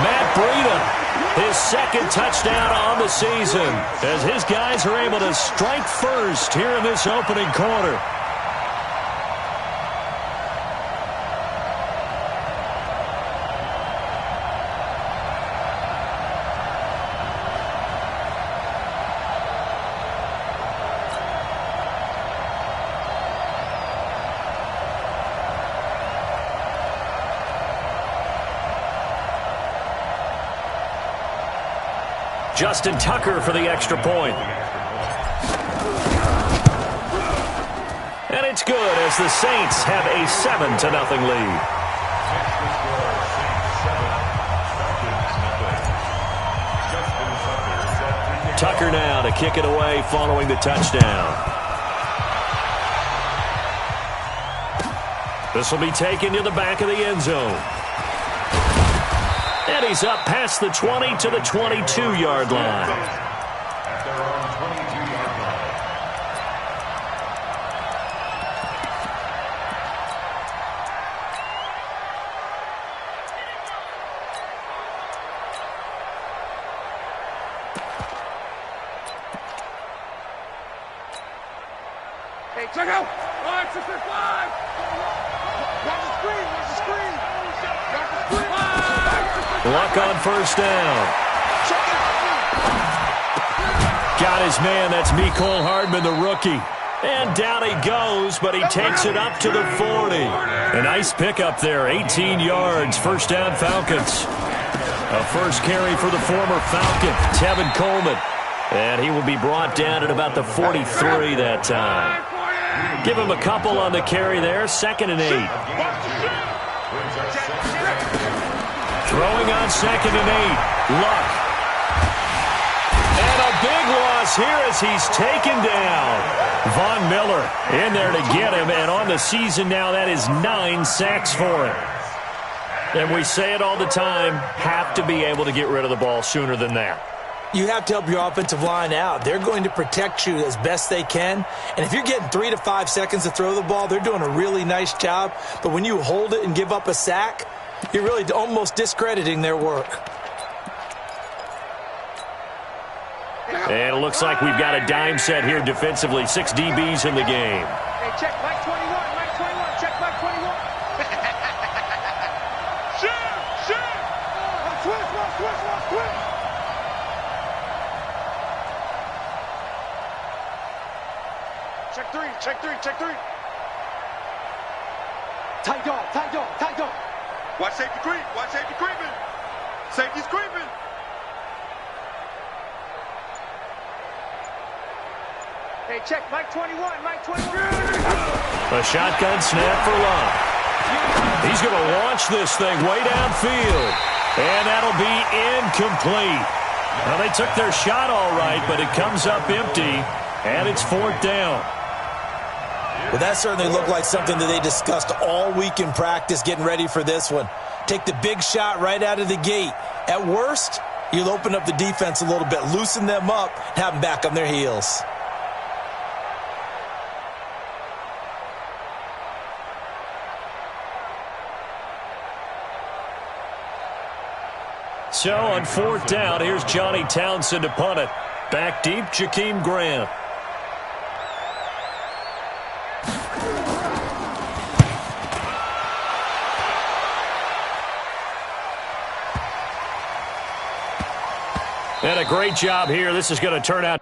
[SPEAKER 2] Matt Breida, his second touchdown on the season, as his guys are able to strike first here in this opening quarter. Justin Tucker for the extra point. And it's good as the Saints have a 7-0 lead. Tucker now to kick it away following the touchdown. This will be taken to the back of the end zone. And he's up past the 20 to the 22-yard line.
[SPEAKER 3] At their own 22-yard line.
[SPEAKER 4] Hey, check out. 565. Watch the screen. Watch the screen. Watch the screen.
[SPEAKER 2] Luck on first down. Got his man. That's Mecole Hardman, the rookie. And down he goes, but he takes it up to the 40. A nice pickup there, 18 yards, first down Falcons. A first carry for the former Falcon, Tevin Coleman. And he will be brought down at about the 43 that time. Give him a couple on the carry there, 2nd and 8. Throwing on 2nd and 8, Luck. And a big loss here as he's taken down. Von Miller in there to get him, and on the season now, that is 9 sacks for him. And we say it all the time, have to be able to get rid of the ball sooner than that.
[SPEAKER 5] You have to help your offensive line out. They're going to protect you as best they can. And if you're getting 3 to 5 seconds to throw the ball, they're doing a really nice job. But when you hold it and give up a sack, you're really almost discrediting their work.
[SPEAKER 2] And it looks like we've got a dime set here defensively. 6 DBs in the game.
[SPEAKER 4] Hey, check Mike 21, Mike 21, check Mike 21. Shoot! Twist. Check three. Tight dog. Watch safety creeping. Safety's creeping. Hey, check Mike 21.
[SPEAKER 2] A shotgun snap for Love. He's going to launch this thing way downfield. And that'll be incomplete. Now, they took their shot all right, but it comes up empty, and it's 4th down.
[SPEAKER 5] Well, that certainly looked like something that they discussed all week in practice getting ready for this one. Take the big shot right out of the gate. At worst, you'll open up the defense a little bit, loosen them up, and have them back on their heels.
[SPEAKER 2] So on 4th down, here's Johnny Townsend to punt it. Back deep, Jakeem Grant. And a great job here. This is going to turn out.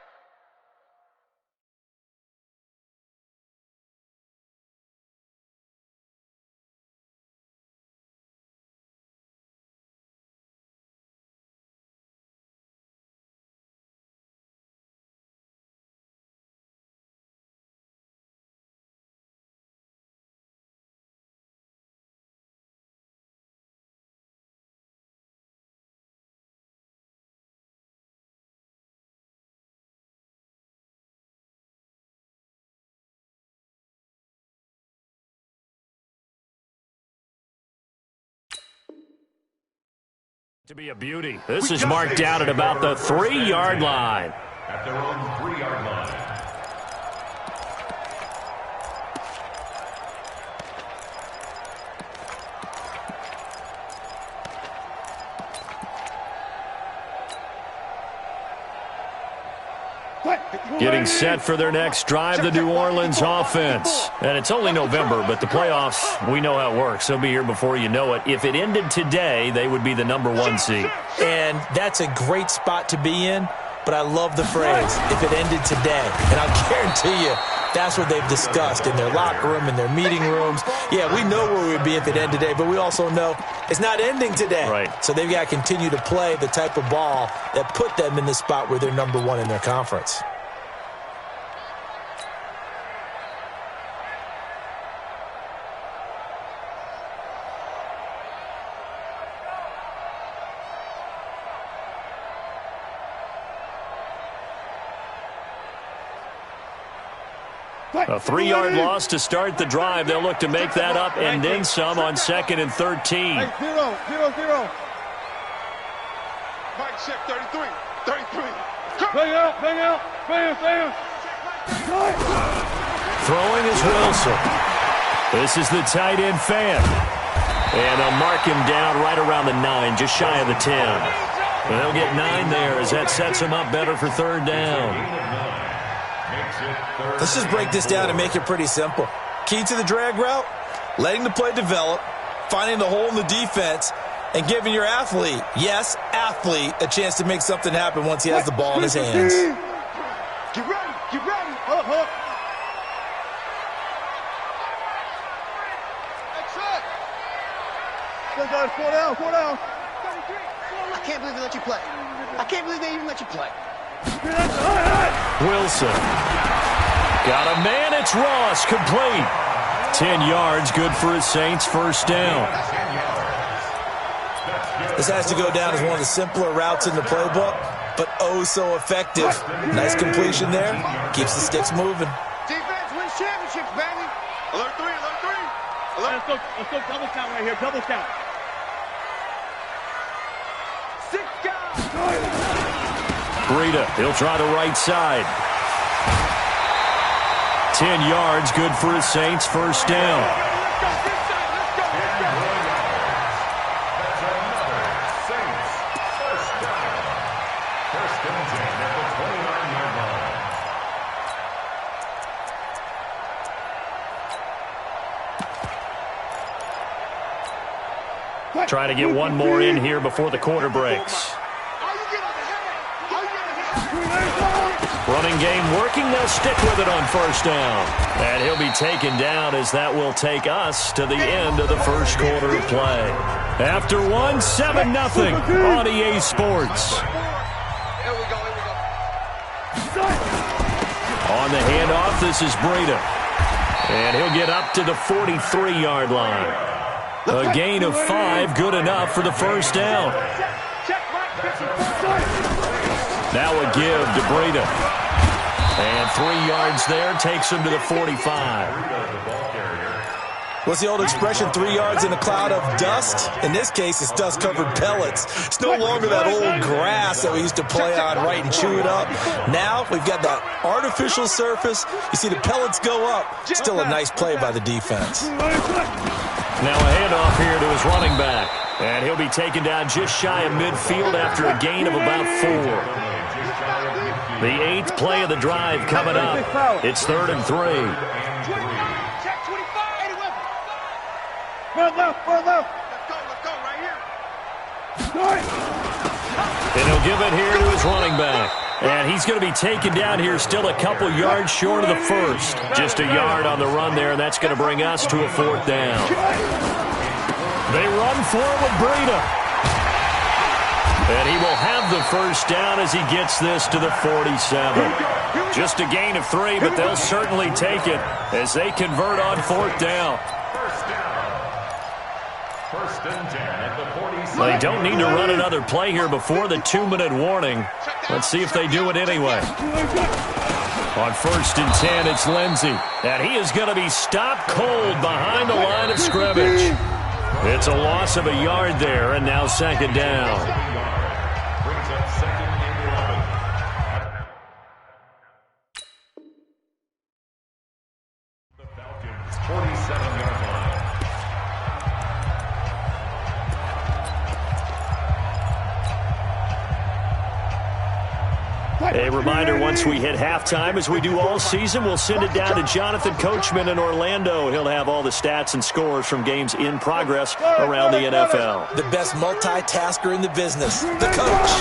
[SPEAKER 2] To be a beauty. This is marked down at about the 3-yard line.
[SPEAKER 3] At their own 3-yard line.
[SPEAKER 2] Getting set for their next drive, the New Orleans offense. And it's only November, but the playoffs, we know how it works. They'll be here before you know it. If it ended today, they would be the #1 seed.
[SPEAKER 5] And that's a great spot to be in, but I love the phrase, if it ended today. And I'll guarantee you, that's what they've discussed in their locker room, in their meeting rooms. Yeah, we know where we'd be if it ended today, but we also know it's not ending today.
[SPEAKER 2] Right.
[SPEAKER 5] So they've got to continue to play the type of ball that put them in the spot where they're #1 in their conference.
[SPEAKER 2] A 3-yard loss to start the drive. They'll look to make that up and then some on 2nd and 13.
[SPEAKER 4] Hey, 0. Mike, check 33. Bang out.
[SPEAKER 2] Throwing is Wilson. This is the tight end fan. And they'll mark him down right around the 9, just shy of the 10. And they'll get 9 there as that sets him up better for 3rd down.
[SPEAKER 5] Let's just break this down and make it pretty simple. Key to the drag route, letting the play develop, finding the hole in the defense, and giving your athlete, yes, athlete, a chance to make something happen once he has the ball in his hands.
[SPEAKER 4] Get ready.
[SPEAKER 24] Slow down, slow down.
[SPEAKER 12] I can't believe they let you play. I can't believe they even let you play.
[SPEAKER 2] Wilson. Got a man, it's Ross, complete. 10 yards, good for his Saints, first down.
[SPEAKER 5] This has to go down as one of the simpler routes in the playbook, but oh so effective. Nice completion there. Keeps the sticks moving.
[SPEAKER 4] Defense wins championships, baby. Alert 3, alert 3. Alert.
[SPEAKER 24] Let's go double count right here, double count.
[SPEAKER 4] 6 guys.
[SPEAKER 2] Breida, he'll try the right side. 10 yards, good for his Saints, first down. Trying to get one more in here before the quarter breaks. Running game working. They'll stick with it on first down. And he'll be taken down as that will take us to the end of the first quarter of play. After one, 7-0 on EA Sports. On the handoff, this is Breida. And he'll get up to the 43-yard line. A gain of 5, good enough for the first down. Now a give to Breida. And 3 yards there takes him to the 45.
[SPEAKER 5] What's the old expression, 3 yards in a cloud of dust? In this case, it's dust-covered pellets. It's no longer that old grass that we used to play on, right, and chew it up. Now we've got that artificial surface. You see the pellets go up. Still a nice play by the defense.
[SPEAKER 2] Now a handoff here to his running back. And he'll be taken down just shy of midfield after a gain of about 4. The 8th play of the drive coming up. It's 3rd and 3.
[SPEAKER 24] Front left.
[SPEAKER 4] Let's go, right here.
[SPEAKER 2] And he'll give it here to his running back. And he's going to be taken down here still a couple yards short of the first. Just a yard on the run there, and that's going to bring us to a 4th down. They run for it with Breida. And he will have the first down as he gets this to the 47. Just a gain of 3, but they'll certainly take it as they convert on 4th down.
[SPEAKER 3] First and 10 at the 47.
[SPEAKER 2] They don't need to run another play here before the 2-minute warning. Let's see if they do it anyway. On 1st and 10, it's Lindsey. And he is going to be stopped cold behind the line of scrimmage. It's a loss of a yard there, and now 2nd down.
[SPEAKER 3] Brings up 2nd and 11. The Falcons' 47-yard line.
[SPEAKER 2] A reminder, once we hit halftime, as we do all season, we'll send it down to Jonathan Coachman in Orlando. He'll have all the stats and scores from games in progress around the NFL.
[SPEAKER 5] The best multitasker in the business, the coach.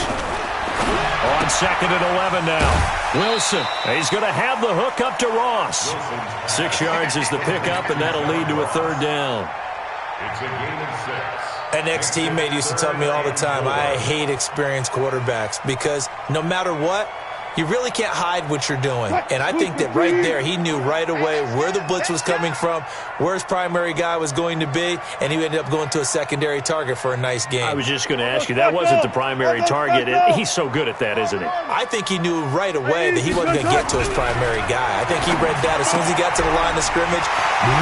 [SPEAKER 2] On 2nd and 11 now. Wilson, he's going to have the hook up to Ross. 6 yards is the pickup, and that'll lead to a 3rd down.
[SPEAKER 3] It's a gain of 6.
[SPEAKER 5] An ex-teammate used to tell me all the time, I hate experienced quarterbacks because no matter what, you really can't hide what you're doing. And I think that right there, he knew right away where the blitz was coming from, where his primary guy was going to be, and he ended up going to a secondary target for a nice game.
[SPEAKER 2] I was just going to ask you, that wasn't the primary target. He's so good at that, isn't he?
[SPEAKER 5] I think he knew right away that he wasn't going to get to his primary guy. I think he read that as soon as he got to the line of scrimmage,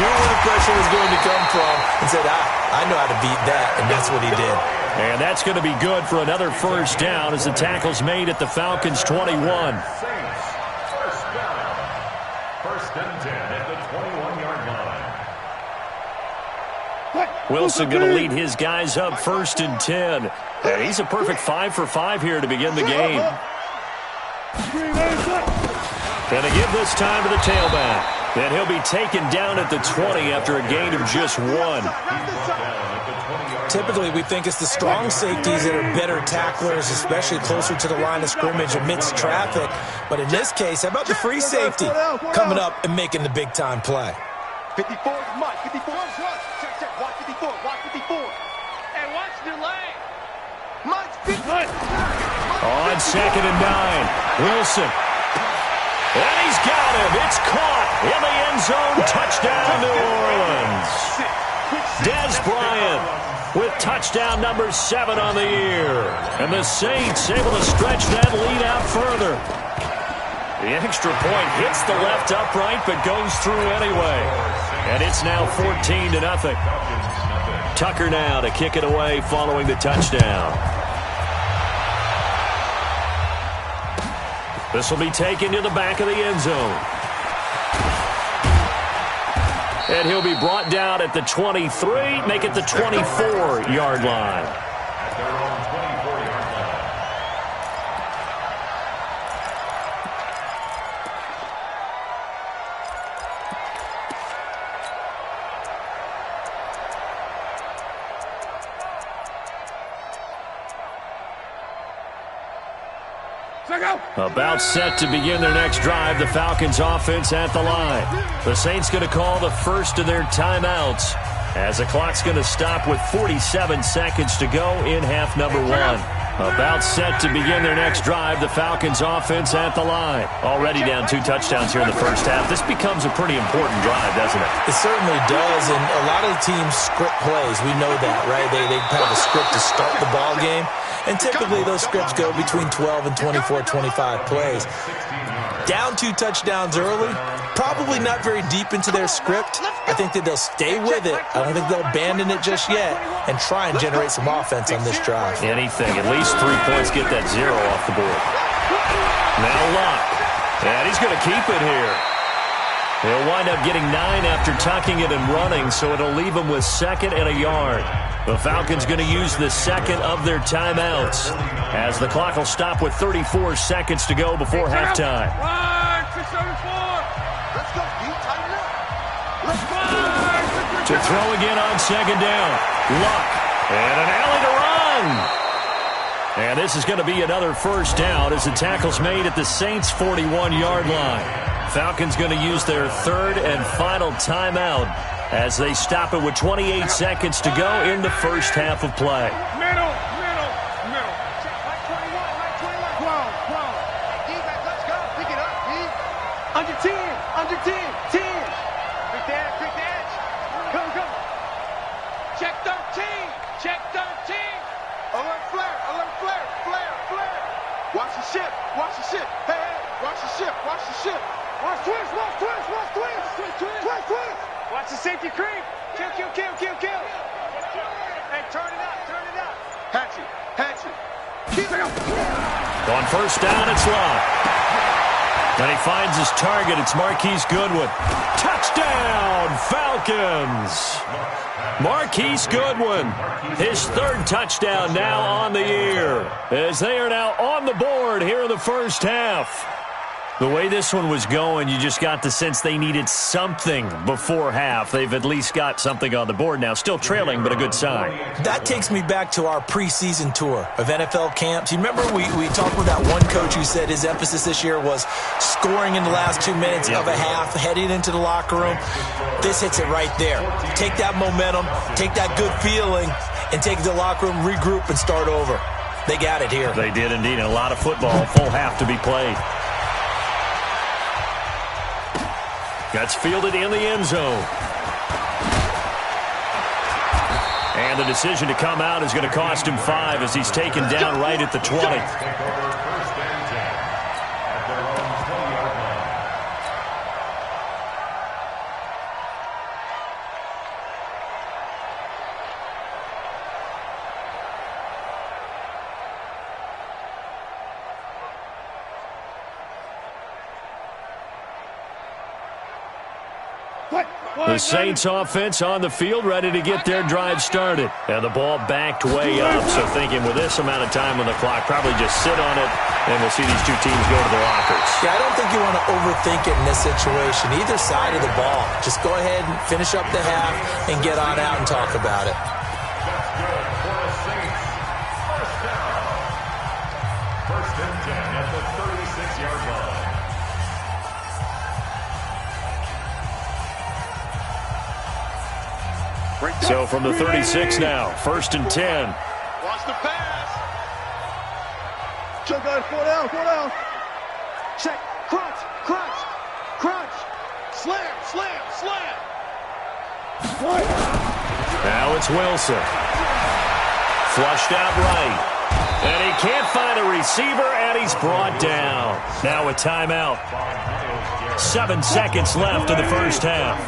[SPEAKER 5] knew where the pressure was going to come from, and said, I know how to beat that, and that's what he did.
[SPEAKER 2] And that's going to be good for another first down as the tackle's made at the Falcons' 21.
[SPEAKER 3] Saints, first down. 1st and 10 at the 21-yard line.
[SPEAKER 2] Wilson going to lead his guys up 1st and 10. And he's a perfect 5 for 5 here to begin the game. Going to give this time to the tailback. And he'll be taken down at the 20 after a gain of just 1.
[SPEAKER 5] Typically, we think it's the strong safeties that are better tacklers, especially closer to the line of scrimmage amidst traffic. But in this case, how about the free safety coming up and making the big-time play?
[SPEAKER 4] 54 is Mike. 54 is Russ. Check. Watch 54. Watch 54. watch the lane.
[SPEAKER 2] On 2nd and 9, Wilson. And he's got him. It's caught in the end zone. Touchdown, New Orleans. Dez Bryant with touchdown number 7 on the year. And the Saints able to stretch that lead out further. The extra point hits the left upright but goes through anyway. And it's now 14-0. Tucker now to kick it away following the touchdown. This will be taken to the back of the end zone. And he'll be brought down at the 23, make it the 24-yard line.
[SPEAKER 3] At their own 24-yard line.
[SPEAKER 2] About set to begin their next drive, the Falcons offense at the line. The Saints going to call the first of their timeouts as the clock's going to stop with 47 seconds to go in half number 1. About set to begin their next drive, the Falcons offense at the line. Already down 2 touchdowns here in the first half. This becomes a pretty important drive, doesn't it?
[SPEAKER 5] It certainly does, and a lot of the teams script plays. We know that, right? They have a script to start the ball game. And typically those scripts go between 12 and 24, 25 plays. Down 2 touchdowns early, probably not very deep into their script. I think that they'll stay with it. I don't think they'll abandon it just yet and try and generate some offense on this drive.
[SPEAKER 2] Anything, at least 3 points, get that 0 off the board. Now Luck, and he's going to keep it here. He'll wind up getting 9 after tucking it and running, so it'll leave him with 2nd and a yard. The Falcons going to use the second of their timeouts as the clock will stop with 34 seconds to go before halftime. To throw again on 2nd down. Luck. And an alley to run. And this is going to be another first down as the tackle's made at the Saints' 41-yard line. Falcons going to use their 3rd and final timeout as they stop it with 28 seconds to go in the first half of play.
[SPEAKER 4] Middle. Under 10. 10. Quick dash. Come. Check 13. Alert flare. Watch the ship. Hey, watch the ship. Watch twist. Watch the safety creep. Kill. Hey, turn it out. Hatchet.
[SPEAKER 2] On first down, it's Luck. And he finds his target. It's Marquise Goodwin. Touchdown, Falcons! Marquise Goodwin, his 3rd touchdown now on the year, as they are now on the board here in the first half. The way this one was going, you just got the sense they needed something before half. They've at least got something on the board now. Still trailing, but a good sign.
[SPEAKER 5] That takes me back to our preseason tour of NFL camps. You remember we talked with that one coach who said his emphasis this year was scoring in the last 2 minutes of a half, heading into the locker room. This hits it right there. Take that momentum, take that good feeling, and take it to the locker room, regroup, and start over. They got it here.
[SPEAKER 2] They did indeed. A lot of football, full half to be played. That's fielded in the end zone. And the decision to come out is going to cost him 5 as he's taken down right at the 20. The Saints offense on the field, ready to get their drive started. And the ball backed way up, so thinking with this amount of time on the clock, probably just sit on it, and we'll see these two teams go to the lockers.
[SPEAKER 5] Yeah, I don't think you want to overthink it in this situation, either side of the ball. Just go ahead and finish up the half and get on out and talk about it.
[SPEAKER 3] That's good for the Saints. First down. 1st and 10 at the 36-yard line.
[SPEAKER 2] So from the 36 now, 1st and 10.
[SPEAKER 4] Watch the pass. Check out, 4 down, 4 down. Check, crunch, crunch, crunch. Slam, slam, slam.
[SPEAKER 2] Now it's Wilson. Flushed out right. And he can't find a receiver, and he's brought down. Now a timeout. 7 seconds left in the first half.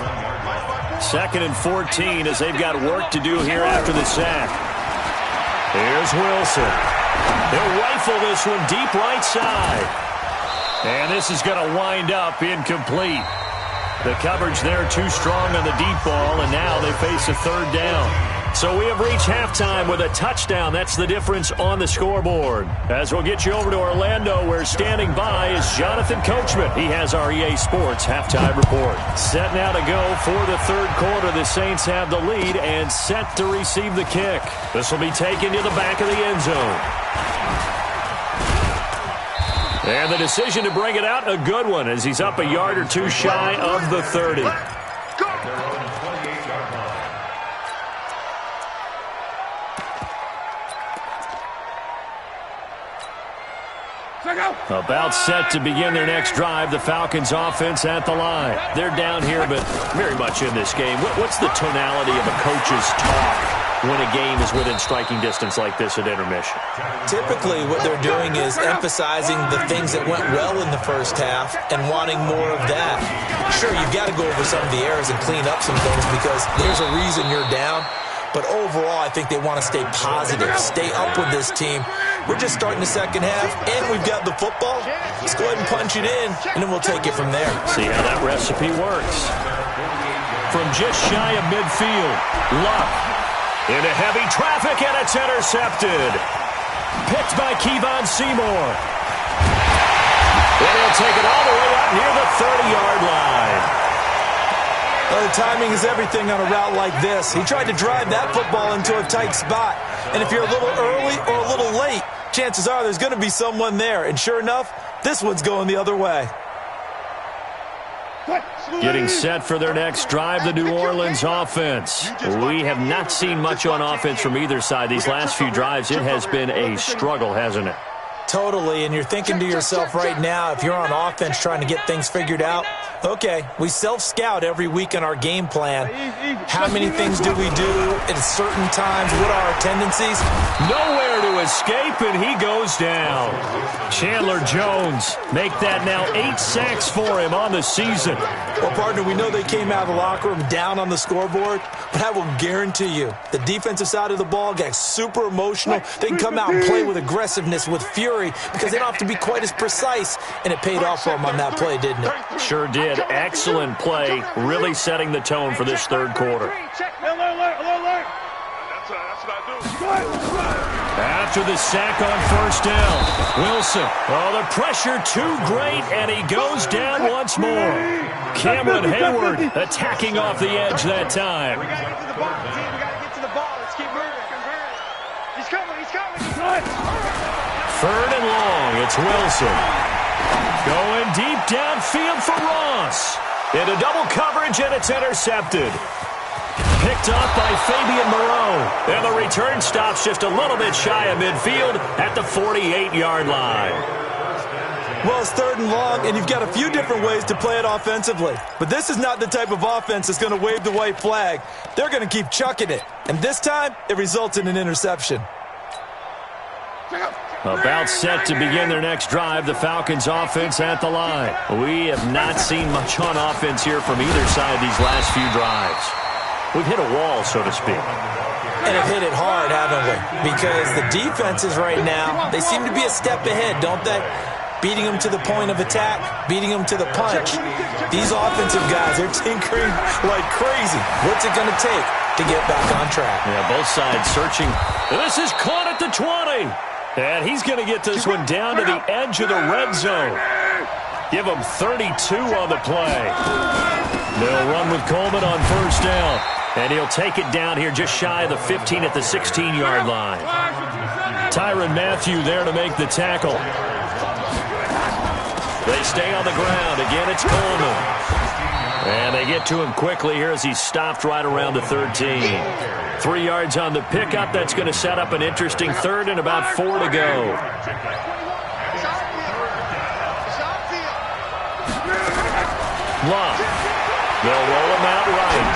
[SPEAKER 2] 2nd and 14 as they've got work to do here after the sack. Here's Wilson. He'll rifle this one deep right side. And this is going to wind up incomplete. The coverage there too strong on the deep ball, and now they face a 3rd down. So we have reached halftime with a touchdown. That's the difference on the scoreboard. As we'll get you over to Orlando, where standing by is Jonathan Coachman. He has our EA Sports halftime report. Set now to go for the 3rd quarter. The Saints have the lead and set to receive the kick. This will be taken to the back of the end zone. And the decision to bring it out, a good one, as he's up a yard or two shy of the 30. About set to begin their next drive, the Falcons offense at the line. They're down here, but very much in this game. What's the tonality of a coach's talk when a game is within striking distance like this at intermission?
[SPEAKER 5] Typically, what they're doing is emphasizing the things that went well in the first half and wanting more of that. Sure, you've got to go over some of the errors and clean up some things because there's a reason you're down. But overall, I think they want to stay positive, stay up with this team. We're just starting the second half, and we've got the football. Let's go ahead and punch it in, and then we'll take it from there.
[SPEAKER 2] See how that recipe works. From just shy of midfield, Luck into heavy traffic, and it's intercepted. Picked by Kevon Seymour. And he'll take it all the way up near the 30-yard line.
[SPEAKER 5] Well, the timing is everything on a route like this. He tried to drive that football into a tight spot. And if you're a little early or a little late, chances are there's going to be someone there. And sure enough, this one's going the other way.
[SPEAKER 2] Getting set for their next drive, the New Orleans offense. We have not seen much on offense from either side. These last few drives, it has been a struggle, hasn't it?
[SPEAKER 5] Totally, and you're thinking to yourself right now, if you're on offense trying to get things figured out, okay, we self-scout every week on our game plan. How many things do we do at certain times? What are our tendencies?
[SPEAKER 2] Nowhere to escape, and he goes down. Chandler Jones make that now 8 sacks for him on the season.
[SPEAKER 5] Well, partner, we know they came out of the locker room down on the scoreboard, but I will guarantee you the defensive side of the ball got super emotional. They can come out and play with aggressiveness, with fury, because they don't have to be quite as precise, and it paid off for them on that play, didn't it?
[SPEAKER 2] Sure did. Excellent play, really setting the tone for this 3rd quarter. After the sack on 1st down, Wilson. Oh, the pressure too great, and he goes down once more. Cameron Hayward attacking off the edge that time.
[SPEAKER 4] We got to get to the ball, team. We got to get to the ball. Let's keep moving. He's coming. He's coming.
[SPEAKER 2] 3rd and long. It's Wilson. Going deep downfield for Ross. Into double coverage, and it's intercepted. Picked up by Fabian Moreau. And the return stops just a little bit shy of midfield at the 48-yard line.
[SPEAKER 5] Well, it's 3rd and long, and you've got a few different ways to play it offensively. But this is not the type of offense that's going to wave the white flag. They're going to keep chucking it. And this time, it results in an interception.
[SPEAKER 2] About set to begin their next drive, the Falcons offense at the line. We have not seen much on offense here from either side these last few drives. We've hit a wall, so to speak.
[SPEAKER 5] And have hit it hard, haven't we? Because the defenses right now, they seem to be a step ahead, don't they? Beating them to the point of attack, beating them to the punch. These offensive guys, they're tinkering like crazy. What's it going to take to get back on track?
[SPEAKER 2] Yeah, both sides searching. This is caught at the 20. And he's going to get this one down to the edge of the red zone. Give him 32 on the play. They'll run with Coleman on 1st down. And he'll take it down here just shy of the 15 at the 16-yard line. Tyrann Mathieu there to make the tackle. They stay on the ground. Again, it's Coleman. And they get to him quickly here as he's stopped right around the 13. 3 yards on the pickup. That's going to set up an interesting third and about 4 to go. Love. They'll roll him out right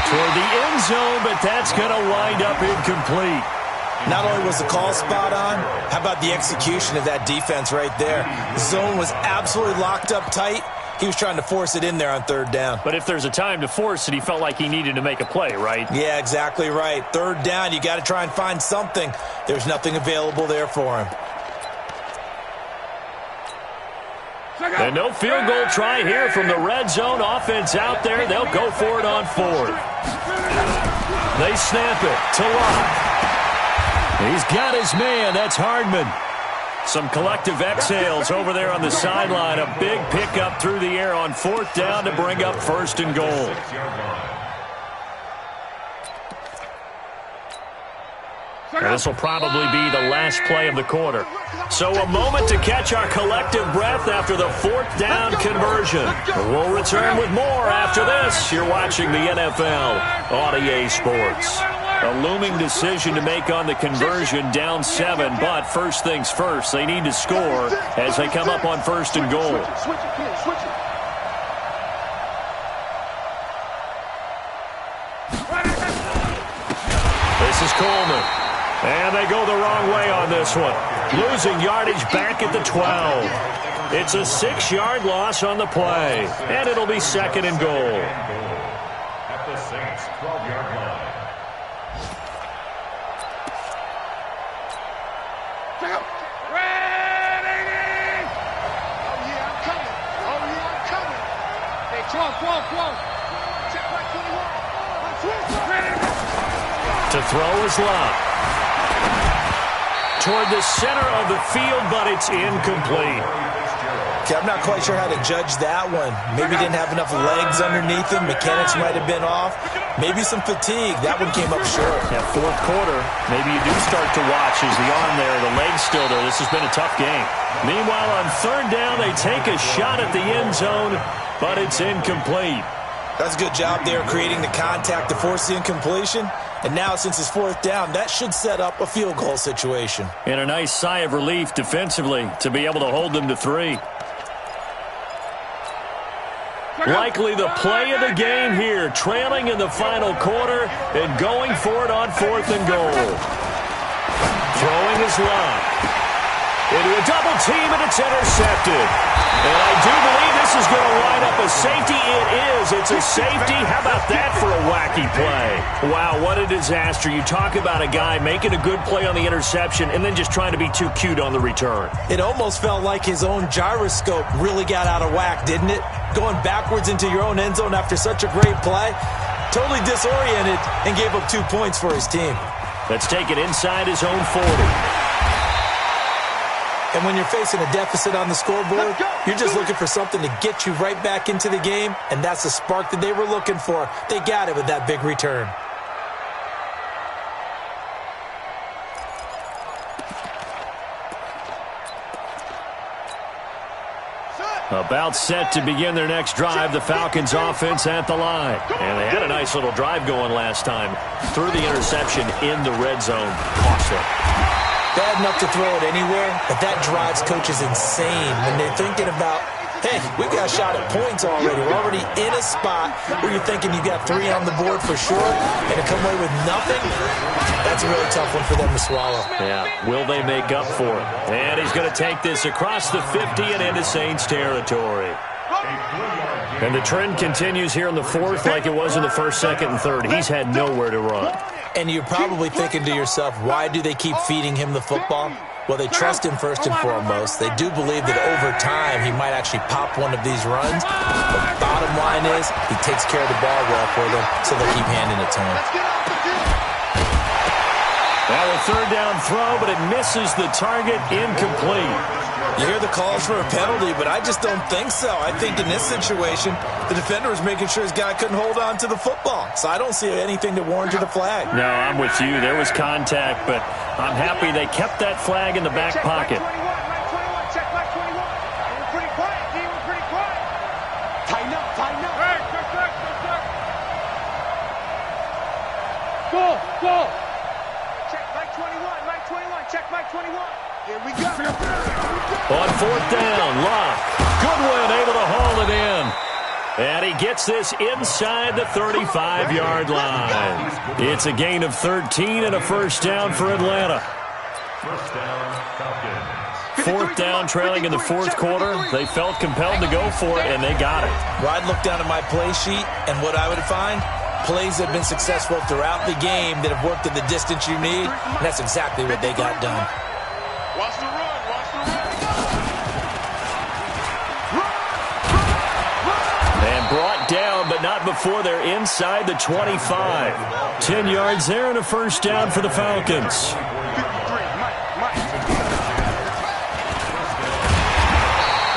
[SPEAKER 2] toward the end zone, but that's going to wind up incomplete.
[SPEAKER 5] Not only was the call spot on, how about the execution of that defense right there? The zone was absolutely locked up tight. He was trying to force it in there on third down.
[SPEAKER 2] But if there's a time to force it, he felt like he needed to make a play, right?
[SPEAKER 5] Yeah, exactly right. Third down, you got to try and find something. There's nothing available there for him.
[SPEAKER 2] And no field goal try here from the red zone. Offense out there. They'll go for it on fourth. They snap it to Locke. He's got his man. That's Hardman. Some collective exhales over there on the sideline. A big pickup through the air on fourth down to bring up first and goal. And this will probably be the last play of the quarter. So a moment to catch our collective breath after the fourth down conversion. We'll return with more after this. You're watching the NFL on EA Sports. A looming decision to make on the conversion, down 7, but first things first, they need to score as they come up on first and goal. This is Coleman. And they go the wrong way on this one. Losing yardage back at the 12. It's a 6-yard loss on the play. And it'll be second and goal.
[SPEAKER 3] At the Saints' 12-yard line.
[SPEAKER 2] To throw is Love. Toward the center of the field, but it's incomplete.
[SPEAKER 5] Okay, I'm not quite sure how to judge that one. Maybe didn't have enough legs underneath him. Mechanics might have been off. Maybe some fatigue. That one came up short.
[SPEAKER 2] Yeah, fourth quarter, maybe you do start to watch as the arm there, the leg's still there. This has been a tough game. Meanwhile, on third down, they take a shot at the end zone, but it's incomplete.
[SPEAKER 5] That's a good job there creating the contact to force the incompletion. And now, since it's fourth down, that should set up a field goal situation.
[SPEAKER 2] And a nice sigh of relief defensively to be able to hold them to 3. Likely the play of the game here, trailing in the final quarter and going for it on fourth and goal. Throwing is Love. Into a double team, and it's intercepted. And I do believe this is going to wind up a safety. It is. It's a safety. How about that for a wacky play? Wow, what a disaster. You talk about a guy making a good play on the interception and then just trying to be too cute on the return.
[SPEAKER 5] It almost felt like his own gyroscope really got out of whack, didn't it? Going backwards into your own end zone after such a great play. Totally disoriented and gave up 2 points for his team.
[SPEAKER 2] Let's take it inside his own 40.
[SPEAKER 5] And when you're facing a deficit on the scoreboard, you're just looking for something to get you right back into the game, and that's the spark that they were looking for. They got it with that big return.
[SPEAKER 2] About set to begin their next drive, the Falcons offense at the line. And they had a nice little drive going last time. Threw the interception in the red zone. Costly.
[SPEAKER 5] Bad enough to throw it anywhere, but that drives coaches insane when they're thinking about, hey, we've got a shot at points already. We're already in a spot where you're thinking you got 3 on the board for sure, and to come away with nothing, that's a really tough one for them to swallow.
[SPEAKER 2] Yeah, will they make up for it? And he's going to take this across the 50 and into Saints territory. And the trend continues here in the fourth like it was in the first, second, and third. He's had nowhere to run.
[SPEAKER 5] And you're probably thinking to yourself, why do they keep feeding him the football? Well, they trust him first and foremost. They do believe that over time he might actually pop one of these runs. But the bottom line is he takes care of the ball well for them, so they'll keep handing it to him.
[SPEAKER 2] Now a third down throw, but it misses the target, incomplete.
[SPEAKER 5] You hear the calls for a penalty, but I just don't think so. I think in this situation, the defender was making sure his guy couldn't hold on to the football. So I don't see anything that warranted a flag.
[SPEAKER 2] No, I'm with you. There was contact, but I'm happy they kept that flag in the back pocket.
[SPEAKER 4] Check back 21. We're pretty quiet, D. We're pretty quiet. Tighten up.
[SPEAKER 24] Go. Check Mike 21. Check Mike 21. Here we go.
[SPEAKER 2] On fourth down, Locke. Goodwin able to haul it in. And he gets this inside the 35-yard line. It's a gain of 13 and a first down for Atlanta.
[SPEAKER 3] First down, Falcons.
[SPEAKER 2] Fourth down, trailing in the fourth quarter. They felt compelled to go for it, and they got it.
[SPEAKER 5] Well, I'd look down at my play sheet, and what I would find, plays that have been successful throughout the game that have worked at the distance you need, and that's exactly what they got done.
[SPEAKER 4] Watch the run.
[SPEAKER 2] And brought down, but not before they're inside the 25. 10 yards there and a first down for the Falcons.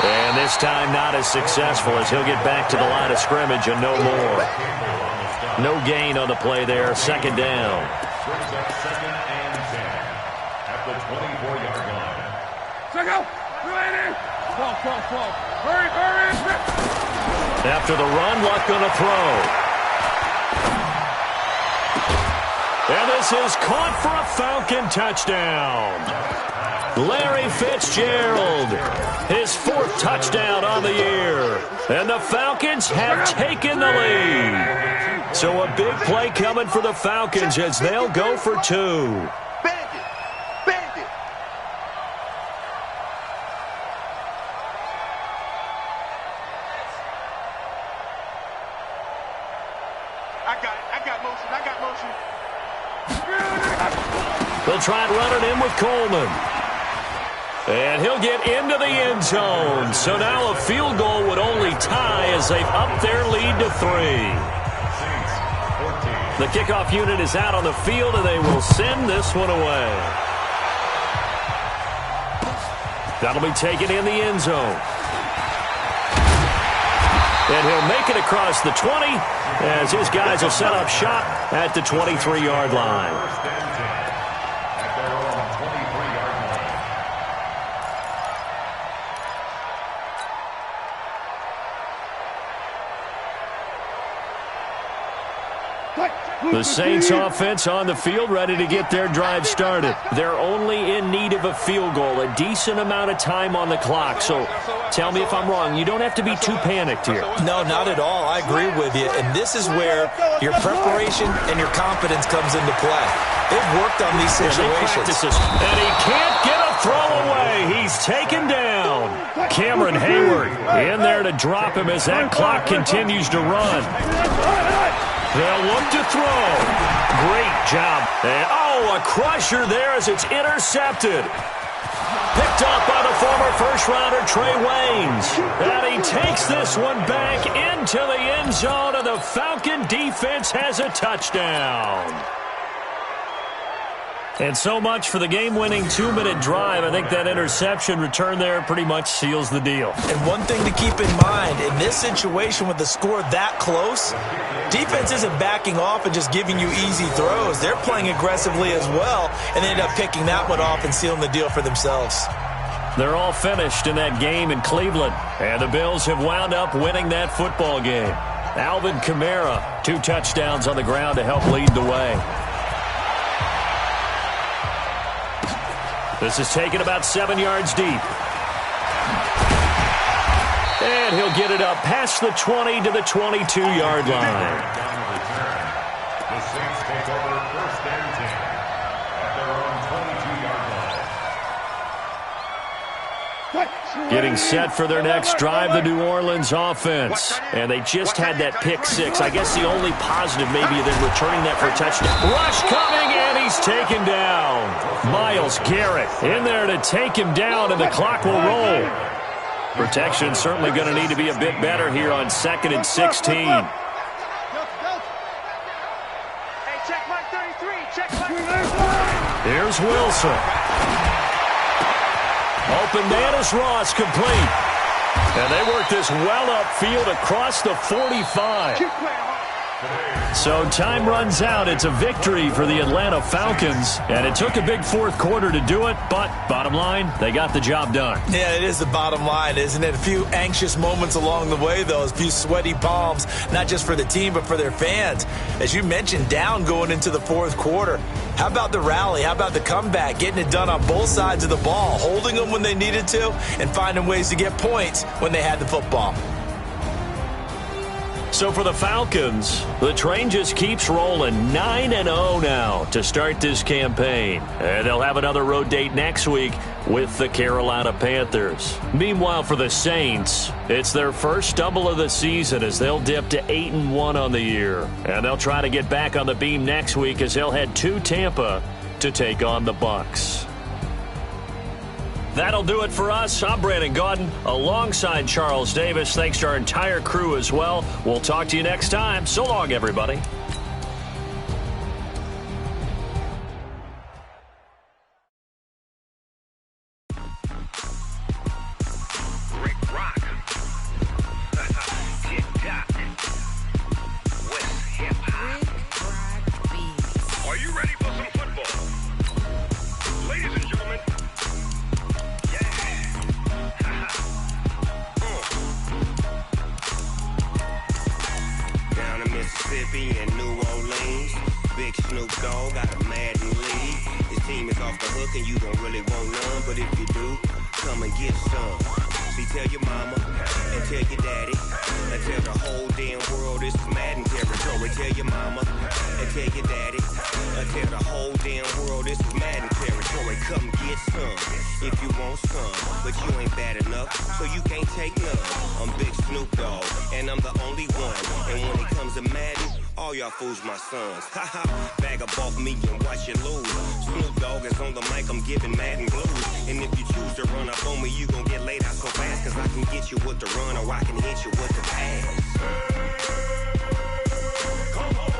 [SPEAKER 2] And this time not as successful as he'll get back to the line of scrimmage and no more. No gain on the play there. Second down.
[SPEAKER 3] Brings up second and 10 at the 24-yard line.
[SPEAKER 24] Check out. Fall. Hurry.
[SPEAKER 2] After the run, Luck going to throw. And this is caught for a Falcon touchdown. Larry Fitzgerald, his fourth touchdown on the year. And the Falcons have taken the lead. So a big play coming for the Falcons as they'll go for two.
[SPEAKER 4] Bandit. I got motion.
[SPEAKER 2] They'll try and run it in with Coleman. And he'll get into the end zone. So now a field goal would only tie as they've upped their lead to 3. The kickoff unit is out on the field, and they will send this one away. That'll be taken in the end zone. And he'll make it across the 20 as his guys will set up shop at the 23-yard line. The Saints offense on the field, ready to get their drive started. They're only in need of a field goal, a decent amount of time on the clock. So tell me if I'm wrong. You don't have to be too panicked here.
[SPEAKER 5] No, not at all. I agree with you. And this is where your preparation and your confidence comes into play. They've worked on these situations.
[SPEAKER 2] And he can't get a throw away. He's taken down. Cameron Hayward in there to drop him as that clock continues to run. They'll look to throw. Great job. And, a crusher there as it's intercepted. Picked up by the former first-rounder Trey Waynes. And he takes this one back into the end zone, and the Falcon defense has a touchdown. And so much for the game-winning 2-minute drive. I think that interception return there pretty much seals the deal.
[SPEAKER 5] And one thing to keep in mind, in this situation with the score that close, defense isn't backing off and just giving you easy throws. They're playing aggressively as well, and they end up picking that one off and sealing the deal for themselves.
[SPEAKER 2] They're all finished in that game in Cleveland, and the Bills have wound up winning that football game. Alvin Kamara, 2 touchdowns on the ground to help lead the way. This is taken about 7 yards deep. And he'll get it up past the 20 to the 22-yard line.
[SPEAKER 3] The Saints take over first and 10 at their own 22-yard line.
[SPEAKER 2] Getting set for their next drive, the New Orleans offense. And they just had that pick 6. I guess the only positive maybe than returning that for a touchdown. Rush coming, and he's taken down. Myles Garrett in there to take him down, and the clock will roll. Protection certainly going to need to be a bit better here on 2nd and 16.
[SPEAKER 4] Hey, check Mike 33. Check Mike 33.
[SPEAKER 2] Here's Wilson. Open man is Ross, complete. And they work this well upfield across the 45.
[SPEAKER 4] Keep playing hard.
[SPEAKER 2] So time runs out. It's a victory for the Atlanta Falcons, and it took a big fourth quarter to do it, but bottom line, they got the job done.
[SPEAKER 5] Yeah, it is the bottom line, isn't it? A few anxious moments along the way, though, a few sweaty palms, not just for the team, but for their fans. As you mentioned, down going into the fourth quarter. How about the rally? How about the comeback? Getting it done on both sides of the ball, holding them when they needed to, and finding ways to get points when they had the football.
[SPEAKER 2] So for the Falcons, the train just keeps rolling 9-0 now to start this campaign. And they'll have another road date next week with the Carolina Panthers. Meanwhile, for the Saints, it's their first stumble of the season as they'll dip to 8-1 on the year. And they'll try to get back on the beam next week as they'll head to Tampa to take on the Bucs. That'll do it for us. I'm Brandon Gaudin alongside Charles Davis. Thanks to our entire crew as well. We'll talk to you next time. So long, everybody.
[SPEAKER 8] And New Orleans, big Snoop Dogg got a Madden league. His team is off the hook and you don't really want none, but if you do, come and get some. See, tell your mama and tell your daddy and tell the whole damn world this is Madden territory. Tell your mama and tell your daddy and tell the whole damn world this is Madden territory. Come get some if you want some, but you ain't bad enough, so you can't take none. I'm Big Snoop Dogg and I'm the only one, and when it comes to Madden, all y'all fools my sons. Haha, bag up off me and watch you lose. Snoop Dogg is on the mic, I'm giving Madden blues. And if you choose to run up on me, you gon' get laid out so fast, cause I can get you with the run or I can hit you with the pass. Come on.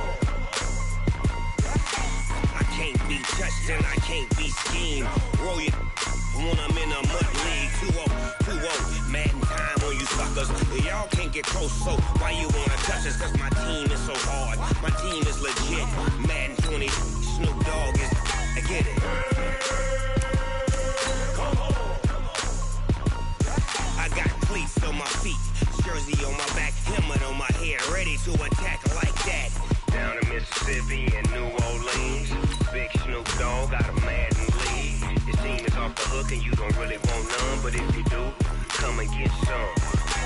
[SPEAKER 8] I can't be touched and I can't be schemed. Roll you when I'm in a mud league. 2-0, Madden time on you suckers. Y'all can't get close, so why you wanna touch us? Cause my team is so hard. My team is legit. Madden 20, Snoop Dogg is, I get it. Come on. I got cleats on my feet, jersey on my back, helmet on my head, ready to attack like that. Down in Mississippi and New Orleans, big Snoop Dogg got a Madden league. His team is off the hook and you don't really want none, but if you do, come and get some.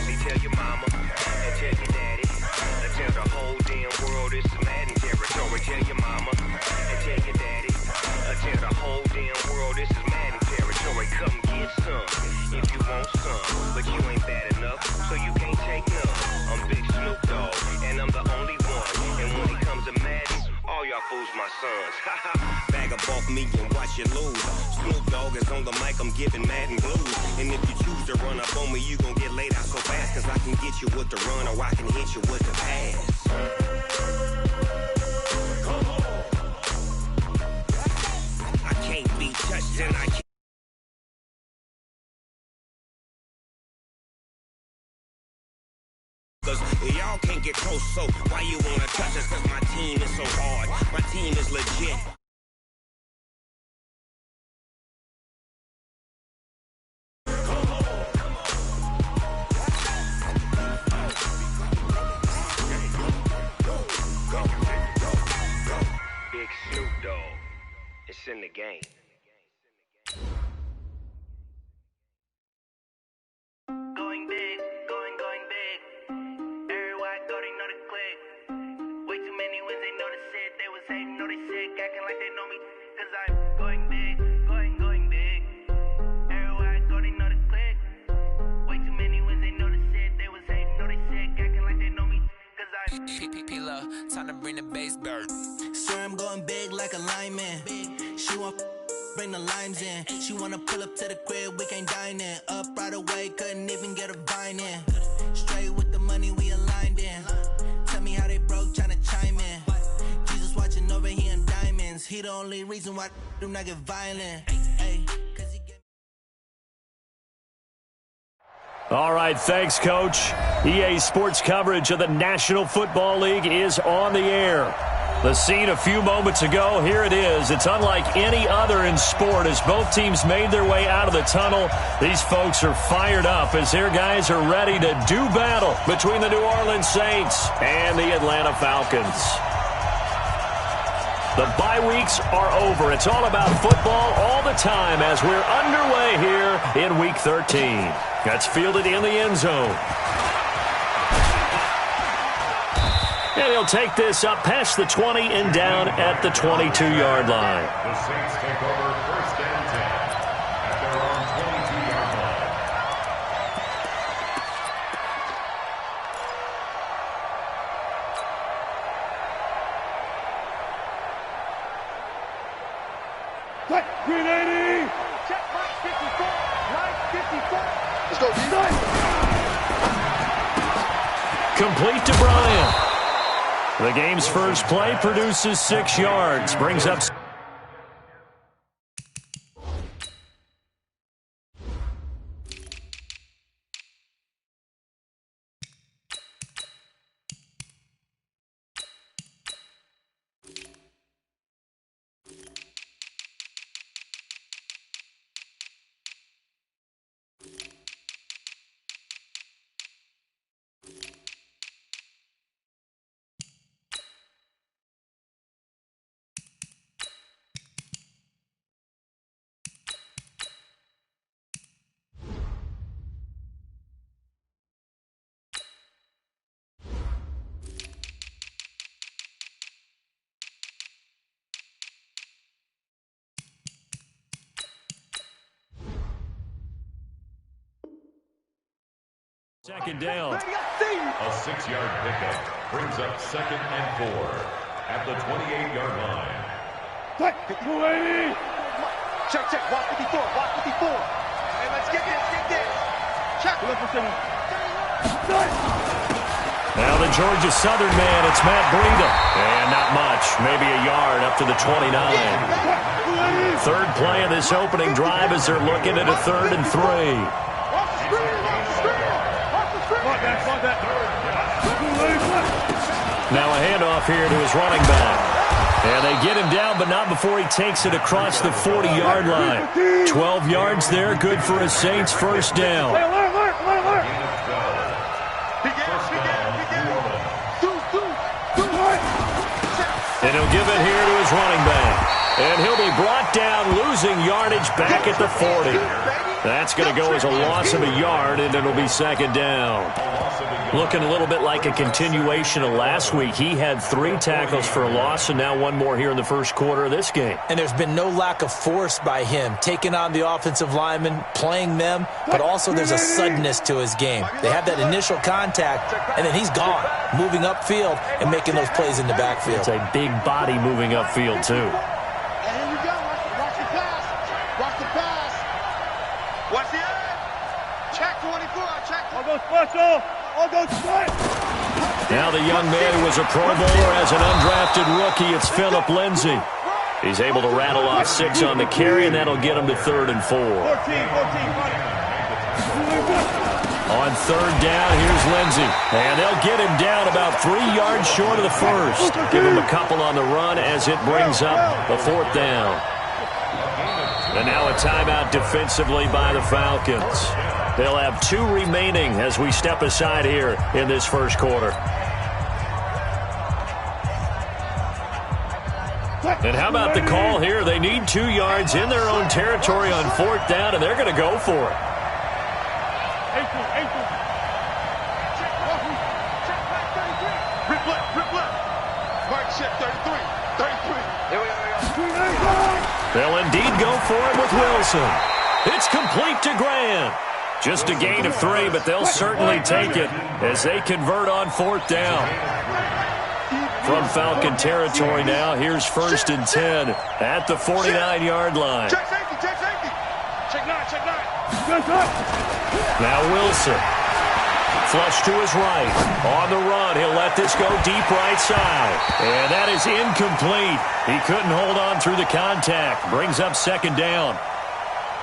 [SPEAKER 8] See, tell your mama and tell your daddy and tell the whole damn world this is Madden territory. Tell your mama and tell your daddy and tell the whole damn world this is Madden territory. Come get some if you want some, but you ain't bad enough, so you can't take none. I'm Big Snoop Dogg and I'm the only one, and when it comes to Madden, all y'all fools my sons. Bag up off me and watch you lose. Snoop Dogg is on the mic, I'm giving Madden blues. And if you choose to run up on me, you gon' get laid out so fast, cause I can get you with the run or I can hit you with the pass. Come on. I can't be touched and I can't. Cause y'all can't get close, so why you wanna touch us? Cause my team is so hard. My team is legit. Big Snoop Dogg, it's in the game.
[SPEAKER 13] Going big, going big. Everywhere I go, they know the click. Way too many wins, they know the shit. They was hating, know they sick, acting like they know me. Cause I'm going big, going big. Everywhere I go, they know the click. Way too many wins, they know the shit. They was hating, know they sick, acting like they know me. Cause I'm
[SPEAKER 21] P-P-P-Love, time to bring the bass bird.
[SPEAKER 23] Swear I'm going big like a lineman. She want bring the limes in. She wanna pull up to the crib, we can't dine in. Up right away, couldn't even get a vine in. Straight with the money we aligned in. Tell me how they broke, tryna chime in. Jesus watching over here in diamonds. He the only reason why do not get violent. Hey.
[SPEAKER 2] All right, thanks, Coach. EA Sports coverage of the National Football League is on the air. The scene a few moments ago, here it is. It's unlike any other in sport as both teams made their way out of the tunnel. These folks are fired up as their guys are ready to do battle between the New Orleans Saints and the Atlanta Falcons. The bye weeks are over. It's all about football all the time as we're underway here in Week 13. That's fielded in the end zone. And he'll take this up past the 20 and down at the 22-yard line.
[SPEAKER 3] The Saints take over first and 10 at their own 22-yard line.
[SPEAKER 4] Check, green 80. Check, Mike 54. Mike 54. Let's go, D.
[SPEAKER 2] Complete to Bryant. The game's first play produces 6 yards, brings up... Second down.
[SPEAKER 3] A 6-yard pickup brings up second and 4 at the 28-yard line.
[SPEAKER 4] Check, 280. Check, check, block 54, block 54. Hey, let's get this. Check.
[SPEAKER 2] Now the Georgia Southern man, it's Matt Breida. And not much, maybe a yard up to the 29. Third play of this opening drive as they're looking at a 3rd and 3. Now a handoff here to his running back. And they get him down, but not before he takes it across the 40-yard line. 12 yards there, good for a Saints first down. And he'll give it here to his running back. And he'll be brought down, losing yardage back at the 40. That's going to go as a loss of a yard, and it'll be second down. Looking a little bit like a continuation of last week. He had 3 tackles for a loss, and now 1 more here in the first quarter of this game.
[SPEAKER 5] And there's been no lack of force by him, taking on the offensive linemen, playing them, but also there's a suddenness to his game. They have that initial contact, and then he's gone, moving upfield and making those plays in the backfield.
[SPEAKER 2] It's a big body moving upfield, too.
[SPEAKER 4] Watch the edge. Check 24. Check. I'll go special. I'll go split.
[SPEAKER 2] Now the young man who was a Pro Bowler as an undrafted rookie, it's Phillip Lindsay. He's able to rattle off 6 on the carry, and that'll get him to 3rd and 4.
[SPEAKER 4] 14.
[SPEAKER 2] On 3rd down, here's Lindsay. And they'll get him down about 3 yards short of the first. Give him a couple on the run as it brings up a 4th down. And now a timeout defensively by the Falcons. They'll have 2 remaining as we step aside here in this first quarter. And how about the call here? They need 2 yards in their own territory on 4th down, and they're going to go for it. They'll indeed go for it with Wilson. It's complete to Grant. Just a gain of 3, but they'll certainly take it as they convert on 4th down. From Falcon territory now, here's 1st and 10 at the 49-yard line.
[SPEAKER 4] Check safety, check safety. Check 9, check 9.
[SPEAKER 2] Now Wilson. Flush to his right. On the run, he'll let this go deep right side. And that is incomplete. He couldn't hold on through the contact. Brings up 2nd down.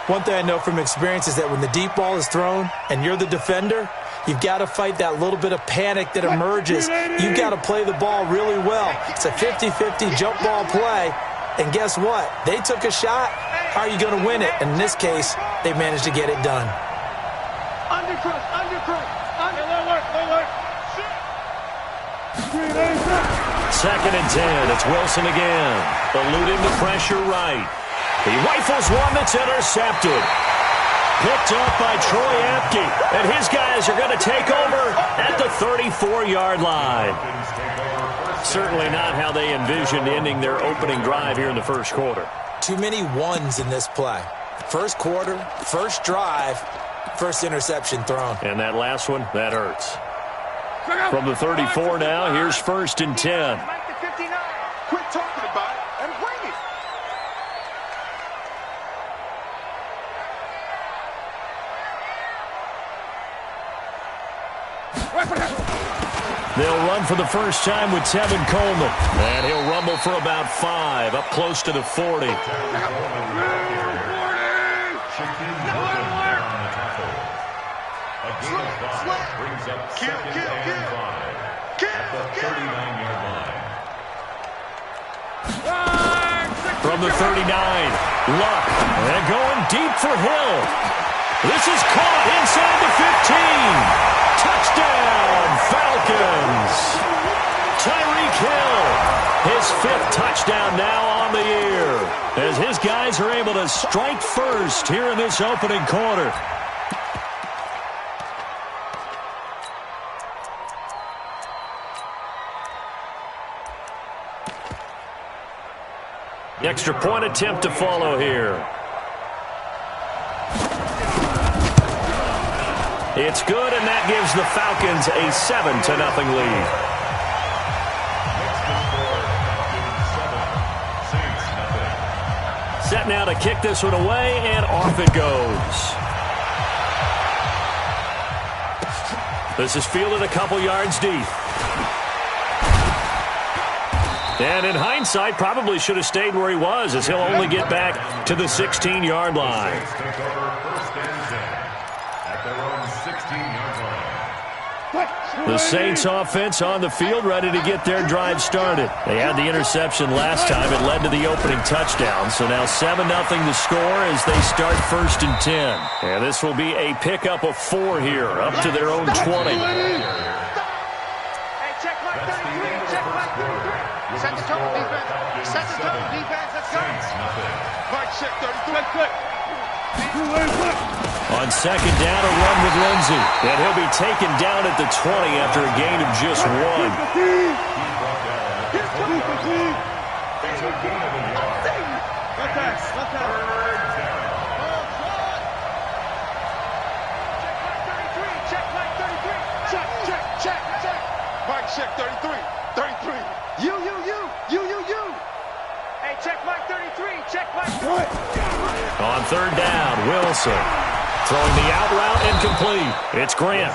[SPEAKER 5] One thing I know from experience is that when the deep ball is thrown and you're the defender, you've got to fight that little bit of panic that emerges. You've got to play the ball really well. It's a 50-50 jump ball play. And guess what? They took a shot. How are you going to win it? And in this case, they managed to get it done.
[SPEAKER 24] Undercross.
[SPEAKER 2] Second and 10. It's Wilson again. Eluding the pressure right. He rifles one that's intercepted. Picked up by Troy Apke. And his guys are going to take over at the 34-yard line. Certainly not how they envisioned ending their opening drive here in the first quarter.
[SPEAKER 5] Too many ones in this play. First quarter, first drive, first interception thrown.
[SPEAKER 2] And that last one, that hurts. From the 34 now, here's first and 10.
[SPEAKER 4] Quit talking about it and bring it.
[SPEAKER 2] They'll run for the first time with Tevin Coleman. And he'll rumble for about 5, up close to the 40.
[SPEAKER 3] Brings up second and 5 at the 39-yard line.
[SPEAKER 2] From the 39, Luck, and going deep for Hill. This is caught inside the 15. Touchdown, Falcons. Tyreek Hill, his 5th touchdown now on the year, as his guys are able to strike first here in this opening quarter. Extra point attempt to follow here. It's good, and that gives the Falcons a 7-0 lead. Set now to kick this one away, and off it goes. This is fielded a couple yards deep. And in hindsight, probably should have stayed where he was, as he'll only get back to the 16-yard line. The Saints offense on the field, ready to get their drive started. They had the interception last time. It led to the opening touchdown. So now 7-0 the score as they start first and 10. And this will be a pickup of 4 here, up to their own 20.
[SPEAKER 24] Set the total defense. Set the total defense. Let's go. Mike check 33.
[SPEAKER 2] On second down, a run with Lindsey. And he'll be taken down at the 20 after a gain of just 1.
[SPEAKER 24] Check Mike 33. Check. Mike check 33. 33. You. Hey, check Mike 33. Check Mike.
[SPEAKER 2] On third down, Wilson throwing the out route incomplete. It's Grant.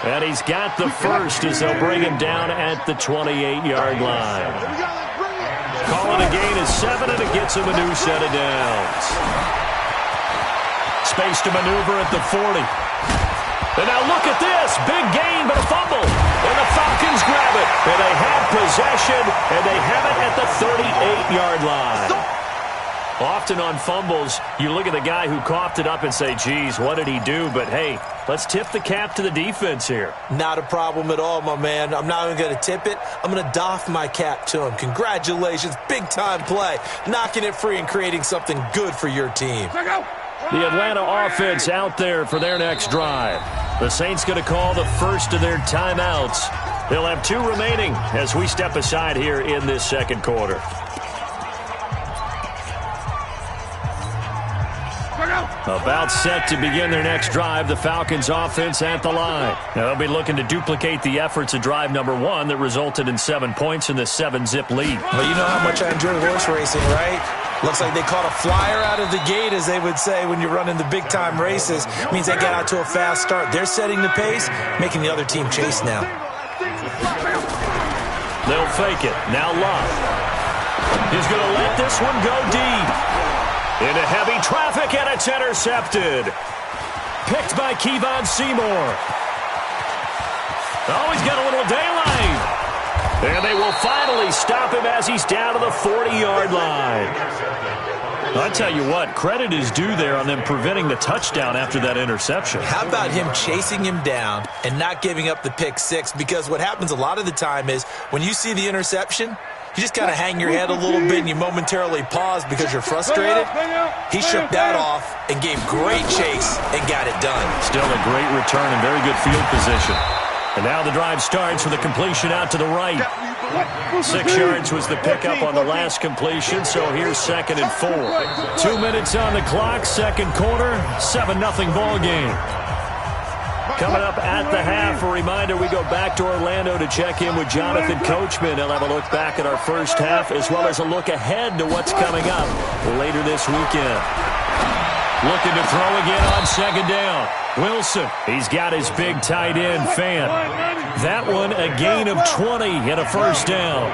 [SPEAKER 2] And he's got the first as they'll bring him down at the 28-yard line. Calling a gain of 7, and it gets him a new set of downs. Space to maneuver at the 40. And now look at this. Big gain, but a fumble. And the Falcons grab it. And they have possession, and they have it at the 38-yard line. Often on fumbles, you look at the guy who coughed it up and say, geez, what did he do? But, hey, let's tip the cap to the defense here.
[SPEAKER 5] Not a problem at all, my man. I'm not even going to tip it. I'm going to doff my cap to him. Congratulations. Big-time play. Knocking it free and creating something good for your team.
[SPEAKER 2] The Atlanta offense out there for their next drive. The Saints going to call the first of their timeouts. They'll have 2 remaining as we step aside here in this second quarter. About set to begin their next drive, the Falcons offense at the line. Now they'll be looking to duplicate the efforts of drive number 1 that resulted in 7 points in the 7-zip lead.
[SPEAKER 5] Well, you know how much I enjoy horse racing, right? Looks like they caught a flyer out of the gate, as they would say when you're running the big-time races. Means they got out to a fast start. They're setting the pace, making the other team chase now.
[SPEAKER 2] They'll fake it. Now Love. He's going to let this one go deep. Into heavy traffic, and it's intercepted. Picked by Kevon Seymour. Oh, he's got a little daylight. And they will finally stop him as he's down to the 40-yard line. I'll tell you what, credit is due there on them preventing the touchdown after that interception.
[SPEAKER 5] How about him chasing him down and not giving up the pick six? Because what happens a lot of the time is when you see the interception, you just kind of hang your head a little bit and you momentarily pause because you're frustrated. He shook that off and gave great chase and got it done.
[SPEAKER 2] Still a great return and very good field position. And now the drive starts with a completion out to the right. 6 yards was the pickup on the last completion, so here's 2nd and 4. 2 minutes on the clock, second quarter, 7-0 ball game. Coming up at the half, a reminder, we go back to Orlando to check in with Jonathan Coachman. He'll have a look back at our first half as well as a look ahead to what's coming up later this weekend. Looking to throw again on 2nd down. Wilson, he's got his big tight end, Fan. That one a gain of 20 and a first down.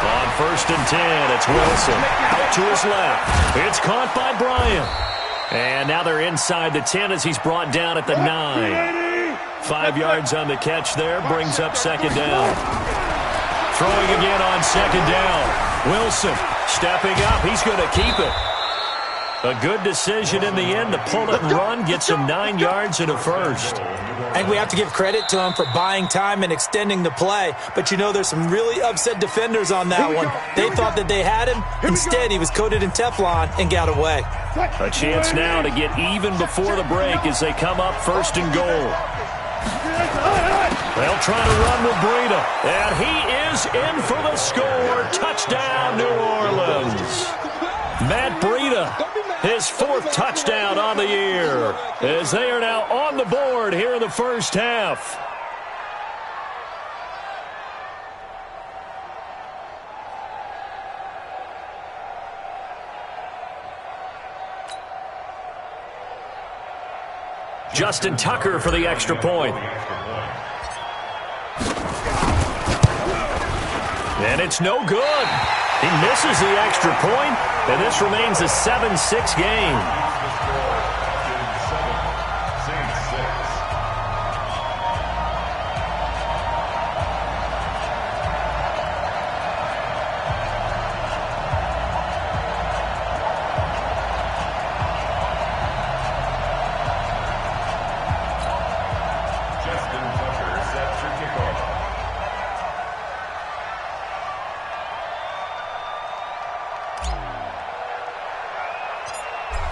[SPEAKER 2] On 1st and 10, it's Wilson. Out to his left. It's caught by Bryant. And now they're inside the 10 as he's brought down at the 9. 5 yards on the catch there, brings up 2nd down. Throwing again on 2nd down. Wilson stepping up. He's going to keep it. A good decision in the end to pull it and run, gets him 9 yards and a first.
[SPEAKER 5] And we have to give credit to him for buying time and extending the play. But, you know, there's some really upset defenders on that one. They thought that they had him. Instead, he was coated in Teflon and got away.
[SPEAKER 2] A chance now to get even before the break as they come up 1st and goal. They'll try to run with Breida. And he is in for the score. Touchdown, New Orleans. Matt Breida, his 4th touchdown on the year, as they are now on the board here in the first half. Justin Tucker for the extra point. And it's no good. He misses the extra point, and this remains a 7-6 game.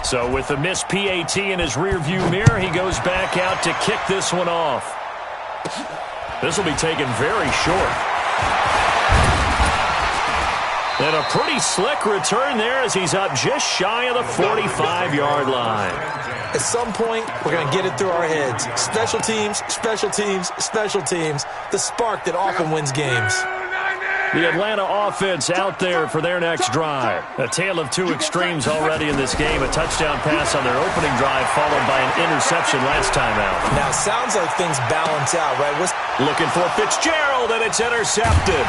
[SPEAKER 2] So with the missed PAT in his rearview mirror, he goes back out to kick this one off. This will be taken very short. And a pretty slick return there as he's up just shy of the 45-yard line.
[SPEAKER 5] At some point, we're going to get it through our heads. Special teams, special teams, special teams. The spark that often wins games.
[SPEAKER 2] The Atlanta offense out there for their next drive. A tale of two extremes already in this game. A touchdown pass on their opening drive followed by an interception last time out.
[SPEAKER 5] Now, sounds like things balance out, right?
[SPEAKER 2] Looking for Fitzgerald, and it's intercepted.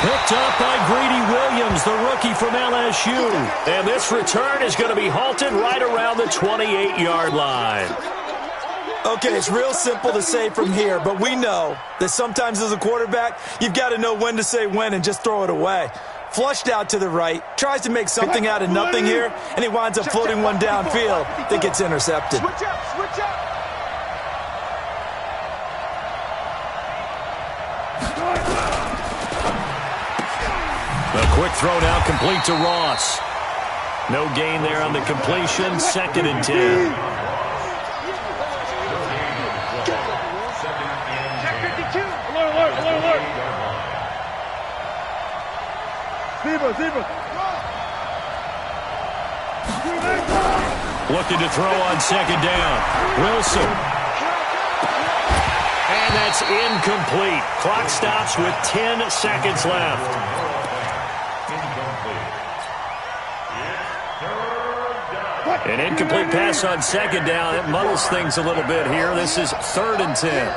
[SPEAKER 2] Picked up by Greedy Williams, the rookie from LSU. And this return is going to be halted right around the 28-yard line.
[SPEAKER 5] Okay, it's real simple to say from here, but we know that sometimes as a quarterback, you've got to know when to say when and just throw it away. Flushed out to the right, tries to make something out of nothing here, and he winds up floating one downfield that gets intercepted.
[SPEAKER 4] Switch up, switch up.
[SPEAKER 2] A quick throw now complete to Ross. No gain there on the completion, 2nd and 10.
[SPEAKER 4] Zebra.
[SPEAKER 2] Looking to throw on 2nd down. Wilson. And that's incomplete. Clock stops with 10 seconds left. An incomplete pass on 2nd down. It muddles things a little bit here. This is 3rd and 10.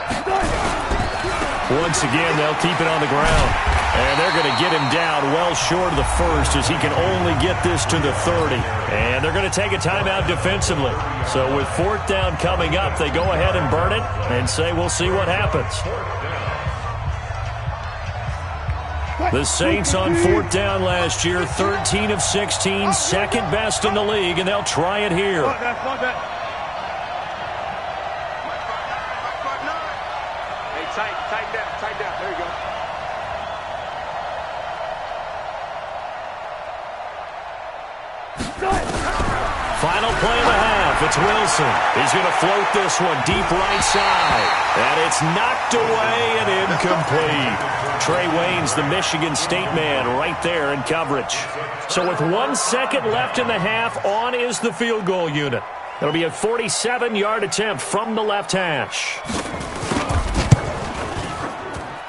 [SPEAKER 2] Once again, they'll keep it on the ground. And they're going to get him down well short of the first as he can only get this to the 30. And they're going to take a timeout defensively. So with 4th down coming up, they go ahead and burn it and say we'll see what happens. The Saints on 4th down last year, 13 of 16, second best in the league, and they'll try it here.
[SPEAKER 24] Tight down. There you go.
[SPEAKER 2] Final play of the half. It's Wilson. He's going to float this one deep right side. And it's knocked away and incomplete. Trey Wayne's the Michigan State man right there in coverage. So with 1 second left in the half, on is the field goal unit. It'll be a 47-yard attempt from the left hash.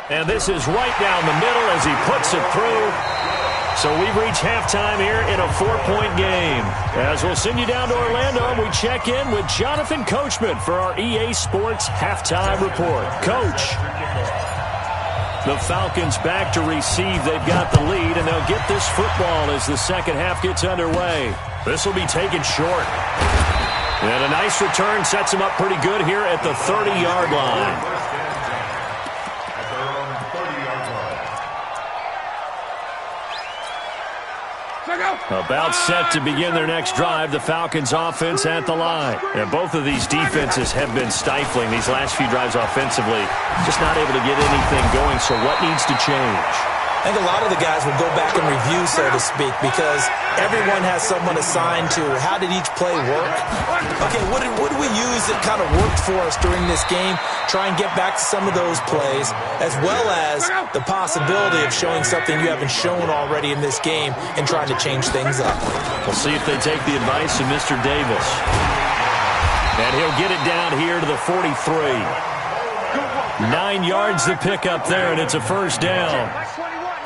[SPEAKER 2] And this is right down the middle as he puts it through. So we've reached halftime here in a 4-point game. As we'll send you down to Orlando, we check in with Jonathan Coachman for our EA Sports Halftime Report. Coach. The Falcons back to receive. They've got the lead, and they'll get this football as the second half gets underway. This will be taken short. And a nice return sets them up pretty good here at the 30-yard line. About set to begin their next drive, the Falcons offense at the line. And both of these defenses have been stifling these last few drives offensively. Just not able to get anything going, so what needs to change?
[SPEAKER 5] I think a lot of the guys will go back and review, so to speak, because everyone has someone assigned to how did each play work. Okay, what did we use that kind of worked for us during this game? Try and get back to some of those plays, as well as the possibility of showing something you haven't shown already in this game and trying to change things up.
[SPEAKER 2] We'll see if they take the advice of Mr. Davis. And he'll get it down here to the 43. 9 yards the pickup there, and it's a first down.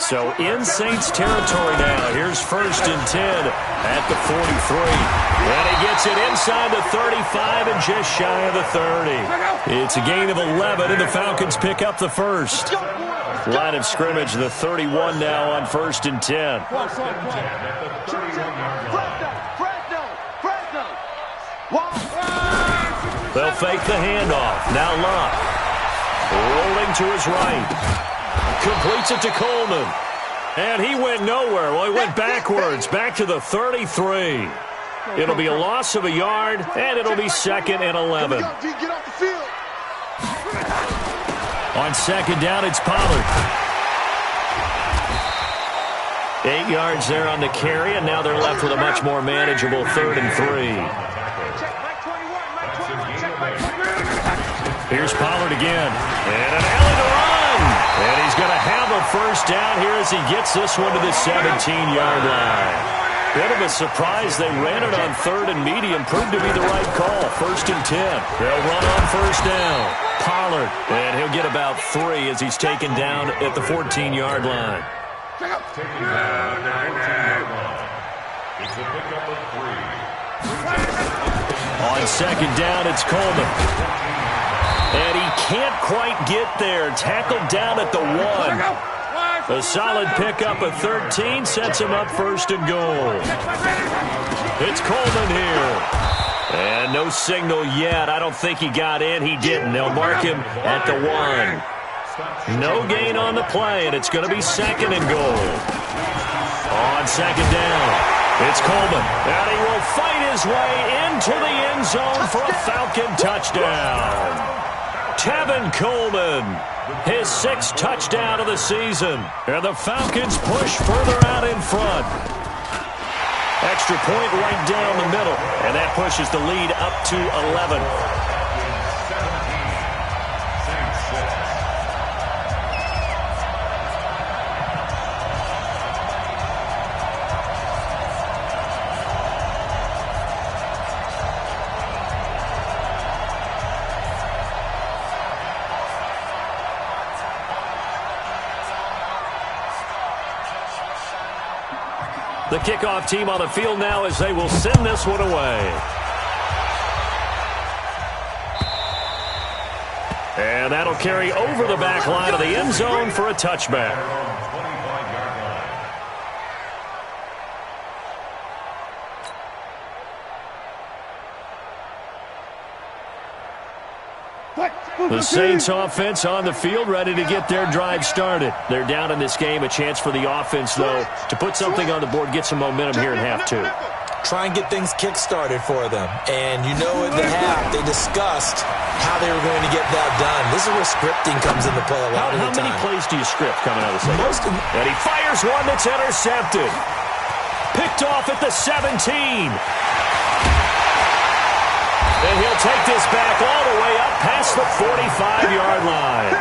[SPEAKER 2] So in Saints territory now. Here's 1st and 10 at the 43. And he gets it inside the 35 and just shy of the 30. It's a gain of 11, and the Falcons pick up the first. Line of scrimmage, the 31 now on 1st and 10. They'll fake the handoff. Now Love. Rolling to his right. Completes it to Coleman. And he went nowhere. Well, he went backwards, back to the 33. It'll be a loss of a yard, and it'll be 2nd and 11.
[SPEAKER 24] Get off the field.
[SPEAKER 2] On 2nd down, it's Pollard. 8 yards there on the carry, and now they're left with a much more manageable 3rd and 3. Here's Pollard again. And an alley to run. And he's going to have a first down here as he gets this one to the 17-yard line. Bit of a surprise. They ran it on 3rd and medium. Proved to be the right call. 1st and 10. They'll run on 1st down. Pollard. And he'll get about 3 as he's taken down at the 14-yard line.
[SPEAKER 3] Taking down at the 14-yard line. It's a pickup of 3.
[SPEAKER 2] On 2nd down, it's Coleman. And he can't quite get there. Tackled down at the 1. A solid pickup of 13 sets him up 1st and goal. It's Coleman here. And no signal yet. I don't think he got in. He didn't. They'll mark him at the 1. No gain on the play, and it's going to be 2nd and goal. On 2nd down, it's Coleman. And he will fight his way into the end zone for a Falcon touchdown. Tevin Coleman, his 6th touchdown of the season. And the Falcons push further out in front. Extra point right down the middle. And that pushes the lead up to 11. The kickoff team on the field now as they will send this one away. And that'll carry over the back line of the end zone for a touchback. The Saints offense on the field, ready to get their drive started. They're down in this game. A chance for the offense, though, to put something on the board, get some momentum here in half two.
[SPEAKER 5] Try and get things kick-started for them. And you know at the half, they discussed how they were going to get that done. This is where scripting comes into play a lot of the time.
[SPEAKER 2] How many plays do you script coming out of the second? And he fires one that's intercepted. Picked off at the 17. And he'll take this back all the way up past the 45-yard line.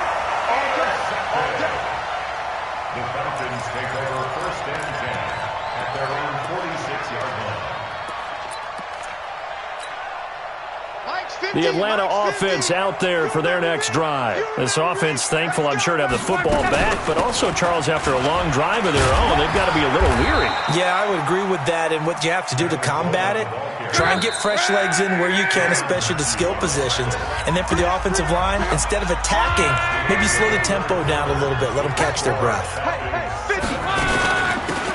[SPEAKER 3] The Falcons take over 1st and 10 at their own 46-yard line.
[SPEAKER 2] The Atlanta offense out there for their next drive. This offense thankful, I'm sure, to have the football back, but also, Charles, after a long drive of their own, they've got to be a little weary.
[SPEAKER 5] Yeah, I would agree with that, and what you have to do to combat it, try and get fresh legs in where you can, especially the skill positions. And then for the offensive line, instead of attacking, maybe slow the tempo down a little bit, let them catch their breath.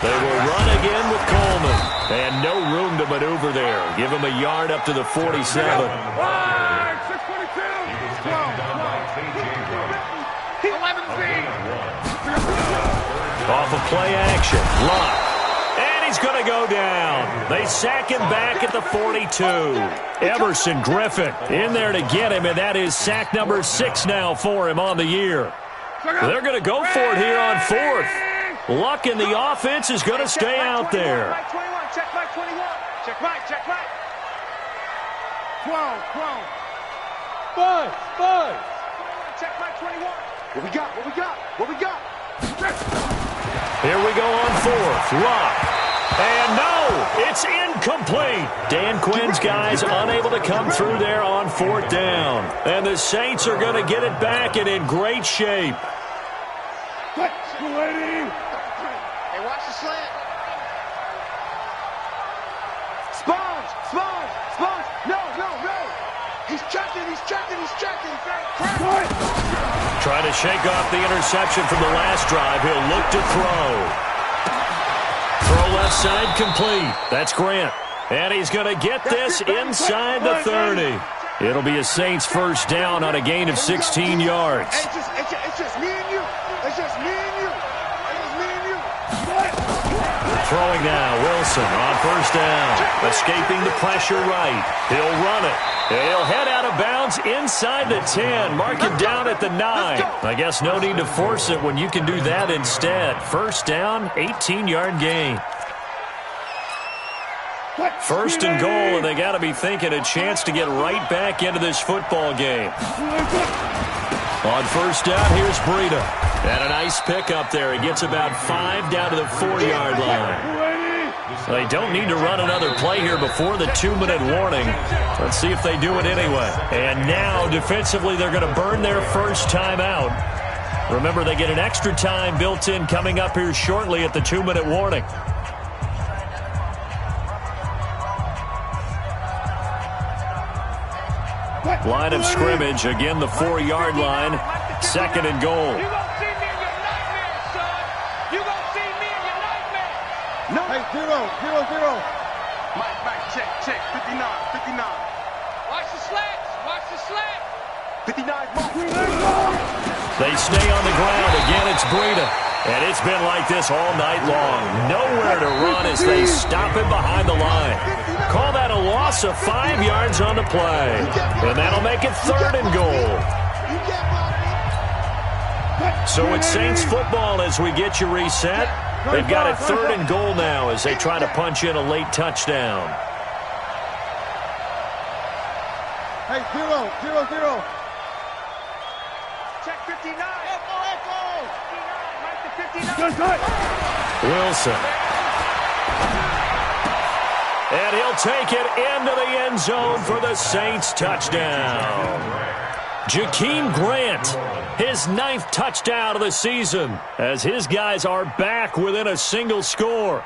[SPEAKER 2] They will run again with Coleman. And no room to maneuver there. Give him a yard up to the 47. Off of play action. Lock. And he's going to go down. They sack him back at the 42. Everson Griffin in there to get him, and that is sack number 6 now for him on the year. They're going to go for it here on 4th. Luck in the offense is going to stay out there.
[SPEAKER 24] Check Mike 21. Check Mike. 12. 5. Check Mike 21. What we got?
[SPEAKER 2] Here we go on 4th. Lock. And no, it's incomplete. Dan Quinn's guys unable to come through there on 4th down. And the Saints are going to get it back and in great shape.
[SPEAKER 24] Hey, watch the slant. Sponge. No. He's checking.
[SPEAKER 2] Trying to shake off the interception from the last drive. He'll look to throw. Throw left side complete. That's Grant. And he's going to get this inside the 30. It'll be a Saints first down on a gain of 16 yards.
[SPEAKER 24] It's just me and you.
[SPEAKER 2] Throwing now, Wilson on first down. Escaping the pressure right. He'll run it. He'll head out of bounds inside the 10. Mark him down at the 9. I guess no need to force it when you can do that instead. First down, 18-yard gain. First and goal, and they got to be thinking a chance to get right back into this football game. On first down, here's Breida. And a nice pickup there. He gets about 5 down to the 4-yard line. They don't need to run another play here before the 2-minute warning. Let's see if they do it anyway. And now, defensively, they're going to burn their first time out. Remember, they get an extra time built in coming up here shortly at the 2-minute warning. Line of scrimmage, again the 4-yard line, 2nd and goal.
[SPEAKER 24] You gonna see me in your nightmares, son. You gonna see me in your nightmares. No. Hey, 0. Mike, check, 59. Watch the slats. 59, Mike.
[SPEAKER 2] They stay on the ground. Again, it's Breida. And it's been like this all night long. Nowhere to run as they stop him behind the line. Call that a loss of 5 yards on the play. And that'll make it 3rd and goal. So it's Saints football as we get you reset. They've got it 3rd and goal now as they try to punch in a late touchdown.
[SPEAKER 24] Hey, 0. Check 59. Echo. 59.
[SPEAKER 2] Wilson. And he'll take it into the end zone for the Saints touchdown. Jakeem Grant, his 9th touchdown of the season, as his guys are back within a single score.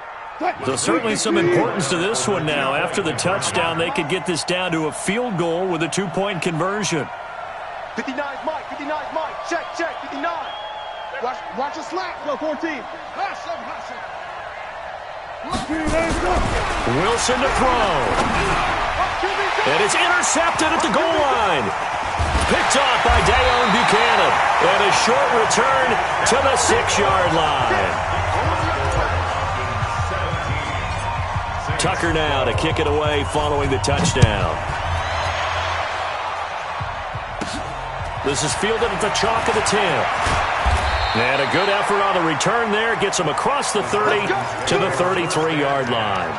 [SPEAKER 2] So certainly some importance to this one now. After the touchdown, they could get this down to a field goal with a 2-point conversion.
[SPEAKER 24] 59, Mike. Check, 59. Watch the slack. Go, 14.
[SPEAKER 2] Wilson to throw. And it's intercepted at the goal line. picked off by Dayon Buchanan. And a short return to the 6-yard line. Tucker now to kick it away following the touchdown. This is fielded at the chalk of the 10. And a good effort on the return there. Gets him across the 30 to the 33-yard line.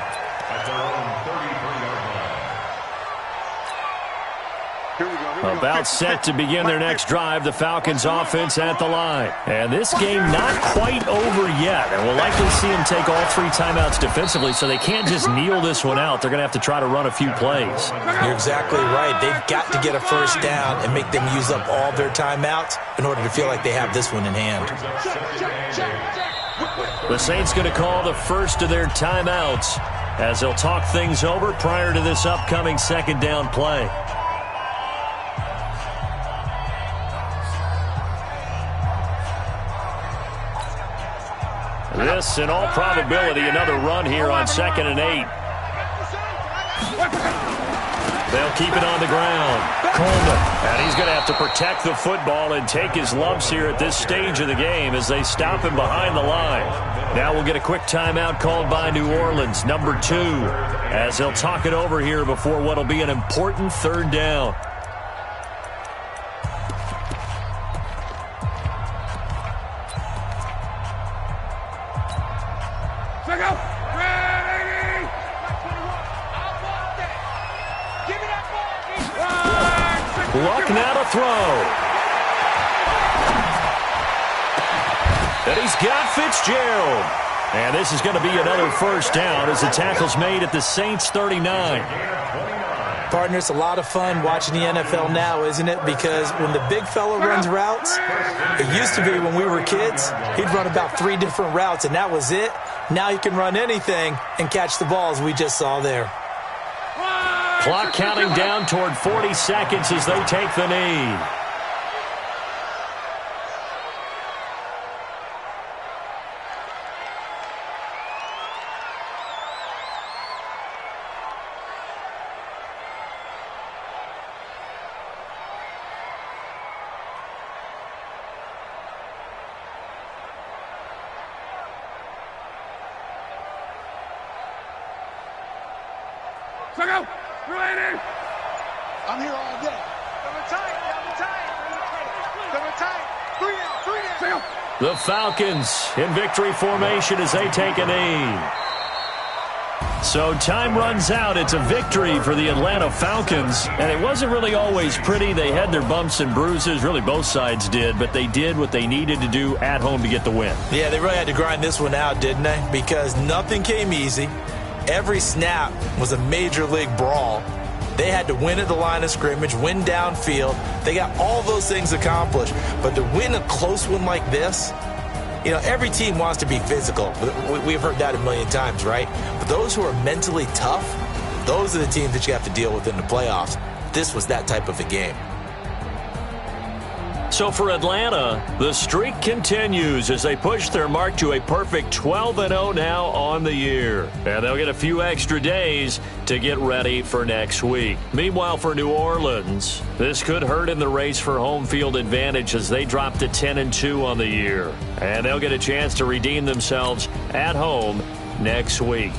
[SPEAKER 3] At their own 33-yard line.
[SPEAKER 2] About set to begin their next drive, the Falcons offense at the line. And this game not quite over yet. And we'll likely see them take all 3 timeouts defensively, so they can't just kneel this one out. They're going to have to try to run a few plays.
[SPEAKER 5] You're exactly right. They've got to get a first down and make them use up all their timeouts in order to feel like they have this one in hand.
[SPEAKER 2] The Saints going to call the first of their timeouts as they'll talk things over prior to this upcoming second down play. This, in all probability, another run here on 2nd and 8. They'll keep it on the ground. Coleman, and he's going to have to protect the football and take his lumps here at this stage of the game as they stop him behind the line. Now we'll get a quick timeout called by New Orleans, number 2, as they'll talk it over here before what will be an important third down. Luck now to throw. And he's got Fitzgerald. And this is going to be another first down as the tackle's made at the Saints 39.
[SPEAKER 5] Partner, it's a lot of fun watching the NFL now, isn't it? Because when the big fella runs routes, it used to be when we were kids, he'd run about 3 different routes, and that was it. Now he can run anything and catch the balls we just saw there.
[SPEAKER 2] Clock counting down toward 40 seconds as they take the knee.
[SPEAKER 4] I'm here all day.
[SPEAKER 2] The Falcons in victory formation as they take a knee. So time runs out. It's a victory for the Atlanta Falcons. And it wasn't really always pretty. They had their bumps and bruises. Really, both sides did. But they did what they needed to do at home to get the win.
[SPEAKER 5] Yeah, they really had to grind this one out, didn't they? Because nothing came easy. Every snap was a major league brawl. They had to win at the line of scrimmage, win downfield. They got all those things accomplished. But to win a close one like this, you know, every team wants to be physical. We've heard that a million times, right? But those who are mentally tough, those are the teams that you have to deal with in the playoffs. This was that type of a game.
[SPEAKER 2] So for Atlanta, the streak continues as they push their mark to a perfect 12-0 now on the year. And they'll get a few extra days to get ready for next week. Meanwhile, for New Orleans, this could hurt in the race for home field advantage as they drop to 10-2 on the year. And they'll get a chance to redeem themselves at home next week.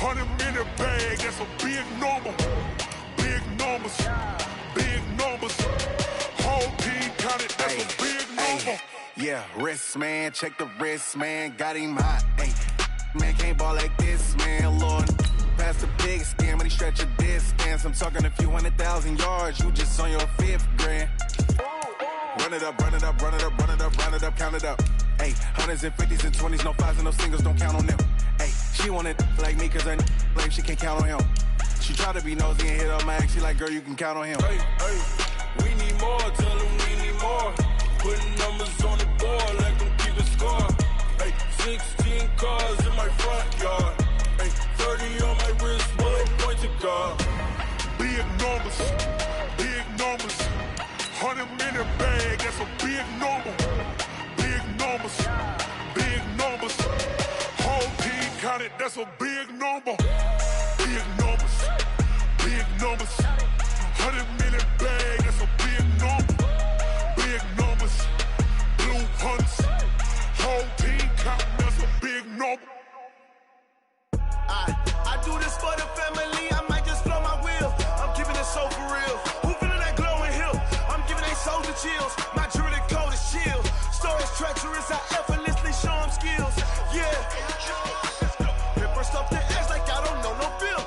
[SPEAKER 4] 100 minute bag, that's a big number. Big numbers, big numbers. Whole team counted, that's a big number.
[SPEAKER 15] Yeah, wrist, man, check the wrist, man, got him hot. Ay, man, can't ball like this, man, Lord. Past the big scam, but he stretch a distance. I'm talking a few 100,000 yards, you just on your 5th grand. Run it up, run it up, run it up, run it up, run it up, count it up. Ay, 100s and 50s and 20s, no 5s and no singles, don't count on them. Ay, she want it like me, cause her like she can't count on him. She try to be nosy and hit up my ex, she like, girl, you can count on him.
[SPEAKER 22] Hey, hey, we need more, tell them we need more. Putting numbers on the board, like them keep a score. Hey, 16 cars in my front yard. Hey, 30 on my wrist, bullet point to guard.
[SPEAKER 4] Big numbers, big numbers. 100 minute bag, that's a big number. Big numbers, big numbers. Whole team counted, that's a big number. Big numbers, big numbers. 100 minute bag, that's a big number. Big numbers, blue hunts. Whole team counting, that's a big number.
[SPEAKER 9] I do this for the family, I might just blow my wheel. I'm keeping it so for real. Who feeling that glowing hill? I'm giving they soldier chills. My jewelry code is chill. Stories treacherous, I effortlessly show them skills. Yeah. Paper stuff the edge like I don't know no feel.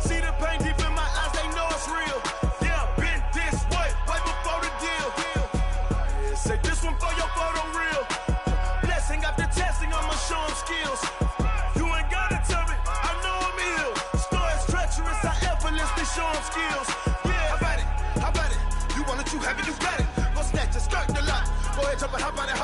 [SPEAKER 9] See the pain deep in my eyes, they know it's real. Yeah, been this way, right before the deal. Say this one for your photo real. Blessing after testing, I'ma show them skills. You ain't gotta tell me, I know I'm ill. Stories treacherous, I effortlessly show them skills. Yeah, how about it? You want it, you have it, you got it. Go snatch it, skirt the lot. Go ahead, jump it, hop on it.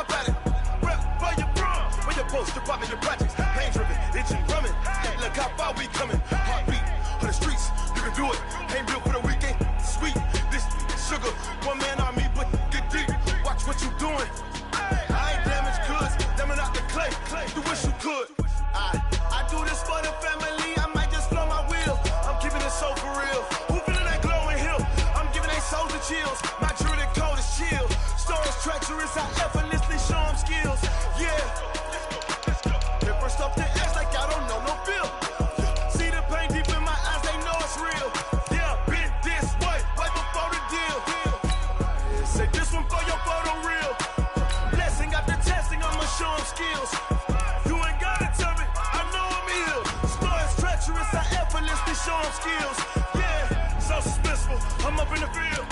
[SPEAKER 9] Rep for your bro, when you're supposed to pop in your projects. Pain driven, itching, drumming. Hey, look how far we coming. Heartbeat on the streets, you can do it. Ain't built for the weekend, sweet. This sugar, one man army, but get deep. Watch what you doing. I ain't damaged goods, damn out the clay. You wish you could. I do this for the family, I might just blow my wheel. I'm keeping it so for real. Who feeling that glowing hill? I'm giving they soldier chills. My jewelry code is chill. Stories treacherous, I effortlessly show them skills. Yeah. Paper stuff the edge like I don't know no feel. See the pain deep in my eyes, they know it's real. Yeah, been this way, right before the deal. Say this one for your photo real. Blessing after testing, I'ma show them skills. You ain't gotta tell me, I know I'm ill. Stories treacherous, I effortlessly show them skills. Yeah, so suspenseful, I'm up in the field.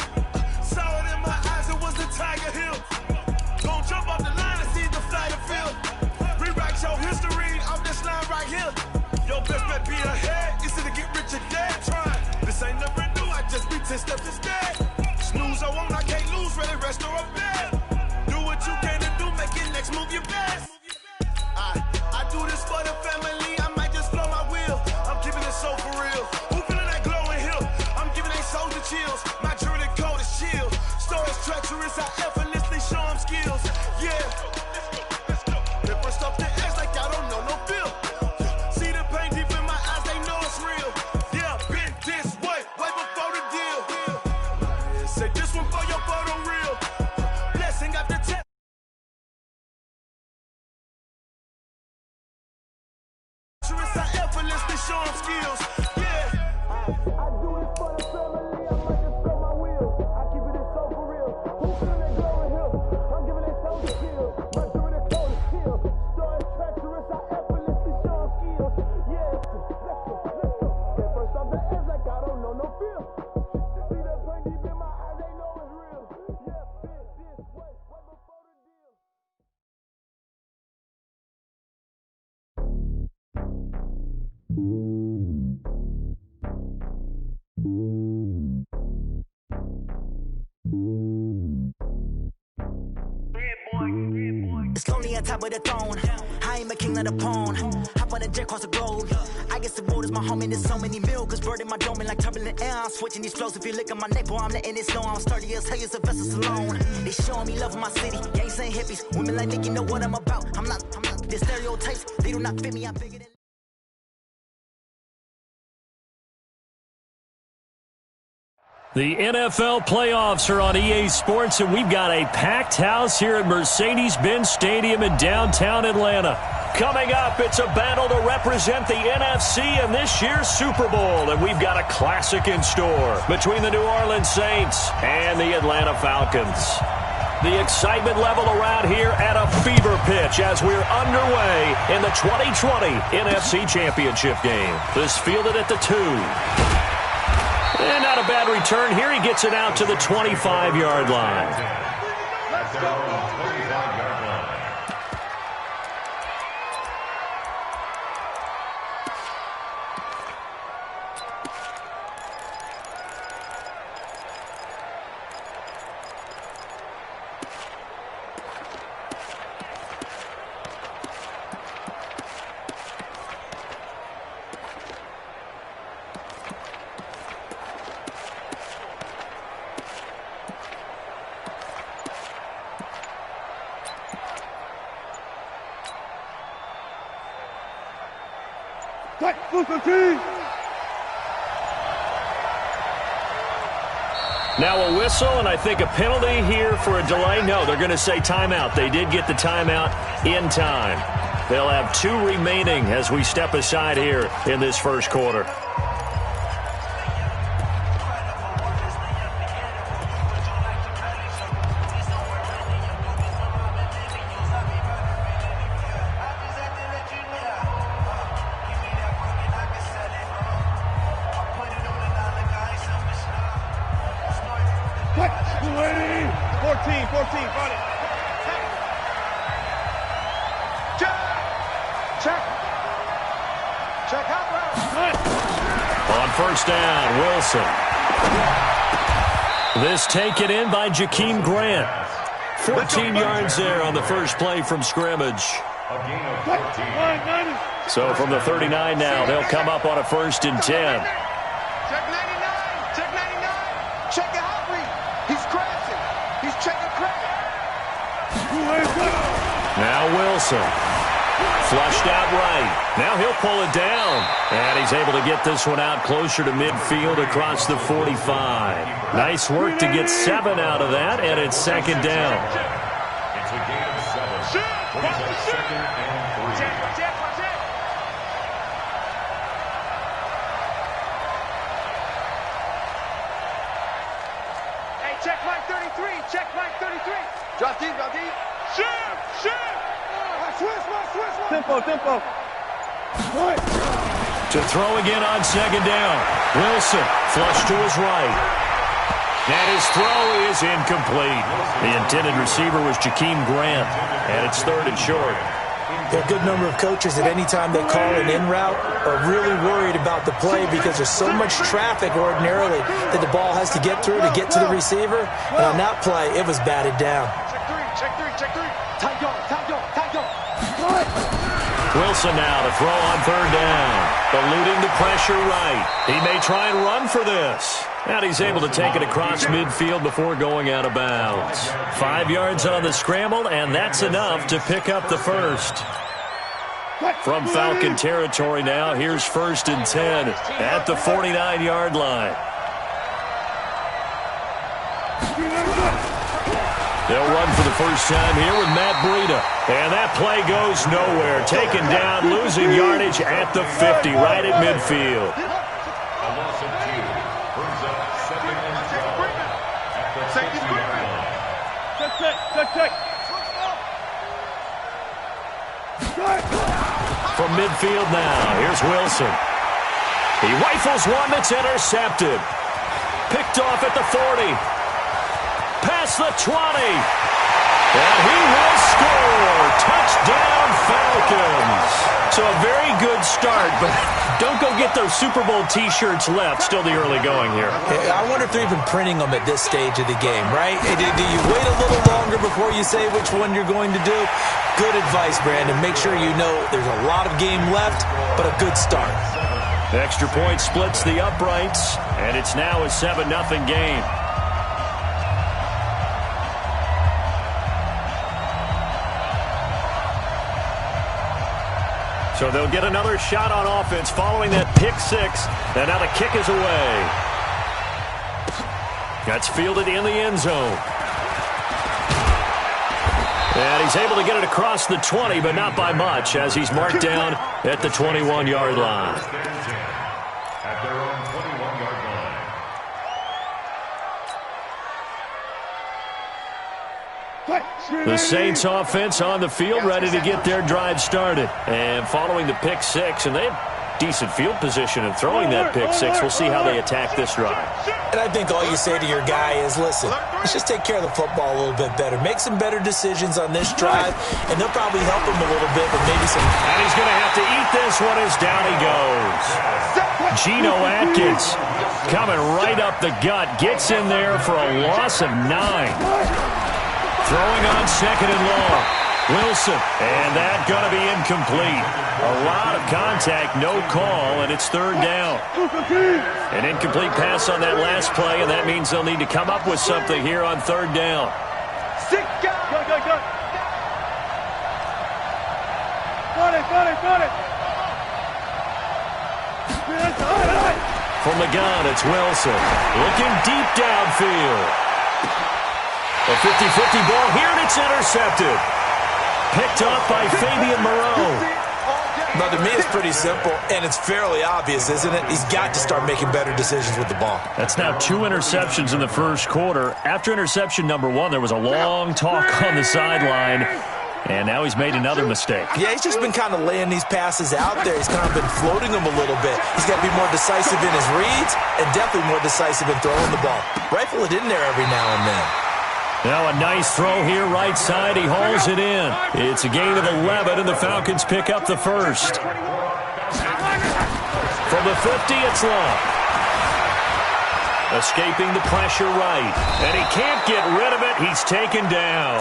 [SPEAKER 9] Saw it in my eyes, it was the Tiger Hill. Don't jump off the line and see the flight of field. Rewrite your history off this line right here. Your best bet be ahead, easy to get rich or dead. Try, this ain't never new, I just be 10 steps instead. Snooze I won't, I can't lose, ready, rest or a bed. Do what you can to do, make your next move your best. I do this for the family, I might just blow my wheel. I'm keeping it so for real. Who feeling that glowing hill? I'm giving they soldier chills. My jewelry code is chill. Stories treacherous, I effortlessly show them skills. Yeah. Paper stuff the edge like I don't know no feel. See the pain deep in my eyes, they know it's real. Yeah, been this way, right before the deal. Say this one for your photo real. Blessing after test. I effortlessly show them skills. Yeah. I do it for the family. I might just blow my wheel. I keep it so for real. Who feeling that glowing hill? I'm giving it soldier skills. My jewelry code is chill. Stories treacherous. I effortlessly show them skills. Yeah. Let's go. Get first off the edge like I don't know no feel. See that pain deep in my eyes, they know it's real. Yeah, been this way, right before the deal.
[SPEAKER 1] It's lonely on top of the throne. I ain't a king of the pawn. Hop on a jet across the globe. I guess the world is my home and there's so many miracles burning my dome like turbulent air. I'm switching these flows. If you look at my neck, boy, I'm letting it snow. I'm sturdy as hell, it's a vessel alone. They showing me love in my city. Gangs ain't hippies. Women like Nick, you know what I'm about. I'm not. The stereotypes, they do not fit me. I'm bigger than.
[SPEAKER 2] The NFL playoffs are on EA Sports, and we've got a packed house here at Mercedes-Benz Stadium in downtown Atlanta. Coming up, it's a battle to represent the NFC in this year's Super Bowl, and we've got a classic in store between the New Orleans Saints and the Atlanta Falcons. The excitement level around here at a fever pitch as we're underway in the 2020 NFC Championship game. This fielded at the 2. And not a bad return here. He gets it out to the 25-yard line.
[SPEAKER 3] Let's go.
[SPEAKER 2] Now a whistle, and I think a penalty here for a delay. No, they're going to say timeout. They did get the timeout in time. They'll have 2 remaining as we step aside here in this first quarter. On first down, Wilson. This taken in by Jakeem Grant. 14 yards there on the first play from scrimmage. So from the 39 now, they'll come up on a 1st and 10.
[SPEAKER 4] Check 99. Check 99. Check the hot read. He's crashing. He's checking crack.
[SPEAKER 2] Now Wilson. Flushed out right. Now he'll pull it down. And he's able to get this one out closer to midfield across the 45. Nice work to get 7 out of that, and it's 2nd down.
[SPEAKER 3] It's a gain of 7. Brings up 2nd and 3.
[SPEAKER 4] Hey, check Mike 33. Check Mike 33. Drop deep, drop deep. Shoot, shoot. Switch. Tempo.
[SPEAKER 2] To throw again on 2nd down. Wilson flush to his right. And his throw is incomplete. The intended receiver was Jakeem Grant, and it's 3rd and short.
[SPEAKER 5] There are a good number of coaches that any time they call an in route are really worried about the play because there's so much traffic ordinarily that the ball has to get through to get to the receiver. And on that play, it was batted down.
[SPEAKER 4] Check three. Tight yard.
[SPEAKER 2] Wilson now to throw on 3rd down. Eluding the pressure right. He may try and run for this. And he's able to take it across midfield before going out of bounds. 5 yards on the scramble, and that's enough to pick up the first. From Falcon territory now, here's 1st and 10 at the 49-yard line. They'll run for the first time here with Matt Breida. And that play goes nowhere. Taken down, losing yardage at the 50, right at midfield.
[SPEAKER 3] A loss of 2 brings up 2nd and 12 at the 60-yard line.
[SPEAKER 4] Check.
[SPEAKER 2] From midfield now, here's Wilson. He rifles one that's intercepted. Picked off at the 40. Past the 20. And he will score. Touchdown, Falcons. So a very good start, but don't go get those Super Bowl T-shirts left. Still the early going here.
[SPEAKER 5] I wonder if they're even printing them at this stage of the game, right? Do you wait a little longer before you say which one you're going to do? Good advice, Brandon. Make sure you know there's a lot of game left, but a good start.
[SPEAKER 2] Extra point splits the uprights, and it's now a 7-0 game. So they'll get another shot on offense following that pick 6, and now the kick is away. That's fielded in the end zone. And he's able to get it across the 20, but not by much, as he's marked down at the 21-yard line.
[SPEAKER 3] At their own 21-yard line.
[SPEAKER 2] The Saints offense on the field, ready to get their drive started. And following the pick six, and they have decent field position in throwing that pick six. We'll see how they attack this drive.
[SPEAKER 5] And I think all you say to your guy is, listen, let's just take care of the football a little bit better. Make some better decisions on this drive, and they'll probably help him a little bit, but maybe some.
[SPEAKER 2] And he's going to have to eat this one as down he goes. Geno Atkins coming right up the gut. Gets in there for a loss of 9. Throwing on second and long. Wilson, and that going to be incomplete. A lot of contact, no call, and it's third down. An incomplete pass on that last play, and that means they'll need to come up with something here on third down.
[SPEAKER 24] Got it.
[SPEAKER 2] From the gun, it's Wilson. Looking deep downfield. A 50-50 ball here, and it's intercepted. Picked up by Fabian Moreau.
[SPEAKER 5] Now, to me, it's pretty simple, and it's fairly obvious, isn't it? He's got to start making better decisions with the ball.
[SPEAKER 2] That's now 2 interceptions in the first quarter. After interception number 1, there was a long talk on the sideline, and now he's made another mistake.
[SPEAKER 5] Yeah, he's just been kind of laying these passes out there. He's kind of been floating them a little bit. He's got to be more decisive in his reads and definitely more decisive in throwing the ball. Rifle it in there every now and then.
[SPEAKER 2] Now a nice throw here, right side. He hauls it in. It's a gain of 11, and the Falcons pick up the first. From the 50, it's long. Escaping the pressure right. And he can't get rid of it. He's taken down.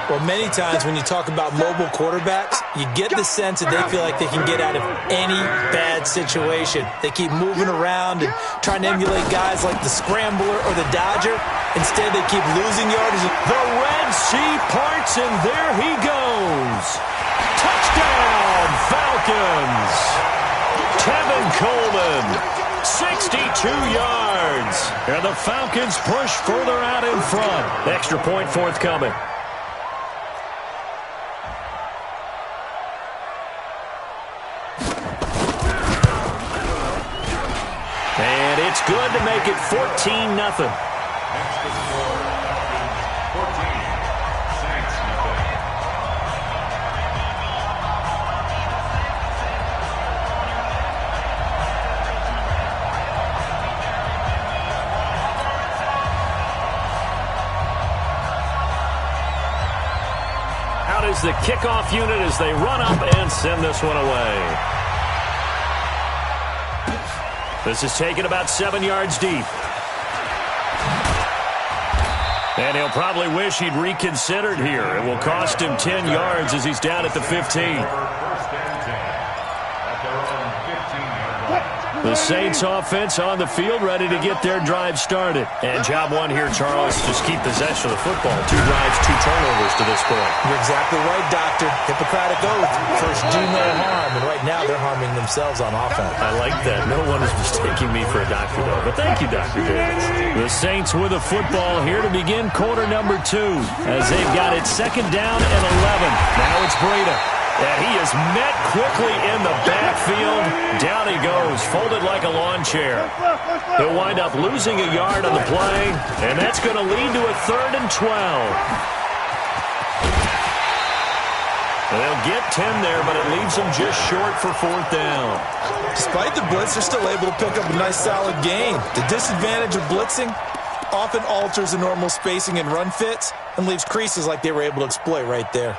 [SPEAKER 5] Well, many times when you talk about mobile quarterbacks, you get the sense that they feel like they can get out of any bad situation. They keep moving around and trying to emulate guys like the Scrambler or the Dodger. Instead, they keep losing yardage.
[SPEAKER 2] The Red Sea parts, and there he goes. Touchdown, Falcons. Tevin Coleman, 62 yards. And the Falcons push further out in front. Extra point forthcoming. And it's good to make it 14-0. Out is the kickoff unit as they run up and send this one away. This is taken about 7 yards deep. And he'll probably wish he'd reconsidered here. It will cost him 10 yards as he's down at the 15. The Saints offense on the field, ready to get their drive started. And job one here, Charles, just keep possession of the football. 2 drives, 2 turnovers to this point.
[SPEAKER 5] You're exactly right, Doctor. Hippocratic oath. First, do no harm. And right now, they're harming themselves on offense.
[SPEAKER 2] I like that. No one is mistaking me for a doctor, though. But thank you, Dr. Davis. The Saints with a football here to begin quarter number 2, as they've got it second down and 11. Now it's Breida. And he is met quickly in the backfield. Down he goes, folded like a lawn chair. He'll wind up losing a yard on the play, and that's going to lead to a 3rd and 12. They'll get 10 there, but it leaves them just short for 4th down.
[SPEAKER 5] Despite the blitz, they're still able to pick up a nice solid gain. The disadvantage of blitzing often alters the normal spacing and run fits and leaves creases like they were able to exploit right there.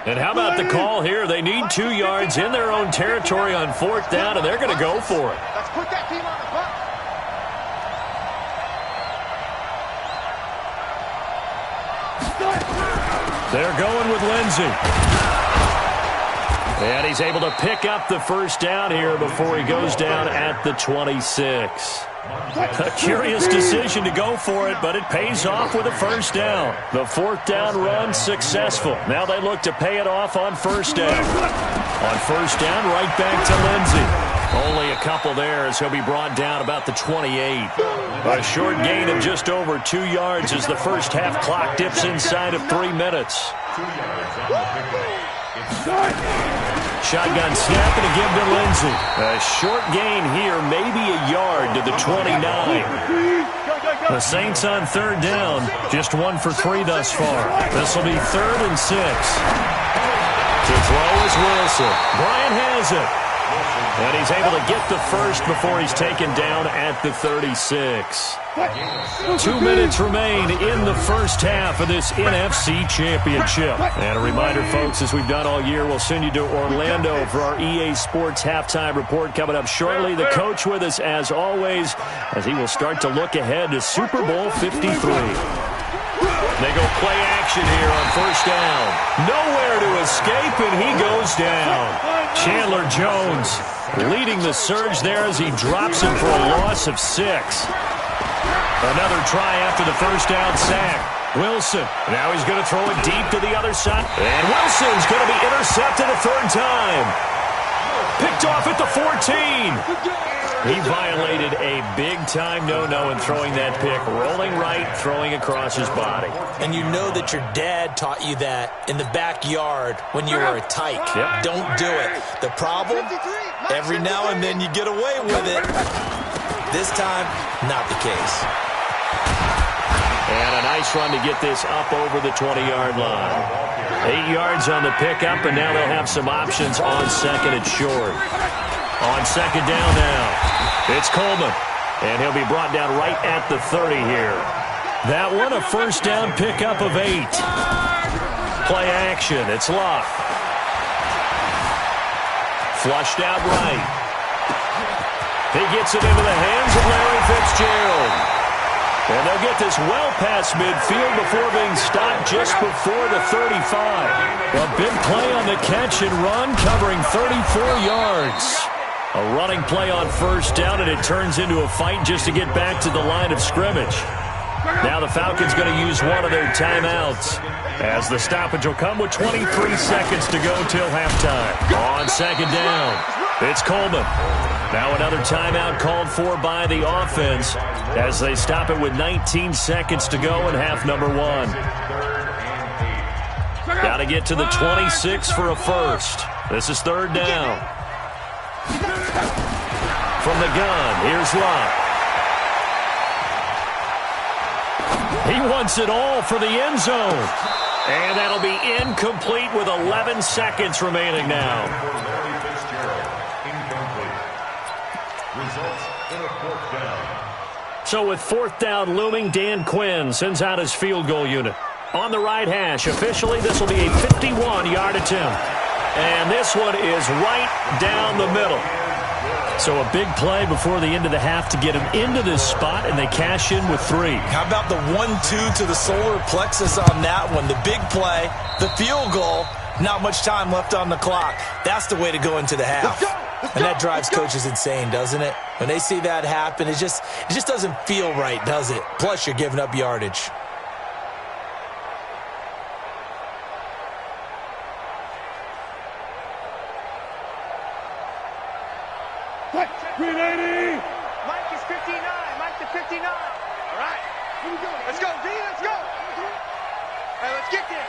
[SPEAKER 2] And how about the call here? They need 2 yards in their own territory on 4th down, and they're going to go for it.
[SPEAKER 24] Let's put that team on the bus.
[SPEAKER 2] They're going with Lindsey. And he's able to pick up the first down here before he goes down at the 26. A curious decision to go for it, but it pays off with a first down. The 4th down run successful. Now they look to pay it off on 1st down. On 1st down, right back to Lindsey. Only a couple there as he'll be brought down about the 28. A short gain of just over 2 yards as the first half clock dips inside of 3 minutes.
[SPEAKER 3] 2 yards on the pickup.
[SPEAKER 2] Shotgun snap and a give to Lindsey. A short gain here, maybe a yard to the 29. The Saints on third down, just 1 for 3 thus far. This will be 3rd and 6. To throw is Wilson. Bryant has it. And he's able to get the first before he's taken down at the 36. 2 minutes remain in the first half of this NFC Championship. And a reminder, folks, as we've done all year, we'll send you to Orlando for our EA Sports Halftime Report coming up shortly. The coach with us, as always, as he will start to look ahead to Super Bowl 53. They go play action here on first down. Nowhere to escape, and he goes down. Chandler Jones leading the surge there as he drops him for a loss of 6. Another try after the first down sack. Wilson. Now he's going to throw it deep to the other side. And Wilson's going to be intercepted a third time. Picked off at the 14. He violated a big-time no-no in throwing that pick. Rolling right, throwing across his body.
[SPEAKER 5] And you know that your dad taught you that in the backyard when you were a tyke.
[SPEAKER 2] Yep.
[SPEAKER 5] Don't do it. The problem, every now and then you get away with it. This time, not the case.
[SPEAKER 2] And a nice run to get this up over the 20-yard line. 8 yards on the pickup, and now they'll have some options on second and short. On second down now, it's Coleman. And he'll be brought down right at the 30 here. That one, a first down pickup of 8. Play action, it's Luck. Flushed out right. He gets it into the hands of Larry Fitzgerald. And they'll get this well past midfield before being stopped just before the 35. A big play on the catch and run, covering 34 yards. A running play on first down, and it turns into a fight just to get back to the line of scrimmage. Now the Falcons going to use one of their timeouts, as the stoppage will come with 23 seconds to go till halftime. On second down, it's Coleman. Now another timeout called for by the offense as they stop it with 19 seconds to go in half number 1. Got to get to the 26 for a first. This is third down. From the gun, here's Luck. He wants it all for the end zone. And that'll be incomplete with 11 seconds remaining now. So with fourth down looming, Dan Quinn sends out his field goal unit. On the right hash, officially this will be a 51-yard attempt. And this one is right down the middle. So a big play before the end of the half to get him into this spot, and they cash in with 3.
[SPEAKER 5] How about the 1-2 to the solar plexus on that one? The big play, the field goal, not much time left on the clock. That's the way to go into the half. And that drives coaches insane, doesn't it? When they see that happen, it just doesn't feel right, does it? Plus, you're giving up yardage.
[SPEAKER 4] Green 80! Mike is 59. Mike to 59. All right. Here we go. Let's go, D. Let's go. All right, let's get there.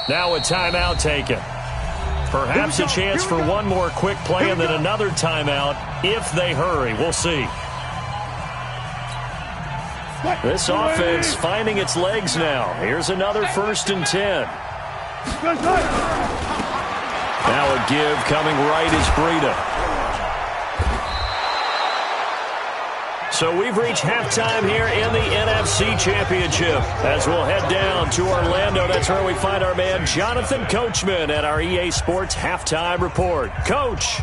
[SPEAKER 2] Now a timeout taken. Perhaps a chance for one more quick play and then another timeout if they hurry. We'll see. This offense finding its legs now. Here's another 1st and 10. Now a give coming right is Breida. So we've reached halftime here in the NFC Championship as we'll head down to Orlando. That's where we find our man Jonathan Coachman at our EA Sports Halftime Report. Coach.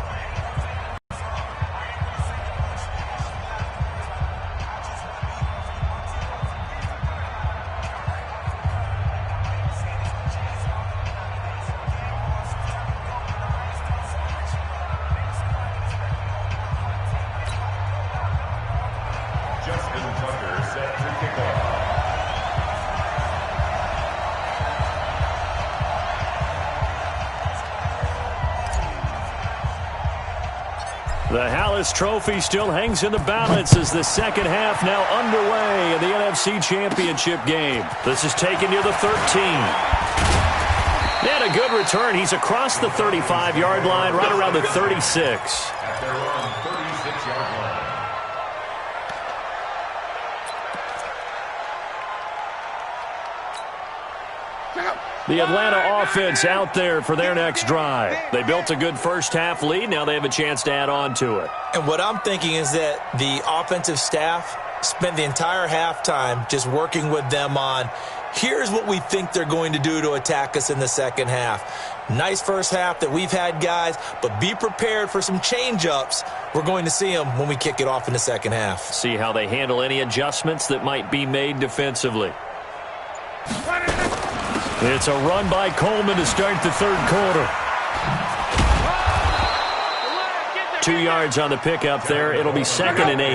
[SPEAKER 2] The Hallis Trophy still hangs in the balance as the second half now underway in the NFC Championship game. This is taken near the 13. And a good return. He's across the 35-yard line, right around the 36.
[SPEAKER 3] At their own 36-yard line.
[SPEAKER 2] The Atlanta offense out there for their next drive. They built a good first-half lead. Now they have a chance to add on to it.
[SPEAKER 5] And what I'm thinking is that the offensive staff spent the entire halftime just working with them on, here's what we think they're going to do to attack us in the second half. Nice first half that we've had, guys, but be prepared for some change-ups. We're going to see them when we kick it off in the second half.
[SPEAKER 2] See how they handle any adjustments that might be made defensively. It's a run by Coleman to start the third quarter. 2 yards on the pickup there. It'll be 2nd and 8.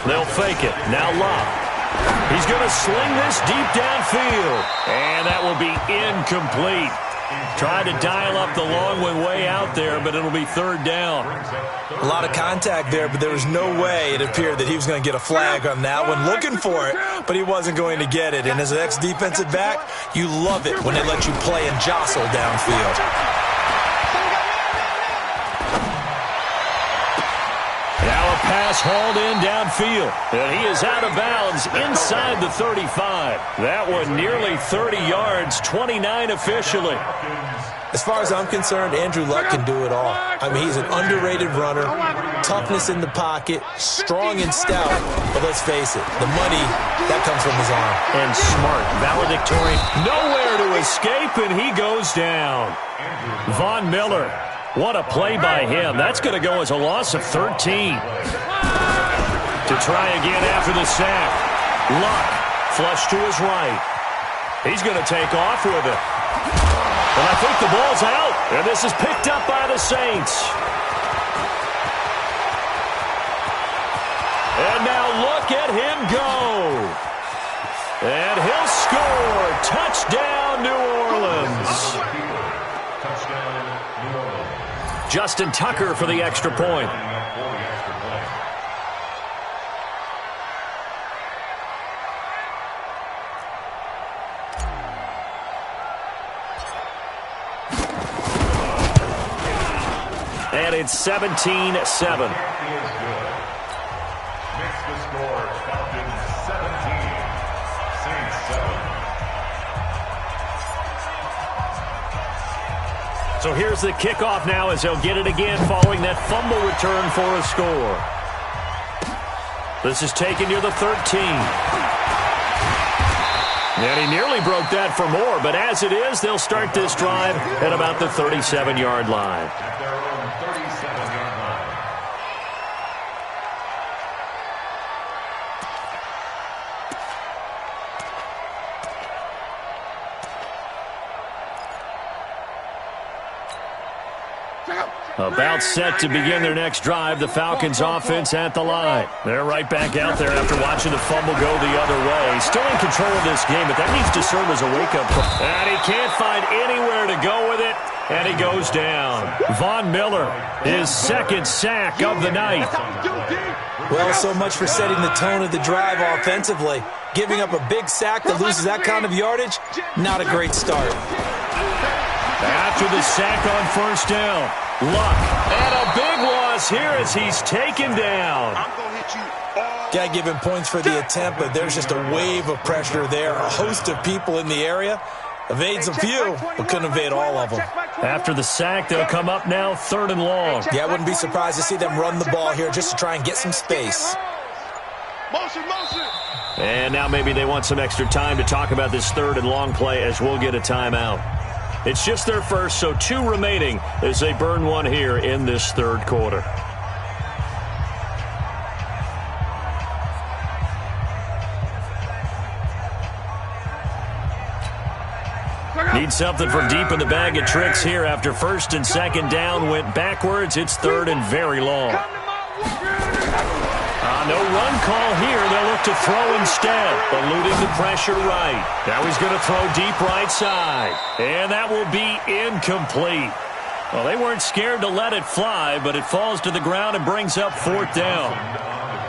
[SPEAKER 2] They'll fake it. Now Locke. He's going to sling this deep downfield. And that will be incomplete. Tried to dial up the long one way out there, but it'll be third down.
[SPEAKER 5] A lot of contact there, but there was no way it appeared that he was going to get a flag on that one. Looking for it, but he wasn't going to get it. And as an ex-defensive back, you love it when they let you play and jostle downfield.
[SPEAKER 2] Now a pass hauled in downfield, and he is out of bounds inside the 35. That one nearly 30 yards, 29 officially.
[SPEAKER 5] As far as I'm concerned, Andrew Luck can do it all. I mean, he's an underrated runner, toughness in the pocket, strong and stout. But let's face it, the money, that comes from his arm.
[SPEAKER 2] And smart, valedictorian, nowhere to escape, and he goes down. Von Miller, what a play by him. That's going to go as a loss of 13. To try again after the sack. Luck, flush to his right. He's going to take off with it. And I think the ball's out, and this is picked up by the Saints. And now look at him go. And he'll score. Touchdown, New Orleans. Justin Tucker for the extra point. And it's 17-7.
[SPEAKER 3] Makes the score Falcons 17, Saints 7.
[SPEAKER 2] So here's the kickoff now as they'll get it again following that fumble return for a score. This is taken near the 13. And he nearly broke that for more, but as it is, they'll start this drive at about the 37-yard line.
[SPEAKER 3] At their own 37-yard line.
[SPEAKER 2] About set to begin their next drive, the Falcons offense at the line. They're right back out there after watching the fumble go the other way. Still in control of this game, but that needs to serve as a wake-up call. And he can't find anywhere to go with it, and he goes down. Von Miller, his second sack of the night.
[SPEAKER 5] Well, so much for setting the tone of the drive offensively. Giving up a big sack that loses that kind of yardage, not a great start.
[SPEAKER 2] After the sack on first down, Luck, and a big loss here as he's taken down.
[SPEAKER 5] Got to give him points for the attempt, but there's just a wave of pressure there. A host of people in the area. Evades a few, but couldn't evade all of them.
[SPEAKER 2] After the sack, they'll come up now 3rd and long.
[SPEAKER 5] Yeah, I wouldn't be surprised to see them run the ball here just to try and get some space.
[SPEAKER 2] And now maybe they want some extra time to talk about this 3rd and long play as we'll get a timeout. It's just their first, so 2 remaining as they burn one here in this 3rd quarter. Need something from deep in the bag of tricks here after 1st and 2nd down went backwards. It's 3rd and very long. No run call here. They'll look to throw instead, eluding the pressure right. Now he's going to throw deep right side, and that will be incomplete. Well, they weren't scared to let it fly, but it falls to the ground and brings up 4th down.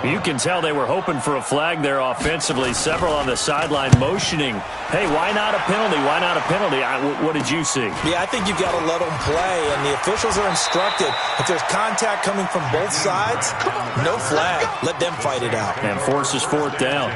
[SPEAKER 2] You can tell they were hoping for a flag there offensively. Several on the sideline motioning, hey, why not a penalty? Why not a penalty? What did you see?
[SPEAKER 5] Yeah, I think you've got to let them play, and the officials are instructed. If there's contact coming from both sides, no flag. Let them fight it out.
[SPEAKER 2] And forces 4th down.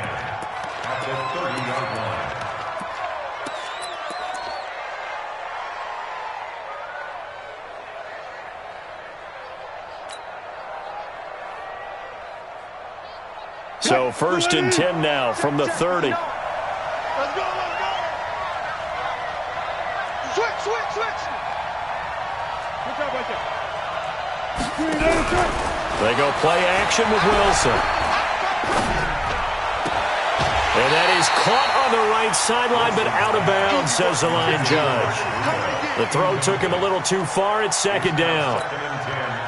[SPEAKER 2] So 1st and 10 now from the 30.
[SPEAKER 4] Let's go. Switch. Good job right there.
[SPEAKER 2] They go play action with Wilson. And that is caught on the right sideline, but out of bounds, says the line judge. The throw took him a little too far. It's 2nd down.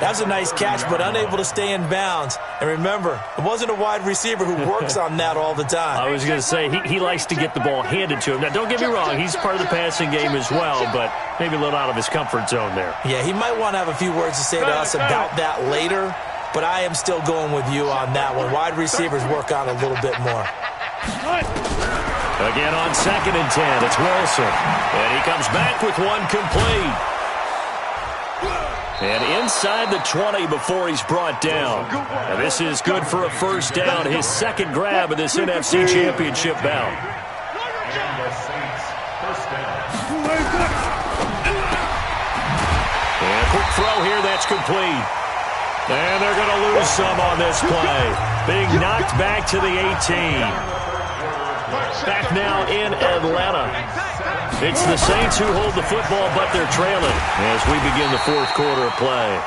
[SPEAKER 5] That was a nice catch, but unable to stay in bounds. And remember, it wasn't a wide receiver who works on that all the time.
[SPEAKER 2] I was going to say, he likes to get the ball handed to him. Now, don't get me wrong, he's part of the passing game as well, but maybe a little out of his comfort zone there.
[SPEAKER 5] Yeah, he might want to have a few words to say to us about that later, but I am still going with you on that one. Wide receivers work on a little bit more.
[SPEAKER 2] Again on 2nd and 10, it's Wilson. And he comes back with one complete. And inside the 20 before he's brought down. And this is good for a 1st down, his 2nd grab of this NFC Championship bout.
[SPEAKER 3] And the Saints, 1st down.
[SPEAKER 2] And a quick throw here, that's complete. And they're going to lose some on this play. Being knocked back to the 18. Back now in Atlanta. It's the Saints who hold the football, but they're trailing as we begin the 4th quarter of play.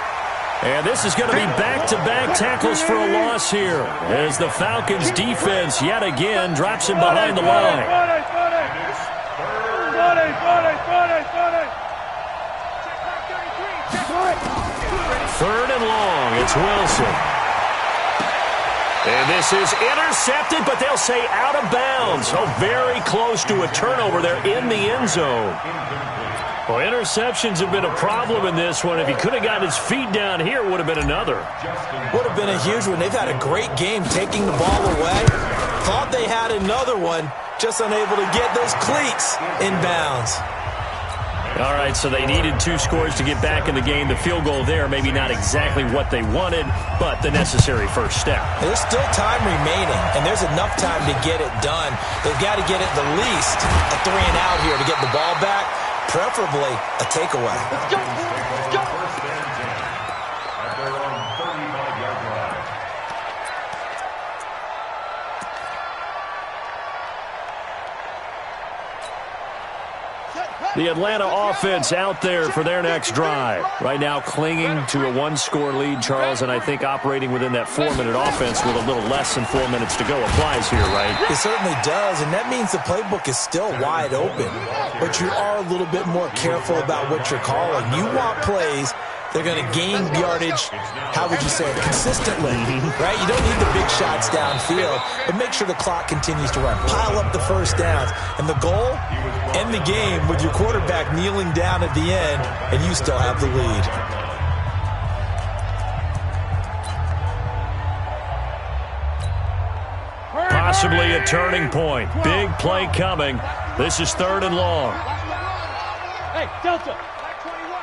[SPEAKER 2] And this is going to be back-to-back tackles for a loss here as the Falcons' defense yet again drops him behind the line. 3rd and long. It's Wilson. And this is intercepted, but they'll say out of bounds. So very close to a turnover there in the end zone. Well, interceptions have been a problem in this one. If he could have gotten his feet down here, it would have been another.
[SPEAKER 5] Would have been a huge one. They've had a great game taking the ball away. Thought they had another one, just unable to get those cleats in bounds.
[SPEAKER 2] All right, so they needed 2 scores to get back in the game. The field goal there, maybe not exactly what they wanted, but the necessary first step.
[SPEAKER 5] There's still time remaining, and there's enough time to get it done. They've got to get at the least a 3 and out here to get the ball back, preferably a takeaway.
[SPEAKER 3] Let's go. 1st and 10 at their own 35-yard line.
[SPEAKER 2] The Atlanta offense out there for their next drive. Right now clinging to a 1-score lead, Charles, and I think operating within that 4-minute offense with a little less than 4 minutes to go applies here, right?
[SPEAKER 5] It certainly does, and that means the playbook is still wide open. But you are a little bit more careful about what you're calling. You want plays they're going to gain yardage, how would you say it, consistently, right? You don't need the big shots downfield, but make sure the clock continues to run. Pile up the first downs. And the goal, end the game with your quarterback kneeling down at the end, and you still have the lead.
[SPEAKER 2] Possibly a turning point. Big play coming. This is 3rd and long.
[SPEAKER 24] Hey, Delta.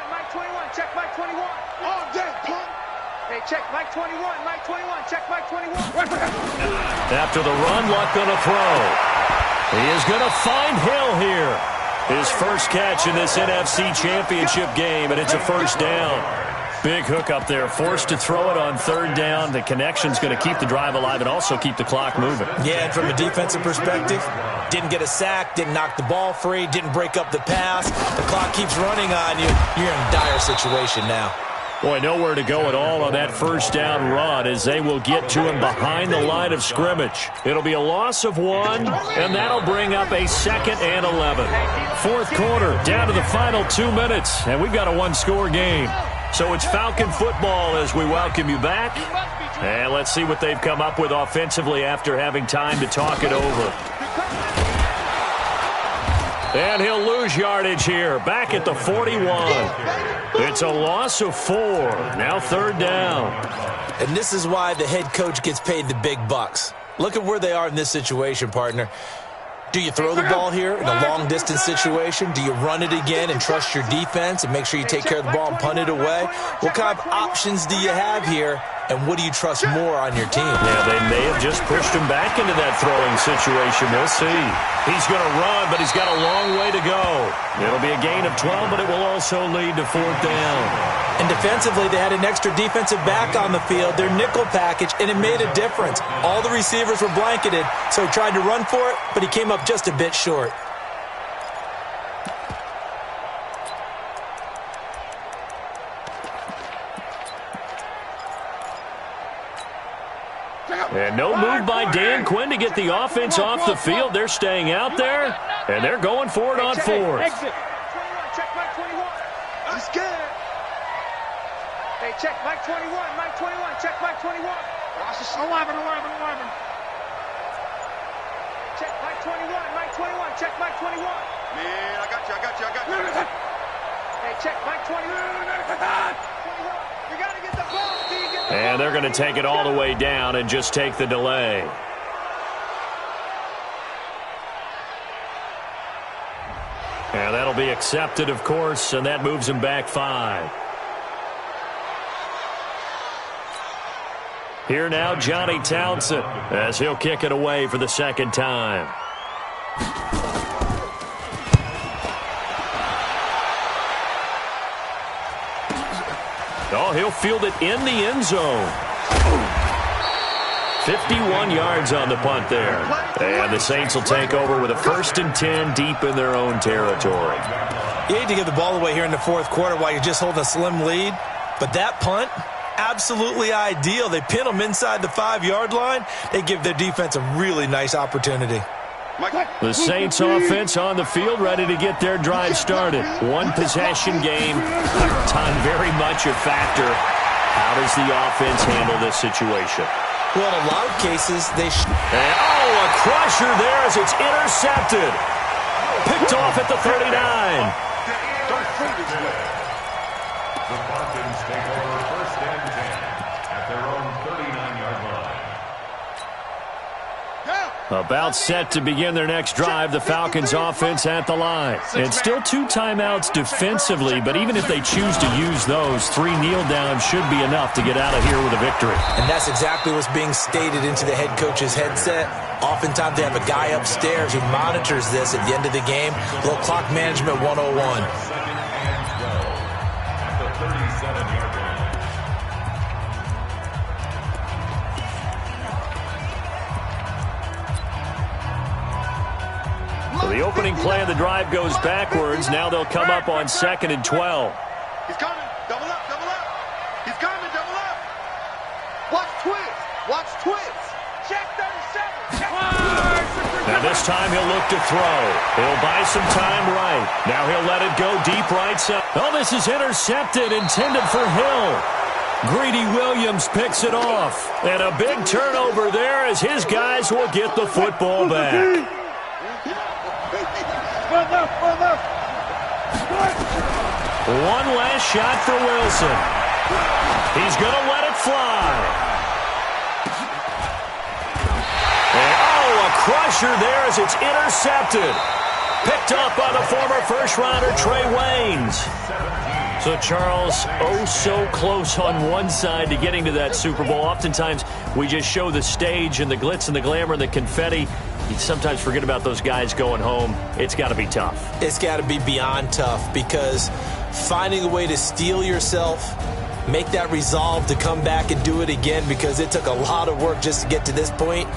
[SPEAKER 24] Mike 21, check Mike 21. All day, punk. Hey, check Mike 21, check Mike 21.
[SPEAKER 2] After the run, Luck going to throw. He is going to find Hill here. His first catch in this NFC Championship game, and it's a 1st down. Big hook up there, forced to throw it on 3rd down. The connection's going to keep the drive alive and also keep the clock moving.
[SPEAKER 5] Yeah, and from a defensive perspective, didn't get a sack, didn't knock the ball free, didn't break up the pass. The clock keeps running on you. You're in a dire situation now.
[SPEAKER 2] Boy, nowhere to go at all on that 1st down run as they will get to him behind the line of scrimmage. It'll be a loss of 1, and that'll bring up a 2nd and 11. 4th quarter, down to the final 2 minutes, and we've got a 1-score game. So it's Falcon football as we welcome you back And let's see what they've come up with offensively after having time to talk it over. And he'll lose yardage here, back at the 41. It's a loss of 4. Now 3rd down.
[SPEAKER 5] And this is why the head coach gets paid the big bucks. Look at where they are in this situation, partner. Do you throw the ball here in a long-distance situation? Do you run it again and trust your defense and make sure you take care of the ball and punt it away? What kind of options do you have here, and what do you trust more on your team?
[SPEAKER 2] Yeah, they may have just pushed him back into that throwing situation. We'll see. He's going to run, but he's got a long way to go. It'll be a gain of 12, but it will also lead to 4th down.
[SPEAKER 5] And defensively, they had an extra defensive back on the field, their nickel package, and it made a difference. All the receivers were blanketed, so he tried to run for it, but he came up just a bit short.
[SPEAKER 2] And no move by Dan Quinn to get the offense off the field. They're staying out there, and they're going for it on 4th.
[SPEAKER 24] Exit. 21, check Mike 21. He's scared. Hey, check Mike 21, Mike 21, check Mike 21. Watch this. 11. Check Mike 21, Mike 21, check Mike 21. Man, I got you. Hey, check Mike 21. 21. You got to get the ball.
[SPEAKER 2] And they're going to take it all the way down and just take the delay. And that'll be accepted, of course, and that moves him back 5. Here now, Johnny Townsend, as he'll kick it away for the 2nd time. Oh, he'll field it in the end zone. 51 yards on the punt there. And the Saints will take over with a 1st and 10 deep in their own territory.
[SPEAKER 5] You hate to give the ball away here in the 4th quarter while you're just holding a slim lead, but that punt, absolutely ideal. They pin them inside the 5-yard line. They give their defense a really nice opportunity.
[SPEAKER 2] The Saints offense on the field, ready to get their drive started. 1 possession game. Time very much a factor. How does the offense handle this situation?
[SPEAKER 5] Well, in a lot of cases, they
[SPEAKER 2] a crusher there as it's intercepted. Picked off at the 39.
[SPEAKER 3] The Falcons take over 1st and 10 at their own 39-yard line.
[SPEAKER 2] About set to begin their next drive, the Falcons offense at the line. And still 2 timeouts defensively, but even if they choose to use those, 3 kneel downs should be enough to get out of here with a victory.
[SPEAKER 5] And that's exactly what's being stated into the head coach's headset. Oftentimes they have a guy upstairs who monitors this at the end of the game. A little clock management 101.
[SPEAKER 3] 2nd and 12 at the 37-yard line.
[SPEAKER 2] So the opening play of the drive goes backwards. Now they'll come up on 2nd and 12.
[SPEAKER 4] He's coming. Double up. He's coming. Double up. Watch twist. Check 37.
[SPEAKER 2] Now this time he'll look to throw. He'll buy some time right. Now he'll let it go deep right side. Oh, this is intercepted, intended for Hill. Greedy Williams picks it off. And a big turnover there as his guys will get the football back. One last shot for Wilson. He's going to let it fly. And, a crusher there as it's intercepted. Picked up by the former first-rounder Trey Waynes. So, Charles, so close on one side to getting to that Super Bowl. Oftentimes, we just show the stage and the glitz and the glamour and the confetti. You sometimes forget about those guys going home. It's got to be tough.
[SPEAKER 5] It's got to be beyond tough because finding a way to steel yourself, make that resolve to come back and do it again because it took a lot of work just to get to this point.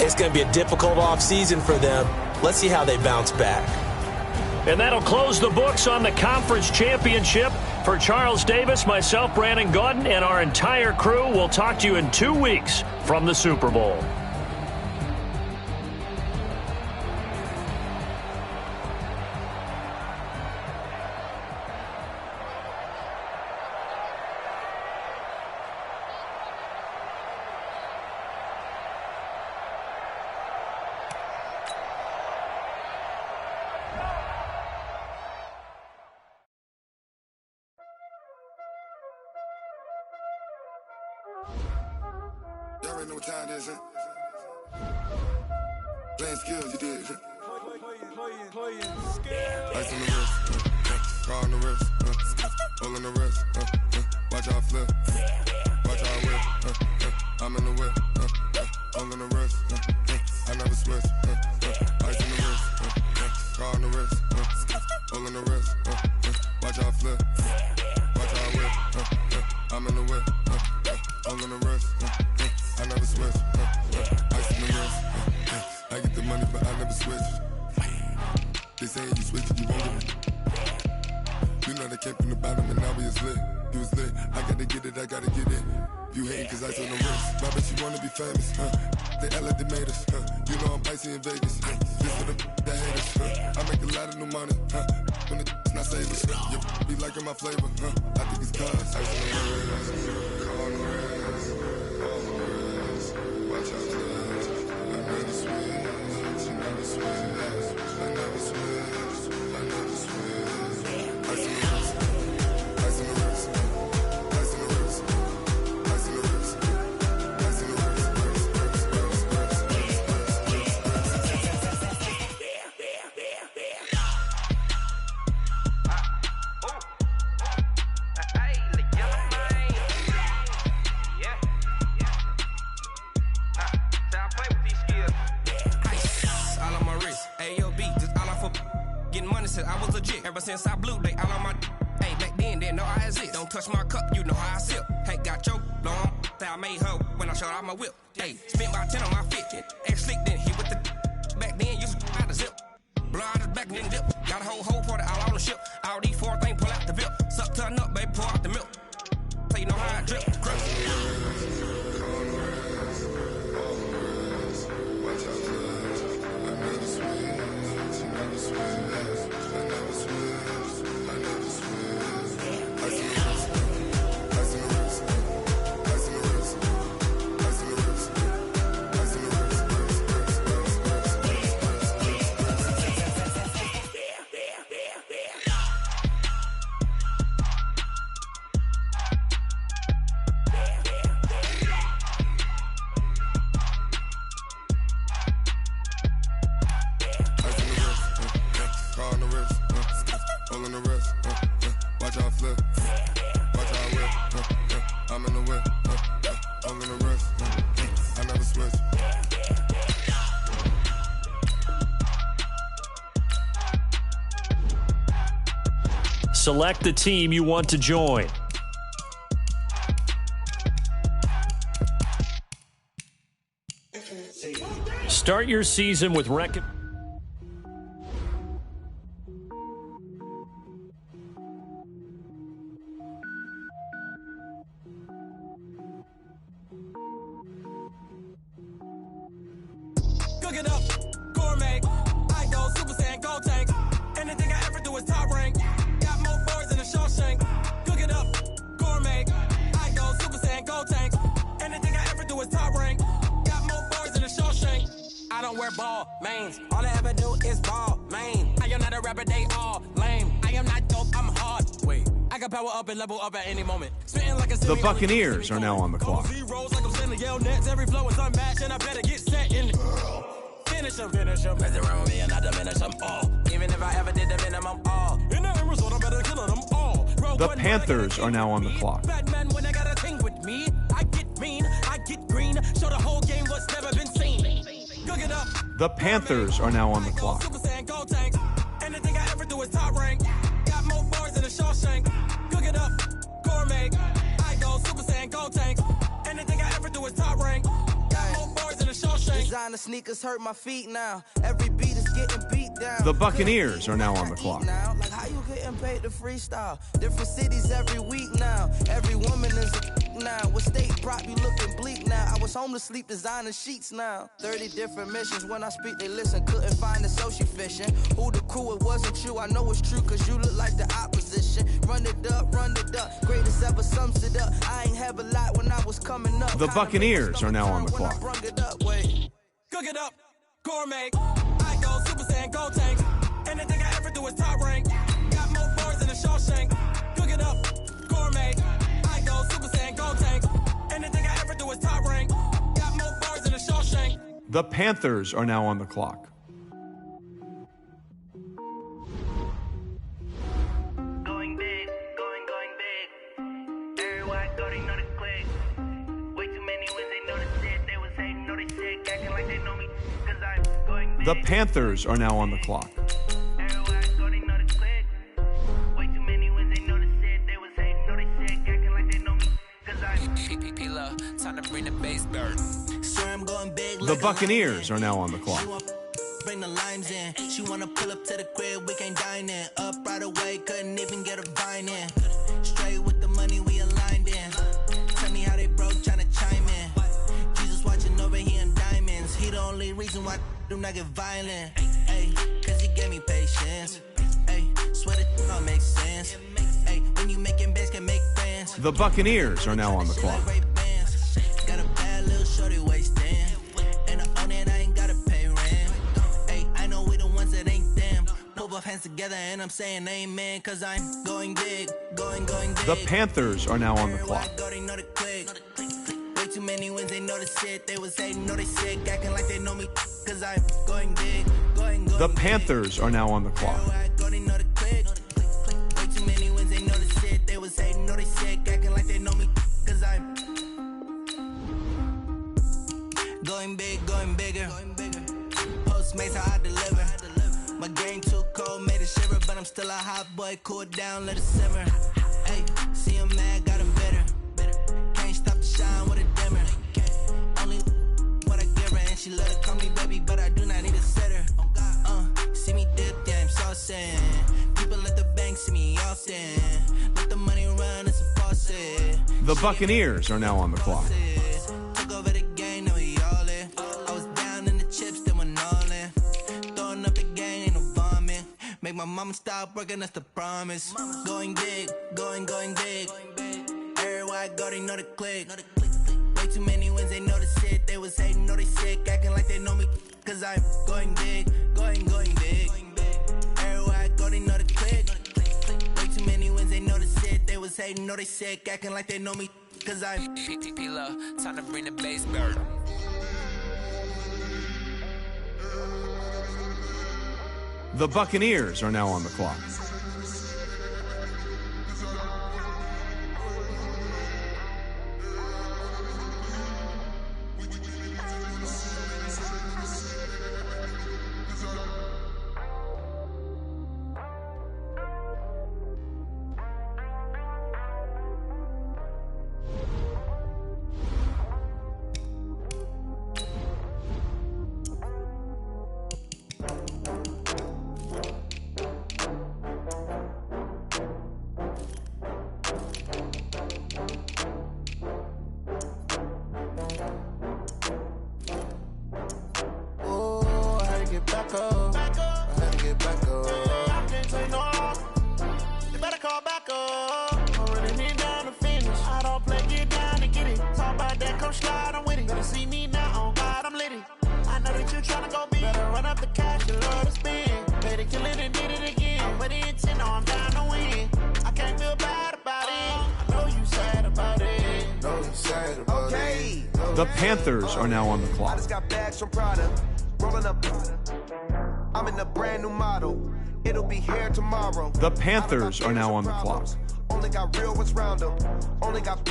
[SPEAKER 5] It's going to be a difficult offseason for them. Let's see how they bounce back.
[SPEAKER 2] And that'll close the books on the conference championship. For Charles Davis, myself, Brandon Gaudin, and our entire crew, we'll talk to you in 2 weeks from the Super Bowl.
[SPEAKER 11] Y'all already know what time it is, huh? Playing skills, you did. Playing skills. Ice on the wrist, car on the wrist, hole in the wrist, watch how I flip, watch how I whip, I'm in the whip, hole in the wrist, I never switch, ice on the wrist, car on the wrist, hole in the wrist, watch how I flip, watch how I whip, I'm in the whip, hole in the wrist, I never switch, ice on the wrist, I get the money but I never switch. They say you switch it, you won't get it. You know they came from the bottom and now we is lit. You was lit, I gotta get it, I gotta get it. You hating cause I told them wrist. My bitch, you wanna be famous, They Ella, they made us, You know I'm icy in Vegas, This for the haters, I make a lot of new money, When the not savers, You be liking my flavor, I think it's cause ice on the wrist, car on the wrist, all the wrist, watch out flex, I never switch, I never switch, I never switch, I never switch, ice on the wrist, ice on the wrist, ice on the wrist, ice on the wrist, ice on the wrist,
[SPEAKER 16] I was legit ever since I blew they all on my hey back then didn't know I exist. Don't touch my cup, you know how I sip. Hey, got your long that I made her when I showed out my whip. Hey, spent about 10 on my fit. Ex slick then hit with the back then used to out the zip. Blow out his back then dip. Got a whole party all on the ship. All these four things pull out the VIP. Suck turn up, baby, pour out the milk. So you know how I drip.
[SPEAKER 2] Select the team you want to join. Start your season with
[SPEAKER 14] Cook it up, gourmet. I go Super Saiyan, gold tank. Anything I ever do is top rank. Got more boys than a Shawshank. Cook it up, gourmet. I go Super Saiyan, gold tank. Anything I ever do is top rank. Got more boys than a Shawshank. I don't wear ball mains. All I ever do is ball main. I am not a rapper, they all lame. I am not dope, I'm hard. Wait, I can power up and level up at any moment. Like
[SPEAKER 17] the Buccaneers are now on the clock.
[SPEAKER 14] Like I'm sending yell nets. Every flow is unmatched, and I better get set in. Finish them. Mess around with me and I diminish them all. Even if I ever did the minimum all. In the result, I better kill them all.
[SPEAKER 17] The Panthers are now on the clock.
[SPEAKER 14] Batman, when I got a thing with me, I get mean, I get green. Show the whole game what's never been seen. Cook it up.
[SPEAKER 17] The Panthers are now on the clock.
[SPEAKER 14] Super Saiyan, gold tank. Anything I ever do is top rank. Got more boys than a Shawshank. Cook it up, gourmet. I go Super Saiyan, gold tank. Anything I ever do is top rank. Got more boys than a Shawshank.
[SPEAKER 18] Designer sneakers hurt my feet now. Every beat is getting beat down.
[SPEAKER 17] The Buccaneers are now on the clock.
[SPEAKER 18] Like how you getting paid to freestyle? Different cities every week now. Every woman is a now. What state prop you looking bleak now? I was home to sleep designer sheets now. 30 different missions. When I speak, they listen. Couldn't find it, so she fishing. Who the crew? It wasn't you. I know it's true, cause you look like the opposition. Run it up, run it up. Greatest ever sums it up. I ain't have a lot when I was coming up.
[SPEAKER 17] The Buccaneers are now on the clock.
[SPEAKER 14] Cook it up, gourmet. I go Super Saiyan, gold tank. Anything I ever do is top rank. Got more boys than a Shawshank. Cook it up, gourmet. I go Super Saiyan, gold tank. Anything I
[SPEAKER 17] The Panthers are now on the clock.
[SPEAKER 13] Going big, going big. Everybody go, they know the click. Way too many wins, they know the shit. They was hating, know they sick, acting like they know me. Cause I'm going big.
[SPEAKER 17] The Panthers are now on the clock.
[SPEAKER 13] Everybody go, they know the click. Way too many wins, they know the shit. They was hating, know they sick, acting like they know me. Cause I'm
[SPEAKER 21] PPP, time to bring the bass bird.
[SPEAKER 23] I'm going big.
[SPEAKER 17] The Buccaneers are now on the clock.
[SPEAKER 23] Bring the limes in. She wanna pull up to the crib, we can't dine in. Up right away, couldn't even get a vine in. Straight with the money we aligned in. Tell me how they broke, tryna chime in. Jesus watching over here in diamonds. He the only reason why do not get violent. Ay, cause he gave me patience. Ay, swear that don't make sense. Ay, when you making bands, can make friends.
[SPEAKER 17] The Buccaneers are now on the clock.
[SPEAKER 23] Got a bad little shorty wasting. And I own it, I ain't gotta pay rent. Hey, I know we the ones that ain't them. Pull both hands together and I'm saying amen. Cause I'm going big, going big.
[SPEAKER 17] The Panthers are now on the clock.
[SPEAKER 23] Way too many wins, they know the shit. They was hating, know they sick, acting like they know me. Cause I'm going big, going
[SPEAKER 17] The Panthers are now on the clock.
[SPEAKER 23] Way too many wins, they know the shit. They was hating, know they sick, acting like they know me. Cause I'm going big, going bigger. Postmates how I deliver. My game too cold, made it shiver, but I'm still a hot boy. Cool it down, let it simmer. Hey, see him mad, got him bitter. Can't stop the shine with a dimmer. Only what I give her, and she let her call me baby, but I do not need a sitter. See me dip, yeah, I'm saucing. People at the bank see me often. Let the money run, it's a faucet.
[SPEAKER 17] The Buccaneers are now on the clock.
[SPEAKER 23] Took over the game, now we all in. I was down in the chips, then went all in. Throwing up the game, ain't no vomit. Make my mama stop working, that's the promise. Going big, going big. Everywhere I go, they know the click. Way too many wins, they know the shit. They was hating, know they sick, acting like they know me. Cause I'm going big, going big. Everywhere I go, they know the click. Way too many wins, they know the shit. They was hating, know they sick, acting like they know me. Cause I'm
[SPEAKER 21] PPP, time to bring the bass bird.
[SPEAKER 17] The Buccaneers are now on the clock. The Panthers are now on the clock.
[SPEAKER 9] I just got bags from Prada, rolling up. I'm in a brand new model. It'll be here tomorrow.
[SPEAKER 17] The Panthers are now on the clock.
[SPEAKER 9] Only got real ones round them. Only got.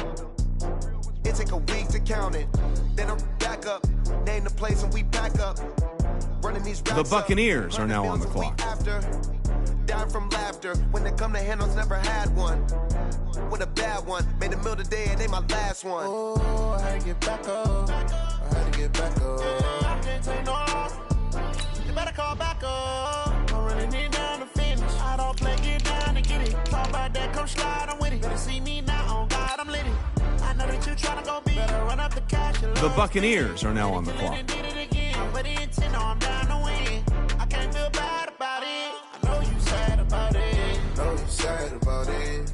[SPEAKER 9] It take a week to count it. Then I'm back up. Name the place and we pack up. Running these.
[SPEAKER 17] The Buccaneers are now on the clock.
[SPEAKER 9] Down from laughter. When they come to handles, never had one. With a bad one. Made a meal today and they my last one. Oh, I had to get back up. I had to get back up. I can't take no off. You better call back up. I'm running it down to finish. I don't play, get down and get it. Talk about that, come slide, I'm with it. Better see me now, on God, I'm lit it. I know that you tryna go be. Better run up the cash.
[SPEAKER 17] The Buccaneers are now on the clock.
[SPEAKER 9] But intent, no, I'm down to win. I can't feel bad about it. I know you sad about it. Know you sad about it.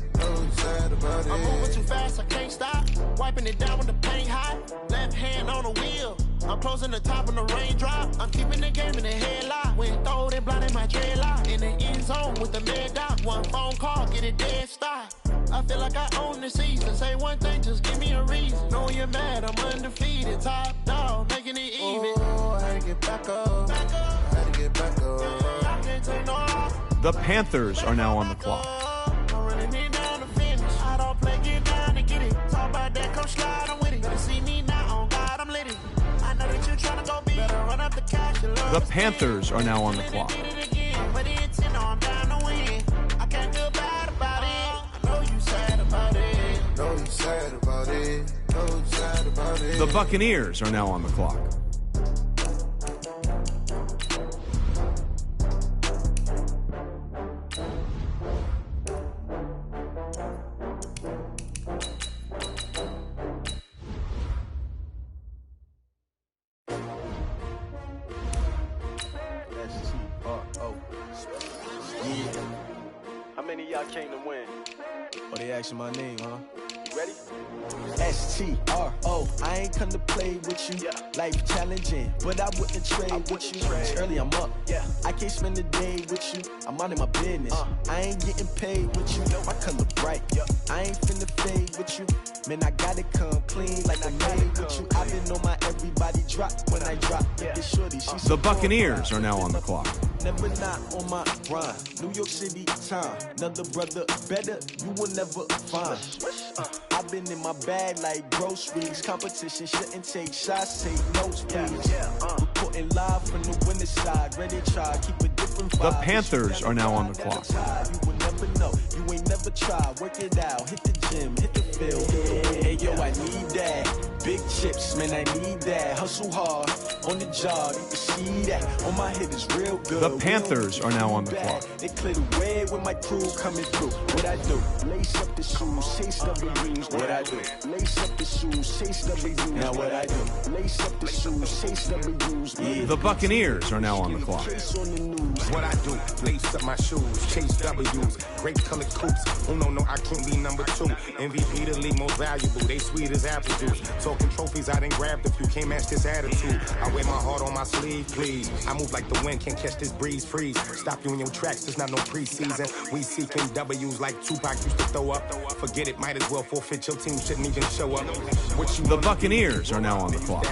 [SPEAKER 9] I'm moving too fast, I can't stop. Wiping it down with the paint hot. Left hand on the wheel. I'm closing the top when the raindrop. I'm keeping the game in the headlock. When throw it blind in my dreadlock. In the end zone with the mad dot. One phone call, get it dead stop. I feel like I own the season. Say one thing, just give me a reason. Knowing you're mad, I'm undefeated. Top dog, making it even. Oh,
[SPEAKER 8] get back up. I had to get back up. I can't take no.
[SPEAKER 17] The Panthers are now on the clock.
[SPEAKER 8] I'm running it down to finish. I don't play, get down to get it. Talk about that, come slide, I'm with it. Better see me now, on God, I'm lit it. I know that you're trying to go big. Better run up the cash.
[SPEAKER 17] The Panthers are now on the clock.
[SPEAKER 8] But it's in, I'm down to win. I can't feel bad about it. I know you sad about it. Know you sad about it. Know you sad about it.
[SPEAKER 17] The Buccaneers are now on the clock.
[SPEAKER 7] How many of y'all came to win?
[SPEAKER 18] Oh, they asking my name, huh?
[SPEAKER 7] You ready?
[SPEAKER 18] STRO, I ain't come to play with you. Life challenging, but I wouldn't trade with you. It's early, I'm up. I can't spend the day with you. I'm minding my business. I ain't getting paid with you. My color bright. I ain't finna fade with you. Man, I gotta come clean like I made with you. I've been on my everybody drop when I drop. This shorty, she's
[SPEAKER 17] The Buccaneers are now on the clock.
[SPEAKER 18] Never not on my grind. New York City time. Another brother better, you will never find. I've been in my bag like groceries. Competition shouldn't take shots, take notes, please. Reporting live from the winner side. Ready to try, keep a different vibe.
[SPEAKER 17] The Panthers are now on the clock.
[SPEAKER 18] You will never know, you ain't never tried. Work it out, hit the gym, hit the field. Hey yo, I need that. Big chips, man, I need that. Hustle hard on the job, you can see that. On my head is real good.
[SPEAKER 17] The Panthers are now on the clock.
[SPEAKER 18] They clear the way with my crew coming through. What I do? Lace up the shoes, chase W's. What I do? Lace up the shoes, chase W's. Now what I do? Lace up the shoes, chase W's.
[SPEAKER 17] The Buccaneers are now on the clock.
[SPEAKER 15] What I do, lace up my shoes, chase W's, great colored coops. Oh no, I can't be number 2. MVP the league most valuable, they sweet as apple juice. Talking trophies, I done grabbed a few, can't match this attitude. I wear my heart on my sleeve, please. I move like the wind, can't catch this breeze, freeze. Stop you in your tracks, there's not no preseason. We seeking W's like Tupac used to throw up. Forget it, might as well forfeit, your team shouldn't even show up. What you
[SPEAKER 17] The Buccaneers are now on the clock.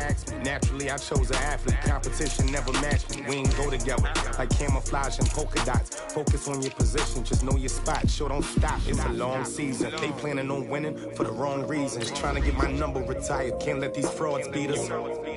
[SPEAKER 15] Naturally, I chose an athlete, competition never matched me. We ain't go together, like camouflage and polka dots. Focus on your position, just know your spot. Sure, don't stop, it's a long season. They planning on winning for the wrong reasons. Trying to get my number retired, can't let these frauds beat us.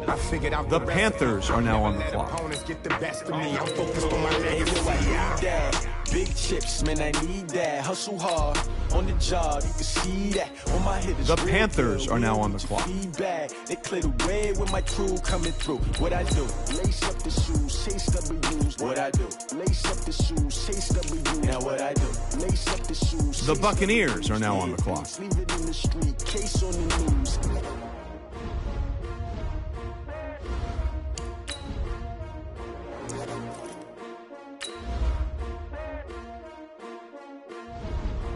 [SPEAKER 15] I figured out
[SPEAKER 17] The Panthers are now on the clock.
[SPEAKER 15] Opponents get the best of me, I'm focused on my legacy.
[SPEAKER 18] Big chips, man, I need that. Hustle hard on the job, you can see that. On my head is
[SPEAKER 17] The Panthers are now on the clock.
[SPEAKER 18] feedback. They clear the way with my crew coming through. What I do? Lace up the shoes, chase W's. What I do? Lace up the shoes, chase W's. Now what I do? Lace up the shoes.
[SPEAKER 17] The Buccaneers are now on the clock.
[SPEAKER 18] Leave it in the street, case on the news.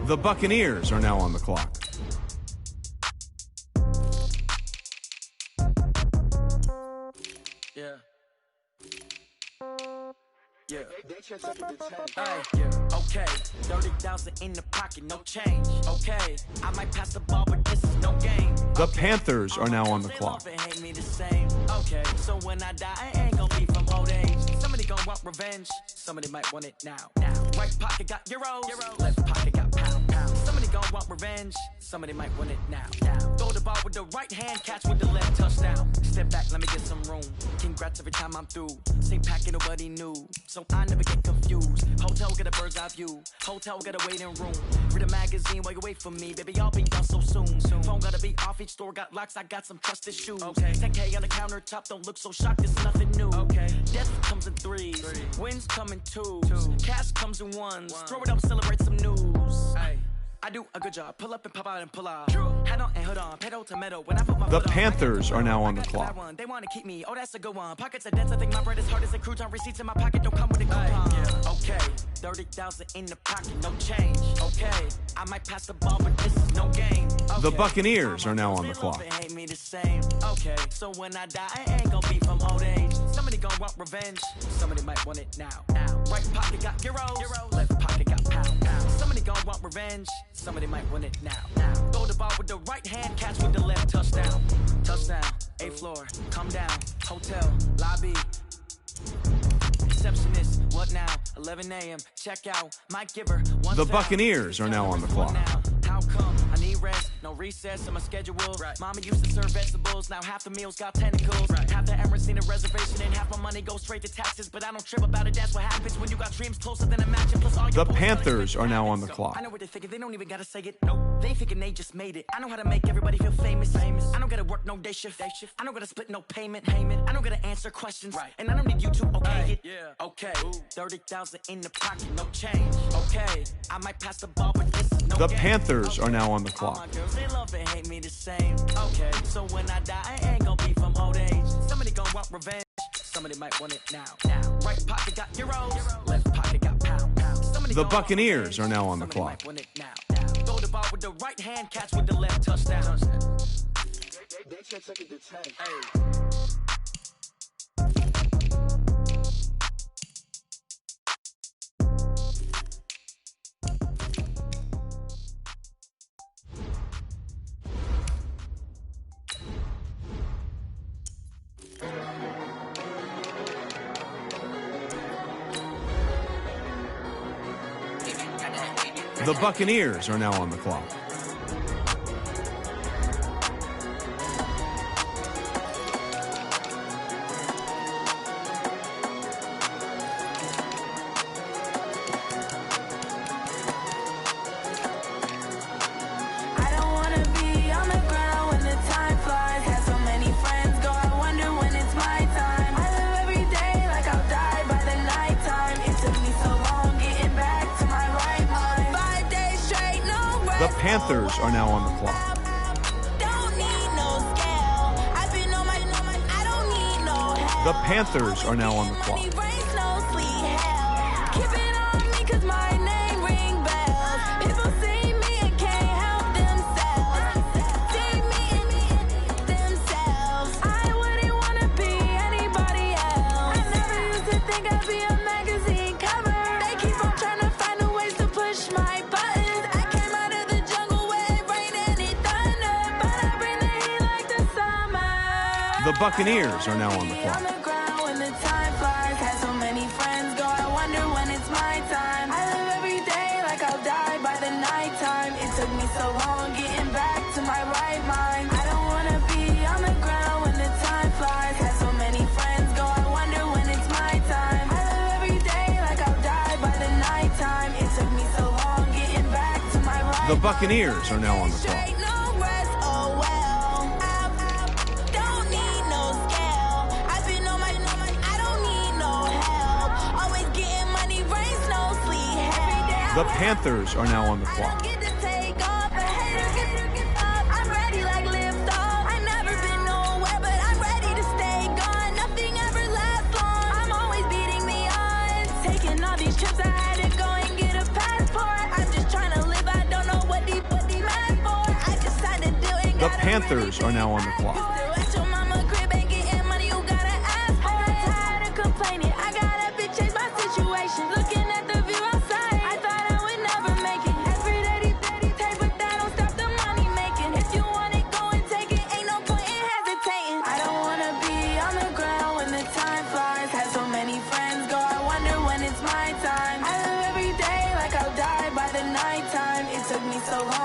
[SPEAKER 17] The Buccaneers are now on the clock.
[SPEAKER 1] Okay, 30,000 in the pocket, no change. Okay, I might pass the ball, but this is no game.
[SPEAKER 17] The Panthers are now on the clock.
[SPEAKER 1] Hate me the same. Okay, so when I die, I ain't gonna be from old age. Somebody gonna want revenge. Somebody might want it now. Right pocket got euros. Left pocket got pound. Somebody gonna want revenge. Somebody might want it now. Throw the ball with the right hand, catch with the left, touchdown. Step back, let me get some room. Congrats every time I'm through. Same packet, nobody knew, so I never get confused. Hotel get a bird's eye view. Hotel get a waiting room. Read a magazine while you wait for me, baby. I'll be done so soon. Phone gotta be off. Each store got locks. I got some trusted shoes. Okay. 10K on the countertop. Don't look so shocked. It's nothing new. Okay. Death comes in threes. Wins come in twos. Cash comes in ones. Throw it up, celebrate some news. Hey. I do a good job. Pull up and pop out and pull out. Head on and hood on. Pedal to metal. When I put my
[SPEAKER 17] The Panthers are now on the clock.
[SPEAKER 1] They want to keep me. Oh, that's a good one. Pockets are dense. I think my bread is hard as a crouton. Receipts in my pocket don't come with a coupon. Okay. 30,000 in the pocket. No change. Okay. I might pass the ball, but this is no game. Okay.
[SPEAKER 17] The Buccaneers are now on the clock.
[SPEAKER 1] Hate me the same. Okay. So when I die, I ain't gonna be from old age. Somebody gonna want revenge. Somebody might want it now. Right pocket got euros. Left pocket got pound. Somebody gonna want revenge. Somebody might win it now. Throw the ball with the right hand, catch with the left, touchdown. Touchdown, 8th floor, come down, hotel, lobby. now, 11 a.m. Check out, Mike Giver.
[SPEAKER 17] The Buccaneers are now on the clock.
[SPEAKER 1] How come? I need rest, no recess in my schedule. Right. Mama used to serve vegetables, now half the meals got tentacles. Right. Half the Emirates need a reservation and half my money goes straight to taxes. But I don't trip about it, that's what happens when you got dreams closer than a match. Plus all
[SPEAKER 17] the Panthers are now on the clock.
[SPEAKER 1] I know what they're thinking, they don't even gotta say it. Nope. They thinking they just made it. I know how to make everybody feel famous. I don't gotta work no day shift. I don't gotta split no payment. I don't gotta answer questions. Right. And I don't need you to okay it. Yeah. Okay. 30,000 in the pocket, no change. Okay. I might pass the ball, but this is no
[SPEAKER 17] The
[SPEAKER 1] game.
[SPEAKER 17] Panthers are now on the
[SPEAKER 1] All
[SPEAKER 17] clock.
[SPEAKER 1] my girls, they love and hate me the same. Okay. So when I die, I ain't gonna be from old age. Somebody gonna want revenge. Somebody might want it now. Right pocket got euros. Left pocket got pounds.
[SPEAKER 17] The Buccaneers are now on the clock.
[SPEAKER 1] Want it now. Throw the ball with the right hand, catch with the left, touchdown. They can't take it to 10. Hey.
[SPEAKER 17] The Buccaneers are now on the clock. The Panthers are now on the clock. The Panthers are now on the clock. The Buccaneers are now on the clock. The Buccaneers are now on the clock. The Panthers are now on the clock. The Panthers are now on the clock.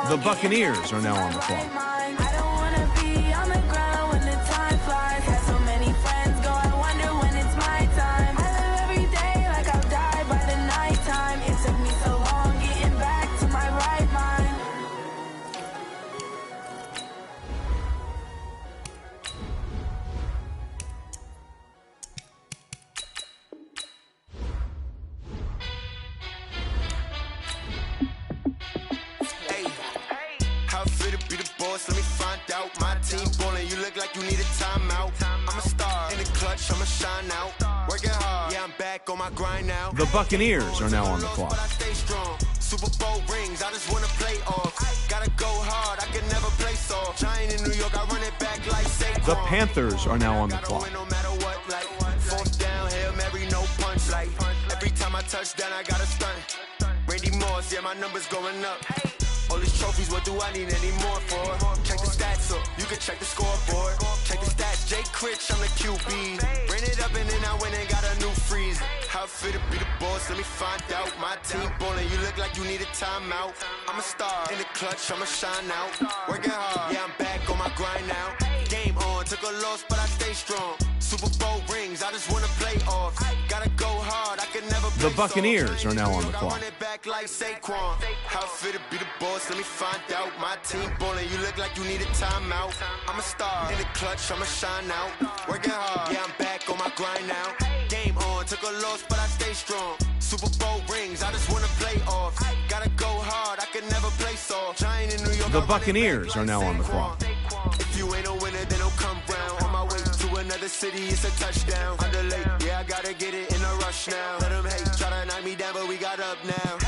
[SPEAKER 17] The Buccaneers are now on the clock.
[SPEAKER 15] Let me find out. My team ballin', you look like you need a timeout. I'm a star in the clutch, I'ma shine out. Working hard, yeah, I'm back on my grind now.
[SPEAKER 17] The Buccaneers are now on the clock.
[SPEAKER 15] I stay strong. Super Bowl rings, I just wanna play off. Gotta go hard, I can never play soft. Giant in New York, I run it back like Saquon.
[SPEAKER 17] The Panthers are now on the clock.
[SPEAKER 15] No matter what, like fourth down, Hail Mary, no punch. Like every time I touch down, I gotta stunt. Randy Moss, yeah, my numbers going up. All these trophies, what do I need any more for? Check the stats up, you can check the scoreboard. Check the stats, Jay Critch, I'm the QB. Ran it up and then I went and got a new freeze. How I feel to be the boss, let me find out. My team ballin', you look like you need a timeout. I'm a star in the clutch, I'ma shine out. Working hard, yeah, I'm back on my grind now. Game on, took a loss, but I stay strong. Super Bowl rings, I just wanna play off. Gotta go hard, I can never play
[SPEAKER 17] The Buccaneers are now on the clock.
[SPEAKER 15] I run it back like Saquon. How I feel to be the boss, let me find out. My team ballin', you look like you need a timeout. I'm a star in the clutch, I'ma shine out. Working hard, yeah, I'm back on my grind now. Game on, took a loss, but I stay strong. Super Bowl rings, I just wanna play off. Gotta go hard, I can never play soft. Giant in New York,
[SPEAKER 17] The Buccaneers are now on the clock.
[SPEAKER 15] If you ain't a winner, then don't come round. On my way to another city, it's a touchdown. Underlay, yeah, I gotta get it in a rush now. Let them hate, try to knock me down, but we got up now.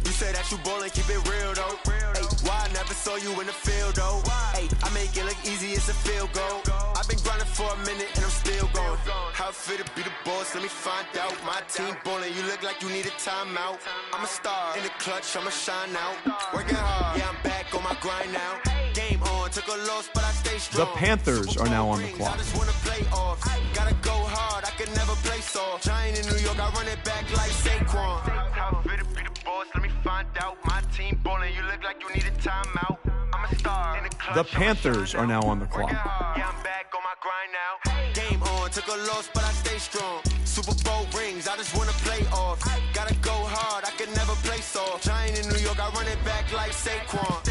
[SPEAKER 15] You say that you ballin', keep it real though. Hey, why I never saw you in the field though? Hey, I make it look easy, it's a field goal. I've been grinding for a minute and I'm still going. How I feel to be the boss, let me find out. My team ballin', you look like you need a timeout. I'm a star in the clutch, I'ma shine out. Working hard, yeah, I'm back on my grind now. Game on, took a loss, but I stay strong.
[SPEAKER 17] The Panthers are now on the clock.
[SPEAKER 15] I just wanna play off. Gotta go hard, I can never play soft. Giant in New York, I run it back like Saquon. How I feel to be the boss, let me find out. My team ballin', you look like you need a timeout. I'm a star in the clutch.
[SPEAKER 17] The Panthers are now on the clock.
[SPEAKER 15] Yeah, I'm back on my grind now. Game on, took a loss, but I stay strong. Super Bowl rings, I just wanna play off. Gotta go hard, I can never play soft. Giant in New York, I run it back like Saquon.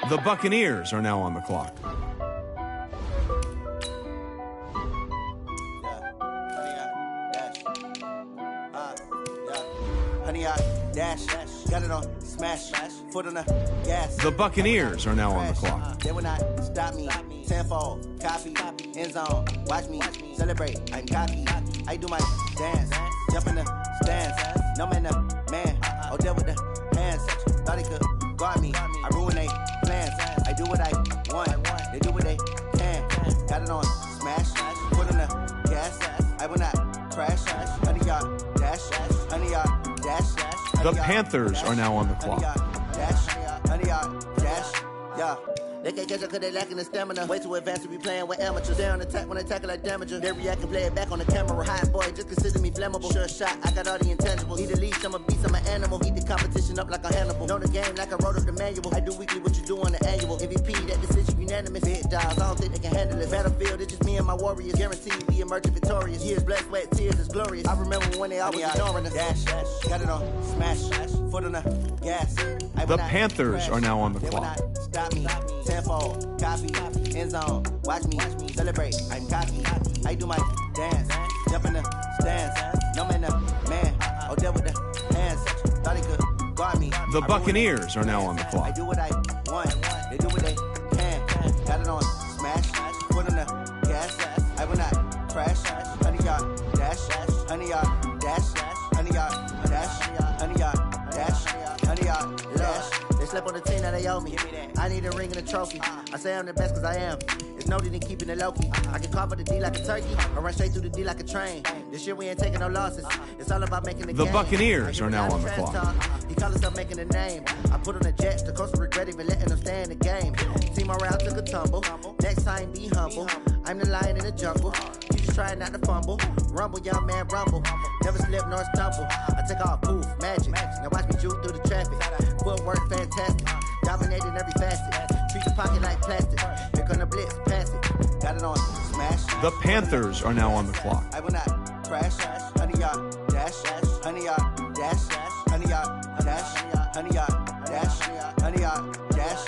[SPEAKER 17] The Buccaneers are now on the clock.
[SPEAKER 9] Honey, I dash, got it on, smash, foot on the gas.
[SPEAKER 17] The Buccaneers are now on the clock.
[SPEAKER 9] They will not stop me. Tenfold, copy, end zone. Watch me celebrate. I'm cocky. I do my dance, jump in the stands. No man, man. Oh, there with the hands. Thought he could guard me. I ruin they plans. I do what I want. They do what they can. Got it on, smash, foot on the gas. I will not crash. Honey, yard dash, honey, yard dash.
[SPEAKER 17] The Panthers are now on the clock.
[SPEAKER 9] Honey, yard dash, yeah. They can't catch up cause they lacking the stamina. Way too advanced to be playing with amateurs. They on attack when they tackle like damager. They react and play it back on the camera. Hot boy, just consider me flammable. Sure shot, I got all the intangibles. Need a leash, I'm a beast, I'm an animal. Eat the competition up like a Hannibal. Know the game like I wrote up the manual. I do weekly what you do on the annual. MVP, that decision unanimous. Big dogs, I don't think they can handle it. Battlefield, it's just me and my warriors. Guaranteed we emerging victorious. Years, blood, sweat, tears, is glorious. I remember when they always ignoring us. Dash, got it on, smash, foot on the gas.
[SPEAKER 17] The Panthers are now on the clock.
[SPEAKER 9] Stop me, tenfold, copy, end zone, watch me celebrate. I'm cocky, I do my dance, jump in the stands. No man, man, oh there with the hands. Thought he could guard me.
[SPEAKER 17] The Buccaneers are now on the
[SPEAKER 9] I
[SPEAKER 17] clock.
[SPEAKER 9] do what I want, they do what they can. Got it on, smash, foot on the gas. I will not crash. Honey yard dash, honey yard dash, honey yard dash, honey yard dash, honey yard dash. They slept on the team that they owe me. I need a ring and a trophy. I say I'm the best cause I am. It's noted in keeping it low-key. I can carve up the D like a turkey or run straight through the D like a train. This year we ain't taking no losses. It's all about making the
[SPEAKER 17] The
[SPEAKER 9] game.
[SPEAKER 17] Buccaneers are now on the clock.
[SPEAKER 9] He call himself making a name. I put on the Jets. The coach regret even letting them stay in the game. Team morale took a tumble. Next time be humble. I'm the lion in the jungle. You just trying not to fumble. Rumble, young man, rumble. Never slip nor stumble. I take off, poof, magic. Now watch me juke through the traffic. Footwork fantastic. Dominating every facet. Treat your pocket like plastic. Here come the blitz, pass it. Got it on, smash.
[SPEAKER 17] The Panthers are now on the clock.
[SPEAKER 9] I will not crash. Honey yard dash. Honey yard dash. Honey yard dash. Honey yard dash. Honey yard dash.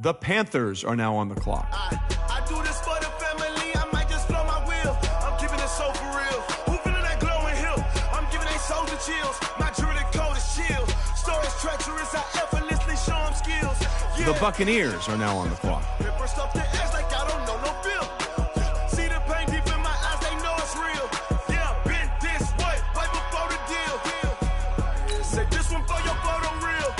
[SPEAKER 17] The Panthers are now on the clock.
[SPEAKER 4] I do this for the family, I might just blow my wheel. I'm giving it so for real. Who feeling that glowing hill? I'm giving they soldier chills. My jewelry coat is chill. Stories treacherous, I effortlessly show them skills. Yeah.
[SPEAKER 17] The Buccaneers are now on the clock.
[SPEAKER 4] Ripper stuff the ass like I don't know no bill. See the pain deep in my eyes, they know it's real. Yeah, been this way, right before the deal. Say this one for your photo real.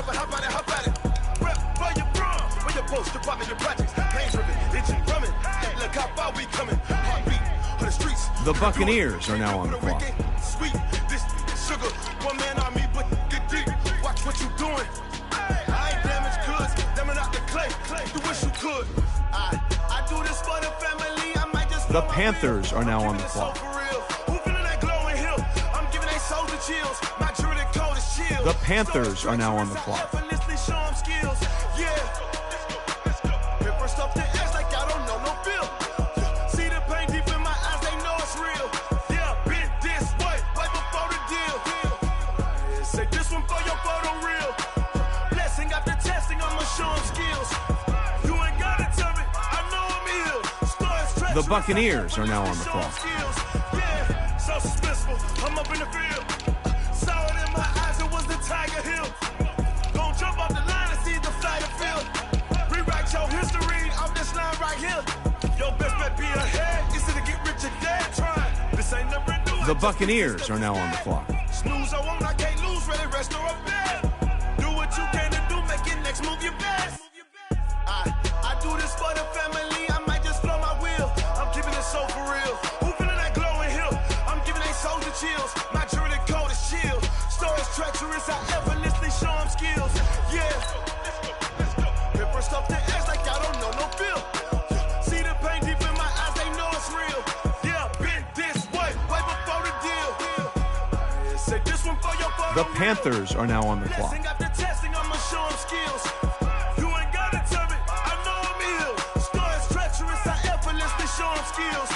[SPEAKER 22] up and hop at it. Rep for your bra, for your post, your poppin' your projects. Pain driven, itching, drumming. Look how far we coming. Heartbeat on the streets.
[SPEAKER 17] The Buccaneers are now on the clock.
[SPEAKER 22] Sweet, this sugar, one man on me, but get deep. Watch what you doing. I ain't damaged goods, them are not the clay. You wish you could. I do this for the family. I might just.
[SPEAKER 17] The Panthers are now on the clock. The Panthers are now on the clock. The Buccaneers are now on the clock.
[SPEAKER 22] So suspenseful, I'm up in the field. Saw it in my eyes, it was the Tiger Hill. Gon' jump off the line and see the flight of field. Rewrite your history off this line right here. Your best bet be ahead, easy to get rich or dead trying. This ain't never new.
[SPEAKER 17] The Buccaneers are now on the clock.
[SPEAKER 22] Snooze, I won't, I can't lose, ready, rest or a bed. Do what you can to do, make your next move your best. I do this for the family, I might just blow my wheel. I'm keeping it so for real. Who feeling that glowing hill? I'm giving they soldier chills. My jewelry code is chill. Stories treacherous, I effortlessly show them skills. Yeah. Paper stuff the edge like I don't know no feel. See the pain deep in my eyes, they know it's real. Yeah, been this way before the deal. Say this one for your photo.
[SPEAKER 17] The Panthers are now on the clock.
[SPEAKER 22] After testing, I'ma show them skills. You ain't gotta tell me, I know I'm ill. Stories treacherous, I effortlessly show them skills.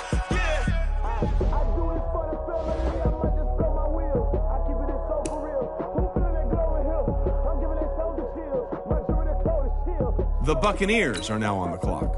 [SPEAKER 17] The Buccaneers are now on the clock.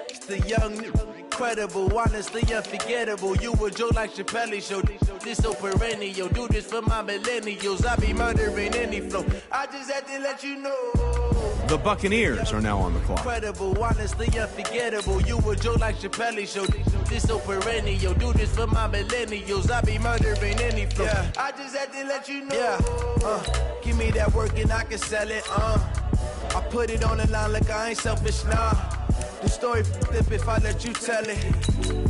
[SPEAKER 18] It's the young new. Incredible, honestly unforgettable. You a joke like Chappelle show. This so perennial. Do this for my millennials. I be murdering any flow. I just had to let you know.
[SPEAKER 17] The Buccaneers are now on the clock.
[SPEAKER 18] Incredible, honestly unforgettable. You a joke like Chappelle show. This so perennial. Do this for my millennials. I be murdering any flow. Yeah. I just had to let you know. Yeah. Give me that work and I can sell it. I put it on the line like I ain't selfish, nah. The story flip if I let you tell it.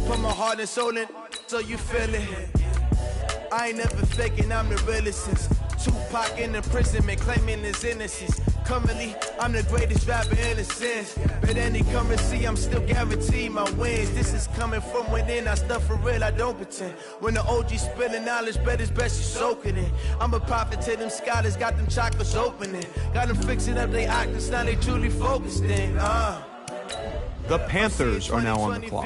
[SPEAKER 18] Put my heart and soul in so you feel it. I ain't never faking, I'm the realest since Tupac in imprisonment, claiming his innocence. Currently, I'm the greatest rapper in a sense. But any currency, I'm still guaranteed my wins. This is coming from within, I stuff for real, I don't pretend. When the OG spilling knowledge, bet it's best you soak it in. I'm a prophet to them scholars, got them chakras opening. Got them fixing up they octaves, now they truly focused in.
[SPEAKER 17] The Panthers are now on the clock.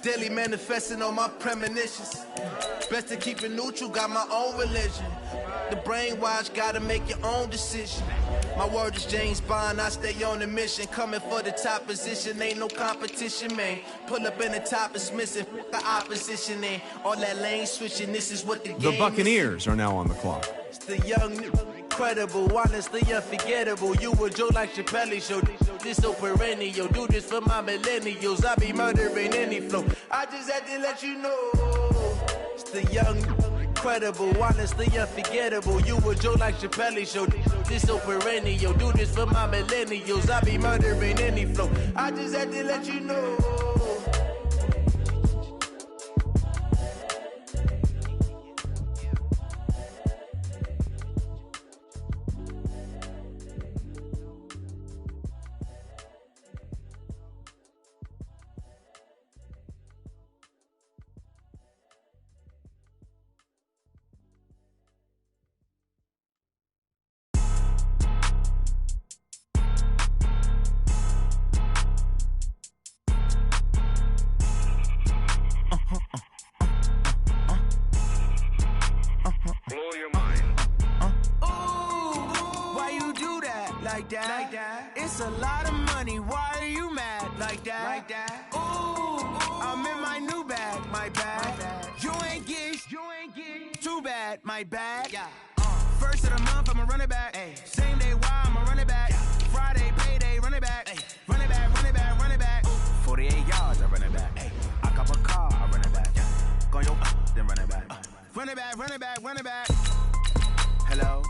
[SPEAKER 18] Daily manifesting on my premonitions. Best to keep it neutral, got my own religion. The brainwash, gotta make your own decision. My word is James Bond, I stay on the mission. Coming for the top position, ain't no competition, man. Pull up in the top is missing, the opposition in. All that lane switching, this is what the game is.
[SPEAKER 17] The Buccaneers are now on the clock.
[SPEAKER 18] It's the young new. Incredible, honestly unforgettable. You a joke like Chappelle show. This so perennial. Do this for my millennials. I be murdering any flow. I just had to let you know. It's the young, incredible, honestly unforgettable. You a joke like Chappelle show. This so perennial. Do this for my millennials. I be murdering any flow. I just had to let you know.
[SPEAKER 9] like that. It's a lot of money, why are you mad like that? Ooh, I'm in my new bag, my bag. You ain't get too bad, my bag. First of the month, I'ma run it back. Same day, why I'ma run it back. Friday, payday, run it back. Run it back, run it back, run it back. 48 yards, I run it back. I cop a car, I run it back. Go yo, then run it back. Run it back, run it back, run it back. Hello,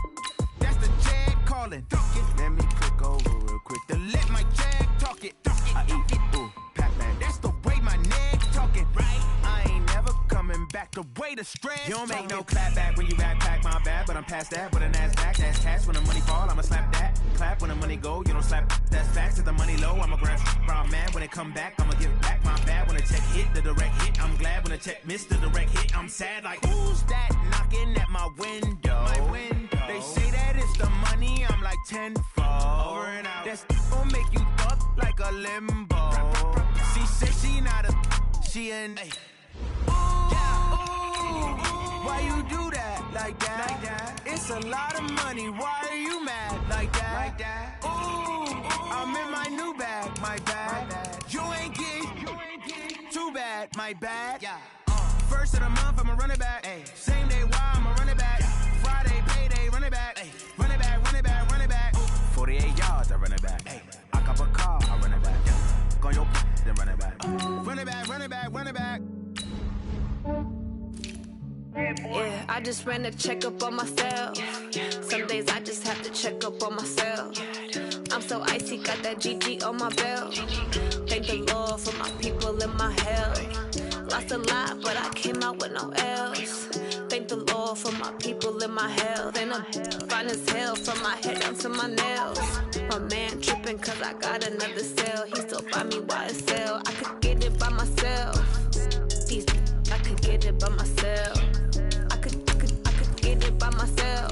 [SPEAKER 9] that's the Jag calling. Let me click over real quick to let my Jag talk it. I eat it, ooh, Pac-Man. That's the way my neck talking. Right, I ain't never coming back. The way the stress. You don't make no clap back when you backpack, my bad. But I'm past that with a NASDAQ. That's cash when the money fall. I'ma slap that. Clap when the money go. You don't slap. That's facts. If the money low, I'ma grab. Brown man when it come back, I'ma give back. My bad when the check hit the direct hit. I'm glad when the check missed the direct hit. I'm sad like who's that knocking at my window? They say that it's the money. I'm like tenfold. Over and out. That's gon' make you fuck like a limbo. She said she not a. She an. Why you do that like that? It's a lot of money. Why are you mad like that? Ooh, I'm in my new bag, my bag. You ain't get too bad, my bag. First of the month, I'ma run it back. Same day, why I'ma run it back. Friday, payday, run it back. Run it back, run it back, run it back. 48 yards, I run it back. I cop a car, I run it back. Go yo, then run it back. Run it back, run it back, run it back.
[SPEAKER 6] Yeah, I just ran a checkup on myself. Some days I just have to check up on myself. I'm so icy, got that GG on my belt. Thank the Lord for my people in my health. Lost a lot, but I came out with no L's. Thank the Lord for my people in my health. And I'm fine as hell from my head down to my nails. My man tripping cause I got another cell. He still buy me YSL. I could get it by myself. I could get it by myself. I could get it by myself.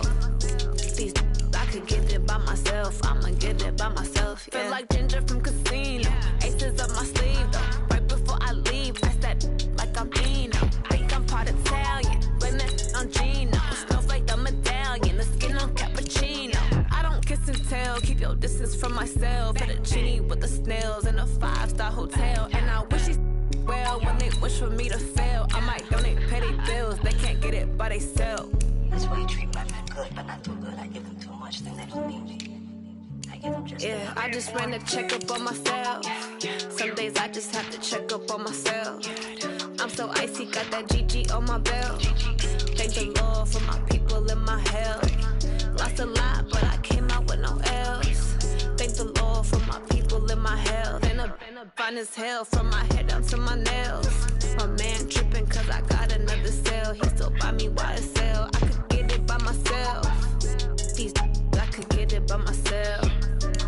[SPEAKER 6] I could get it by myself. I'ma get it by myself. Yeah. Feel like Ginger from Casino. Aces up my sleeve though. Right before I leave, pass that like I'm Dino. Think I'm part Italian, blame that on Gino. Smells like the medallion, the skin on cappuccino. I don't kiss and tell, keep your distance from myself. Fettuccine with the snails in a 5-star hotel. And I wish he's well when they wish for me to fail. I might donate petty bills, they can't get it by they sell.
[SPEAKER 10] That's why you treat my men good, but not too good. I give them too much, then they don't need me. I give them just
[SPEAKER 6] yeah, I just ran a checkup on myself. Some days I just have to check up on myself. I'm so icy, got that GG on my belt. Thank the Lord for my people in my health. Lost a lot, but I came out with no L's. Thank the Lord for my people in my health. And I'm fine as hell from my head down to my nails. My man tripping cause I got another cell. He still buy me YSL. I could get it by myself. I could get it by myself.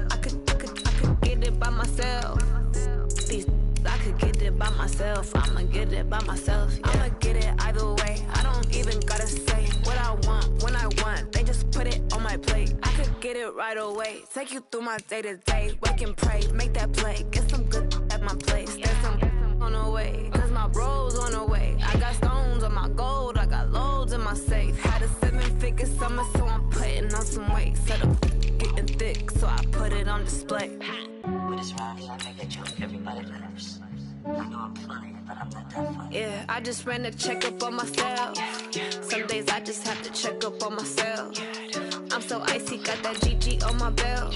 [SPEAKER 6] I could get it by myself. I could get it by myself. I'ma get it by myself. Yeah. I'ma get it either way. I don't even gotta say what I want when I want. They just put it on my plate. I could get it right away. Take you through my day to day. Wake and pray, make that play. Get some good at my place. There's some on the way. Cause my bro's on the way. I got stones on my gold. I got loads in my safe. Had a 7-figure summer, so I'm putting on some weight. Set up getting thick, so I put it on display.
[SPEAKER 10] With this round, I make it joke everybody laughs. I know I'm funny, but I'm not that funny.
[SPEAKER 6] Yeah, I just ran a checkup on myself. Some days I just have to check up on myself. I'm so icy, got that GG on my belt.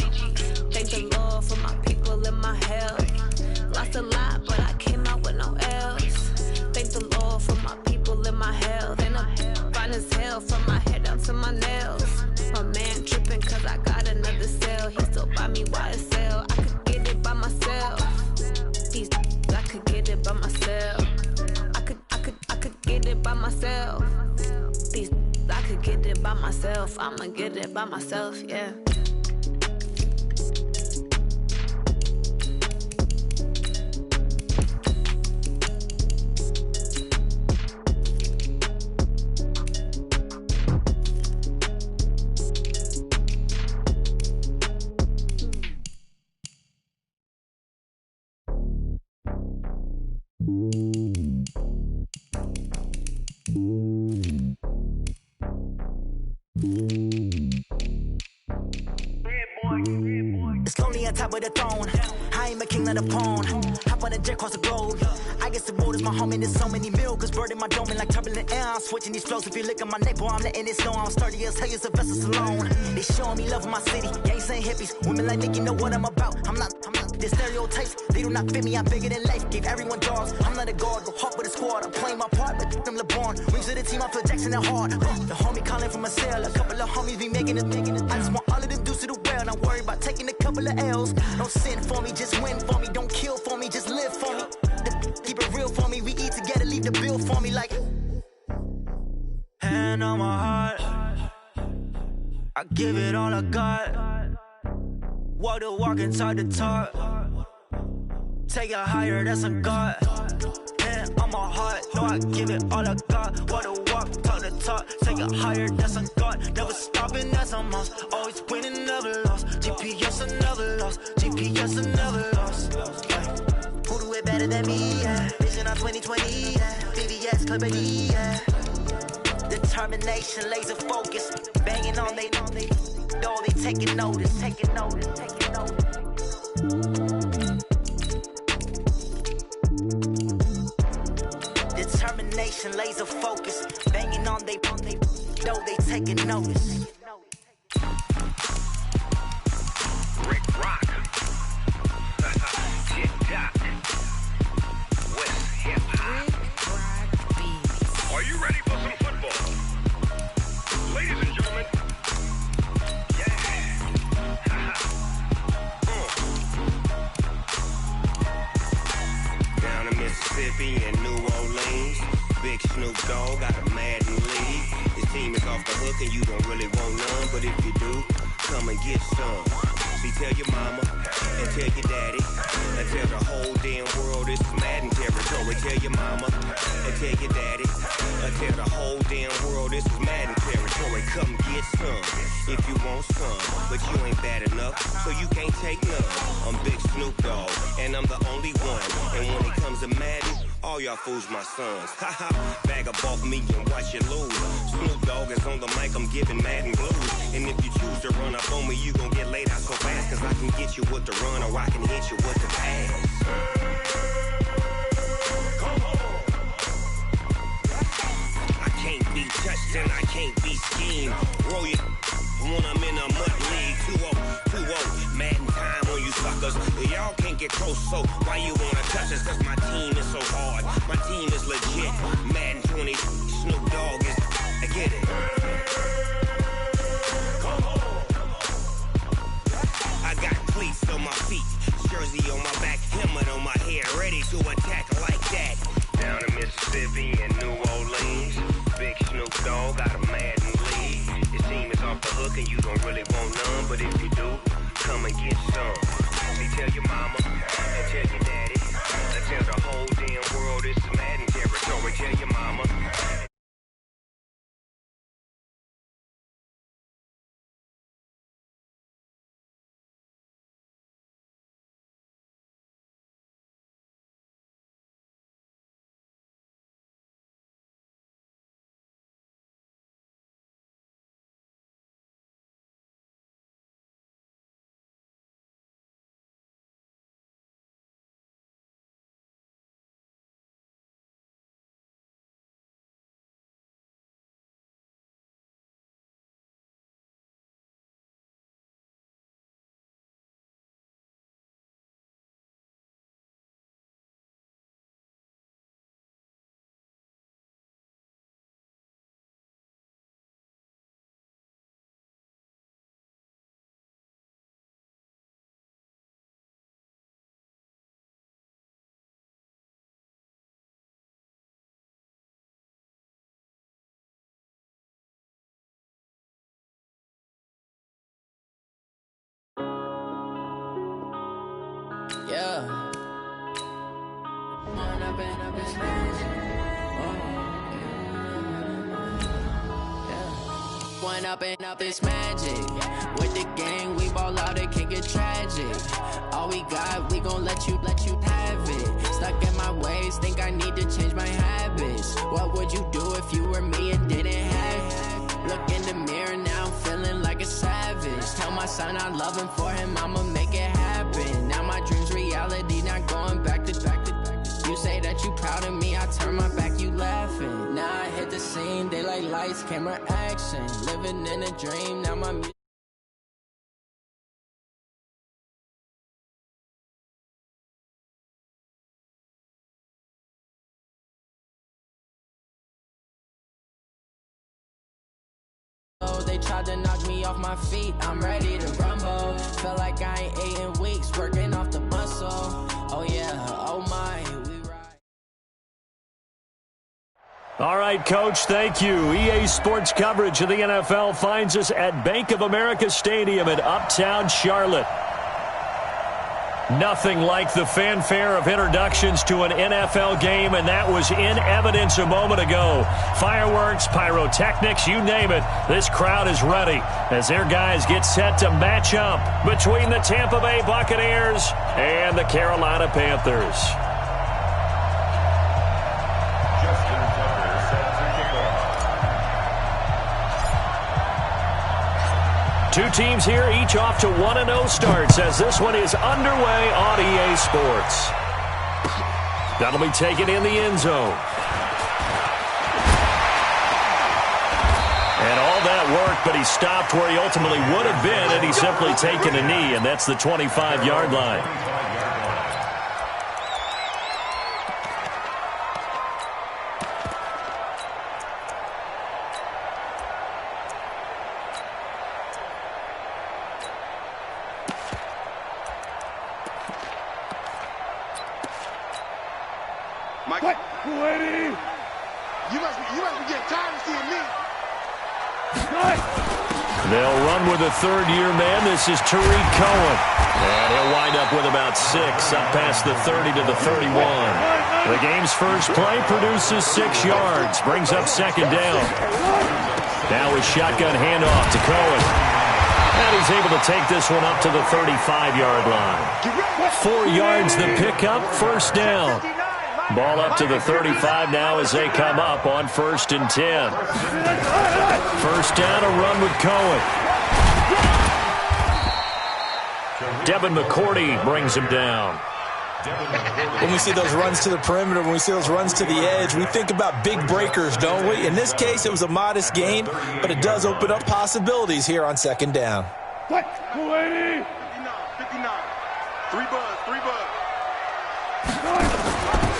[SPEAKER 6] Thank the Lord for my people in my health. Lost a lot, but I came out with no L's. Thank the Lord for my people in my health. And I'm fine as hell from my head down to my nails. My man tripping cause I got another cell. He still buy me YSL. I could get it by myself. I could get it by myself. I could get it by myself. I could get it by myself. I'ma get it by myself, yeah.
[SPEAKER 19] Red boy.
[SPEAKER 1] on top of the throne. I ain't a king of the pawn. Hop on a jet across the globe. I guess the world is my home and there's so many mil. Cause bird in my dome and like turbulent air. I'm switching these flows. If you look at my neck, boy, I'm letting it snow. I'm sturdy as hell as a vessel alone. They showing me love in my city. Gangs saying hippies. Women like Nick, you know what I'm about. I'm not. The stereotypes, they do not fit me. I'm bigger than life. Gave everyone dogs. I'm not a guard. Go hawk with a squad. I'm playing my part, but them LeBron. Rings of the team, I feel Jackson and hard. The homie calling from a cell. A couple of homies be making it. I just want all of them dudes to do well. Not worry about taking a couple of L's. Don't sin for me, just win for me. Don't kill for me, just live for me. Keep it real for me. We eat together, leave the bill for me like. Hand on my heart, I give it all I got. Walk the walk and talk the talk. Take it higher, that's a God. Hand on my heart, no, I give it all I got. Walk the walk, talk the talk. Take it higher, that's a God. Never stopping, that's a must. Always winning, never lost. GPS, I never lost. GPS, I never lost. Who do it better than me? Yeah. Vision on 2020, yeah. VVS, Clippity, yeah. Determination, laser focus. Banging on they know they taking notice. Taking notice. Determination, laser focus. Banging on they know they taking notice.
[SPEAKER 12] Rick Rock. TikTok. West Hip Hop. Are you ready for some football? Ladies and gentlemen.
[SPEAKER 19] Down in Mississippi and New Orleans, Big Snoop Dogg got a Madden lead. His team is off the hook and you don't really want none, but if you do, come and get some. See, tell your mama and tell your daddy and tell the whole damn world this is Madden territory. Tell your mama and tell your daddy and tell the whole damn world this is Madden territory. Come get some if you want some, but you ain't bad enough, so you can't take none. I'm Big Snoop Dogg and I'm the only one, and when it comes to Madden, all y'all fools my sons. Haha, bag up off me and watch you lose. Snoop Dogg is on the mic, I'm giving Madden blues. And if you choose to run up on me, you gon' get laid out so fast. Cause I can get you with the run or I can hit you with the pass. I can't be touched and I can't be schemed. Roll you when I'm in a mud league. 2-0, Madden time on you suckers. Y'all can't get close, so why you wanna touch us? Cause my team is so hard, my team is legit. Madden 20, Snoop Dogg is, I get it. I got cleats on my feet, jersey on my back, helmet on my head, ready to attack like that. Down in Mississippi and New Orleans, Big Snoop Dogg got a Madden lead. His team is off the hook and you don't really want none, but if you do, come and get some. See, tell your mama and tell your daddy and tell the whole damn world this is Madden territory. Tell your mama.
[SPEAKER 20] Yeah. One up and up is magic. With the gang, we ball out, it can get tragic. All we got, we gon' let you have it. Stuck in my ways, think I need to change my habits. What would you do if you were me and didn't have it? Look in the mirror now, I'm feeling like a savage. Tell my son I love him, for him I'ma make it happen. proud of me, I turn my back, you laughing. Now I hit the scene, they like lights, camera, action. Living in a dream, now my they tried to knock me off my feet, I'm ready to rumble. Felt like I ain't ate in weeks, working off the muscle. Oh yeah, oh my, we ride.
[SPEAKER 2] All right, Coach, thank you. EA Sports coverage of the NFL finds us at Bank of America Stadium in Uptown Charlotte. Nothing like the fanfare of introductions to an NFL game, and that was in evidence a moment ago. Fireworks, pyrotechnics, you name it. This crowd is ready as their guys get set to match up between the Tampa Bay Buccaneers and the Carolina Panthers. Two teams here, each off to 1-0 starts as this one is underway on EA Sports. That'll be taken in the end zone. And all that work, but he stopped where he ultimately would have been had he simply taken a knee, and that's the 25-yard line.
[SPEAKER 4] Mike, you must be getting tired of seeing me.
[SPEAKER 2] They'll run with a third-year man. This is Tariq Cohen. And he'll wind up with about 6, up past the 30 to the 31. The game's first play produces 6 yards, brings up second down. Now a shotgun handoff to Cohen. And he's able to take this one up to the 35-yard line. 4 yards the pickup, first down. Ball up to the 35 now as they come up on 1st and 10. First down, a run with Cohen. Devin McCourty brings him down.
[SPEAKER 3] When we see those runs to the perimeter, when we see those runs to the edge, we think about big breakers, don't we? In this case, it was a modest gain, but it does open up possibilities here on second down.
[SPEAKER 4] 59, 3 buzz.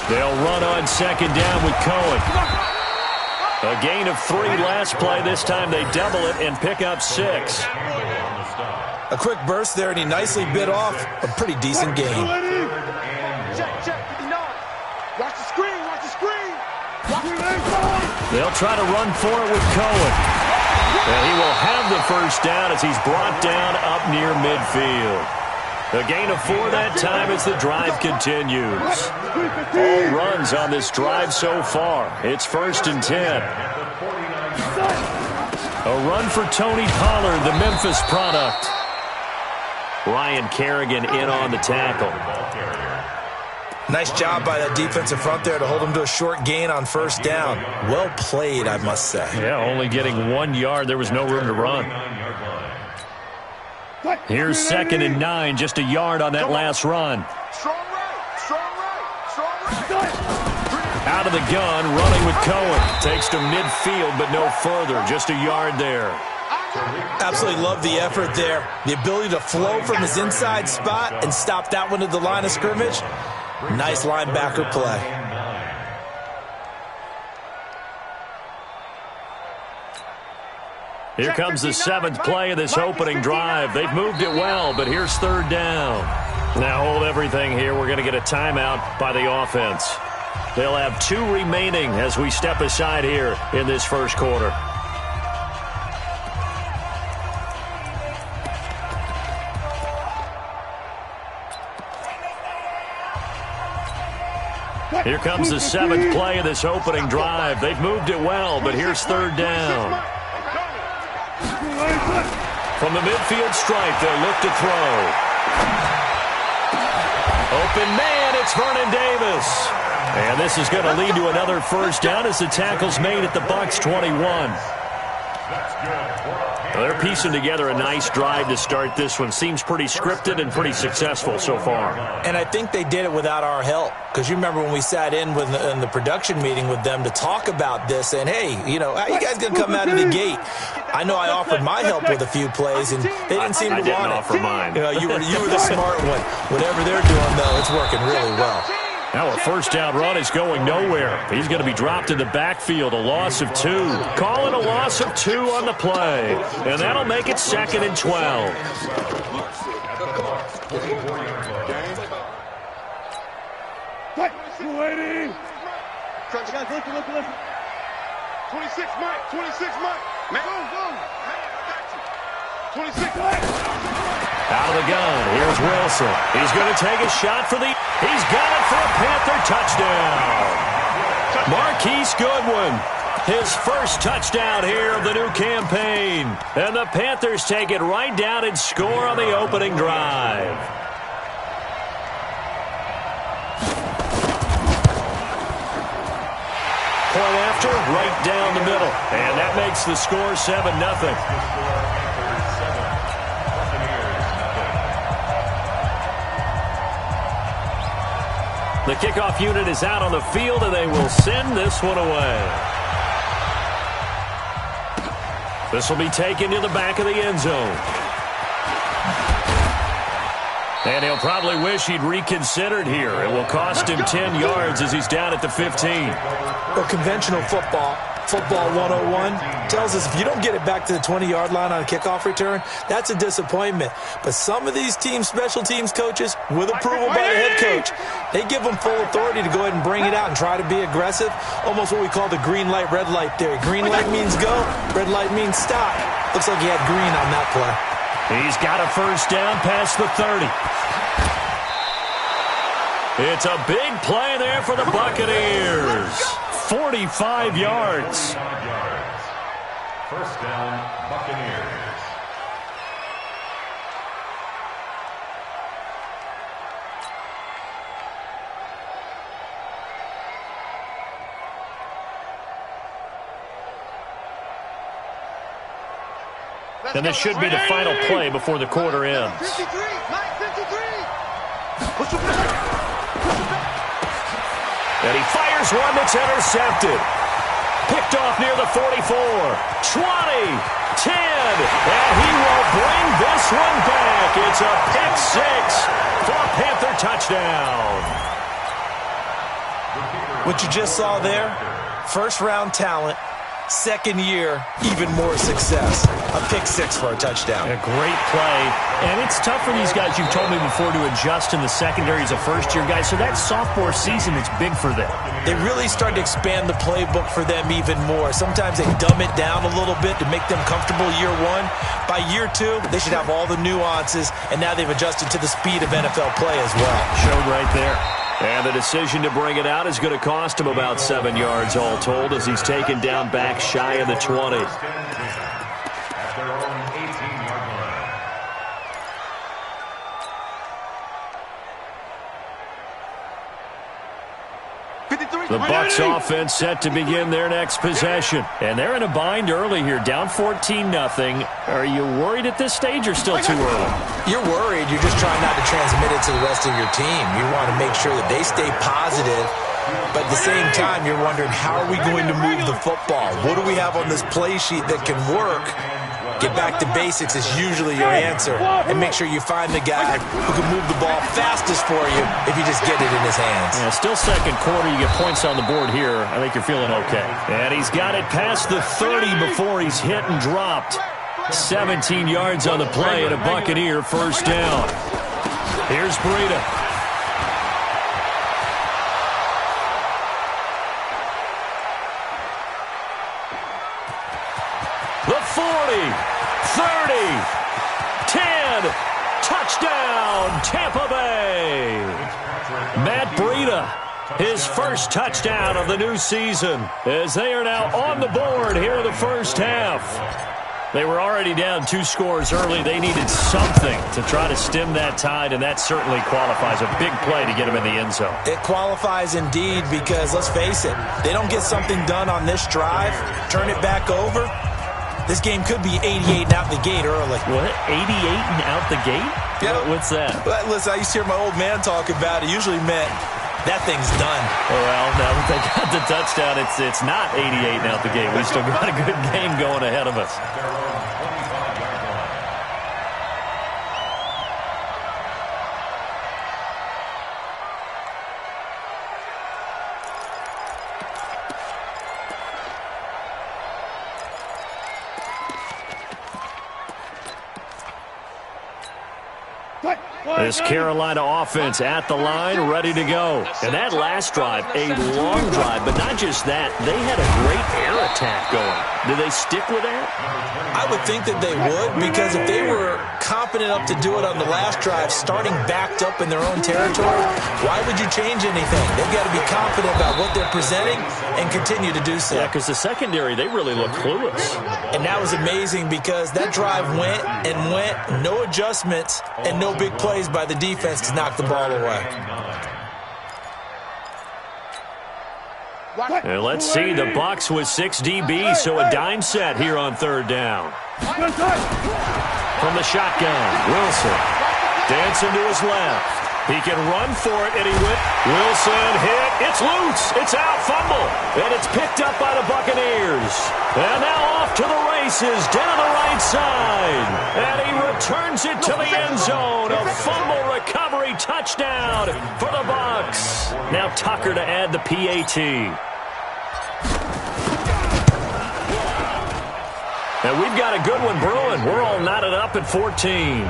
[SPEAKER 2] They'll run on second down with Cohen. A gain of 3 last play. This time they double it and pick up 6.
[SPEAKER 3] A quick burst there, and he nicely bit off a pretty decent gain.
[SPEAKER 4] Check, 59. Watch the screen.
[SPEAKER 2] They'll try to run for it with Cohen. And he will have the first down as he's brought down up near midfield. A gain of 4 that time as the drive continues. All runs on this drive so far. It's 1st and 10. A run for Tony Pollard, the Memphis product. Ryan Kerrigan in on the tackle.
[SPEAKER 3] Nice job by that defensive front there to hold him to a short gain on first down. Well played, I must say.
[SPEAKER 2] Yeah, only getting 1 yard. There was no room to run. Here's 2nd and 9, just a yard on that last run. Out of the gun, running with Cohen. Takes to midfield, but no further. Just a yard there.
[SPEAKER 3] Absolutely love the effort there. The ability to flow from his inside spot and stop that one at the line of scrimmage. Nice linebacker play.
[SPEAKER 2] Here comes the 7th play of this opening drive. They've moved it well, but here's 3rd down. Now hold everything here. We're going to get a timeout by the offense. They'll have 2 remaining as we step aside here in this first quarter. Here comes the 7th play of this opening drive. They've moved it well, but here's 3rd down. From the midfield stripe, they'll look to throw. Open man, it's Vernon Davis. And this is going to lead to another first down as the tackle's made at the Bucs 21. Well, they're piecing together a nice drive to start this one. Seems pretty scripted and pretty successful so far.
[SPEAKER 3] And I think they did it without our help. Because you remember when we sat in the production meeting with them to talk about this, and hey, how you guys going to come out of the gate? I know I offered my help with a few plays, and they didn't seem to want it.
[SPEAKER 2] I didn't offer mine.
[SPEAKER 3] You were the smart one. Whatever they're doing, though, it's working really well.
[SPEAKER 2] Now a first down run is going nowhere. He's going to be dropped in the backfield, a loss of 2. Call it a loss of 2 on the play, and that'll make it 2nd and 12.
[SPEAKER 4] Listen. 26 Mike. 26 Mike. Go. 26 Mike.
[SPEAKER 2] Out of the gun, here's Wilson. He's going to take a shot for he's got it for a Panther touchdown. Marquise Goodwin, his first touchdown here of the new campaign. And the Panthers take it right down and score on the opening drive. Point after, right down the middle. And that makes the score 7-0. The kickoff unit is out on the field, and they will send this one away. This will be taken to the back of the end zone. And he'll probably wish he'd reconsidered here. It will cost him 10 yards as he's down at the 15.
[SPEAKER 3] Well, conventional football 101, tells us if you don't get it back to the 20-yard line on a kickoff return, that's a disappointment. But some of these special teams coaches, with approval by the head coach, they give them full authority to go ahead and bring it out and try to be aggressive. Almost what we call the green light, red light theory. Green light means go, red light means stop. Looks like he had green on that play.
[SPEAKER 2] He's got a first down past the 30. It's a big play there for the Buccaneers. 45 yards.
[SPEAKER 5] First down, Buccaneers.
[SPEAKER 2] And this should be the final play before the quarter ends.
[SPEAKER 4] 53, Mike 53.
[SPEAKER 2] And he fires one that's intercepted. Picked off near the 44, 20, 10, and he will bring this one back. It's a pick six for a Panther touchdown.
[SPEAKER 3] What you just saw there, first-round talent, second year, even more success. A pick six for a touchdown.
[SPEAKER 2] A great play. And it's tough for these guys, you've told me before, to adjust in the secondary as a first-year guy. So that sophomore season is big for them.
[SPEAKER 3] They really started to expand the playbook for them even more. Sometimes they dumb it down a little bit to make them comfortable year one. By year two, they should have all the nuances, and now they've adjusted to the speed of NFL play as well.
[SPEAKER 2] Showed right there. And the decision to bring it out is going to cost him about 7 yards all told as he's taken down back shy of the 20.
[SPEAKER 5] At their own 18-yard line.
[SPEAKER 2] The Bucs offense set to begin their next possession. And they're in a bind early here, down 14-0. Are you worried at this stage or still too early?
[SPEAKER 3] You're worried. You're just trying not to transmit it to the rest of your team. You want to make sure that they stay positive. But at the same time, you're wondering, how are we going to move the football? What do we have on this play sheet that can work? Get back to basics is usually your answer. And make sure you find the guy who can move the ball fastest for you if you just get it in his hands.
[SPEAKER 2] Yeah, still second quarter. You get points on the board here. I think you're feeling okay. And he's got it past the 30 before he's hit and dropped. 17 yards on the play and a Buccaneer first down. Here's Breida. The 40, 30, 10, touchdown, Tampa Bay. Matt Breida, his first touchdown of the new season, as they are now on the board here in the first half. They were already down 2 scores early. They needed something to try to stem that tide, and that certainly qualifies. A big play to get them in the end zone.
[SPEAKER 3] It qualifies indeed because, let's face it, they don't get something done on this drive, turn it back over, this game could be 88 and out the gate early.
[SPEAKER 2] What? 88 and out the gate?
[SPEAKER 3] Yeah.
[SPEAKER 2] What's that?
[SPEAKER 3] But listen, I used to hear my old man talk about it. Usually meant that thing's done.
[SPEAKER 2] Well, now that they got the touchdown, it's not 88 and out the gate. We still got a good game going ahead of us. This Carolina offense at the line, ready to go. And that last drive, a long drive, but not just that. They had a great air attack going. Do they stick with that?
[SPEAKER 3] I would think that they would, because if they were confident enough to do it on the last drive, starting backed up in their own territory, why would you change anything? They've got to be confident about what they're presenting and continue to do so.
[SPEAKER 2] Yeah, because the secondary, they really look clueless.
[SPEAKER 3] And that was amazing because that drive went and went, no adjustments and no big plays by the defense to knock the ball away.
[SPEAKER 2] And let's see, the Bucs with 6 DBs, so a dime set here on third down. From the shotgun, Wilson dancing to his left. He can run for it, and he went. Wilson hit. It's loose. It's out. Fumble. And it's picked up by the Buccaneers. And now off to the races down the right side. And he returns it to the end zone. A fumble recovery touchdown for the Bucs. Now Tucker to add the PAT. And we've got a good one brewing. We're all knotted up at 14.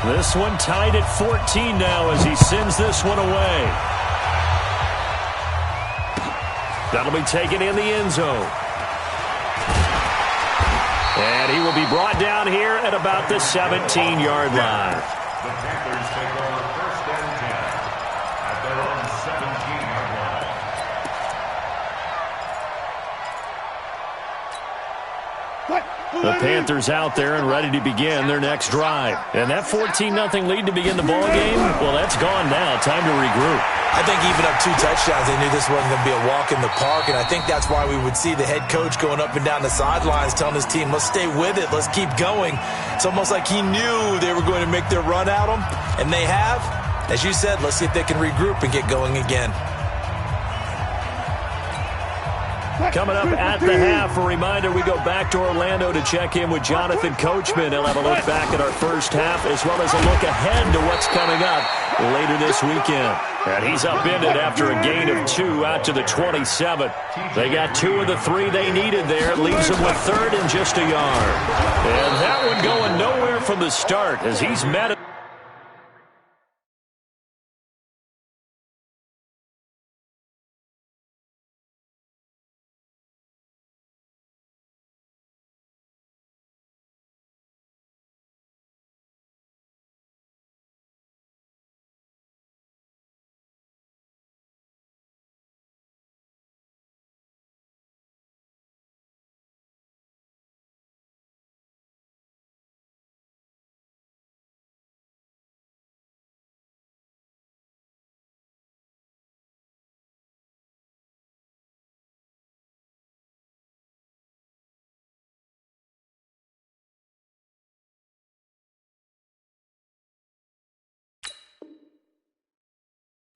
[SPEAKER 2] This one tied at 14 now as he sends this one away. That'll be taken in the end zone. And he will be brought down here at about the 17-yard line.
[SPEAKER 5] The Panthers take over first and 10 at their own 17-yard line.
[SPEAKER 2] The Panthers out there and ready to begin their next drive. And that 14-0 lead to begin the ball game, well, that's gone now. Time to regroup.
[SPEAKER 3] I think even up 2 touchdowns, they knew this wasn't going to be a walk in the park, and I think that's why we would see the head coach going up and down the sidelines telling his team, let's stay with it, let's keep going. It's almost like he knew they were going to make their run at him, and they have. As you said, let's see if they can regroup and get going again.
[SPEAKER 2] Coming up at the half, a reminder, we go back to Orlando to check in with Jonathan Coachman. He'll have a look back at our first half as well as a look ahead to what's coming up later this weekend. And he's upended after a gain of 2 out to the 27. They got 2 of the 3 they needed there. It leaves them with third and just a yard. And that one going nowhere from the start as he's met it.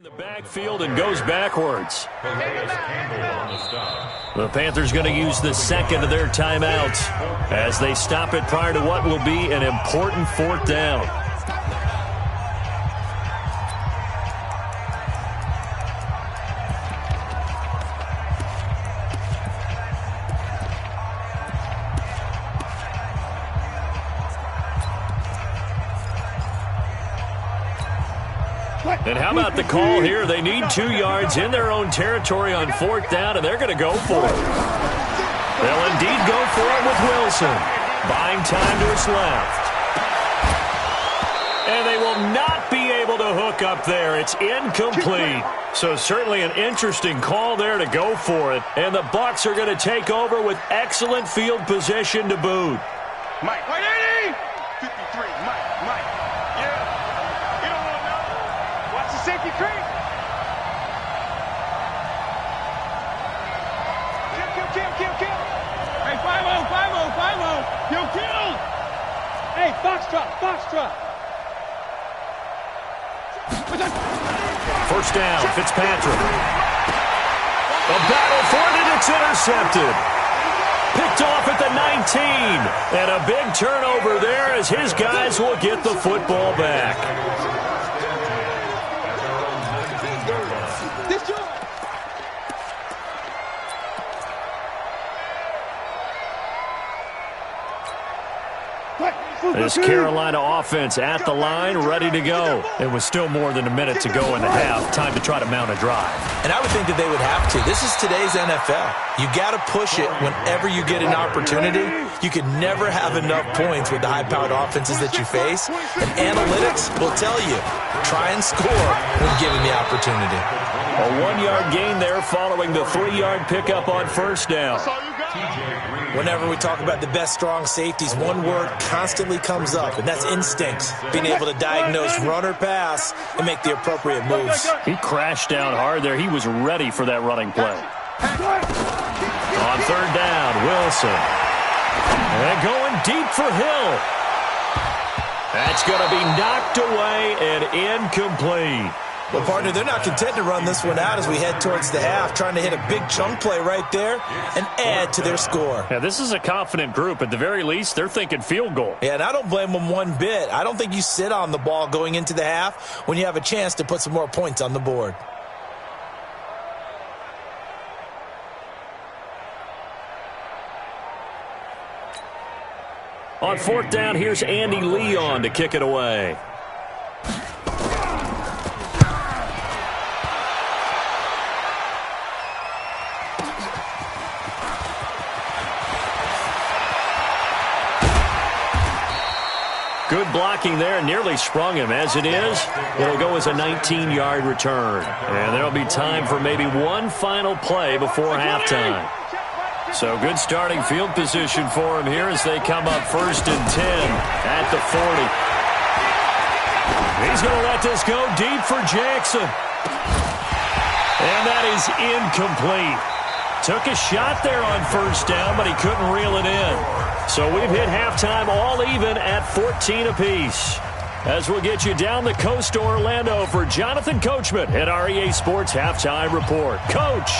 [SPEAKER 2] The backfield and goes backwards. The Panthers going to use the second of their timeouts as they stop it prior to what will be an important 4th down. And how about the call here? They need 2 yards in their own territory on 4th down, and they're going to go for it. They'll indeed go for it with Wilson. Buying time to his left. And they will not be able to hook up there. It's incomplete. So certainly an interesting call there to go for it. And the Bucs are going to take over with excellent field position to boot.
[SPEAKER 4] Mike, 180! 53, Mike. Yeah. You don't want to know. Watch the safety creep. Kill. Hey, 5-0. Kill. Hey, Foxtrot.
[SPEAKER 2] First down, Fitzpatrick. A battle for it, and it's intercepted. Picked off at the 19. And a big turnover there as his guys will get the football back. This Carolina offense at the line, ready to go. It was still more than a minute to go in the half. Time to try to mount a drive.
[SPEAKER 3] And I would think that they would have to. This is today's NFL. You got to push it whenever you get an opportunity. You can never have enough points with the high-powered offenses that you face. And analytics will tell you, try and score when given the opportunity.
[SPEAKER 2] A 1-yard gain there following the 3-yard pickup on first down.
[SPEAKER 3] Whenever we talk about the best strong safeties, one word constantly comes up, and that's instincts. Being able to diagnose run or pass and make the appropriate moves.
[SPEAKER 2] He crashed down hard there. He was ready for that running play. On third down, Wilson. And going deep for Hill. That's going to be knocked away and incomplete.
[SPEAKER 3] Well, partner, they're not content to run this one out as we head towards the half, trying to hit a big chunk play right there and add to their score.
[SPEAKER 2] Yeah, this is a confident group. At the very least, they're thinking field goal.
[SPEAKER 3] Yeah, and I don't blame them one bit. I don't think you sit on the ball going into the half when you have a chance to put some more points on the board.
[SPEAKER 2] On fourth down, here's Andy Leon to kick it away. Good blocking there, nearly sprung him. As it is, it'll go as a 19-yard return. And there'll be time for maybe one final play before halftime. So good starting field position for him here as they come up 1st and 10 at the 40. He's going to let this go deep for Jackson. And that is incomplete. Took a shot there on first down, but he couldn't reel it in. So we've hit halftime all even at 14 apiece. As we'll get you down the coast to Orlando for Jonathan Coachman at our EA Sports Halftime Report. Coach!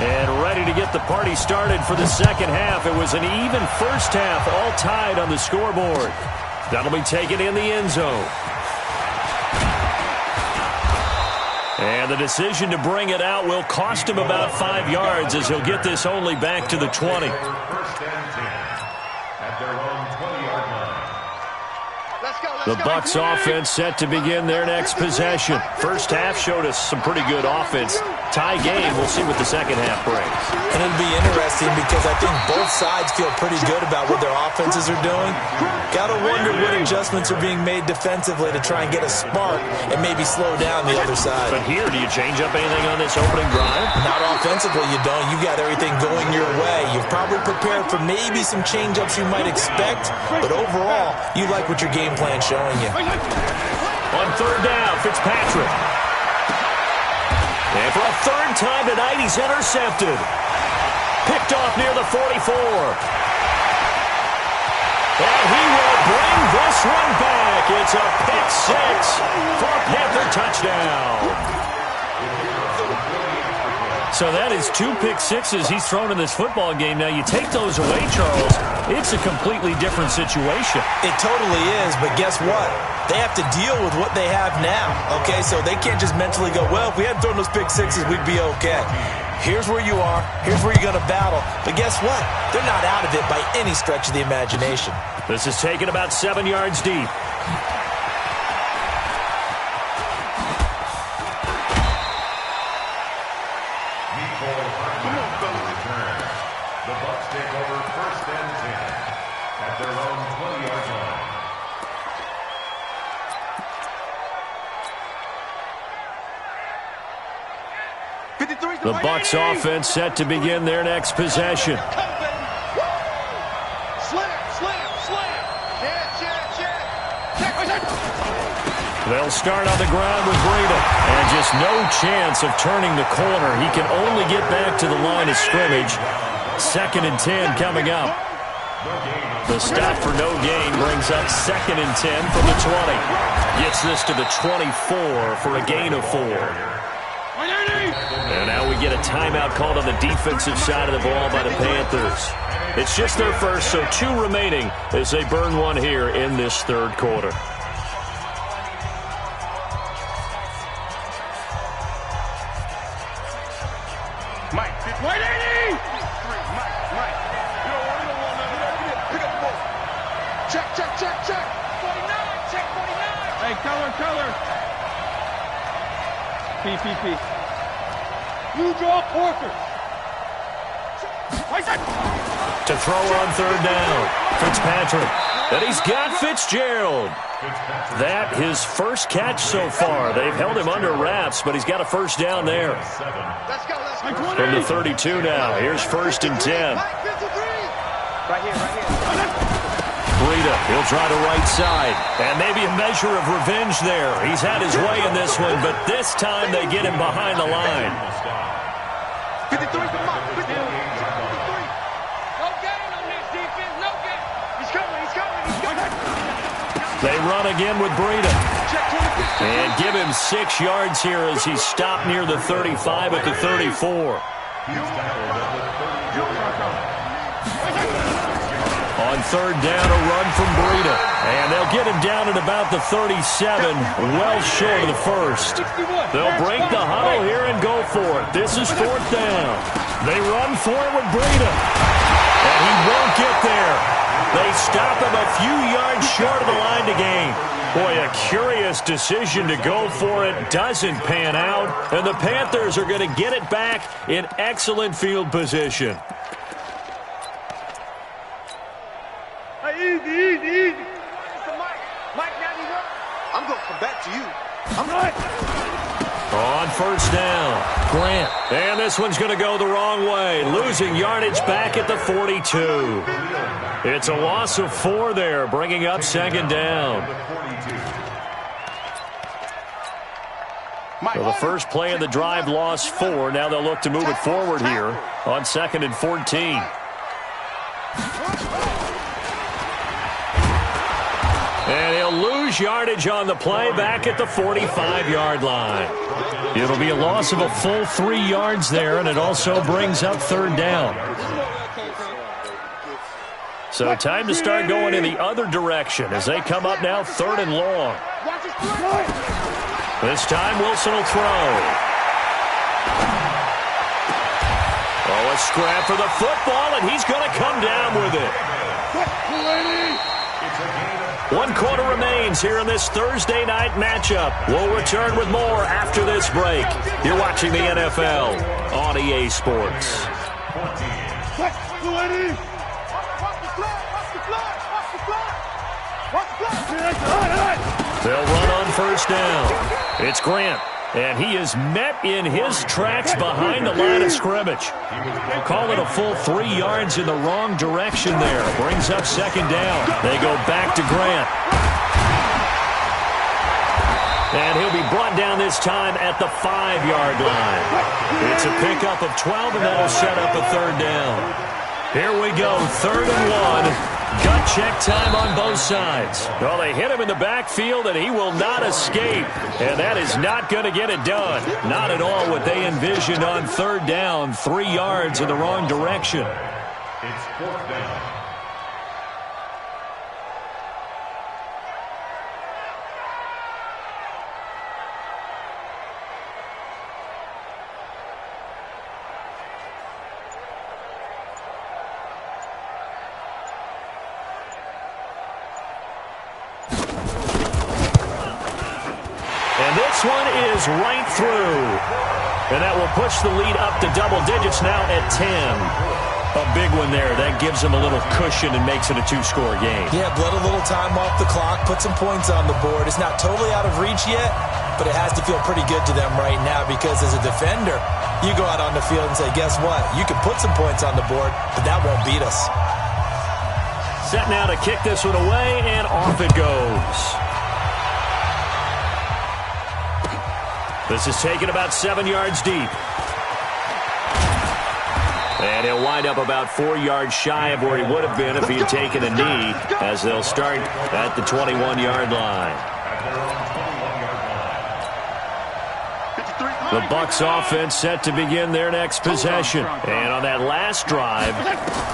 [SPEAKER 2] And ready to get the party started for the second half. It was an even first half, all tied on the scoreboard. That'll be taken in the end zone. And the decision to bring it out will cost him about 5 yards as he'll get this only back to the 20. The Bucs offense set to begin their next possession. First half showed us some pretty good offense. Tie game, we'll see what the second half brings.
[SPEAKER 3] And it'll be interesting because I think both sides feel pretty good about what their offenses are doing. Got to wonder what adjustments are being made defensively to try and get a spark and maybe slow down the other side.
[SPEAKER 2] But here, do you change up anything on this opening drive?
[SPEAKER 3] Not offensively, you don't. You got everything going your way. You've probably prepared for maybe some change-ups you might expect, but overall, you like what your game plan showing you.
[SPEAKER 2] On third down, Fitzpatrick. And for a third time tonight, he's intercepted. Picked off near the 44. And he will bring this one back. It's a pick six for a Panther touchdown. So that is 2 pick sixes he's thrown in this football game. Now, you take those away, Charles, it's a completely different situation.
[SPEAKER 3] It totally is, but guess what? They have to deal with what they have now, okay? So they can't just mentally go, well, if we hadn't thrown those pick sixes, we'd be okay. Here's where you are. Here's where you're going to battle. But guess what? They're not out of it by any stretch of the imagination.
[SPEAKER 2] This is taken about 7 yards deep.
[SPEAKER 5] The Bucs take over 1st and 10 at their own 20-yard line.
[SPEAKER 2] The Bucs offense set to begin their next possession. They'll start on the ground with Breida. And just no chance of turning the corner. He can only get back to the line of scrimmage. 2nd and 10 coming up. The stop for no gain brings up 2nd and 10 from the 20. Gets this to the 24 for a gain of 4. And now we get a timeout called on the defensive side of the ball by the Panthers. It's just their first, so 2 remaining as they burn one here in this 3rd quarter.
[SPEAKER 4] PP. Blue draw Porter.
[SPEAKER 2] To throw on 3rd down. Fitzpatrick. And he's got Fitzgerald. That his first catch so far. They've held him under wraps, but he's got a first down there. From the 32 now. Here's 1st and 10.
[SPEAKER 7] Right here.
[SPEAKER 2] Breida, he'll try to right side. And maybe a measure of revenge there. He's had his way in this one, but this time they get him behind the line.
[SPEAKER 4] 53, come on. 53. No gain on this defense. No gain. He's coming.
[SPEAKER 2] They run again with Breida. And give him 6 yards here as he's stopped near the 35 at the 34. On 3rd down, a run from Breida. And they'll get him down at about the 37, well short of the first. They'll break the huddle here and go for it. This is 4th down. They run for it with Breida. And he won't get there. They stop him a few yards short of the line to gain. Boy, a curious decision to go for it. Doesn't pan out. And the Panthers are going to get it back in excellent field position.
[SPEAKER 4] Easy. Mike, I'm going to come back to you. I'm right.
[SPEAKER 2] On 1st down, Grant. And this one's going to go the wrong way. Losing yardage back at the 42. It's a loss of 4 there, bringing up 2nd down. So the first play of the drive lost 4. Now they'll look to move it forward here on 2nd and 14. And he'll lose yardage on the play back at the 45-yard line. It'll be a loss of a full 3 yards there, and it also brings up 3rd down. So time to start going in the other direction as they come up now 3rd and long. This time Wilson will throw. Oh, a scrap for the football, and he's going to come down with it. 1 quarter remains here in this Thursday night matchup. We'll return with more after this break. You're watching the NFL on EA Sports. They'll run on 1st down. It's Grant. And he is met in his tracks behind the line of scrimmage. Call it a full 3 yards in the wrong direction there. Brings up 2nd down. They go back to Grant. And he'll be brought down this time at the 5-yard line. It's a pickup of 12, and that'll set up a 3rd down. Here we go, 3rd and 1. Gut check time on both sides. Well, they hit him in the backfield, and he will not escape. And that is not going to get it done. Not at all what they envisioned on 3rd down. 3 yards in the wrong direction.
[SPEAKER 5] It's 4th down.
[SPEAKER 2] This one is right through. And that will push the lead up to double digits now at 10. A big one there. That gives them a little cushion and makes it a two-score game.
[SPEAKER 3] Yeah, bled a little time off the clock, put some points on the board. It's not totally out of reach yet, but it has to feel pretty good to them right now because as a defender, you go out on the field and say, guess what? You can put some points on the board, but that won't beat us.
[SPEAKER 2] Set now to kick this one away, and off it goes. This is taken about 7 yards deep. And he'll wind up about 4 yards shy of where he would have been if he had taken a knee, as they'll start at the 21-yard line. The Bucs offense set to begin their next possession. And on that last drive,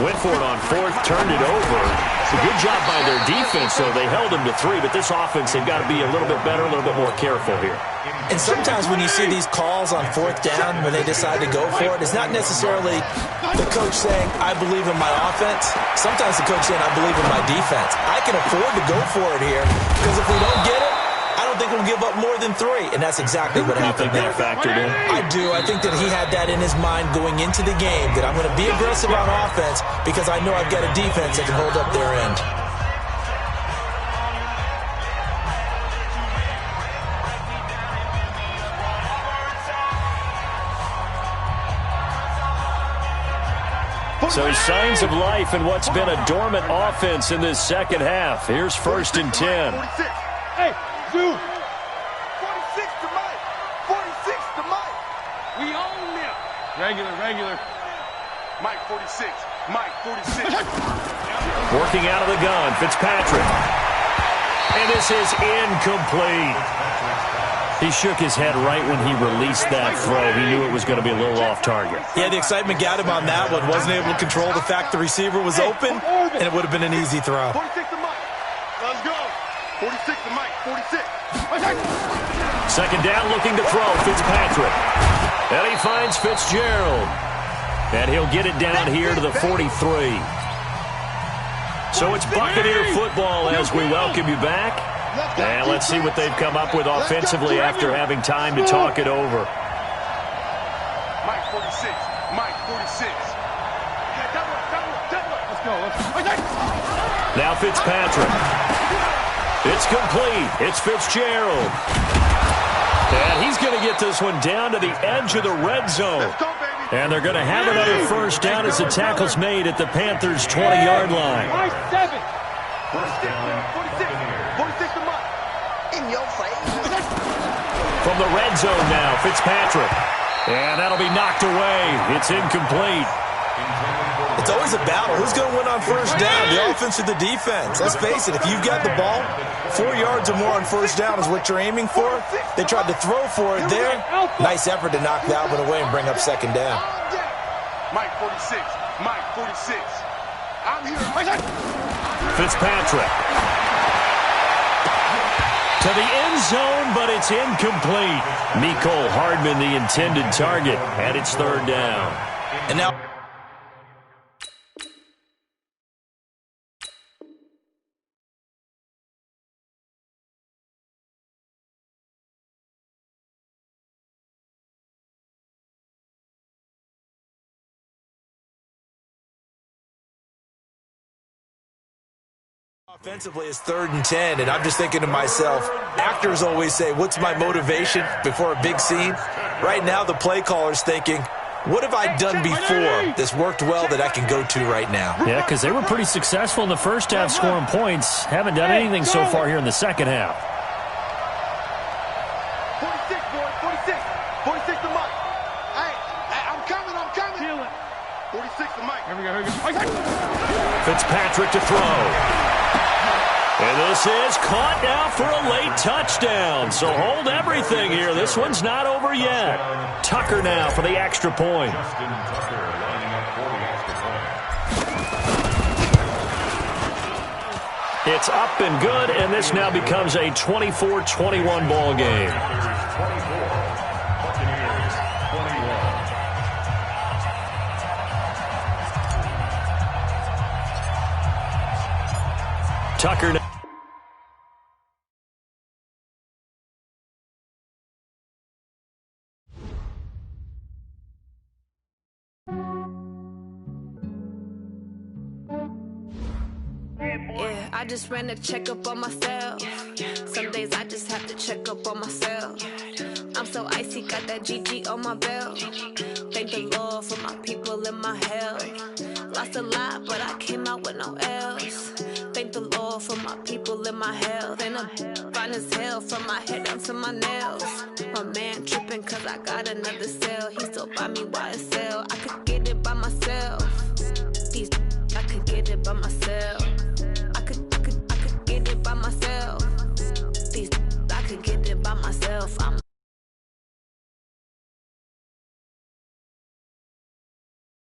[SPEAKER 2] went for it on fourth, turned it over. It's a good job by their defense, though. They held him to 3, but this offense, they've got to be a little bit better, a little bit more careful here.
[SPEAKER 3] And sometimes when you see these calls on fourth down, when they decide to go for it, it's not necessarily the coach saying, I believe in my offense. Sometimes the coach saying, I believe in my defense. I can afford to go for it here because if we don't get it, I don't think we'll give up more than 3. And that's exactly what happened there.
[SPEAKER 2] Factored in?
[SPEAKER 3] I do. I think that he had that in his mind going into the game, that I'm going to be aggressive on offense because I know I've got a defense that can hold up their end.
[SPEAKER 2] So signs of life in what's been a dormant offense in this second half. Here's 1st and 10.
[SPEAKER 4] 46. Hey, Zoo. 46 to Mike. 46 to Mike. We own them. Regular. Mike 46. Mike 46.
[SPEAKER 2] Working out of the gun, Fitzpatrick. And this is incomplete. He shook his head right when he released that throw. He knew it was going to be a little off target.
[SPEAKER 3] Yeah, the excitement got him on that one. Wasn't able to control the fact the receiver was open, and it would have been an easy throw.
[SPEAKER 4] 46 to Mike. Let's go. 46 to Mike. 46.
[SPEAKER 2] Second down, looking to throw, Fitzpatrick. And he finds Fitzgerald. And he'll get it down here to the 43. So it's Buccaneer football as we welcome you back. And let's see what they've come up with offensively after having time to talk it over.
[SPEAKER 4] Mike 46. Mike 46. Let's go.
[SPEAKER 2] Now Fitzpatrick. It's complete. It's Fitzgerald. And he's going to get this one down to the edge of the red zone. And they're going to have another first down as the tackle's made at the Panthers' 20-yard line.
[SPEAKER 4] 47. 46 to Mike. In your face.
[SPEAKER 2] From the red zone now, Fitzpatrick. And that'll be knocked away. It's incomplete.
[SPEAKER 3] It's always a battle. Who's going to win on first down, the offense or the defense? Let's face it, if you've got the ball, 4 yards or more on first down is what you're aiming for. They tried to throw for it there. Nice effort to knock that one away and bring up second down.
[SPEAKER 4] Mike 46. Mike 46. I'm here.
[SPEAKER 2] Fitzpatrick. To the end zone, but it's incomplete. Mecole Hardman, the intended target, and it's third down.
[SPEAKER 3] And now... Offensively, it's 3rd and 10, and I'm just thinking to myself, actors always say, what's my motivation before a big scene? Right now, the play caller's thinking, what have I done before that's worked well that I can go to right now?
[SPEAKER 2] Yeah, because they were pretty successful in the first half scoring points. Haven't done anything so far here in the second half.
[SPEAKER 4] 46, boy. 46. 46 to Mike. Hey, I'm coming. 46 to Mike. Here we go.
[SPEAKER 2] Fitzpatrick to throw. And this is caught now for a late touchdown. So hold everything here. This one's not over yet. Tucker now for the extra point. It's up and good, and this now becomes a 24-21 ball game. Tucker now.
[SPEAKER 6] Yeah, I just ran a checkup on myself. Some days I just have to check up on myself. I'm so icy, got that GG on my belt. Thank the Lord for my people in my health. Lost a lot, but I came out with no L's. Thank the Lord for my people in my health. And I'm fine as hell from my head down to my nails. My man tripping cause I got another cell. He still buy me YSL. I could get it by myself. I could get it by myself.